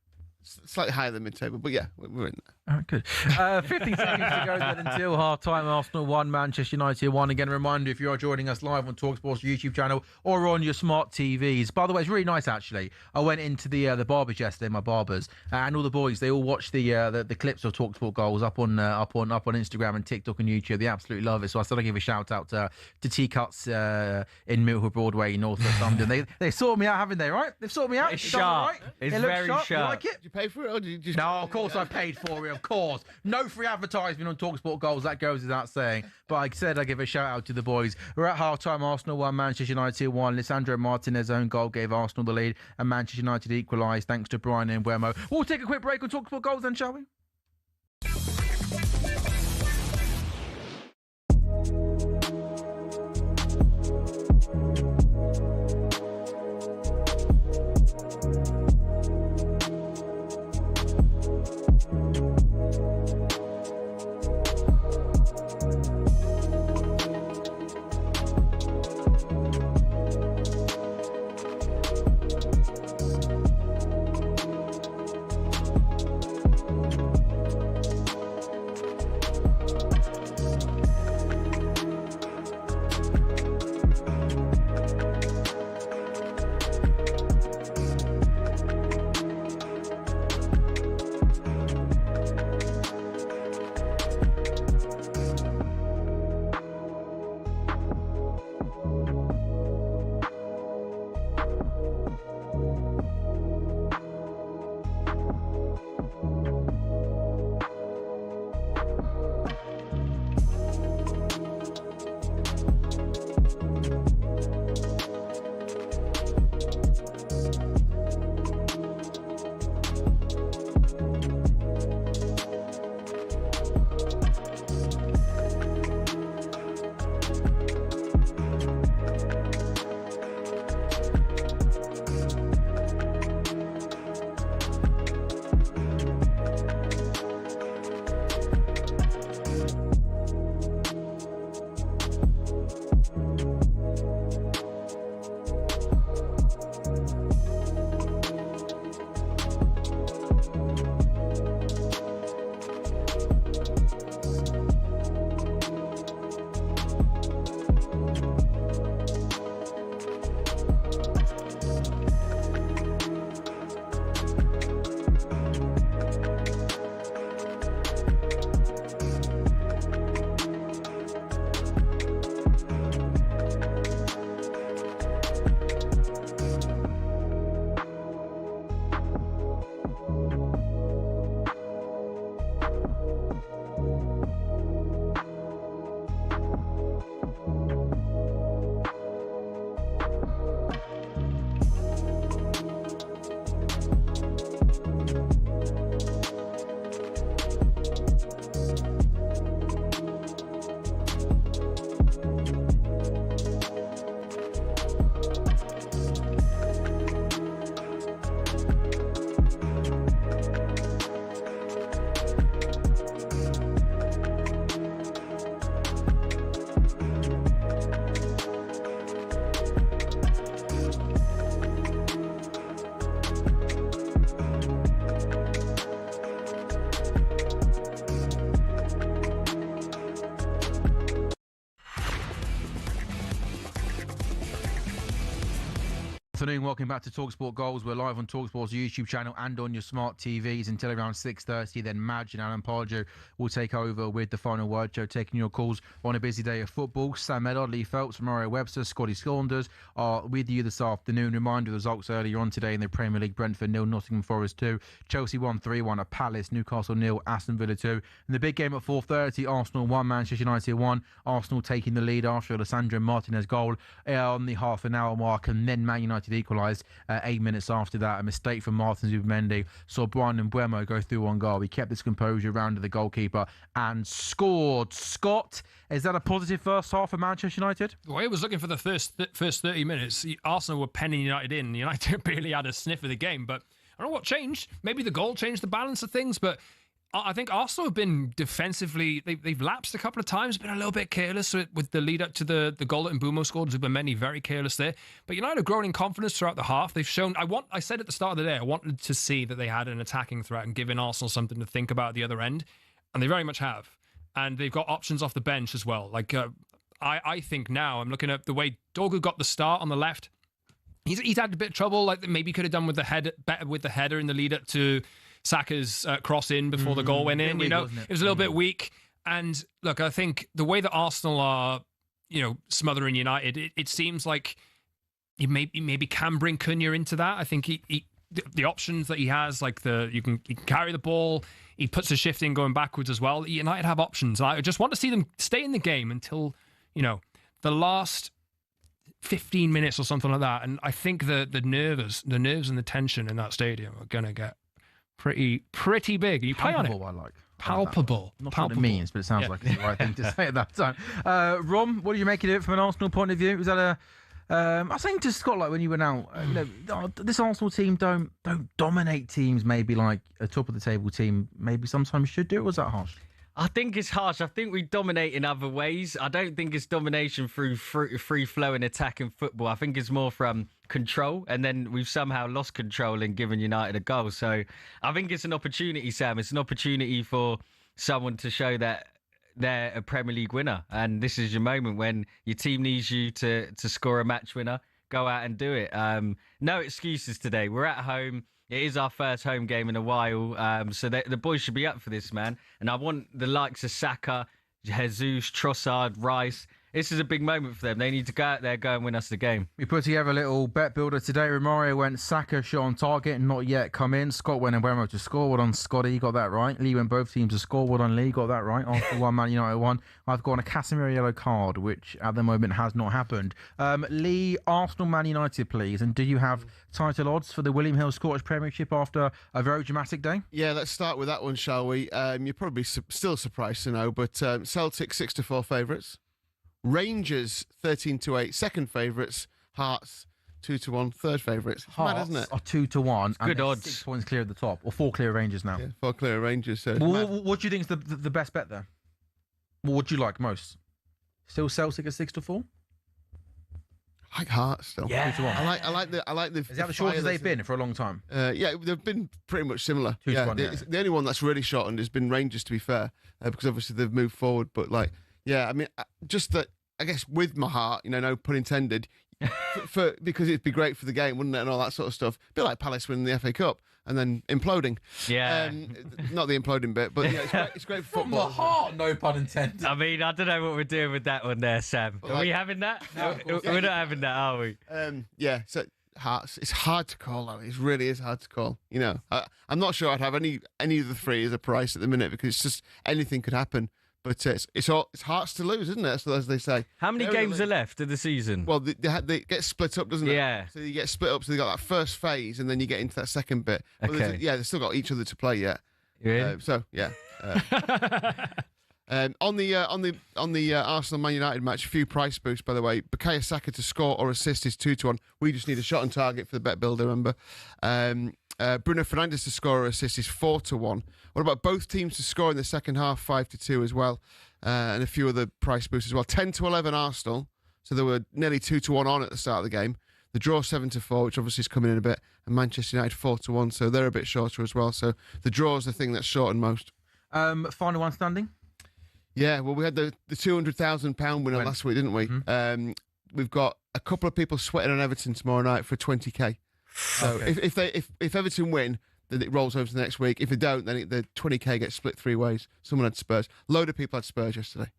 Slightly higher than mid-table, but yeah, we're in there. All right, good. 15 seconds to go then until half-time. Arsenal 1, Manchester United 1. Again, a reminder, if you are joining us live on talkSPORT's YouTube channel or on your smart TVs. By the way, it's really nice, actually. I went into the barbers yesterday, my barbers, and all the boys, they all watched the clips of talkSPORT goals up on Instagram and TikTok and YouTube. They absolutely love it. So I thought I'd give a shout-out to T-Cuts in Middle Broadway, North West London. They sorted me out, haven't they, right? They've sorted me out. It's It does all sharp. right. It's It looks very You sharp. like it? Did you pay for it or did you just... No, of course I paid for it, of course. No free advertisement on talkSPORT goals, that goes without saying. But I said I'd give a shout out to the boys. We're at half-time, Arsenal 1, Manchester United 1. Alessandro Martinez's own goal gave Arsenal the lead, and Manchester United equalised thanks to Brian Mbeumo. We'll take a quick break on talkSPORT goals then, shall we? Afternoon, welcome back to talkSPORT Goals. We're live on talkSPORT's YouTube channel and on your smart TVs until around 6:30. Then Madge and Alan Pardew will take over with the Final Word show, taking your calls on a busy day of football. Sam Ellard, Lee Phelps, Mario Webster, Scotty Saunders are with you this afternoon. Reminder of the results earlier on today in the Premier League: Brentford 0, Nottingham Forest 2, Chelsea 1, 3-1 at Palace, Newcastle 0, Aston Villa 2. And the big game at 4:30, Arsenal 1, Manchester United 1. Arsenal taking the lead after Alessandro Martinez goal on the half an hour mark, and then Man United equalised 8 minutes after that. A mistake from Martin Zubimendi saw Brian Mbeumo go through on goal. He kept his composure, rounded the goalkeeper and scored. Scott, is that a positive first half for Manchester United? The way it was looking for the first 30 minutes, Arsenal were penning United in. United barely had a sniff of the game, but I don't know what changed. Maybe the goal changed the balance of things, but I think Arsenal have been defensively, they've lapsed a couple of times, been a little bit careless with the lead up to the goal that Mbeumo scored. Zubimendi very careless there. But United have grown in confidence throughout the half. They've shown, I said at the start of the day, I wanted to see that they had an attacking threat and giving Arsenal something to think about at the other end. And they very much have. And they've got options off the bench as well. Like, I think now, I'm looking at the way Dogu got the start on the left. He's had a bit of trouble, like maybe could have done with the head better with the header in the lead up to Saka's cross in before the goal went in. It was a little bit weak. And look, I think the way that Arsenal are, smothering United, it seems like he maybe can bring Cunha into that. I think the options that he has, like he can carry the ball, he puts a shift in going backwards as well. United have options. I just want to see them stay in the game until the last 15 minutes or something like that. And I think the nerves and the tension in that stadium are going to get pretty big. You play on it. I like. Palpable. Not what it means, but it sounds like it's the right thing to say at that time. Rom, what do you make of it from an Arsenal point of view? Was that I was saying to Scott, like when you went out, this Arsenal team don't dominate teams maybe like a top of the table team maybe sometimes should do. Or was that harsh? I think it's harsh. I think we dominate in other ways. I don't think it's domination through free-flowing attack and football. I think it's more from control, and then we've somehow lost control and given United a goal. So I think it's an opportunity, Sam. It's an opportunity for someone to show that they're a Premier League winner. And this is your moment when your team needs you to score a match winner. Go out and do it. No excuses today. We're at home. It is our first home game in a while, so the boys should be up for this, man. And I want the likes of Saka, Jesus, Trossard, Rice. This is a big moment for them. They need to go out there, go and win us the game. We put together a little bet builder today. Romario went Saka, shot on target, not yet come in. Scott went Mbeumo to score. Well done, Scotty. You got that right. Lee went both teams to score. Well done, Lee. Got that right. Arsenal 1, Man United 1. I've got a Casemiro yellow card, which at the moment has not happened. Lee, Arsenal, Man United, please. And do you have title odds for the William Hill Scottish Premiership after a very dramatic day? Yeah, let's start with that one, shall we? You're probably still surprised to know, but Celtic 6-4 favourites. Rangers 13-8 second favourites. Hearts 2-1 third favourites. It's mad, isn't it? Are 2-1. Good odds. 6 points clear at the top, or 4 clear Rangers now. Yeah, 4 clear Rangers. So what do you think is the best bet there? What do you like most? Still Celtic at 6-4. I like Hearts still. Yeah, 2-1. I like the. Is that the shortest they've been for a long time? Yeah, they've been pretty much similar. 2-1, yeah. The only one that's really shortened has been Rangers, to be fair, because obviously they've moved forward. But yeah, I mean, just that. I guess with my heart, no pun intended, because it'd be great for the game, wouldn't it, and all that sort of stuff. A bit like Palace winning the FA Cup and then imploding. Yeah. Not the imploding bit, but yeah, it's great for football. From the heart, no pun intended. I mean, I don't know what we're doing with that one there, Sam. Are we having that? No, we're not having that, are we? Yeah, so Hearts. It's hard to call, though. It really is hard to call. I'm not sure I'd have any of the three as a price at the minute because it's just anything could happen. But it's Hearts to lose, isn't it? So as they say. How many games are left of the season? Well, they get split up, doesn't it? Yeah. So you get split up. So they got that first phase, and then you get into that second bit. Okay. They've still got each other to play yet. Really? So yeah. On the Arsenal Man United match, a few price boosts, by the way. Bukayo Saka to score or assist is 2-1. We just need a shot on target for the bet builder, remember. Bruno Fernandes to score or assist is 4-1. What about both teams to score in the second half, 5-2 as well, and a few other price boosts as well. 10-11 Arsenal, so they were nearly 2-1 on at the start of the game. The draw 7-4, which obviously is coming in a bit, and Manchester United 4-1, so they're a bit shorter as well. So the draw is the thing that's shortened most. Final one standing. Yeah, well, we had the £200,000 winner last week, didn't we? Mm-hmm. we've got a couple of people sweating on Everton tomorrow night for 20k. So if Everton win, then it rolls over to the next week. If they don't, then the 20k gets split 3 ways. Someone had Spurs. A load of people had Spurs yesterday.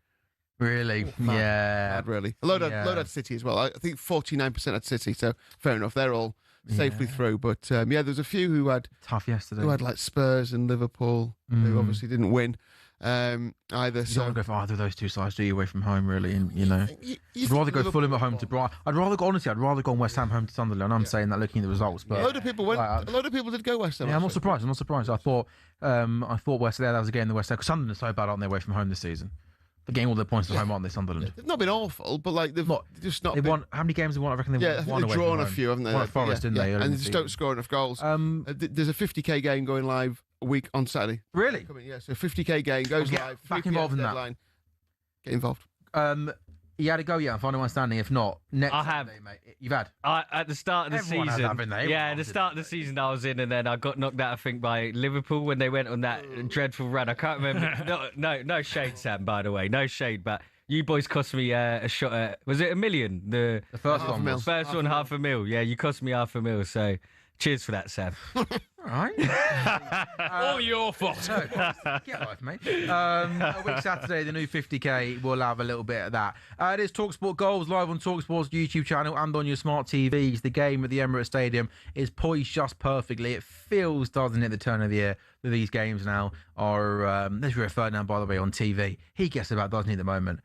Really? Yeah. Bad, really. A load had City as well. I think 49% had City. So fair enough. They're all safely through. But there's a few who had tough yesterday. Who had like Spurs and Liverpool, who obviously didn't win either. You don't want to go for either of those two sides, do you, away from home, really? And I'd rather go Fulham at home to Brighton. I'd rather go on West Ham home to Sunderland. I'm saying that looking at the results, but a load of people went. A load of people did go West Ham. Yeah, I'm not surprised. I thought West Ham, that was a game in the West Ham, because Sunderland are so bad, aren't they, away from home this season? They're getting all their points at home, aren't they, Sunderland? They've not been awful, but like they've just not. They've won. How many games have they won? I reckon they've won. They've drawn a few, haven't they? Won at Forest, didn't they? And they just don't score enough goals. There's a 50k game going live a week on Saturday. Really? So 50k game goes live. Back involved in that. Get involved. You had to go, yeah, and final one standing. If not, next I have. Saturday, mate. You've had. At the start of the Everyone has, season. haven't they? Yeah, at the start of the season I was in, and then I got knocked out, I think, by Liverpool when they went on that dreadful run. I can't remember. No shade, Sam, by the way. No shade, but you boys cost me a shot at, was it $1 million? The first one. The first one, $500,000. Yeah, you cost me $500,000, so cheers for that, Sam. All right. All your fault. Get life, mate. A week Saturday, the new 50k, we'll have a little bit of that. It is talkSPORT Goals live on talkSPORT's YouTube channel and on your smart TVs. The game at the Emirates Stadium is poised just perfectly. It feels, doesn't it, the turn of the year that these games now are. There's Rio Ferdinand, by the way, on TV. He gets about, doesn't he, at the moment?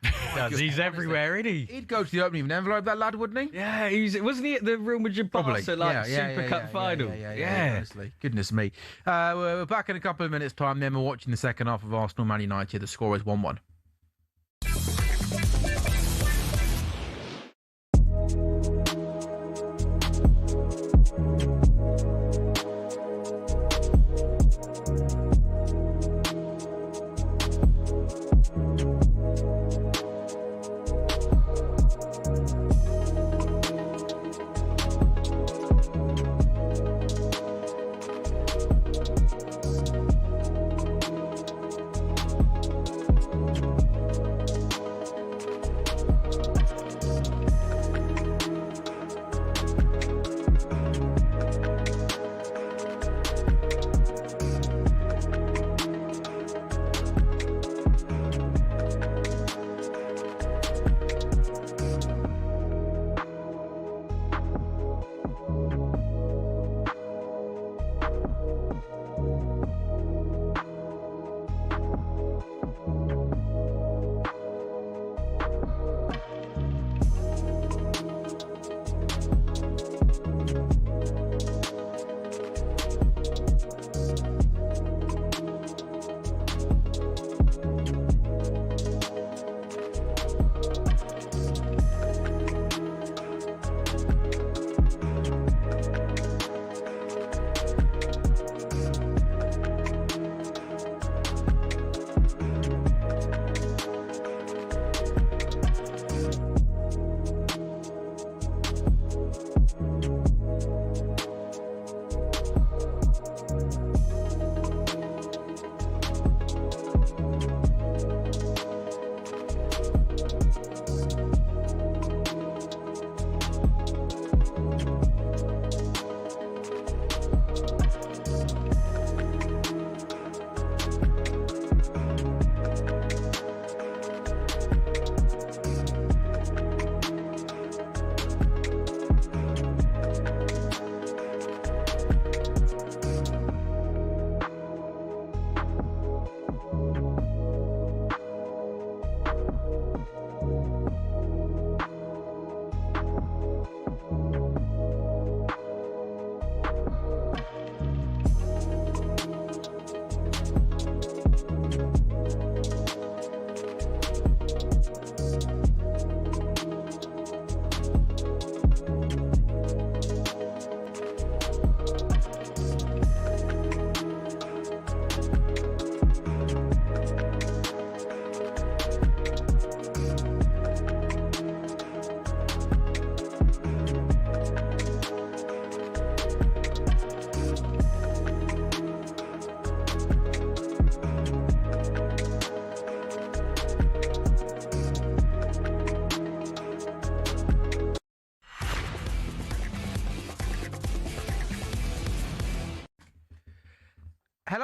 He's everywhere, isn't he? He'd go to the opening of an envelope, that lad, wouldn't he? Yeah, wasn't he at the Real Madrid Barca Super Cup final? Yeah, honestly. Goodness me. We're back in a couple of minutes' time. Then we're watching the second half of Arsenal Man United. The score is 1-1.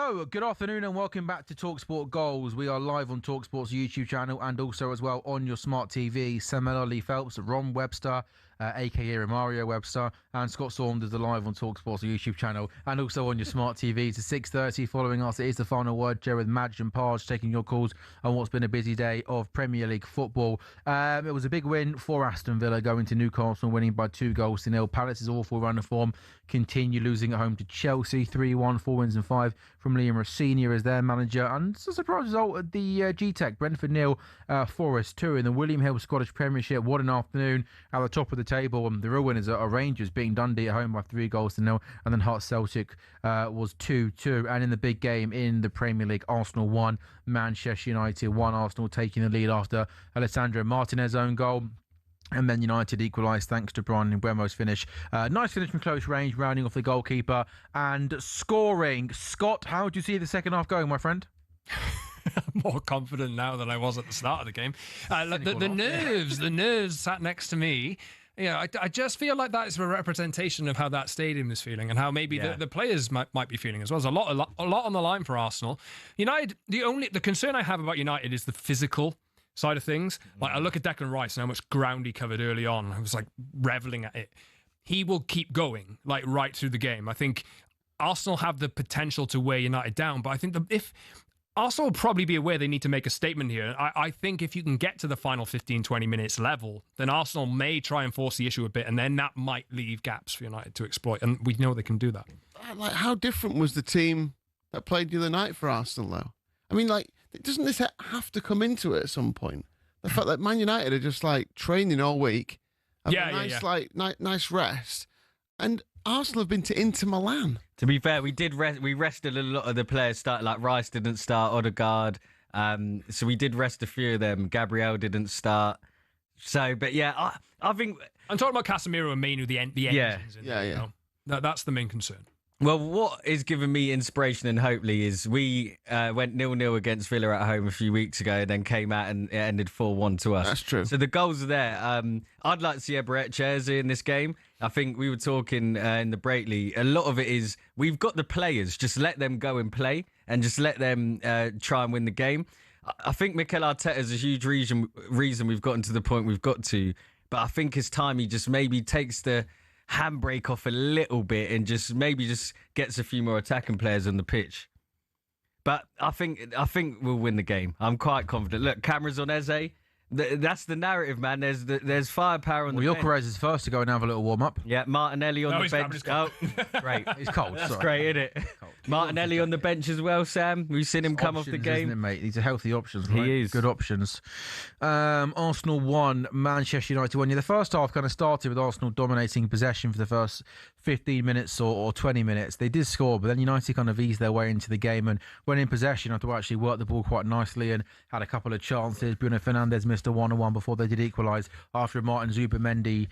So, good afternoon and welcome back to talkSPORT Goals. We are live on talkSPORT's YouTube channel and also as well on your smart TV. Sam Ellard, Lee Phelps, Ron Webster, aka Mario Webster, and Scott Saunders are live on talkSPORT's YouTube channel and also on your smart TV. It's 6:30. Following us, it is the final word. Jared, Madge and Parge taking your calls on what's been a busy day of Premier League football. It was a big win for Aston Villa going to Newcastle, winning by 2-0. Palace's awful run of form continue losing at home to Chelsea 3-1, 4 wins and 5 from Liam Rossini as their manager. And it's a surprise result at the G-Tech. Brentford 0, Forest 2 in the William Hill Scottish Premiership. What an afternoon at the top of the table. The real winners are Rangers beating Dundee at home by 3-0, and then Hearts Celtic was 2-2. And in the big game in the Premier League, Arsenal 1, Manchester United 1. Arsenal taking the lead after Alessandro Martinez's own goal. And then United equalised thanks to Brian Mbeumo's finish. Nice finish from close range, rounding off the goalkeeper and scoring. Scott, how do you see the second half going, my friend? I'm more confident now than I was at the start of the game. The nerves sat next to me. Yeah, I just feel like that is a representation of how that stadium is feeling and how maybe the players might be feeling as well. There's a lot on the line for Arsenal. United, the concern I have about United is the physical side of things. Like, I look at Declan Rice and how much ground he covered early on. I was like reveling at it. He will keep going like right through the game. I think Arsenal have the potential to wear United down, but I think if Arsenal will probably be aware they need to make a statement here. I think if you can get to the final 15, 20 minutes level, then Arsenal may try and force the issue a bit, and then that might leave gaps for United to exploit. And we know they can do that. Like, how different was the team that played the other night for Arsenal, though? I mean, like, doesn't this have to come into it at some point? The fact that Man United are just like training all week, nice rest, and Arsenal have been to Inter Milan. To be fair, we rested a lot of the players. Like Rice didn't start, Odegaard. So we did rest a few of them. Gabriel didn't start. So, but yeah, I think I'm talking about Casemiro and Mainu, the engines. Yeah. That's the main concern. Well, what is giving me inspiration and hope, Lee, is we went 0-0 against Villa at home a few weeks ago and then came out and it ended 4-1 to us. That's true. So the goals are there. I'd like to see Eberechi in this game. I think we were talking in the break, Lee. A lot of it is we've got the players. Just let them go and play and just let them try and win the game. I think Mikel Arteta is a huge reason we've gotten to the point we've got to. But I think it's time he just maybe takes the handbrake off a little bit and just gets a few more attacking players on the pitch. But I think we'll win the game. I'm quite confident. Look, cameras on Eze. That's the narrative, man. There's firepower on the bench. Gyökeres is first to go and have a little warm up. Yeah, Martinelli on the bench. Oh, great. He's cold. That's great, isn't it? Martinelli on the bench as well, Sam. We've seen him come off the game. Isn't it, mate? These are healthy options, right? He is. Good options. Arsenal 1, Manchester United 1. Yeah, the first half kind of started with Arsenal dominating possession for the first 15 minutes or 20 minutes. They did score, but then United kind of eased their way into the game. And when in possession, I thought actually worked the ball quite nicely and had a couple of chances. Bruno Fernandes missed a 1-1 before they did equalise after a Martin Zubimendi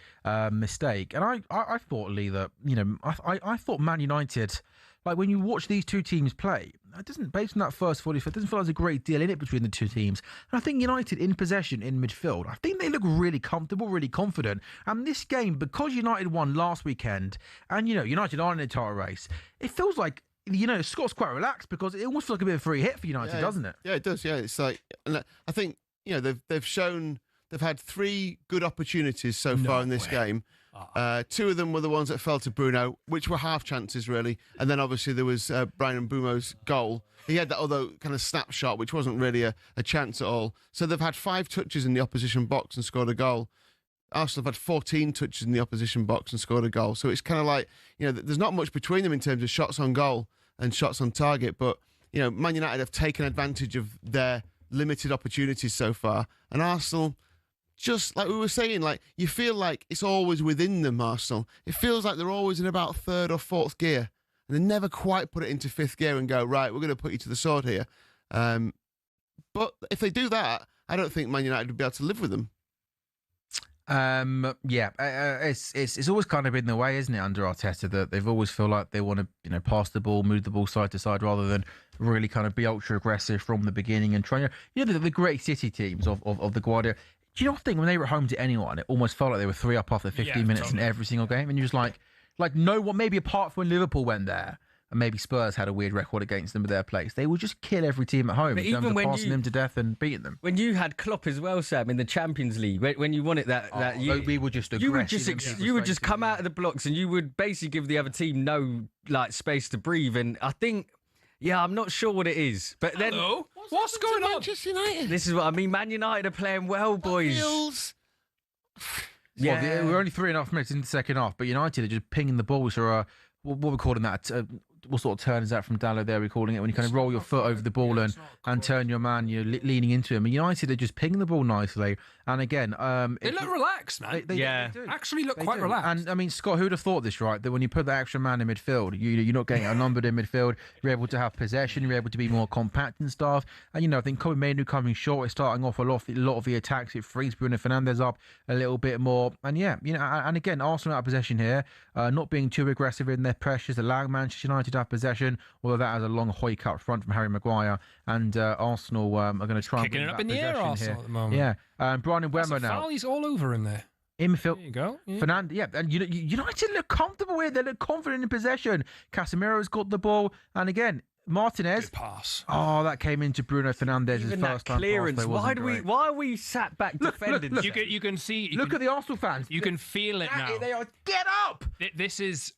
mistake. And I thought, Lee, that, I thought Man United, like when you watch these two teams play, it doesn't, based on that first 45, it doesn't feel like there's a great deal in it between the two teams. And I think United in possession in midfield, I think they look really comfortable, really confident. And this game, because United won last weekend, and United aren't in a title race, it feels like Scott's quite relaxed because it almost feels like a bit of a free hit for United, doesn't it? Yeah, it does. Yeah, it's like, and I think they've shown they've had 3 good opportunities so far in this game. 2 of them were the ones that fell to Bruno, which were half chances really, and then obviously there was Brian Mbeumo's goal. He had that other kind of snapshot, which wasn't really a chance at all. So they've had 5 touches in the opposition box and scored a goal. Arsenal have had 14 touches in the opposition box and scored a goal. So it's kind of like, there's not much between them in terms of shots on goal and shots on target. But, Man United have taken advantage of their limited opportunities so far. And Arsenal, just like we were saying, like you feel like it's always within them, Arsenal. It feels like they're always in about 3rd or 4th gear. And they never quite put it into 5th gear and go, right, we're going to put you to the sword here. But if they do that, I don't think Man United would be able to live with them. It's always kind of been the way, isn't it, under Arteta, that they've always feel like they want to pass the ball, move the ball side to side rather than really kind of be ultra aggressive from the beginning and trying the great City teams of the Guardiola. Do you not think when they were at home to anyone, it almost felt like they were 3 up after 15 minutes in every single game, and you're just like no one, maybe apart from when Liverpool went there. and maybe Spurs had a weird record against them with their place, they would just kill every team at home in terms of passing them to death and beating them. When you had Klopp as well, Sam, in the Champions League, when you won it that year, we were just aggressive. you would just come out of the blocks and you would basically give the other team no space to breathe. And I think, I'm not sure what it is, but then what's going on? Manchester United. This is what I mean. Man United are playing well, boys. Well, we're only 3.5 minutes into the second half, but United are just pinging the balls for what we're calling that. What sort of turn is that from Dallo there? We're calling it when you kind of roll your foot over the ball and turn your man, leaning into him. And United are just pinging the ball nicely. And again, they look relaxed, man. They do. Actually look quite relaxed. And I mean, Scott, who'd have thought this, right? That when you put that extra man in midfield, you're not getting outnumbered in midfield. You're able to have possession. You're able to be more compact and stuff. And I think Kobe Mainoo coming short is starting off a lot of the attacks. It frees Bruno Fernandes up a little bit more. And and again, Arsenal out of possession here, not being too aggressive in their pressures, allowing Manchester United to have possession. Although that has a long hoik up front from Harry Maguire, and Arsenal are going to try and kicking it up in the air, Arsenal at the moment. Yeah, Brian Mbeumo now. He's all over him there. Infield. There you go. Yeah. Fernandes, and United look comfortable here. They look confident in possession. Casemiro's got the ball, and again, Martinez. Good pass. Oh, that came into Bruno Fernandes' Even first that time clearance. Why Why are we sat back defending? Look, you can see. Look at the Arsenal fans. You can feel it now. They are get up. This is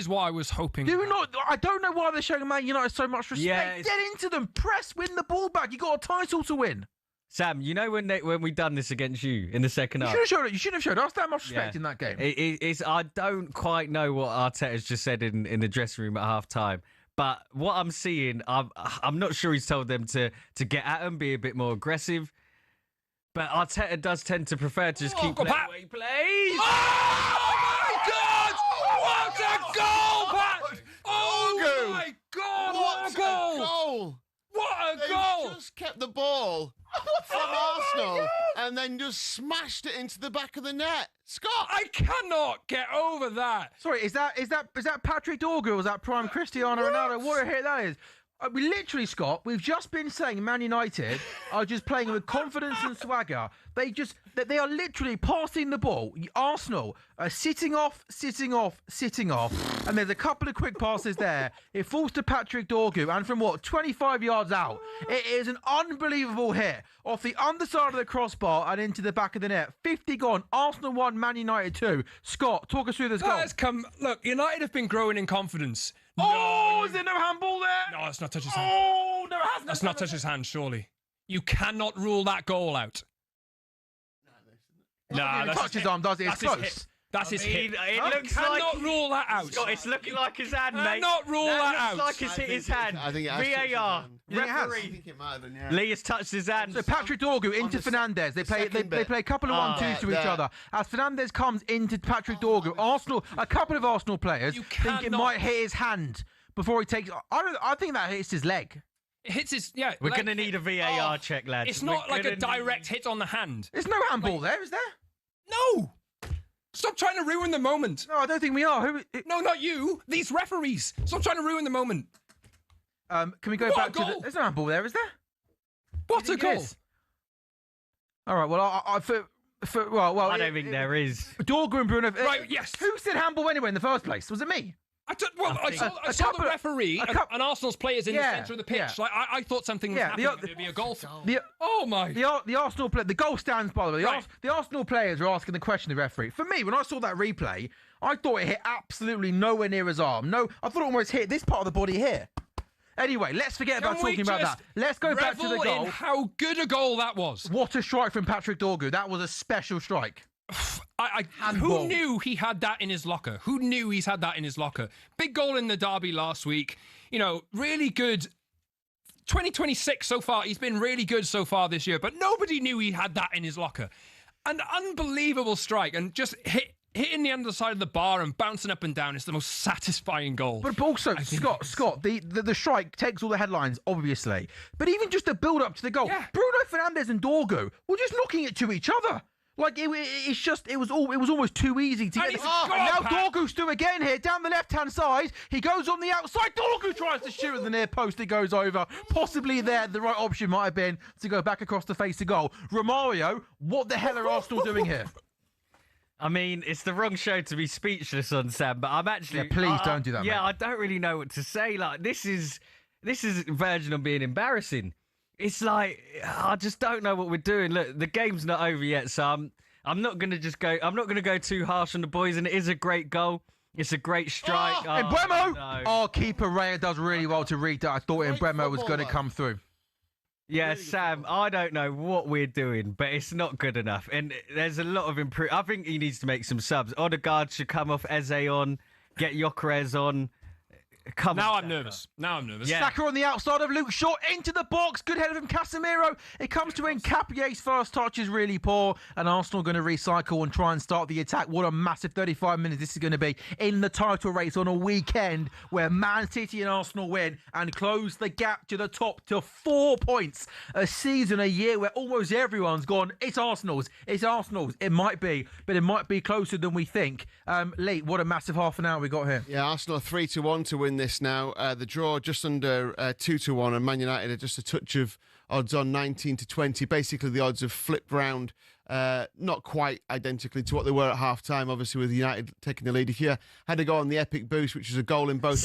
what I was hoping. I don't know why they're showing Man United so much respect. Yeah, Get into them. Press. Win the ball back. You got a title to win. Sam, when we done this against you in the second half, you should have showed us that much respect in that game. I don't quite know what Arteta's just said in the dressing room at half time. But what I'm seeing, I'm not sure he's told them to get at him, be a bit more aggressive. But Arteta does tend to prefer to just keep playing the way he plays. Oh my God! What a goal, Pat! Oh my God! What a goal! What a goal! They just kept the ball from Arsenal and then just smashed it into the back of the net. Scott, I cannot get over that. Sorry, is that Patrick Dorgu or was that prime Cristiano Ronaldo? What a hit that is. We literally, Scott, we've just been saying Man United are just playing with confidence and swagger. They are literally passing the ball. Arsenal are sitting off, and there's a couple of quick passes there. It falls to Patrick Dorgu, and from 25 yards out, it is an unbelievable hit off the underside of the crossbar and into the back of the net. 50 gone. Arsenal 1, Man United 2. Scott, talk us through this goal. Look, United have been growing in confidence. Is there no handball there? No, it's not touched his hand. Oh, no, it hasn't. That's not touched his hand, surely. You cannot rule that goal out. Nah, that's touch his arm, does it? It's close. That's his hit. It looks cannot rule that out. Scott, it's looking like his hand, mate. Cannot rule that out. Looks like it's hit his hand. I think it has VAR. I think it might have been, yeah. Lee has touched his hand. So Patrick Dorgu into Fernandes. They play a couple of 1-2s to each other. As Fernandes comes into Patrick Dorgu, a couple of Arsenal players think it might hit his hand before he takes. I think that hits his leg. It hits his We're going to need a VAR check, lads. It's not like a direct hit on the hand. There's no handball there, is there? No. Stop trying to ruin the moment. No, I don't think we are. No, not you. These referees. Stop trying to ruin the moment. Can we go back to the... There's no handball there, is there? What a goal. All right, well, I don't think there is. Dorgu and Bruno... Right, yes. Who said handball anyway in the first place? Was it me? I saw the referee and Arsenal's players in the centre of the pitch. Like, I thought something was happening. There'd be a goal. The Arsenal player, the goal stands, by the way. The Arsenal players are asking the question to the referee. For me, when I saw that replay, I thought it hit absolutely nowhere near his arm. No, I thought it almost hit this part of the body here. Anyway, let's forget about talking about that. Let's go back to the goal. In how good a goal that was. What a strike from Patrick Dorgu. That was a special strike. Who knew he had that in his locker? Who knew he's had that in his locker? Big goal in the derby last week. Really good. 2026 so far. He's been really good so far this year, but nobody knew he had that in his locker. An unbelievable strike and just hitting the underside of the bar and bouncing up and down is the most satisfying goal. But also, Scott, the strike takes all the headlines, obviously. But even just the build up to the goal, Bruno Fernandes and Dorgu were just knocking it to each other. Like it was almost too easy to get. And now Dorgu's through again here down the left-hand side. He goes on the outside. Dorgu tries to shoot at the near post. It goes over. Possibly there, the right option might have been to go back across the face of goal. Romario, what the hell are Arsenal doing here? I mean, it's the wrong show to be speechless on, Sam, but I'm actually... Yeah, please don't do that, Yeah, mate. I don't really know what to say. Like, this is verging on being embarrassing. It's like, I just don't know what we're doing. Look, the game's not over yet, so I'm not going to go too harsh on the boys, and it is a great goal. It's a great strike. Mbeumo! No. Oh, keeper Raya does really well to read that. I thought Mbeumo was going to come through. Yeah, Sam, I don't know what we're doing, but it's not good enough. And there's a lot of I think he needs to make some subs. Odegaard should come off, Eze on, get Gyökeres on. Now I'm nervous. Yeah. Saka on the outside of Luke Shaw into the box. Good header from Casemiro. It comes to Nkapie's first touch is really poor, and Arsenal going to recycle and try and start the attack. What a massive 35 minutes this is going to be in the title race on a weekend where Man City and Arsenal win and close the gap to the top to 4 points. A season, a year where almost everyone's gone, it's Arsenal's. It might be, but it might be closer than we think. Lee, what a massive half an hour we got here. Yeah, Arsenal are 3-1 to win this now. The draw just under 2-1, and Man United are just a touch of odds on 19-20. Basically, the odds have flipped round, not quite identically to what they were at half time, obviously, with United taking the lead. If you had to go on the epic boost, which was a goal in both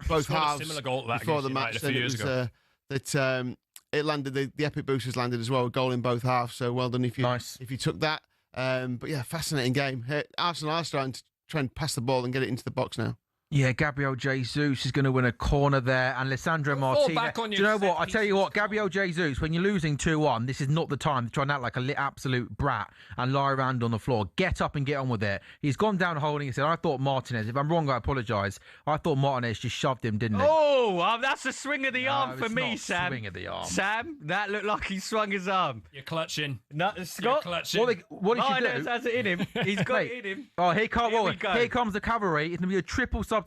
halves similar goal to that before the against match, United a then few it years was ago. that it landed. The epic boost has landed as well, a goal in both halves. So well done if you took that. But yeah, fascinating game. Arsenal are starting to try and pass the ball and get it into the box now. Yeah, Gabriel Jesus is going to win a corner there, and Lissandro Martinez. back on Do your you know what? I set tell you what, pieces. Gabriel Jesus, when you're losing 2-1, this is not the time to try and act like a absolute brat and lie around on the floor. Get up and get on with it. He's gone down holding. He said, I thought Martinez, if I'm wrong, I apologise. I thought Martinez just shoved him, didn't he? Oh, that's a swing of the No, arm for it's me, not Sam. swing of the arm. Sam, that looked like he swung his arm. You're clutching. No, Scott. You're clutching. What did you Martinez do? has it in him. He's got Mate, it in him. Oh, Here we go. here comes the cavalry. It's going to be a triple substitution.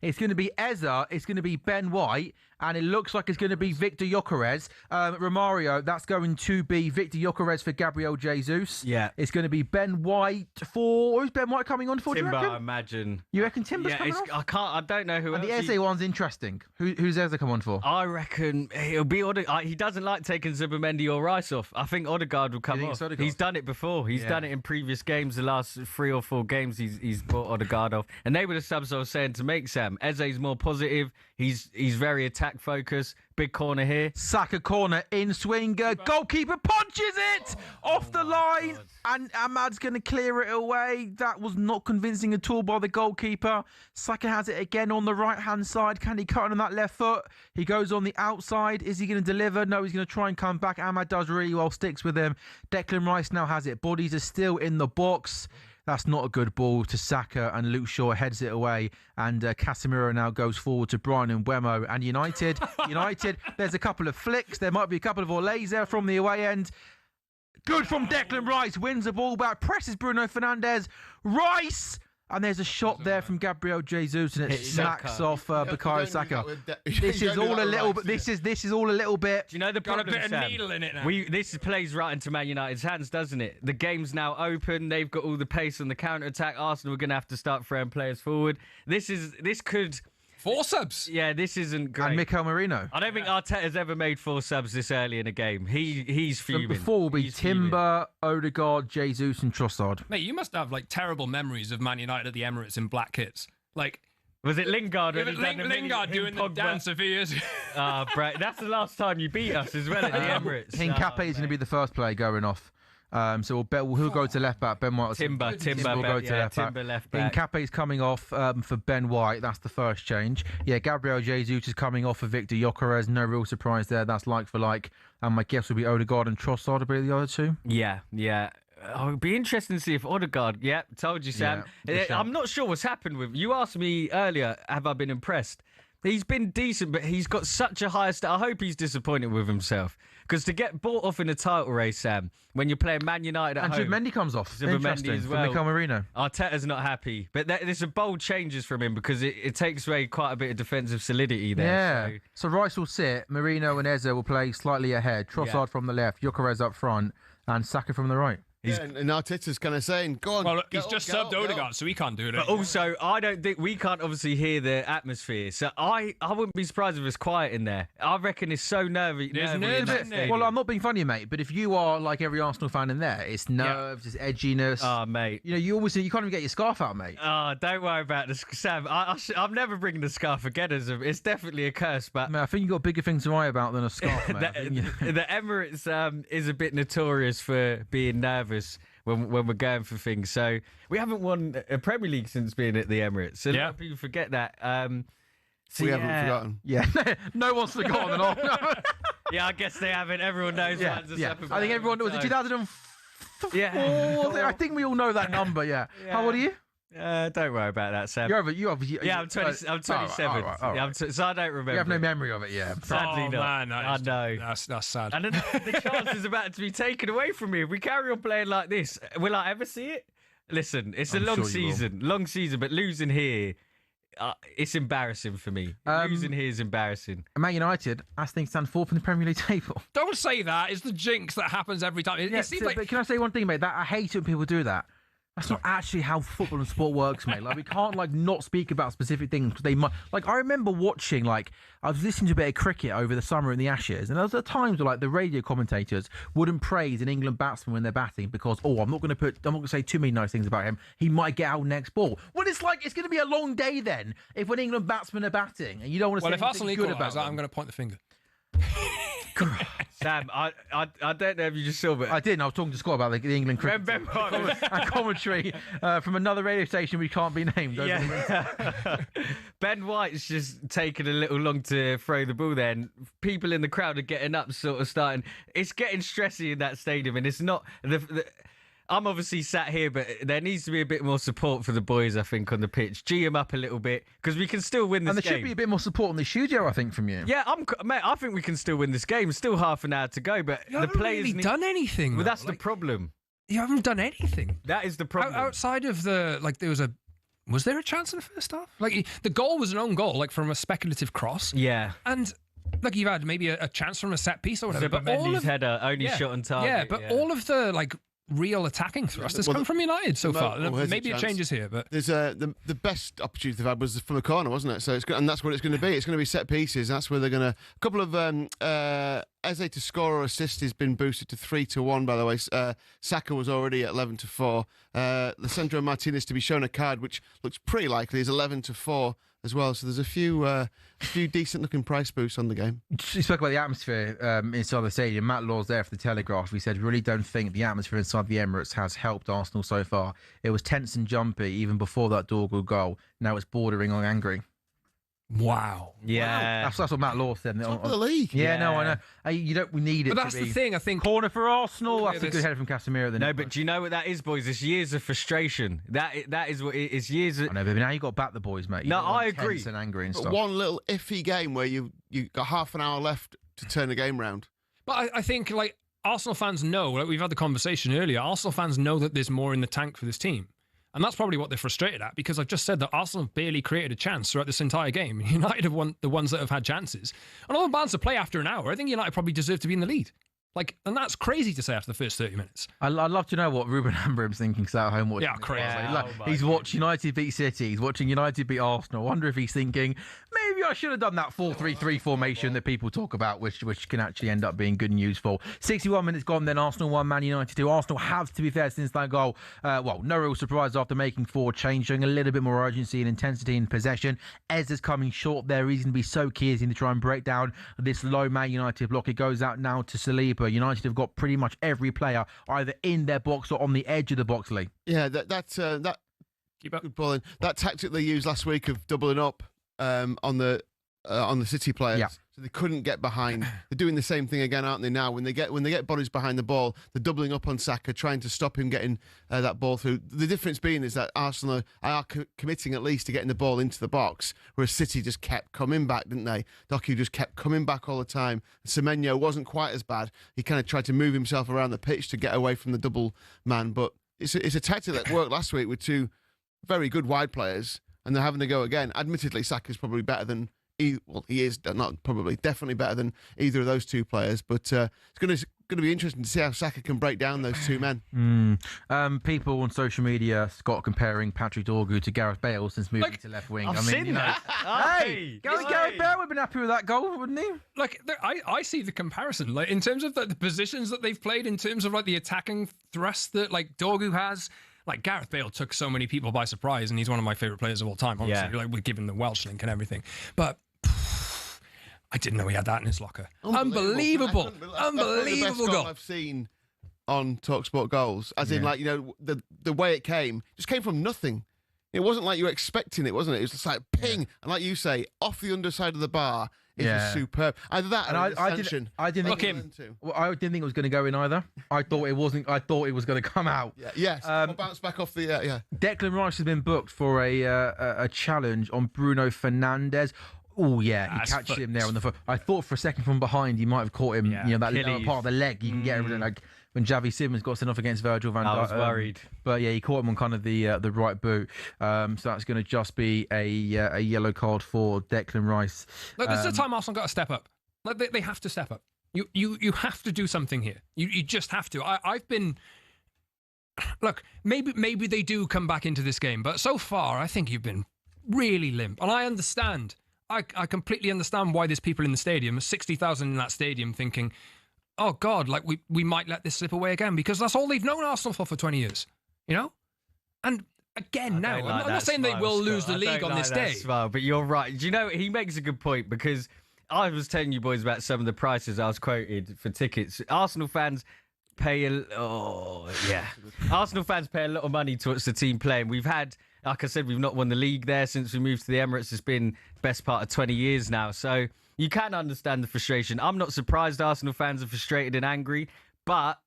It's going to be Eze, it's going to be Ben White, and it looks like it's going to be Victor Gyökeres. Romario, that's going to be Victor Gyökeres for Gabriel Jesus. Yeah. It's going to be Ben White for... Who's Ben White coming on for, do you Timber, I reckon? imagine. You reckon Timber's Yeah, coming off? I don't know who And else. the Eze one's interesting. Who's Eze come on for? I reckon he'll be Odegaard. He doesn't like taking Zubimendi or Rice off. I think Odegaard will come think off. it's Odegaard? He's done it before. He's done it in previous games. The last 3 or 4 games, he's brought Odegaard off. And they were the subs I was saying to make, Sam. Eze's more positive. He's very attack focused. Big corner here. Saka corner in swinger. Goalkeeper punches it off the line. God. And Ahmad's going to clear it away. That was not convincing at all by the goalkeeper. Saka has it again on the right-hand side. Can he cut it on that left foot? He goes on the outside. Is he going to deliver? No, he's going to try and come back. Ahmad does really well, sticks with him. Declan Rice now has it. Bodies are still in the box. That's not a good ball to Saka, and Luke Shaw heads it away. And Casemiro now goes forward to Brian Mbeumo. And United, there's a couple of flicks. There might be a couple of olays there from the away end. Good from Declan Rice. Wins the ball back. Presses Bruno Fernandes. Rice! And there's a shot there from Gabriel Jesus, and it smacks Saka. off Bukayo Saka. This You is don't do all that a with little Rice, bit. This is all a little bit. Do you know the Got a problem, bit of Sam? needle in it now. This plays right into Man United's hands, doesn't it? The game's now open. They've got all the pace on the counter-attack. Arsenal are going to have to start throwing players forward. This could... 4 subs. Yeah, this isn't great. And Mikel Merino. I don't think Arteta's ever made 4 subs this early in a game. He's So fuming. before will be He's fuming. Timber, Odegaard, Jesus, and Trossard. Mate, you must have like terrible memories of Man United at the Emirates in black kits. Like Was it Lingard? when he done the mini- Lingard him, doing the Pogba? dance a few years ago. Brett, that's the last time you beat us as well at the Emirates. Hincapié is going to be the first player going off. So who'll go to left back? Ben White. Timber will go to left back. Timber left back. Hincapié's coming off for Ben White. That's the first change. Yeah, Gabriel Jesus is coming off for Victor Gyökeres. No real surprise there. That's like for like. And my guess will be Odegaard and Trossard will be the other two. Yeah. Oh, it'd be interesting to see if Odegaard. Yeah, told you, Sam. Yeah, good shout. I'm not sure what's happened with. You asked me earlier, have I been impressed? He's been decent, but he's got such a high I hope he's disappointed with himself. Because to get bought off in a title race, Sam, when you're playing Man United at And home... Zubimendi comes off. Zubimendi Interesting. as For well. Mikel Merino. Arteta's not happy. But there's a bold changes from him because it takes away quite a bit of defensive solidity there. Yeah. So Rice will sit. Merino and Eze will play slightly ahead. Trossard from the left. Gyökeres up front. And Saka from the right. And Arteta's kind of saying, go on. Well, get he's up, just get up, subbed get up. Odegaard, so he can't do it. But also, I don't think we can't obviously hear the atmosphere. So I wouldn't be surprised if it's quiet in there. I reckon it's so nervy. There's nervy in nerves that in there. stadium. Well, I'm not being funny, mate, but if you are like every Arsenal fan in there, it's nerves, it's edginess. Oh, mate. You know, you can't even get your scarf out, mate. Oh, don't worry about this, Sam. I'm never bringing the scarf again. It's definitely a curse, but Man, I think you've got bigger things to worry about than a scarf, mate. the Emirates is a bit notorious for being nervous when we're going for things. So we haven't won a Premier League since being at the Emirates. So a lot of people forget that. So We haven't forgotten. Yeah, no one's forgotten at all. Yeah, I guess they haven't. Everyone knows. yeah, one's a yeah. separate I think everyone was it 2004. Yeah. I think we all know that number. Yeah. How old are you? Don't worry about that, Sam. You obviously. Yeah, I'm 20. I'm 27. All right. Yeah, so I don't remember. You have no mememory of it, yeah. Sadly oh, not. Man, I know. That's sad. And then the chance is about to be taken away from me. If we carry on playing like this, will I ever see it? Listen, it's a long season, but losing here, it's embarrassing for me. Losing here is embarrassing. Man United, as things stand fourth in the Premier League table. Don't say that. It's the jinx that happens every time. It seems like but can I say one thing, mate? That I hate it when people do that. That's not actually how football and sport works, mate. Like, we can't, not speak about specific things because they might... I remember watching, I was listening to a bit of cricket over the summer in the Ashes, and there was times where, the radio commentators wouldn't praise an England batsman when they're batting because, I'm not going to say too many nice things about him. He might get out next ball. Well, it's it's going to be a long day then if when England batsmen are batting and you don't want to say anything good about them. I'm going to point the finger. Sam, I don't know if you just saw, but I didn't. I was talking to Scott about the England cricket Ben and commentary from another radio station we can't be named. Ben White's just taken a little long to throw the ball there, and people in the crowd are getting up, sort of starting. It's getting stressy in that stadium, and it's not I'm obviously sat here, but there needs to be a bit more support for the boys, I think, on the pitch. G them up a little bit, because we can still win this game. And there should be a bit more support on the studio, I think, from you. Yeah, mate, I think we can still win this game. Still half an hour to go, but You the haven't players really done anything. Well, though. that's the problem. You haven't done anything. That is the problem. Outside of was there a chance in the first half? The goal was an own goal, from a speculative cross. Yeah. And you've had maybe a chance from a set piece or whatever. But all of header only shot on target. Yeah, but all of the real attacking thrust has come from United so far. Maybe it changes here, but there's the best opportunity they've had was from the corner, wasn't it? So and that's what it's going to be. It's going to be set pieces. That's where they're going to. A couple of Eze to score or assist has been boosted to 3-1. By the way, Saka was already at 11-4. Lisandro Martinez to be shown a card, which looks pretty likely, is 11-4 as well. So there's a few decent looking price boosts on the game. You spoke about the atmosphere inside the stadium. Matt Law's there for the Telegraph. He said, really don't think the atmosphere inside the Emirates has helped Arsenal so far. It was tense and jumpy even before that Dorgu goal. Now it's bordering on angry. wow. Yeah. That's what Matt Law said. Top of the league. Yeah, no, I know. We need it. But that's the thing, I think. Corner for Arsenal. That's a this- good header from Casemiro. No, but do you know what that is, boys? It's years of frustration. That is what it is. Years of... I know, but now you've got to back the boys, mate. You No, don't want I agree. tense and angry and But stuff. one little iffy game where you got half an hour left to turn the game round. But I think, Arsenal fans know, we've had the conversation earlier, Arsenal fans know that there's more in the tank for this team. And that's probably what they're frustrated at, because I've just said that Arsenal have barely created a chance throughout this entire game. United have won the ones that have had chances. And all the banter play after an hour, I think United probably deserve to be in the lead. And that's crazy to say after the first 30 minutes. I'd love to know what Ruben Amorim's thinking sat at home watching. Yeah, crazy. He's watched United beat City. He's watching United beat Arsenal. I wonder if he's thinking, maybe I should have done that 4-3-3 formation that people talk about, which can actually end up being good and useful. 61 minutes gone, then Arsenal 1, Man United 2. Arsenal have, to be fair, since that goal, no real surprise after making forward change, showing a little bit more urgency and intensity in possession. Ezra's coming short there. He's going to be so key as to try and break down this low Man United block. It goes out now to Saliba. United have got pretty much every player either in their box or on the edge of the box, Lee. Yeah, that Keep up. good balling. That tactic they used last week of doubling up on the City players, Yeah. so they couldn't get behind. They're doing the same thing again, aren't they? Now, when they get bodies behind the ball, they're doubling up on Saka, trying to stop him getting that ball through. The difference being is that Arsenal are committing at least to getting the ball into the box, whereas City just kept coming back, didn't they? Doku just kept coming back all the time. Semenyo wasn't quite as bad. He kind of tried to move himself around the pitch to get away from the double man, but it's a tactic that worked last week with two very good wide players, and they're having to go again. Admittedly, Saka's probably better than he is not probably definitely better than either of those two players. But it's going to be interesting to see how Saka can break down those two men. People on social media, Scott, comparing Patrick Dorgu to Gareth Bale since moving to left wing. I've seen that. Hey, Gareth Bale would have been happy with that goal, wouldn't he? Like, I see the comparison, like in terms of the positions that they've played, in terms of like the attacking thrust that like Dorgu has. Like, Gareth Bale took so many people by surprise, and he's one of my favourite players of all time. Honestly, like, we're giving the Welsh link and everything, but I didn't know he had that in his locker. Unbelievable goal I've seen on talkSPORT goals, as in, like, the way it came just came from nothing. It wasn't like you were expecting it, wasn't it? It was just like ping, and like you say, off the underside of the bar. It was superb. Either that, and I didn't think it was going to go in either. I thought it wasn't. I thought it was going to come out. Yes. We'll bounce back off the. Declan Rice has been booked for a challenge on Bruno Fernandes. Oh yeah, he catches him there on the foot. I thought for a second from behind he might have caught him. That lower part of the leg. You can get everything like when Javi Simmons got sent off against Virgil van Dijk. I was worried, but yeah, he caught him on kind of the right boot. So that's going to just be a yellow card for Declan Rice. Look, this is the time Arsenal got to step up. Like they have to step up. You have to do something here. You just have to. I've been. Look, maybe they do come back into this game, but so far I think you've been really limp, and I understand. I completely understand why there's people in the stadium, 60,000 in that stadium, thinking, oh God, like we might let this slip away again, because that's all they've known Arsenal for 20 years, And again, I'm not saying they will lose the league on this day. But you're right. Do you know, he makes a good point, because I was telling you boys about some of the prices I was quoted for tickets. Arsenal fans pay Arsenal fans pay a lot of money to watch the team play, and we've had, like I said, we've not won the league there since we moved to the Emirates. It's been best part of 20 years now. So you can understand the frustration. I'm not surprised Arsenal fans are frustrated and angry, but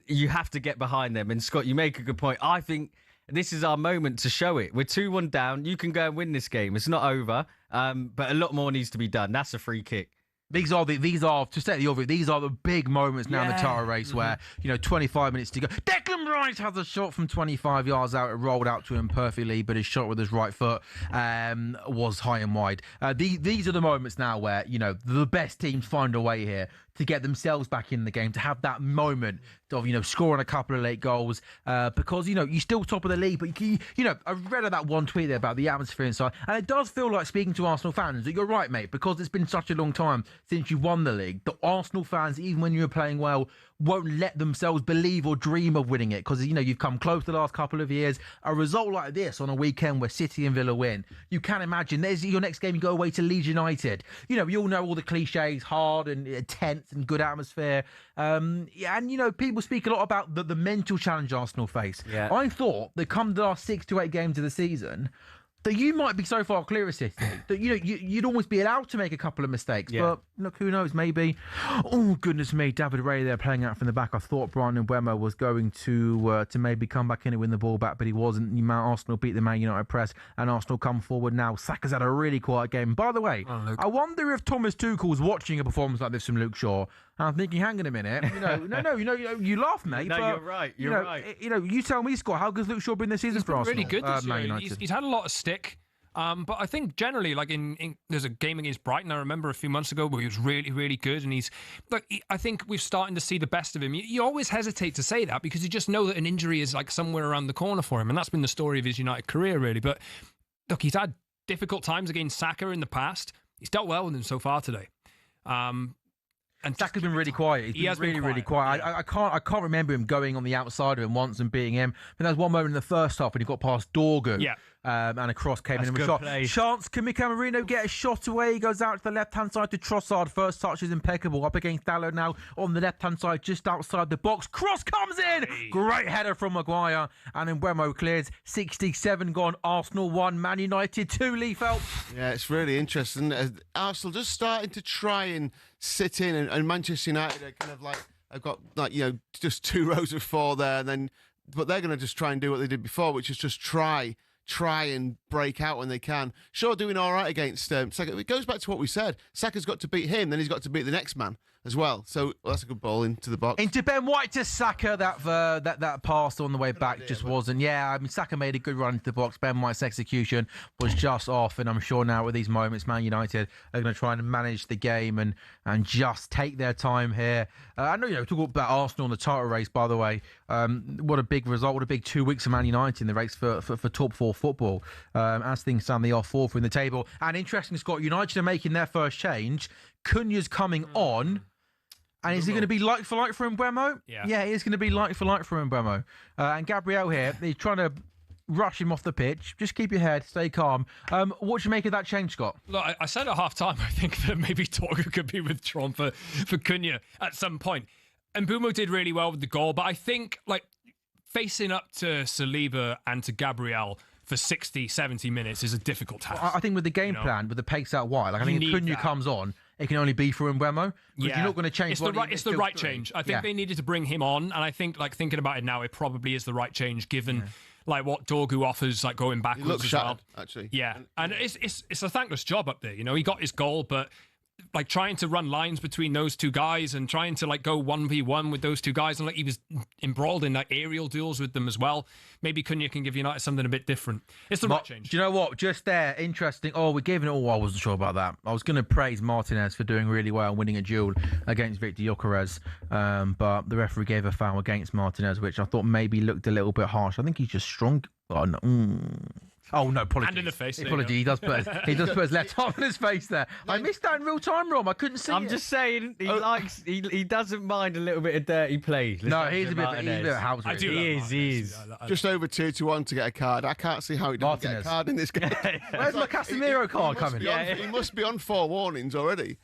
you have to get behind them. And Scott, you make a good point. I think this is our moment to show it. We're 2-1 down. You can go and win this game. It's not over, but a lot more needs to be done. That's a free kick. These are to state the obvious. These are the big moments now in the title race where 25 minutes to go. Declan Rice has a shot from 25 yards out. It rolled out to him perfectly, but his shot with his right foot was high and wide. These are the moments now where the best teams find a way here to get themselves back in the game, to have that moment of scoring a couple of late goals, because you're still top of the league. But I read that one tweet there about the atmosphere inside, and it does feel like, speaking to Arsenal fans, that you're right, mate, because it's been such a long time since you won the league. The Arsenal fans, even when you're playing well, won't let themselves believe or dream of winning it, because you've come close the last couple of years. A result like this on a weekend where City and Villa win, you can imagine there's your next game, you go away to Leeds United. We all know all the cliches, hard and tense and good atmosphere. And people speak a lot about the mental challenge Arsenal face. I thought that come the last 6 to 8 games of the season, that you might be so far clear of City that you'd almost be allowed to make a couple of mistakes. But look, who knows? Maybe. Oh goodness me, David Ray there playing out from the back. I thought Brian Mbeumo was going to maybe come back in and win the ball back, but he wasn't. Arsenal beat the Man United press, and Arsenal come forward now. Saka's had a really quiet game. By the way, I wonder if Thomas Tuchel's watching a performance like this from Luke Shaw. I'm thinking, hang on a minute. You laugh, mate. No, but, you're right. You're right. You tell me, Scott, how good's Luke Shaw been this season for Arsenal? Really good this year. He's had a lot of stick. But I think generally, like there's a game against Brighton, I remember a few months ago, where he was really, really good. And I think we're starting to see the best of him. You always hesitate to say that, because you just know that an injury is like somewhere around the corner for him. And that's been the story of his United career, really. But look, he's had difficult times against Saka in the past. He's dealt well with him so far today. And Saka's been really quiet. He has been really quiet. I can't remember him going on the outside of him once and beating him. But there was one moment in the first half when he got past Dorgu. And a cross came in and was shot. Chance, can Mikel Merino get a shot away? He goes out to the left-hand side to Trossard. First touch is impeccable. Up against Dalot now on the left-hand side, just outside the box. Cross comes in! Great header from Maguire. And then Mbeumo clears. 67 gone. Arsenal 1, Man United 2, Lee Phelps. Yeah, it's really interesting. Arsenal just starting to try and sit in, and Manchester United are kind of like, I've got just 2 rows of 4 there, but they're going to just try and do what they did before, which is just try and break out when they can. Sure, doing all right against Saka. It goes back to what we said. Saka's got to beat him, then he's got to beat the next man as well. So that's a good ball into the box. Into Ben White to Saka. That pass on the way back just wasn't. Yeah, I mean, Saka made a good run into the box. Ben White's execution was just off, and I'm sure now with these moments, Man United are going to try and manage the game and just take their time here. I know, talk about Arsenal in the title race, by the way. What a big result! What a big 2 weeks of Man United in the race for top 4 football. As things stand, they are 4th in the table. And interesting, Scott, United are making their first change. Cunha's coming on. And is he going to be like for like for Mbeumo? Yeah, he is going to be like for like for Mbeumo. And Gabriel here, he's trying to rush him off the pitch. Just keep your head, stay calm. What do you make of that change, Scott? Look, I said at half-time, I think that maybe Torgo could be withdrawn for Cunha at some point. And Mbeumo did really well with the goal, but I think, facing up to Saliba and to Gabriel for 60, 70 minutes is a difficult task. I think with the game plan, with the pace out wide, I think if Cunha comes on, it can only be for Mbeumo. Because you're not going to change. It's the right change. I think they needed to bring him on, and I think, thinking about it now, it probably is the right change given what Dorgu offers, going backwards. He looks as shattered, well. actually. Yeah, and it's a thankless job up there. He got his goal, but trying to run lines between those two guys and trying to go 1v1 with those two guys, and he was embroiled in aerial duels with them as well. Maybe Cunha can give United something a bit different. It's the right change. Do you know what? Just there, interesting. Oh, we're giving it all. I wasn't sure about that. I was going to praise Martinez for doing really well, winning a duel against Victor Gyökeres, but the referee gave a foul against Martinez, which I thought maybe looked a little bit harsh. I think he's just strong. Oh no. Oh no! Apologies. Hand in the face. Apologies. He does put his left arm in his face there. I missed that in real time, Rom. I couldn't see. I'm just saying he doesn't mind a little bit of dirty play. No, he's a bit of house. He is. Just over 2-1 to get a card. I can't see how he doesn't get a card in this game. Where's my Casemiro card coming? He must be on 4 warnings already.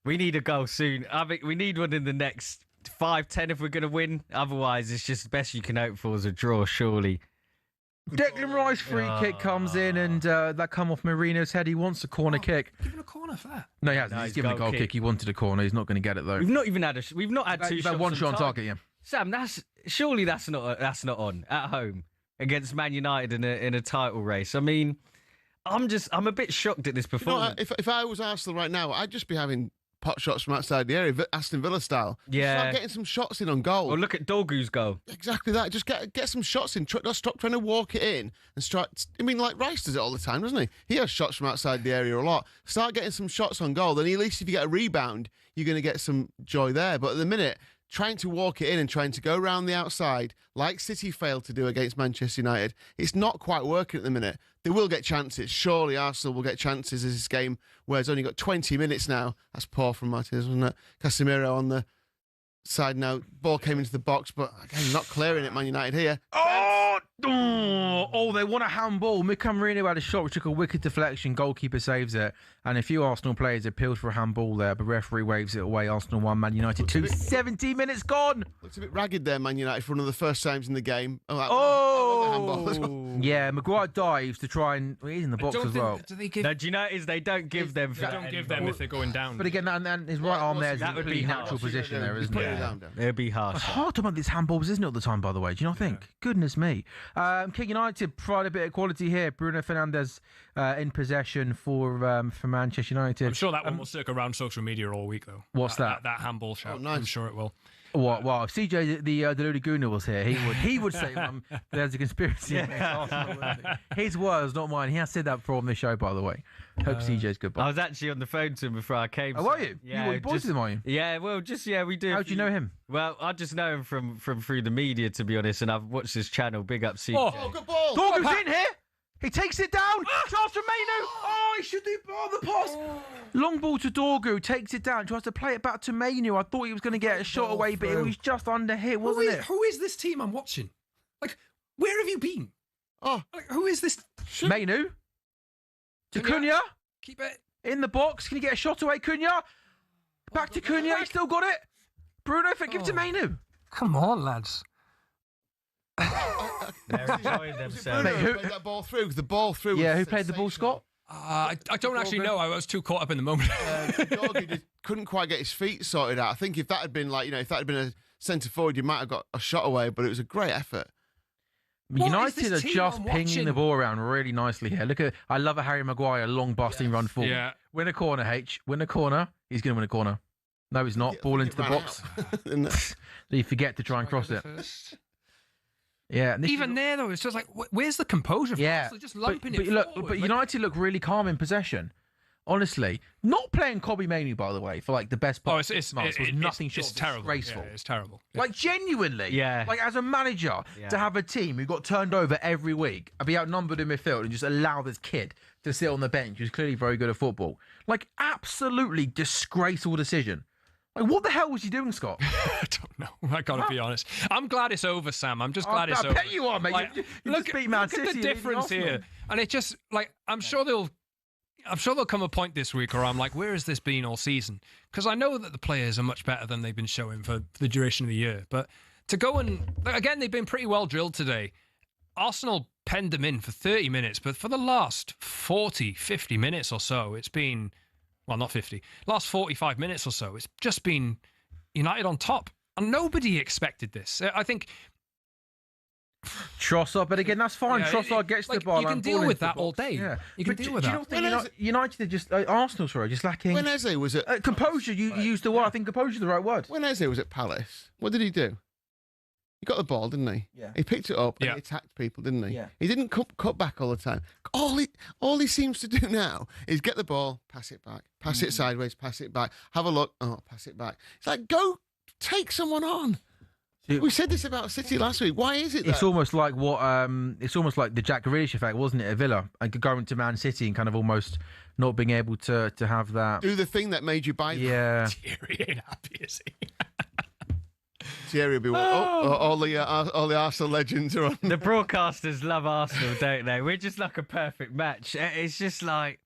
We need a goal soon. I think we need one in the next 5-10 if we're going to win. Otherwise, it's just the best you can hope for is a draw, surely. Declan Rice free kick comes in, and that come off Marino's head. He wants a corner kick. Give him a corner for that. No, he hasn't. He's given a goal kick. He wanted a corner. He's not going to get it though. We've not had 2 shots. One shot on target. Yeah. Sam, that's not on at home against Man United in a title race. I mean, I'm a bit shocked at this performance. If I was Arsenal right now, I'd just be having pot shots from outside the area, Aston Villa style. Yeah. Start getting some shots in on goal. Well, look at Dorgu's goal. Exactly that. Just get some shots in. Stop trying to walk it in and start. I mean, Rice does it all the time, doesn't he? He has shots from outside the area a lot. Start getting some shots on goal. Then at least if you get a rebound, you're going to get some joy there. But at the minute, trying to walk it in and trying to go around the outside, like City failed to do against Manchester United, it's not quite working at the minute. They will get chances. Surely Arsenal will get chances as this game, where it's only got 20 minutes now. That's poor from Martinez, wasn't it? Casemiro on the side now. Ball came into the box, but again, not clearing it, Man United here. Oh, they want a handball. Mika Marino had a shot which took a wicked deflection. Goalkeeper saves it. And a few Arsenal players appealed for a handball there, but referee waves it away. Arsenal 1, Man United 2. 17 minutes gone. Looks a bit ragged there, Man United, for one of the first times in the game. That was a handball as well. Yeah, Maguire dives to try and... Well, he's in the box as well. Do they give... No, do you notice they don't give them... They don't give them if they're going down. But again, and his right arm there is that would be natural position there, isn't it? It would be harsh. It's hard to about these handballs, isn't it, at the time, by the way? Do you not think? Goodness me. King United provide a bit of quality here. Bruno Fernandes in possession for Manchester United. I'm sure that one will circle around social media all week, though. What's that? That handball shout. Nice. I'm sure it will. What? Well, if CJ the Luguna was here, he would say there's a conspiracy. His words, not mine. He has said that before on this show, by the way. Hope CJ's good. I was actually on the phone to him before I came. Oh, were you? Yeah, you boys with him, are you? Yeah, well, we do. How do you know him? Well, I just know him from through the media, to be honest, and I've watched his channel. Big up, CJ. Oh, good ball. Dorgu's in here. He takes it down. Chance for Mainu. Oh, he should do the pass. Long ball to Dorgu. Takes it down. Tries to play it back to Mainu. I thought he was going to get a shot away, but it was just under hit, wasn't it? Who is this team I'm watching? Where have you been? Who is this? Mainu. To Cunha. Keep it. In the box. Can he get a shot away, Cunha? Back to Cunha. He still got it. Bruno, give it to Mainu. Come on, lads. They're enjoying themselves. Bruno who played that ball through? The ball through. Yeah, who played the ball, Scott? I don't actually know. I was too caught up in the moment. Dorgu couldn't quite get his feet sorted out. I think if that had been a centre forward, you might have got a shot away. But it was a great effort. United are just pinging the ball around really nicely here. Look at, I love a Harry Maguire long busting run forward. Yeah. Win a corner, H. Win a corner. He's going to win a corner. No, he's not. Ball into the ran box. out. Didn't it? You forget to try and cross it. Yeah. And this Even there, though, it's just like, where's the composure? Yeah. Arsenal just lumping but it look, forward. but United look really calm in possession. Honestly, not playing Kobe Mainoo, by the way, for like the best part of 6 months was nothing short of terrible. disgraceful. Yeah, it's terrible. Yeah. Like genuinely, Yeah. Like as a manager, to have a team who got turned over every week, and be outnumbered in midfield, and just allow this kid to sit on the bench who's clearly very good at football, like absolutely disgraceful decision. Like what the hell was he doing, Scott? I don't know. I gotta be honest. I'm glad it's over, Sam. I'm just glad it's over. I bet you are, mate. Like, you look, just beat Man look City. at the and leading difference Arsenal. here, and it just like I'm sure there'll come a point this week where I'm like, where has this been all season? Because I know that the players are much better than they've been showing for the duration of the year. But to go and, again, they've been pretty well drilled today. Arsenal penned them in for 30 minutes, but for the last 40, 50 minutes or so, it's been, well, not 50, last 45 minutes or so, it's just been United on top. And nobody expected this. I think... Trossard, but again, that's fine. Yeah, Trossard gets the ball. You can and deal ball with into the that all box. day. Yeah. You can But deal with do that. you not think United are just Arsenal, sorry, just lacking When Eze was at composure. You used the word. I think composure is the right word. when Eze was at Palace, what did he do? He got the ball, didn't he? Yeah. He picked it up and Yeah. he attacked people, didn't he? Yeah. He didn't cut back all the time. All he seems to do now is get the ball, pass it back, pass it sideways, pass it back, have a look, pass it back. It's like, go take someone on. We said this about City last week. Why is it that? It's almost like it's almost like the Jack Grealish effect, wasn't it, at Villa? And going to Man City and kind of almost not being able to have that. Do the thing that made you buy them. Yeah. Thierry ain't happy, is he? Thierry will be all the Arsenal legends are on. The broadcasters love Arsenal, don't they? We're just like a perfect match. It's just like,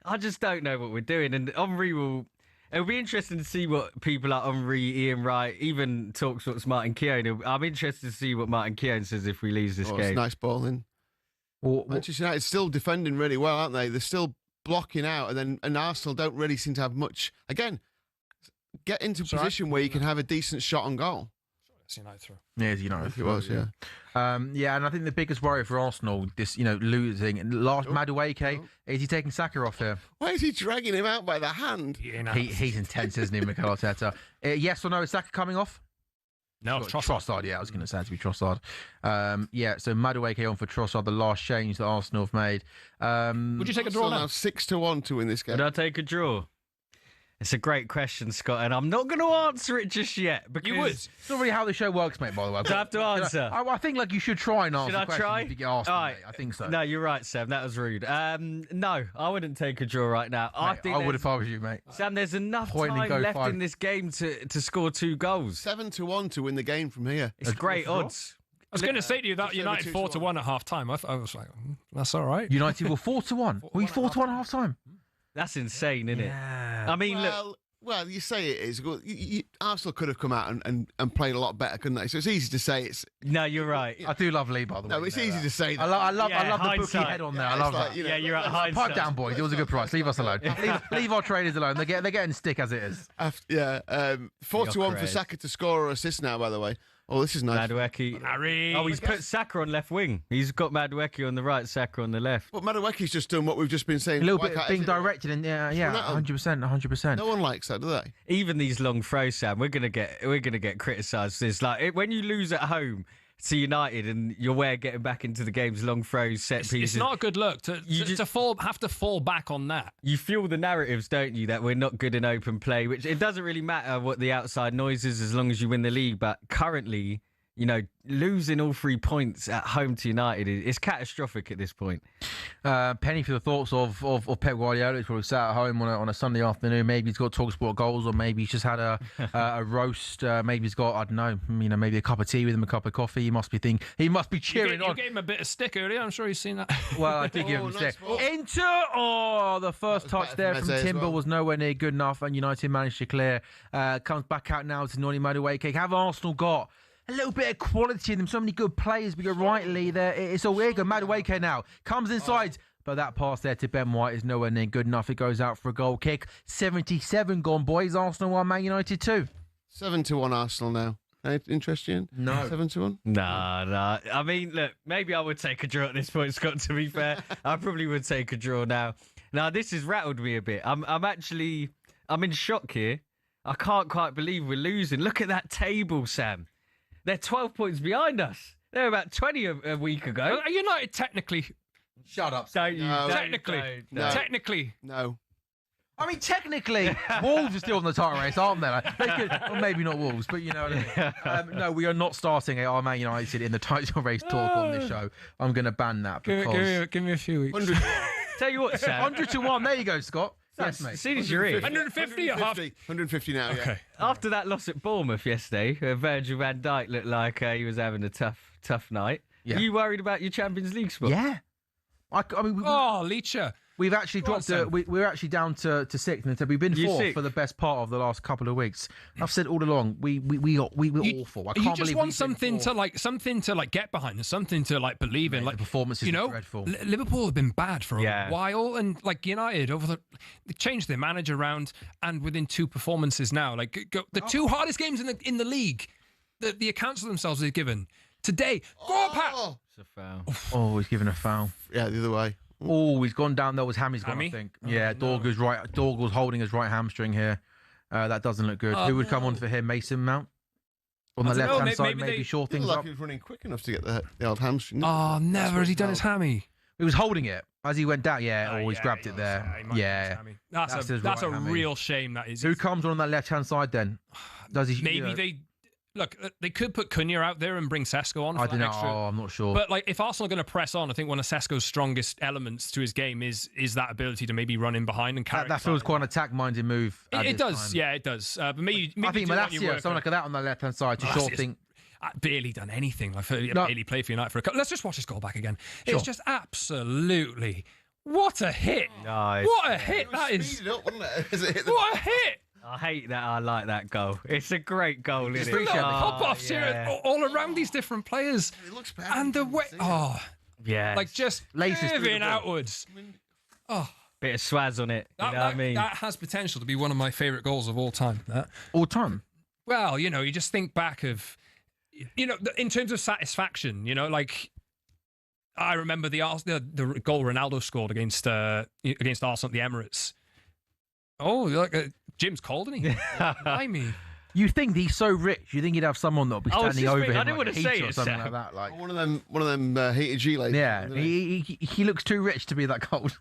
I just don't know what we're doing. And Henry will... It'll be interesting to see what people like Henry, Ian Wright, even talkSPORT's Martin Keown. I'm interested to see what Martin Keown says if we lose this It's game. nice ball in. Manchester United still defending really well, aren't they? They're still blocking out, and Arsenal don't really seem to have much. Again, get into a position where you can have a decent shot on goal. It's United through. Yeah, it's United. It was, yeah. Yeah, and I think the biggest worry for Arsenal, this losing Madueke, is he taking Saka off here? Why is he dragging him out by the hand? He's intense, isn't he, Mikel Arteta? Yes or no? Is Saka coming off? No, it's Trossard. Yeah, I was going to say it to be Trossard. Yeah, so Madueke on for Trossard, the last change that Arsenal have made. Would you take a draw Arsenal now? now 6-1 to win this game. Would I take a draw? It's a great question, Scott, and I'm not going to answer it just yet. Because You would. It's not really how the show works, mate, by the way. Do I have to answer? I think you should try and answer Should I the question try? if you get asked, All right. mate. I think so. No, you're right, Sam. That was rude. No, I wouldn't take a draw right now. I Mate, I would if I was you, mate. Sam, there's enough Point and time go left 5. in this game to score 2 goals. 7-1 to win the game from here. It's great draw? odds. I was going to say to you that Just United over 4-1 at half time. I was like, that's all right. United were 4-1. Were you 4-1 at half time? That's insane, isn't Yeah. it? I mean, look. Well, you say it is. Well, Arsenal could have come out and played a lot better, couldn't they? So it's easy to say it's. No, you're right. I do love Lee, by the way. No, it's easy to say that. I love Yeah, the bookie hindsight. head on there. Yeah, I love it's like, that. you know, Yeah, you're at let's- hindsight. Pipe down, boys. It was a good price. Leave us alone. leave our traders alone. They're getting stick as it is. 4-1 for correct. Saka to score or assist now, by the way. Oh, this is nice. Madueke. Harry. Oh, he's put Saka on left wing. He's got Madueke on the right, Saka on the left. But Madueke's just done what we've just been saying. A little Why bit can't being Eze- directed, and yeah, Well, 100%. No one likes that, do they? Even these long throws, Sam, we're gonna get criticised. It's like when you lose at home to United and you're getting back into the game's long throws, set pieces. It's not a good look to have to fall back on that. You feel the narratives, don't you, that we're not good in open play, which it doesn't really matter what the outside noise is as long as you win the league. But currently, losing all 3 points at home to United is catastrophic at this point. Penny for the thoughts of Pep Guardiola. He's probably sat at home on a Sunday afternoon. Maybe he's got talkSPORT goals, or maybe he's just had a roast. Maybe he's got, I don't know, maybe a cup of tea with him, a cup of coffee. He must be cheering You on. gave him a bit of stick earlier. I'm sure he's seen that. Well, I did give him a nice stick. ball. The first That was touch better there from from Eze as Timber well. was nowhere near good enough, and United managed to clear. Comes back out now to Noni Madueke. Have Arsenal got a little bit of quality in them? So many good players, but you're rightly there. It's a weird go. Madueke now comes inside. But that pass there to Ben White is nowhere near good enough. It goes out for a goal kick. 77 gone, boys. Arsenal 1, Man United 2. 7-1 Arsenal now. Interest you in? No. 7-1? Nah. I mean, look, maybe I would take a draw at this point, Scott, to be fair. I probably would take a draw now. Now, this has rattled me a bit. I'm in shock here. I can't quite believe we're losing. Look at that table, Sam. They're 12 points behind us. They were about 20 a week ago. Are United technically? Shut up. Don't you? No. Technically. No. Technically. No. I mean, technically, Wolves are still on the title race, aren't they? Like, they could, well, maybe not Wolves, but you know what I mean. No, we are not starting our Man United in the title race talk on this show. I'm going to ban that because... Give me a few weeks. 100, Tell you what, Sam. 100 to 1. There you go, Scott. Yes, mate. As soon as you're in. 150 at half. 150 now, yeah. Okay. After that loss at Bournemouth yesterday, Virgil van Dijk looked like he was having a tough night. Yeah. Are you worried about your Champions League spot? Yeah. I mean, Leacher. we've actually Go on, dropped. Sam. We're actually down to sixth, and we've been You fourth sixth? for the best part of the last couple of weeks. I've said all along, we were awful. I can't You just believe want we've something been to get behind, and something to believe in. Mate, Like the performances you are know, dreadful. Liverpool have been bad for Yeah. a while, and like United they changed their manager around, and within 2 performances now, the 2 hardest games in the league, the accounts of themselves they've given today. Go up, Pat. Oh, It's a foul. Oh, he's given a foul. yeah, the other way. Oh, he's gone down. There was Hammy's gone, I Hammy? think. Oh, Yeah, no. Dorgu's holding his right hamstring here. That doesn't look good. Oh, Who would come no. on for him? Mason Mount? On I the don't know, left-hand side, maybe maybe they- shore Didn't things look up. like he was running quick enough to get the old hamstring. Oh, never has he done his hammy. He was holding it as he went down. Yeah, Oh, he's grabbed it there. he might have Yeah. done his hammy. That's his a right hammy. real shame. That is. Who comes on that left-hand side then? Does he? Maybe they could put Cunha out there and bring Sesko on. For I don't that know. extra. Oh, I'm not sure. But if Arsenal are going to press on, I think one of Sesko's strongest elements to his game is that ability to maybe run in behind and carry. that feels quite an attack-minded move. at It this does, time. yeah, it does. But maybe I think do it on your Malacia, work someone like that on the left-hand side to Malacia's short thing. barely done anything. Like No. barely played for United for a couple. Let's just watch this goal back again. Sure. It's just absolutely what a hit! Nice. What a hit that is! Speeded up, wasn't it? As it hit the What a hit! I hate that. I like that goal. It's a great goal, isn't it? appreciate it. Pop-offs here all around these different players, It looks better. and the way Yeah. just Laces through the curving ball. outwards. Oh, Bit of swaz on it. You know what I mean? that has potential to be one of my favourite goals of all time. That. All time. Well, you just think back of, in terms of satisfaction, I remember the goal Ronaldo scored against Arsenal at the Emirates. Oh, Jim's cold, isn't he? Blimey. You think he's so rich? You think he'd have someone that'll be I was standing just over thinking- him I didn't like want a to say heater or it, something Sam. like that? Like, one of them heated G-Laces. yeah, he looks too rich to be that cold.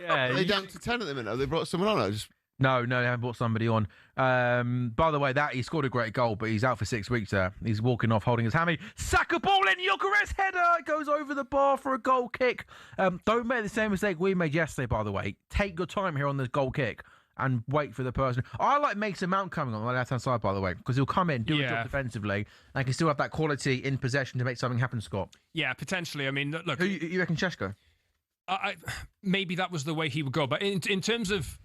Yeah. Are they down to 10 at the minute? Have they brought someone on? I just No, they haven't brought somebody on. By the way, he scored a great goal, but he's out for 6 weeks there. He's walking off holding his hammy. Saka ball in, Gyökeres header. It goes over the bar for a goal kick. Don't make the same mistake we made yesterday, by the way. Take your time here on this goal kick and wait for the person. I like Mason Mount coming on the left-hand side, by the way, because he'll come in, do a job defensively, and can still have that quality in possession to make something happen, Scott. Yeah, potentially. I mean, look, Who you reckon, Šeško? maybe that was the way he would go. But in terms of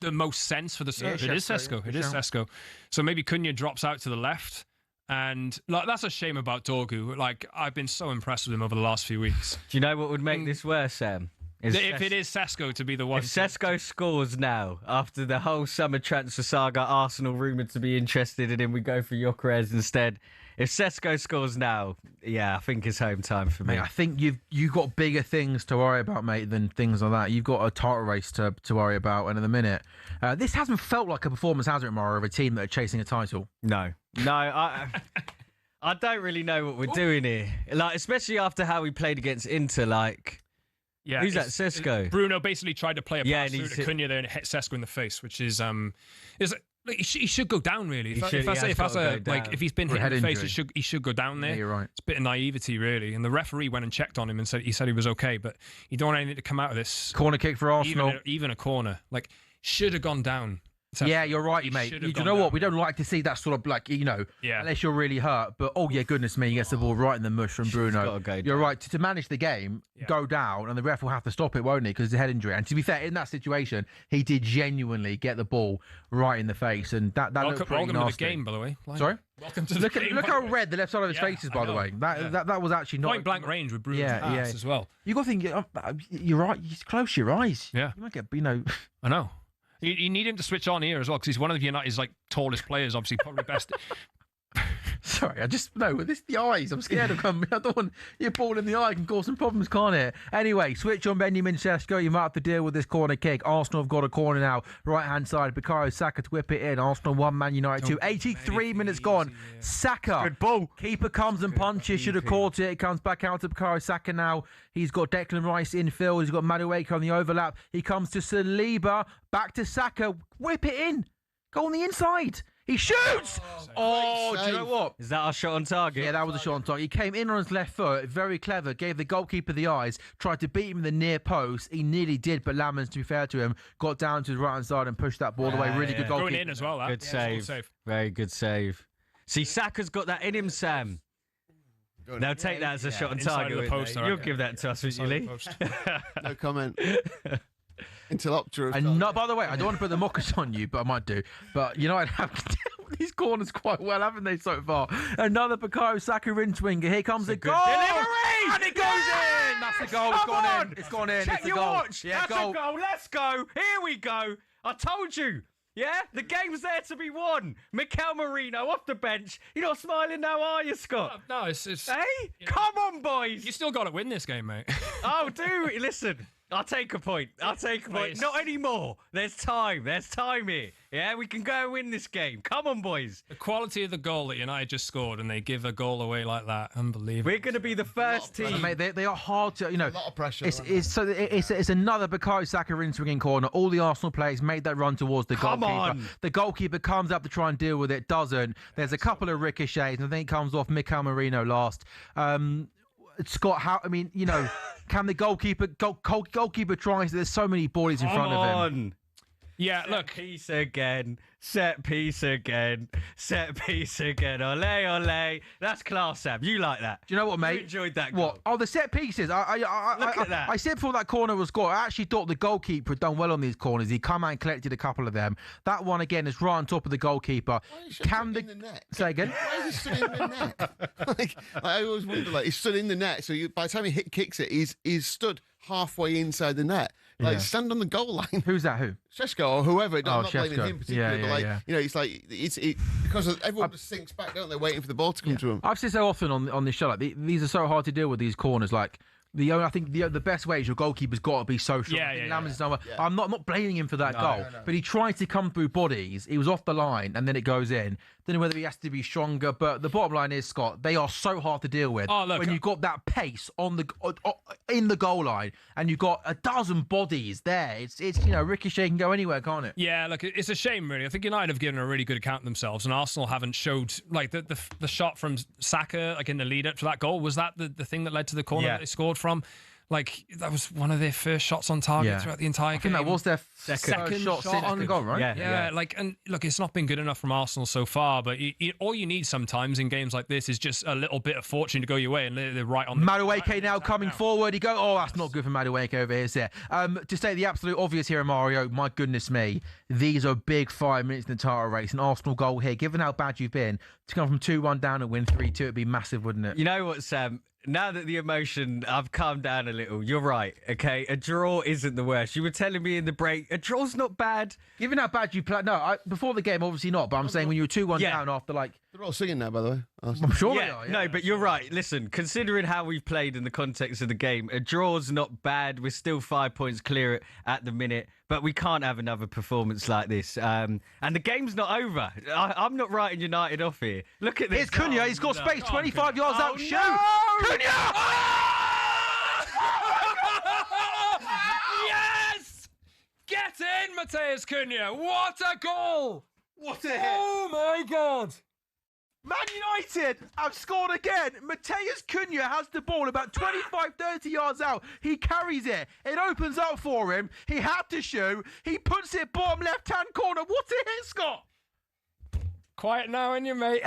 the most sense for the search, it is Šeško, Sesko. It is Sesko. So maybe Cunha drops out to the left. And that's a shame about Dorgu. I've been so impressed with him over the last few weeks. Do you know what would make this worse, Sam? If it is Sesko to be the one. If Sesko scores now, after the whole summer transfer saga, Arsenal rumoured to be interested in him, we go for Gyökeres instead. If Sesko scores now, yeah, I think it's home time for me. Mate, I think you've got bigger things to worry about, mate, than things like that. You've got a title race to worry about, and in a minute, this hasn't felt like a performance, has it, Mara, of a team that are chasing a title? No, I don't really know what we're doing here. Especially after how we played against Inter, Yeah, who's that, Sesko? Bruno basically tried to play a Yeah, pass and through he's to hit- Cunha there and it hit Sesko in the face, which is he should go down really. He has got to go down. If he's been For a hit in the head face, injury. he should go down there. Yeah, you're right. It's a bit of naivety really. And the referee went and checked on him and said he was okay, but you don't want anything to come out of this. Corner kick for Arsenal. Even a corner, should have gone down. Yeah, you're right, He mate. should You have know gone what? down. We don't like to see that sort of Yeah. unless you're really hurt. But oh yeah, goodness me, he gets the ball right in the mush from Bruno. gotta go You're down. right. To manage the game, go down, and the ref will have to stop it, won't he? Because it's a head injury. And to be fair, in that situation, he did genuinely get the ball right in the face, and that looked pretty Welcome to the nasty. game, by the way. Sorry? Welcome to the Look game. how by the way. red the left side of his Yeah, face is, by I the know. way. Yeah. That was actually not Point blank range with Bruno's Yeah, pass yeah. as well. You got to think you're right. You close your eyes. Yeah. You might get I know. You need him to switch on here as well because he's one of United's tallest players, obviously probably best. Sorry, with the eyes. I'm scared of coming. I don't want your ball in the eye can cause some problems, can't it? Anyway, switch on Benjamin Sesko. You might have to deal with this corner kick. Arsenal have got a corner now. Right hand side, Bukayo Saka to whip it in. Arsenal 1, Man United 2. 83 minutes gone. Saka. Good ball. Keeper comes and punches. Should have caught it. It comes back out to Bukayo Saka now. He's got Declan Rice infield. He's got Madueke on the overlap. He comes to Saliba. Back to Saka. Whip it in. Go on the inside. He shoots! Oh, do you know what? Is that our shot on target? Yeah, that was a shot on target. He came in on his left foot, very clever, gave the goalkeeper the eyes, tried to beat him in the near post. He nearly did, but Lamans, to be fair to him, got down to his right-hand side and pushed that ball away. Really good goalkeeper. Going in as well, that. Good save. Very good save. See, Saka's got that in him, Sam. Now take that as a shot on target. Of the post, You'll give that to us, won't you, Lee? No comment. Interlopter. And not, by the way, I don't want to put the mockers on you, but I might do. But United have these corners quite well, haven't they, so far? Another Bukayo Saka in swinger. Here comes a goal. Delivery! And it goes in. That's the goal. It's gone in. It's gone in. Check it's a your goal. watch. Yeah, That's a goal. Let's go. Here we go. I told you. Yeah, the game's there to be won. Mikel Merino off the bench. You're not smiling now, are you, Scott? No, it's Hey, come on, boys. You still got to win this game, mate. Oh, do listen. I'll take a point. Not anymore. There's time. There's time here. Yeah, we can go and win this game. Come on, boys. The quality of the goal that United just scored, and they give a goal away like that, unbelievable. We're going to be the first team. Mate, they are hard to, A lot of pressure. It's another Bukayo Saka in swinging corner. All the Arsenal players made that run towards the Come goalkeeper. on. The goalkeeper comes up to try and deal with it, doesn't. There's a couple of ricochets, and I think it comes off Mikel Merino last. Scott, can the goalkeeper tries? There's so many bodies in front of him. Yeah, Set look. piece again. Set piece again. Ole, ole. That's class, Sam. You like that? Do you know what, mate? You enjoyed that What? goal. Oh, the set pieces. Look at that. I said before that corner was scored, I actually thought the goalkeeper had done well on these corners. He come out and collected a couple of them. That one, again, is right on top of the goalkeeper. In the net? Say again? Why is he stood in the net? I always wonder, he stood in the net, so by the time he kicks it, he's stood halfway inside the net. Stand on the goal line. Who's that? Who? Sesko or whoever. I'm not blaming Sesko. him particularly, Yeah. it's like because everyone just sinks back, don't they, waiting for the ball to come to him. I've said so often on this show, like these are so hard to deal with, these corners. Like I think the best way is your goalkeeper's got to be so strong. I'm not blaming him for that goal, but he tried to come through bodies. He was off the line, and then it goes in. Don't know whether he has to be stronger, but the bottom line is, Scott, they are so hard to deal with. Oh, look, when you've got that pace in the goal line, and you've got a dozen bodies there, it's Ricochet can go anywhere, can't it? Yeah, look, it's a shame, really. I think United have given a really good account of themselves, and Arsenal haven't showed, like, the shot from Saka, like, in the lead up to that goal. Was that the thing that led to the corner that they scored from? Like, that was one of their first shots on target throughout the entire game. I think that was their second shot on goal, right? Yeah, like, and look, it's not been good enough from Arsenal so far, but all you need sometimes in games like this is just a little bit of fortune to go your way, and they're right on the... Madueke now coming forward. He go, that's not good for Madueke over here, sir. To state the absolute obvious here, Mario, my goodness me, these are big 5 minutes in the title race. An Arsenal goal here, given how bad you've been, to come from 2-1 down and win 3-2, it'd be massive, wouldn't it? You know what, Sam? Now that the emotion, I've calmed down a little. You're right, okay? A draw isn't the worst. You were telling me in the break, a draw's not bad. Given how bad you played, before the game, obviously not. But I'm saying when you were 2-1 down after, like, They're all singing now, by the way. I'm sure they are. No, but you're right. Listen, considering how we've played in the context of the game, a draw's not bad. We're still 5 points clear at the minute, but we can't have another performance like this. And the game's not over. I'm not writing United off here. Look at this. Here's Cunha. He's got space. 25 yards out. Shoot. Cunha! Yes! Get in, Mateus Cunha. What a goal! What a hit. Oh, my God. Man United have scored again. Mateus Cunha has the ball about 25, 30 yards out. He carries it. It opens up for him. He had to shoot. He puts it bottom left-hand corner. What a hit, Scott. Quiet now, ain't you, mate?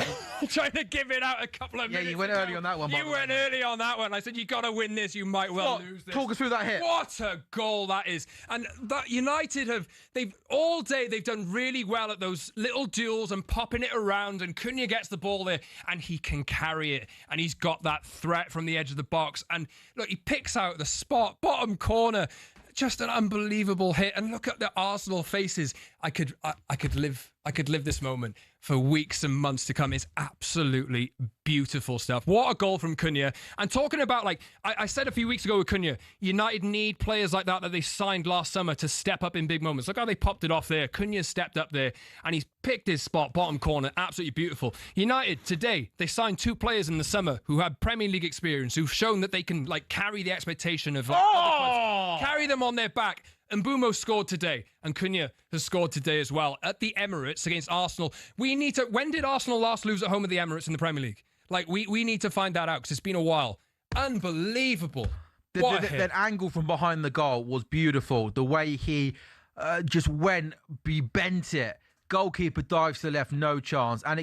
Trying to give it out a couple of minutes. Yeah, you went early on that one. You went early on that one. I said, you got to win this. You might well lose this. Talk us through that hit. What a goal that is. And that United they've all day, they've done really well at those little duels and popping it around. And Cunha gets the ball there and he can carry it. And he's got that threat from the edge of the box. And look, he picks out the spot, bottom corner. Just an unbelievable hit. And look at the Arsenal faces. I could live this moment for weeks and months to come. It's absolutely beautiful stuff. What a goal from Cunha. And talking about, like, I said a few weeks ago with Cunha, United need players like that they signed last summer to step up in big moments. Look how they popped it off there. Cunha stepped up there and he's picked his spot, bottom corner, absolutely beautiful. United today, they signed 2 players in the summer who had Premier League experience, who've shown that they can, like, carry the expectation of, like, other clubs, carry them on their back. And Mbeumo scored today, and Cunha has scored today as well at the Emirates against Arsenal. We need to. When did Arsenal last lose at home at the Emirates in the Premier League? Like, we need to find that out because it's been a while. Unbelievable. That angle from behind the goal was beautiful. The way he just bent it. Goalkeeper dives to the left, no chance. And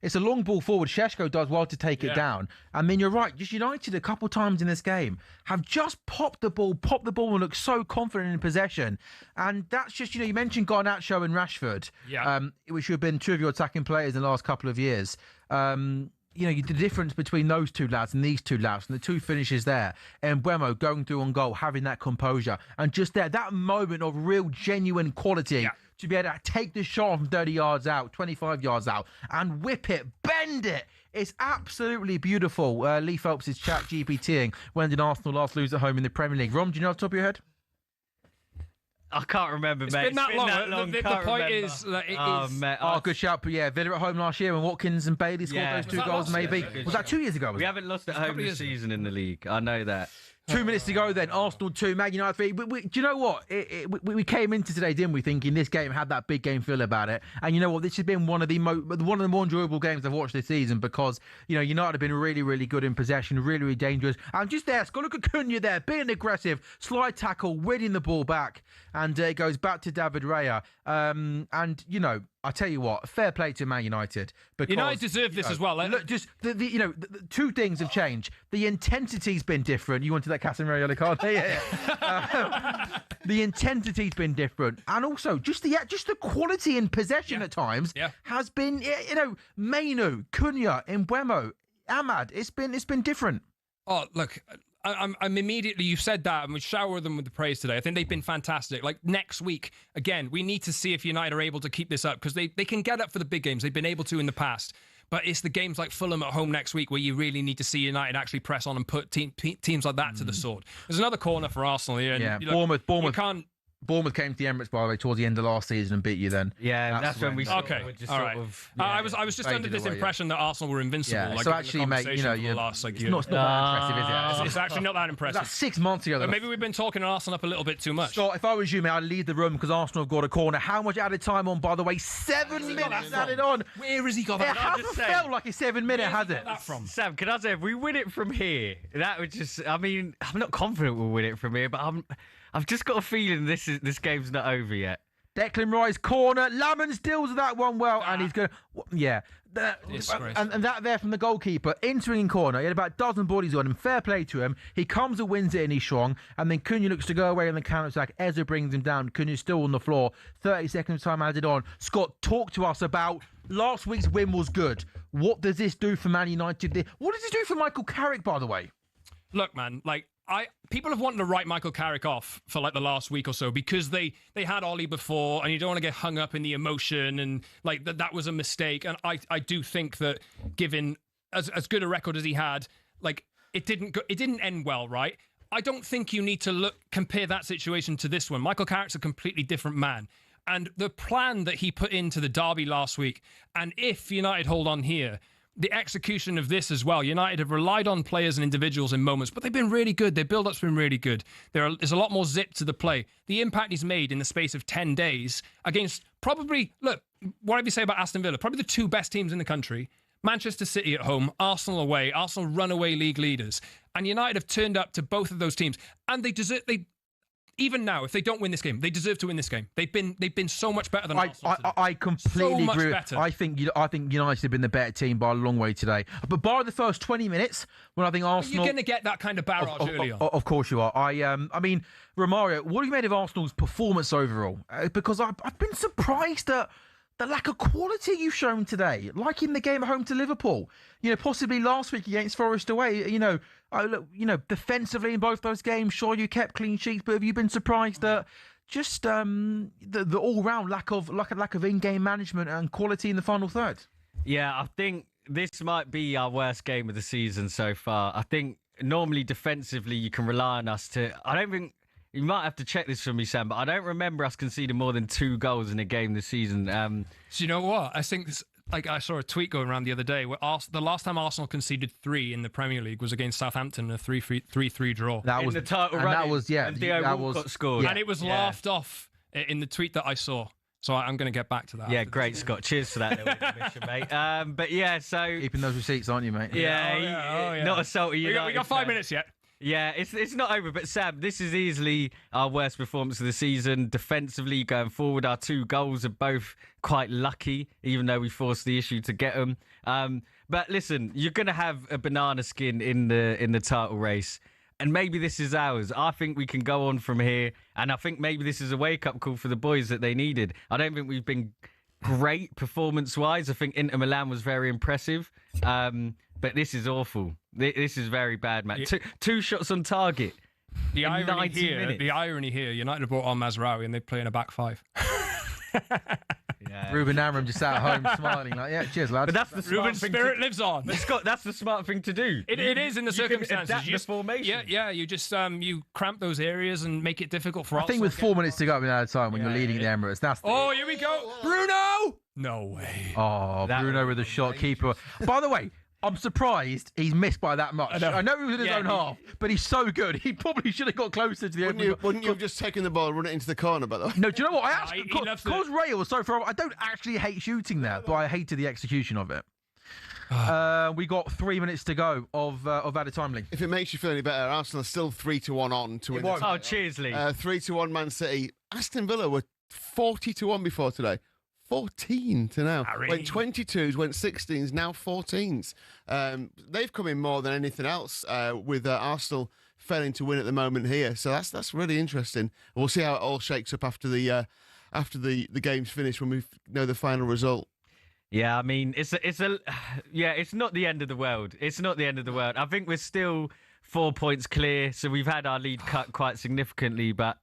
it's a long ball forward. Šeško does well to take it down. I mean, you're right. Just United a couple times in this game have just popped the ball and look so confident in possession. And that's just, you mentioned Garnacho and Rashford, which have been 2 of your attacking players in the last couple of years. The difference between those 2 lads and these 2 lads and the 2 finishes there, and Mbeumo going through on goal, having that composure, and just that moment of real genuine quality to be able to take the shot from 30 yards out, 25 yards out, and whip it, bend it. It's absolutely beautiful. Lee Phelps is chat GPTing. When did Arsenal last lose at home in the Premier League? Rom, do you know off the top of your head? I can't remember, mate. It's been that long. The point is that it is... good shout. But yeah, Villa at home last year when Watkins and Bailey scored those 2 goals, maybe. Was that 2 years ago? We haven't lost at home this season in the league. I know that. 2 minutes to go then. Arsenal 2, Man United 3. Do you know what? We came into today, didn't we, thinking this game had that big game feel about it. And you know what? This has been one of the more enjoyable games I've watched this season because, United have been really, really good in possession, really, really dangerous. And just there, Scott, look at Cunha there, being aggressive, slide tackle, winning the ball back. And it goes back to David Raya. I tell you what, fair play to Man United. Because, United deserve this as well. Look, just the 2 things have changed. The intensity's been different. You wanted that Casemiro yellow card? The intensity's been different, and also just the quality in possession at times has been. Mainu, Cunha, Mbeumo, Ahmad. It's been different. Oh, look. I'm immediately, you've said that, and we shower them with the praise today. I think they've been fantastic. Like, next week, again, we need to see if United are able to keep this up because they can get up for the big games. They've been able to in the past. But it's the games like Fulham at home next week where you really need to see United actually press on and put teams like that to the sword. There's another corner for Arsenal here. And Bournemouth came to the Emirates, by the way, towards the end of last season and beat you then. Yeah, that's when we saw all right. I was just under this impression that Arsenal were invincible. Yeah, so actually, mate, it's not that impressive, is it? It's actually not that impressive. That's 6 months ago. But maybe we've been talking Arsenal up a little bit too much. So if I was you, mate, I'd leave the room because Arsenal have got a corner. How much added time on, by the way? 7 minutes added on. Where has he got that? It hasn't felt like a 7 minute, has it? Sam, can I say, if we win it from here, that would just, I'm not confident we'll win it from here, but I've just got a feeling this game's not over yet. Declan Rice corner. Lamans deals with that one well, and he's going to... And that there from the goalkeeper, entering in corner. He had about a dozen bodies on him. Fair play to him. He comes and wins it, and he's strong. And then Cunha looks to go away on the counter-attack. Ezra brings him down. Cunha's still on the floor. 30 seconds time added on. Scott, talk to us about... Last week's win was good. What does this do for Man United? What does this do for Michael Carrick, by the way? Look, man, people have wanted to write Michael Carrick off for like the last week or so because they had Ollie before, and you don't want to get hung up in the emotion and like that was a mistake. And I do think that given as good a record as he had, like it didn't end well, right? I don't think you need to compare that situation to this one. Michael Carrick's a completely different man. And the plan that he put into the derby last week, and if United hold on here, the execution of this as well. United have relied on players and individuals in moments, but they've been really good. Their build-up's been really good. There's a lot more zip to the play. The impact he's made in the space of 10 days against probably, look, whatever you say about Aston Villa, probably the 2 best teams in the country. Manchester City at home, Arsenal away, Arsenal runaway league leaders. And United have turned up to both of those teams. And even now, if they don't win this game, they deserve to win this game. They've been so much better than Arsenal today. I completely agree. I think United have been the better team by a long way today. But by the first 20 minutes, when I think Arsenal... You're going to get that kind of barrage early on. Of course you are. I mean, Romario, what have you made of Arsenal's performance overall? Because I've been surprised at the lack of quality you've shown today, like in the game at home to Liverpool. Possibly last week against Forest away. Defensively in both those games, sure you kept clean sheets, but have you been surprised at just the all-round lack of in-game management and quality in the final third. Yeah, I think this might be our worst game of the season so far. I think normally defensively you can rely on us to... I don't think... You might have to check this for me, Sam, but I don't remember us conceding more than 2 goals in a game this season. So you know what? I think this, I saw a tweet going around the other day where the last time Arsenal conceded 3 in the Premier League was against Southampton, a 3-3 draw. That was the title run. That was Theo Walcott scored. And it was laughed off in the tweet that I saw. So I'm going to get back to that. Yeah, great, Scott. Cheers for that little admission, mate. But yeah, so... Keeping those receipts, aren't you, mate? Yeah, not a salty United. We got 5 minutes yet. Yeah, it's not over. But Sam, this is easily our worst performance of the season. Defensively, going forward, our 2 goals are both quite lucky, even though we forced the issue to get them. But listen, you're going to have a banana skin in the title race. And maybe this is ours. I think we can go on from here. And I think maybe this is a wake-up call for the boys that they needed. I don't think we've been great performance-wise. I think Inter Milan was very impressive. But this is awful. This is very bad, man. 2 shots on target. The irony here, United have brought on Mazraoui and they play in a back 5. Yeah. Ruben Amorim just sat at home smiling like, yeah, cheers, lads. But that's the smart Ruben's thing spirit lives on. But Scott, that's the smart thing to do. It is in the circumstances. You adapt the formation. Yeah. You just you cramp those areas and make it difficult for us. I think with 4 minutes to go at a time when you're leading the Emirates, that's... Here we go. Bruno! No way. Oh, Bruno with a shot keeper. By the way, I'm surprised he's missed by that much. I know he was in his own half, but he's so good. He probably should have got closer to the opening. Wouldn't you have just taken the ball and run it into the corner, by the way? No, do you know what? I actually, because Ray was so far, I don't actually hate shooting there, but I hated the execution of it. We got 3 minutes to go of added time, Lee. If it makes you feel any better, Arsenal are still 3-1 on to win. Oh, cheers, Lee. 3-1 Man City. Aston Villa were 40-1 before today. 14 to now. Went 22s, went 16s, now 14s. They've come in more than anything else with Arsenal failing to win at the moment here. So that's really interesting. We'll see how it all shakes up after the game's finished when we know the final result. Yeah, I mean, it's not the end of the world. It's not the end of the world. I think we're still 4 points clear, so we've had our lead cut quite significantly, but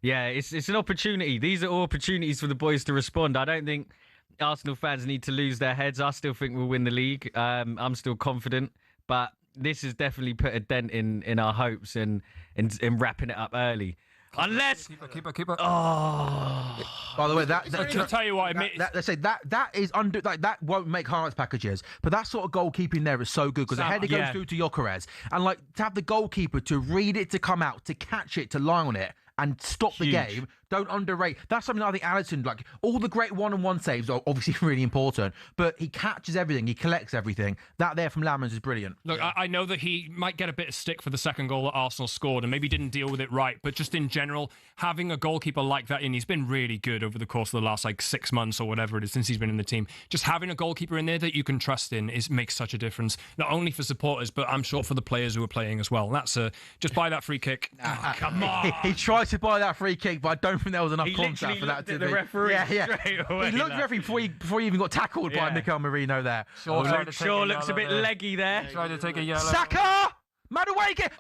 yeah, it's an opportunity. These are all opportunities for the boys to respond. I don't think Arsenal fans need to lose their heads. I still think we'll win the league. I'm still confident, but this has definitely put a dent in our hopes and in wrapping it up early. Unless keep it. Oh, by the way, that I'll tell you what. Let's say that is under that won't make highlights packages, but that sort of goalkeeping there is so good because the header goes through to Gyökeres, and like to have the goalkeeper to read it, to come out, to catch it, to lie on it, and stop the game. Don't underrate. That's something I think Alisson, like all the great one-on-one saves are obviously really important, but he catches everything, he collects everything. That there from Lammers is brilliant. Look, I know that he might get a bit of stick for the second goal that Arsenal scored and maybe didn't deal with it right, but just in general, having a goalkeeper like that in, he's been really good over the course of the last 6 months or whatever it is since he's been in the team. Just having a goalkeeper in there that you can trust in makes such a difference, not only for supporters, but I'm sure for the players who are playing as well. That's just buy that free kick. Come on. He tried to buy that free kick, but I don't think there was enough contact for that to the referee. He looked at the referee before he even got tackled by Mikel Merino there. Shaw looks a bit leggy there. Tried to take a yellow. Saka! Madueke!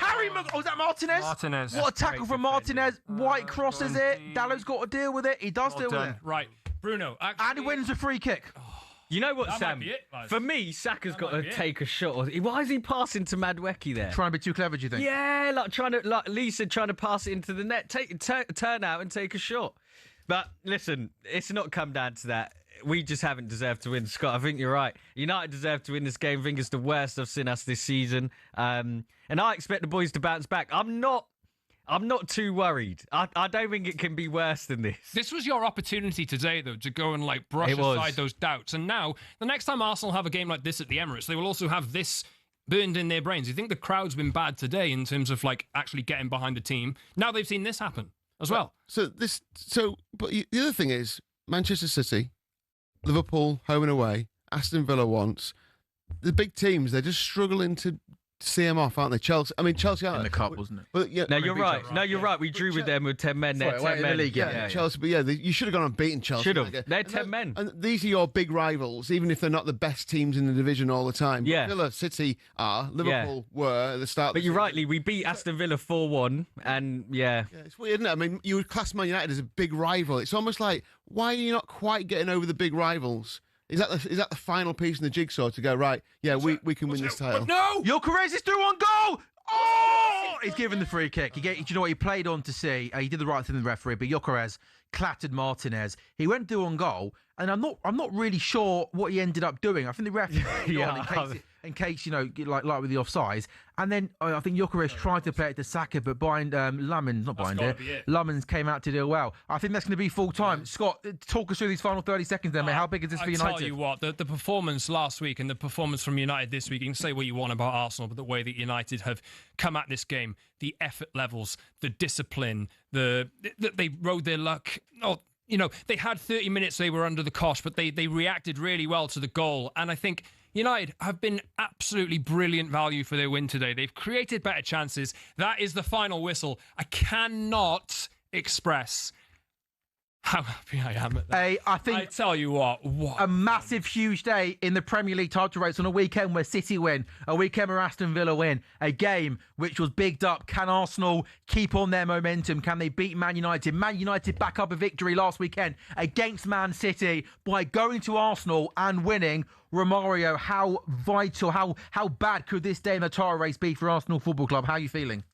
Was that Martinez? Martinez. What a tackle from Martinez. White crosses it. Dallow's got to deal with it. He does deal with it. Right. Bruno. And he wins a free kick. You know what, Sam? For me, Saka's got to take a shot. Why is he passing to Madueke there? Trying to be too clever, do you think? Yeah, like Lee said, trying to pass it into the net. Turn out and take a shot. But listen, it's not come down to that. We just haven't deserved to win, Scott. I think you're right. United deserve to win this game. I think it's the worst I've seen us this season. And I expect the boys to bounce back. I'm not too worried. I don't think it can be worse than this. This was your opportunity today, though, to go and brush aside those doubts. And now, the next time Arsenal have a game like this at the Emirates, they will also have this burned in their brains. You think the crowd's been bad today in terms of actually getting behind the team? Now they've seen this happen as well. But the other thing is Manchester City, Liverpool home and away, Aston Villa once. The big teams, they're just struggling to see them off, aren't they? Chelsea. I mean, Chelsea in the cup, wasn't it? But yeah, No, you're right. No, you're right. We drew with them with 10 men. They're 10 in men. the league, yeah, Chelsea. But you should have gone and beaten Chelsea. Should have. They're 10 men. And these are your big rivals, even if they're not the best teams in the division all the time. Yeah. Villa, City are. Liverpool were at the start. But you're rightly, we beat Aston Villa 4-1, and Yeah, it's weird, isn't it? I mean, you would class Man United as a big rival. It's almost like, why are you not quite getting over the big rivals? Is that the final piece in the jigsaw to go, right, yeah, we can win this title? No! Gyökeres is through on goal! Oh! He's given the free kick. Do you know what he played on to see? He did the right thing, the referee, but Gyökeres clattered Martinez. He went through on goal, and I'm not really sure what he ended up doing. I think the referee in case like with the offsides. And then I think Gyökeres tried to play it to Saka, but Lummins came out to do well. I think that's going to be full time. Scott, talk us through these final 30 seconds then, mate. How big is this for United? I'll tell you what, the performance last week and the performance from United this week, you can say what you want about Arsenal, but the way that United have come at this game, the effort levels, the discipline, they rode their luck. They had 30 minutes, they were under the cosh, but they reacted really well to the goal. And I think United have been absolutely brilliant value for their win today. They've created better chances. That is the final whistle. I cannot express how happy I am at that. I tell you what. A massive, huge day in the Premier League title race on a weekend where City win, a weekend where Aston Villa win, a game which was bigged up. Can Arsenal keep on their momentum? Can they beat Man United? Man United back up a victory last weekend against Man City by going to Arsenal and winning. Romario, how vital, how bad could this day in the title race be for Arsenal Football Club? How are you feeling?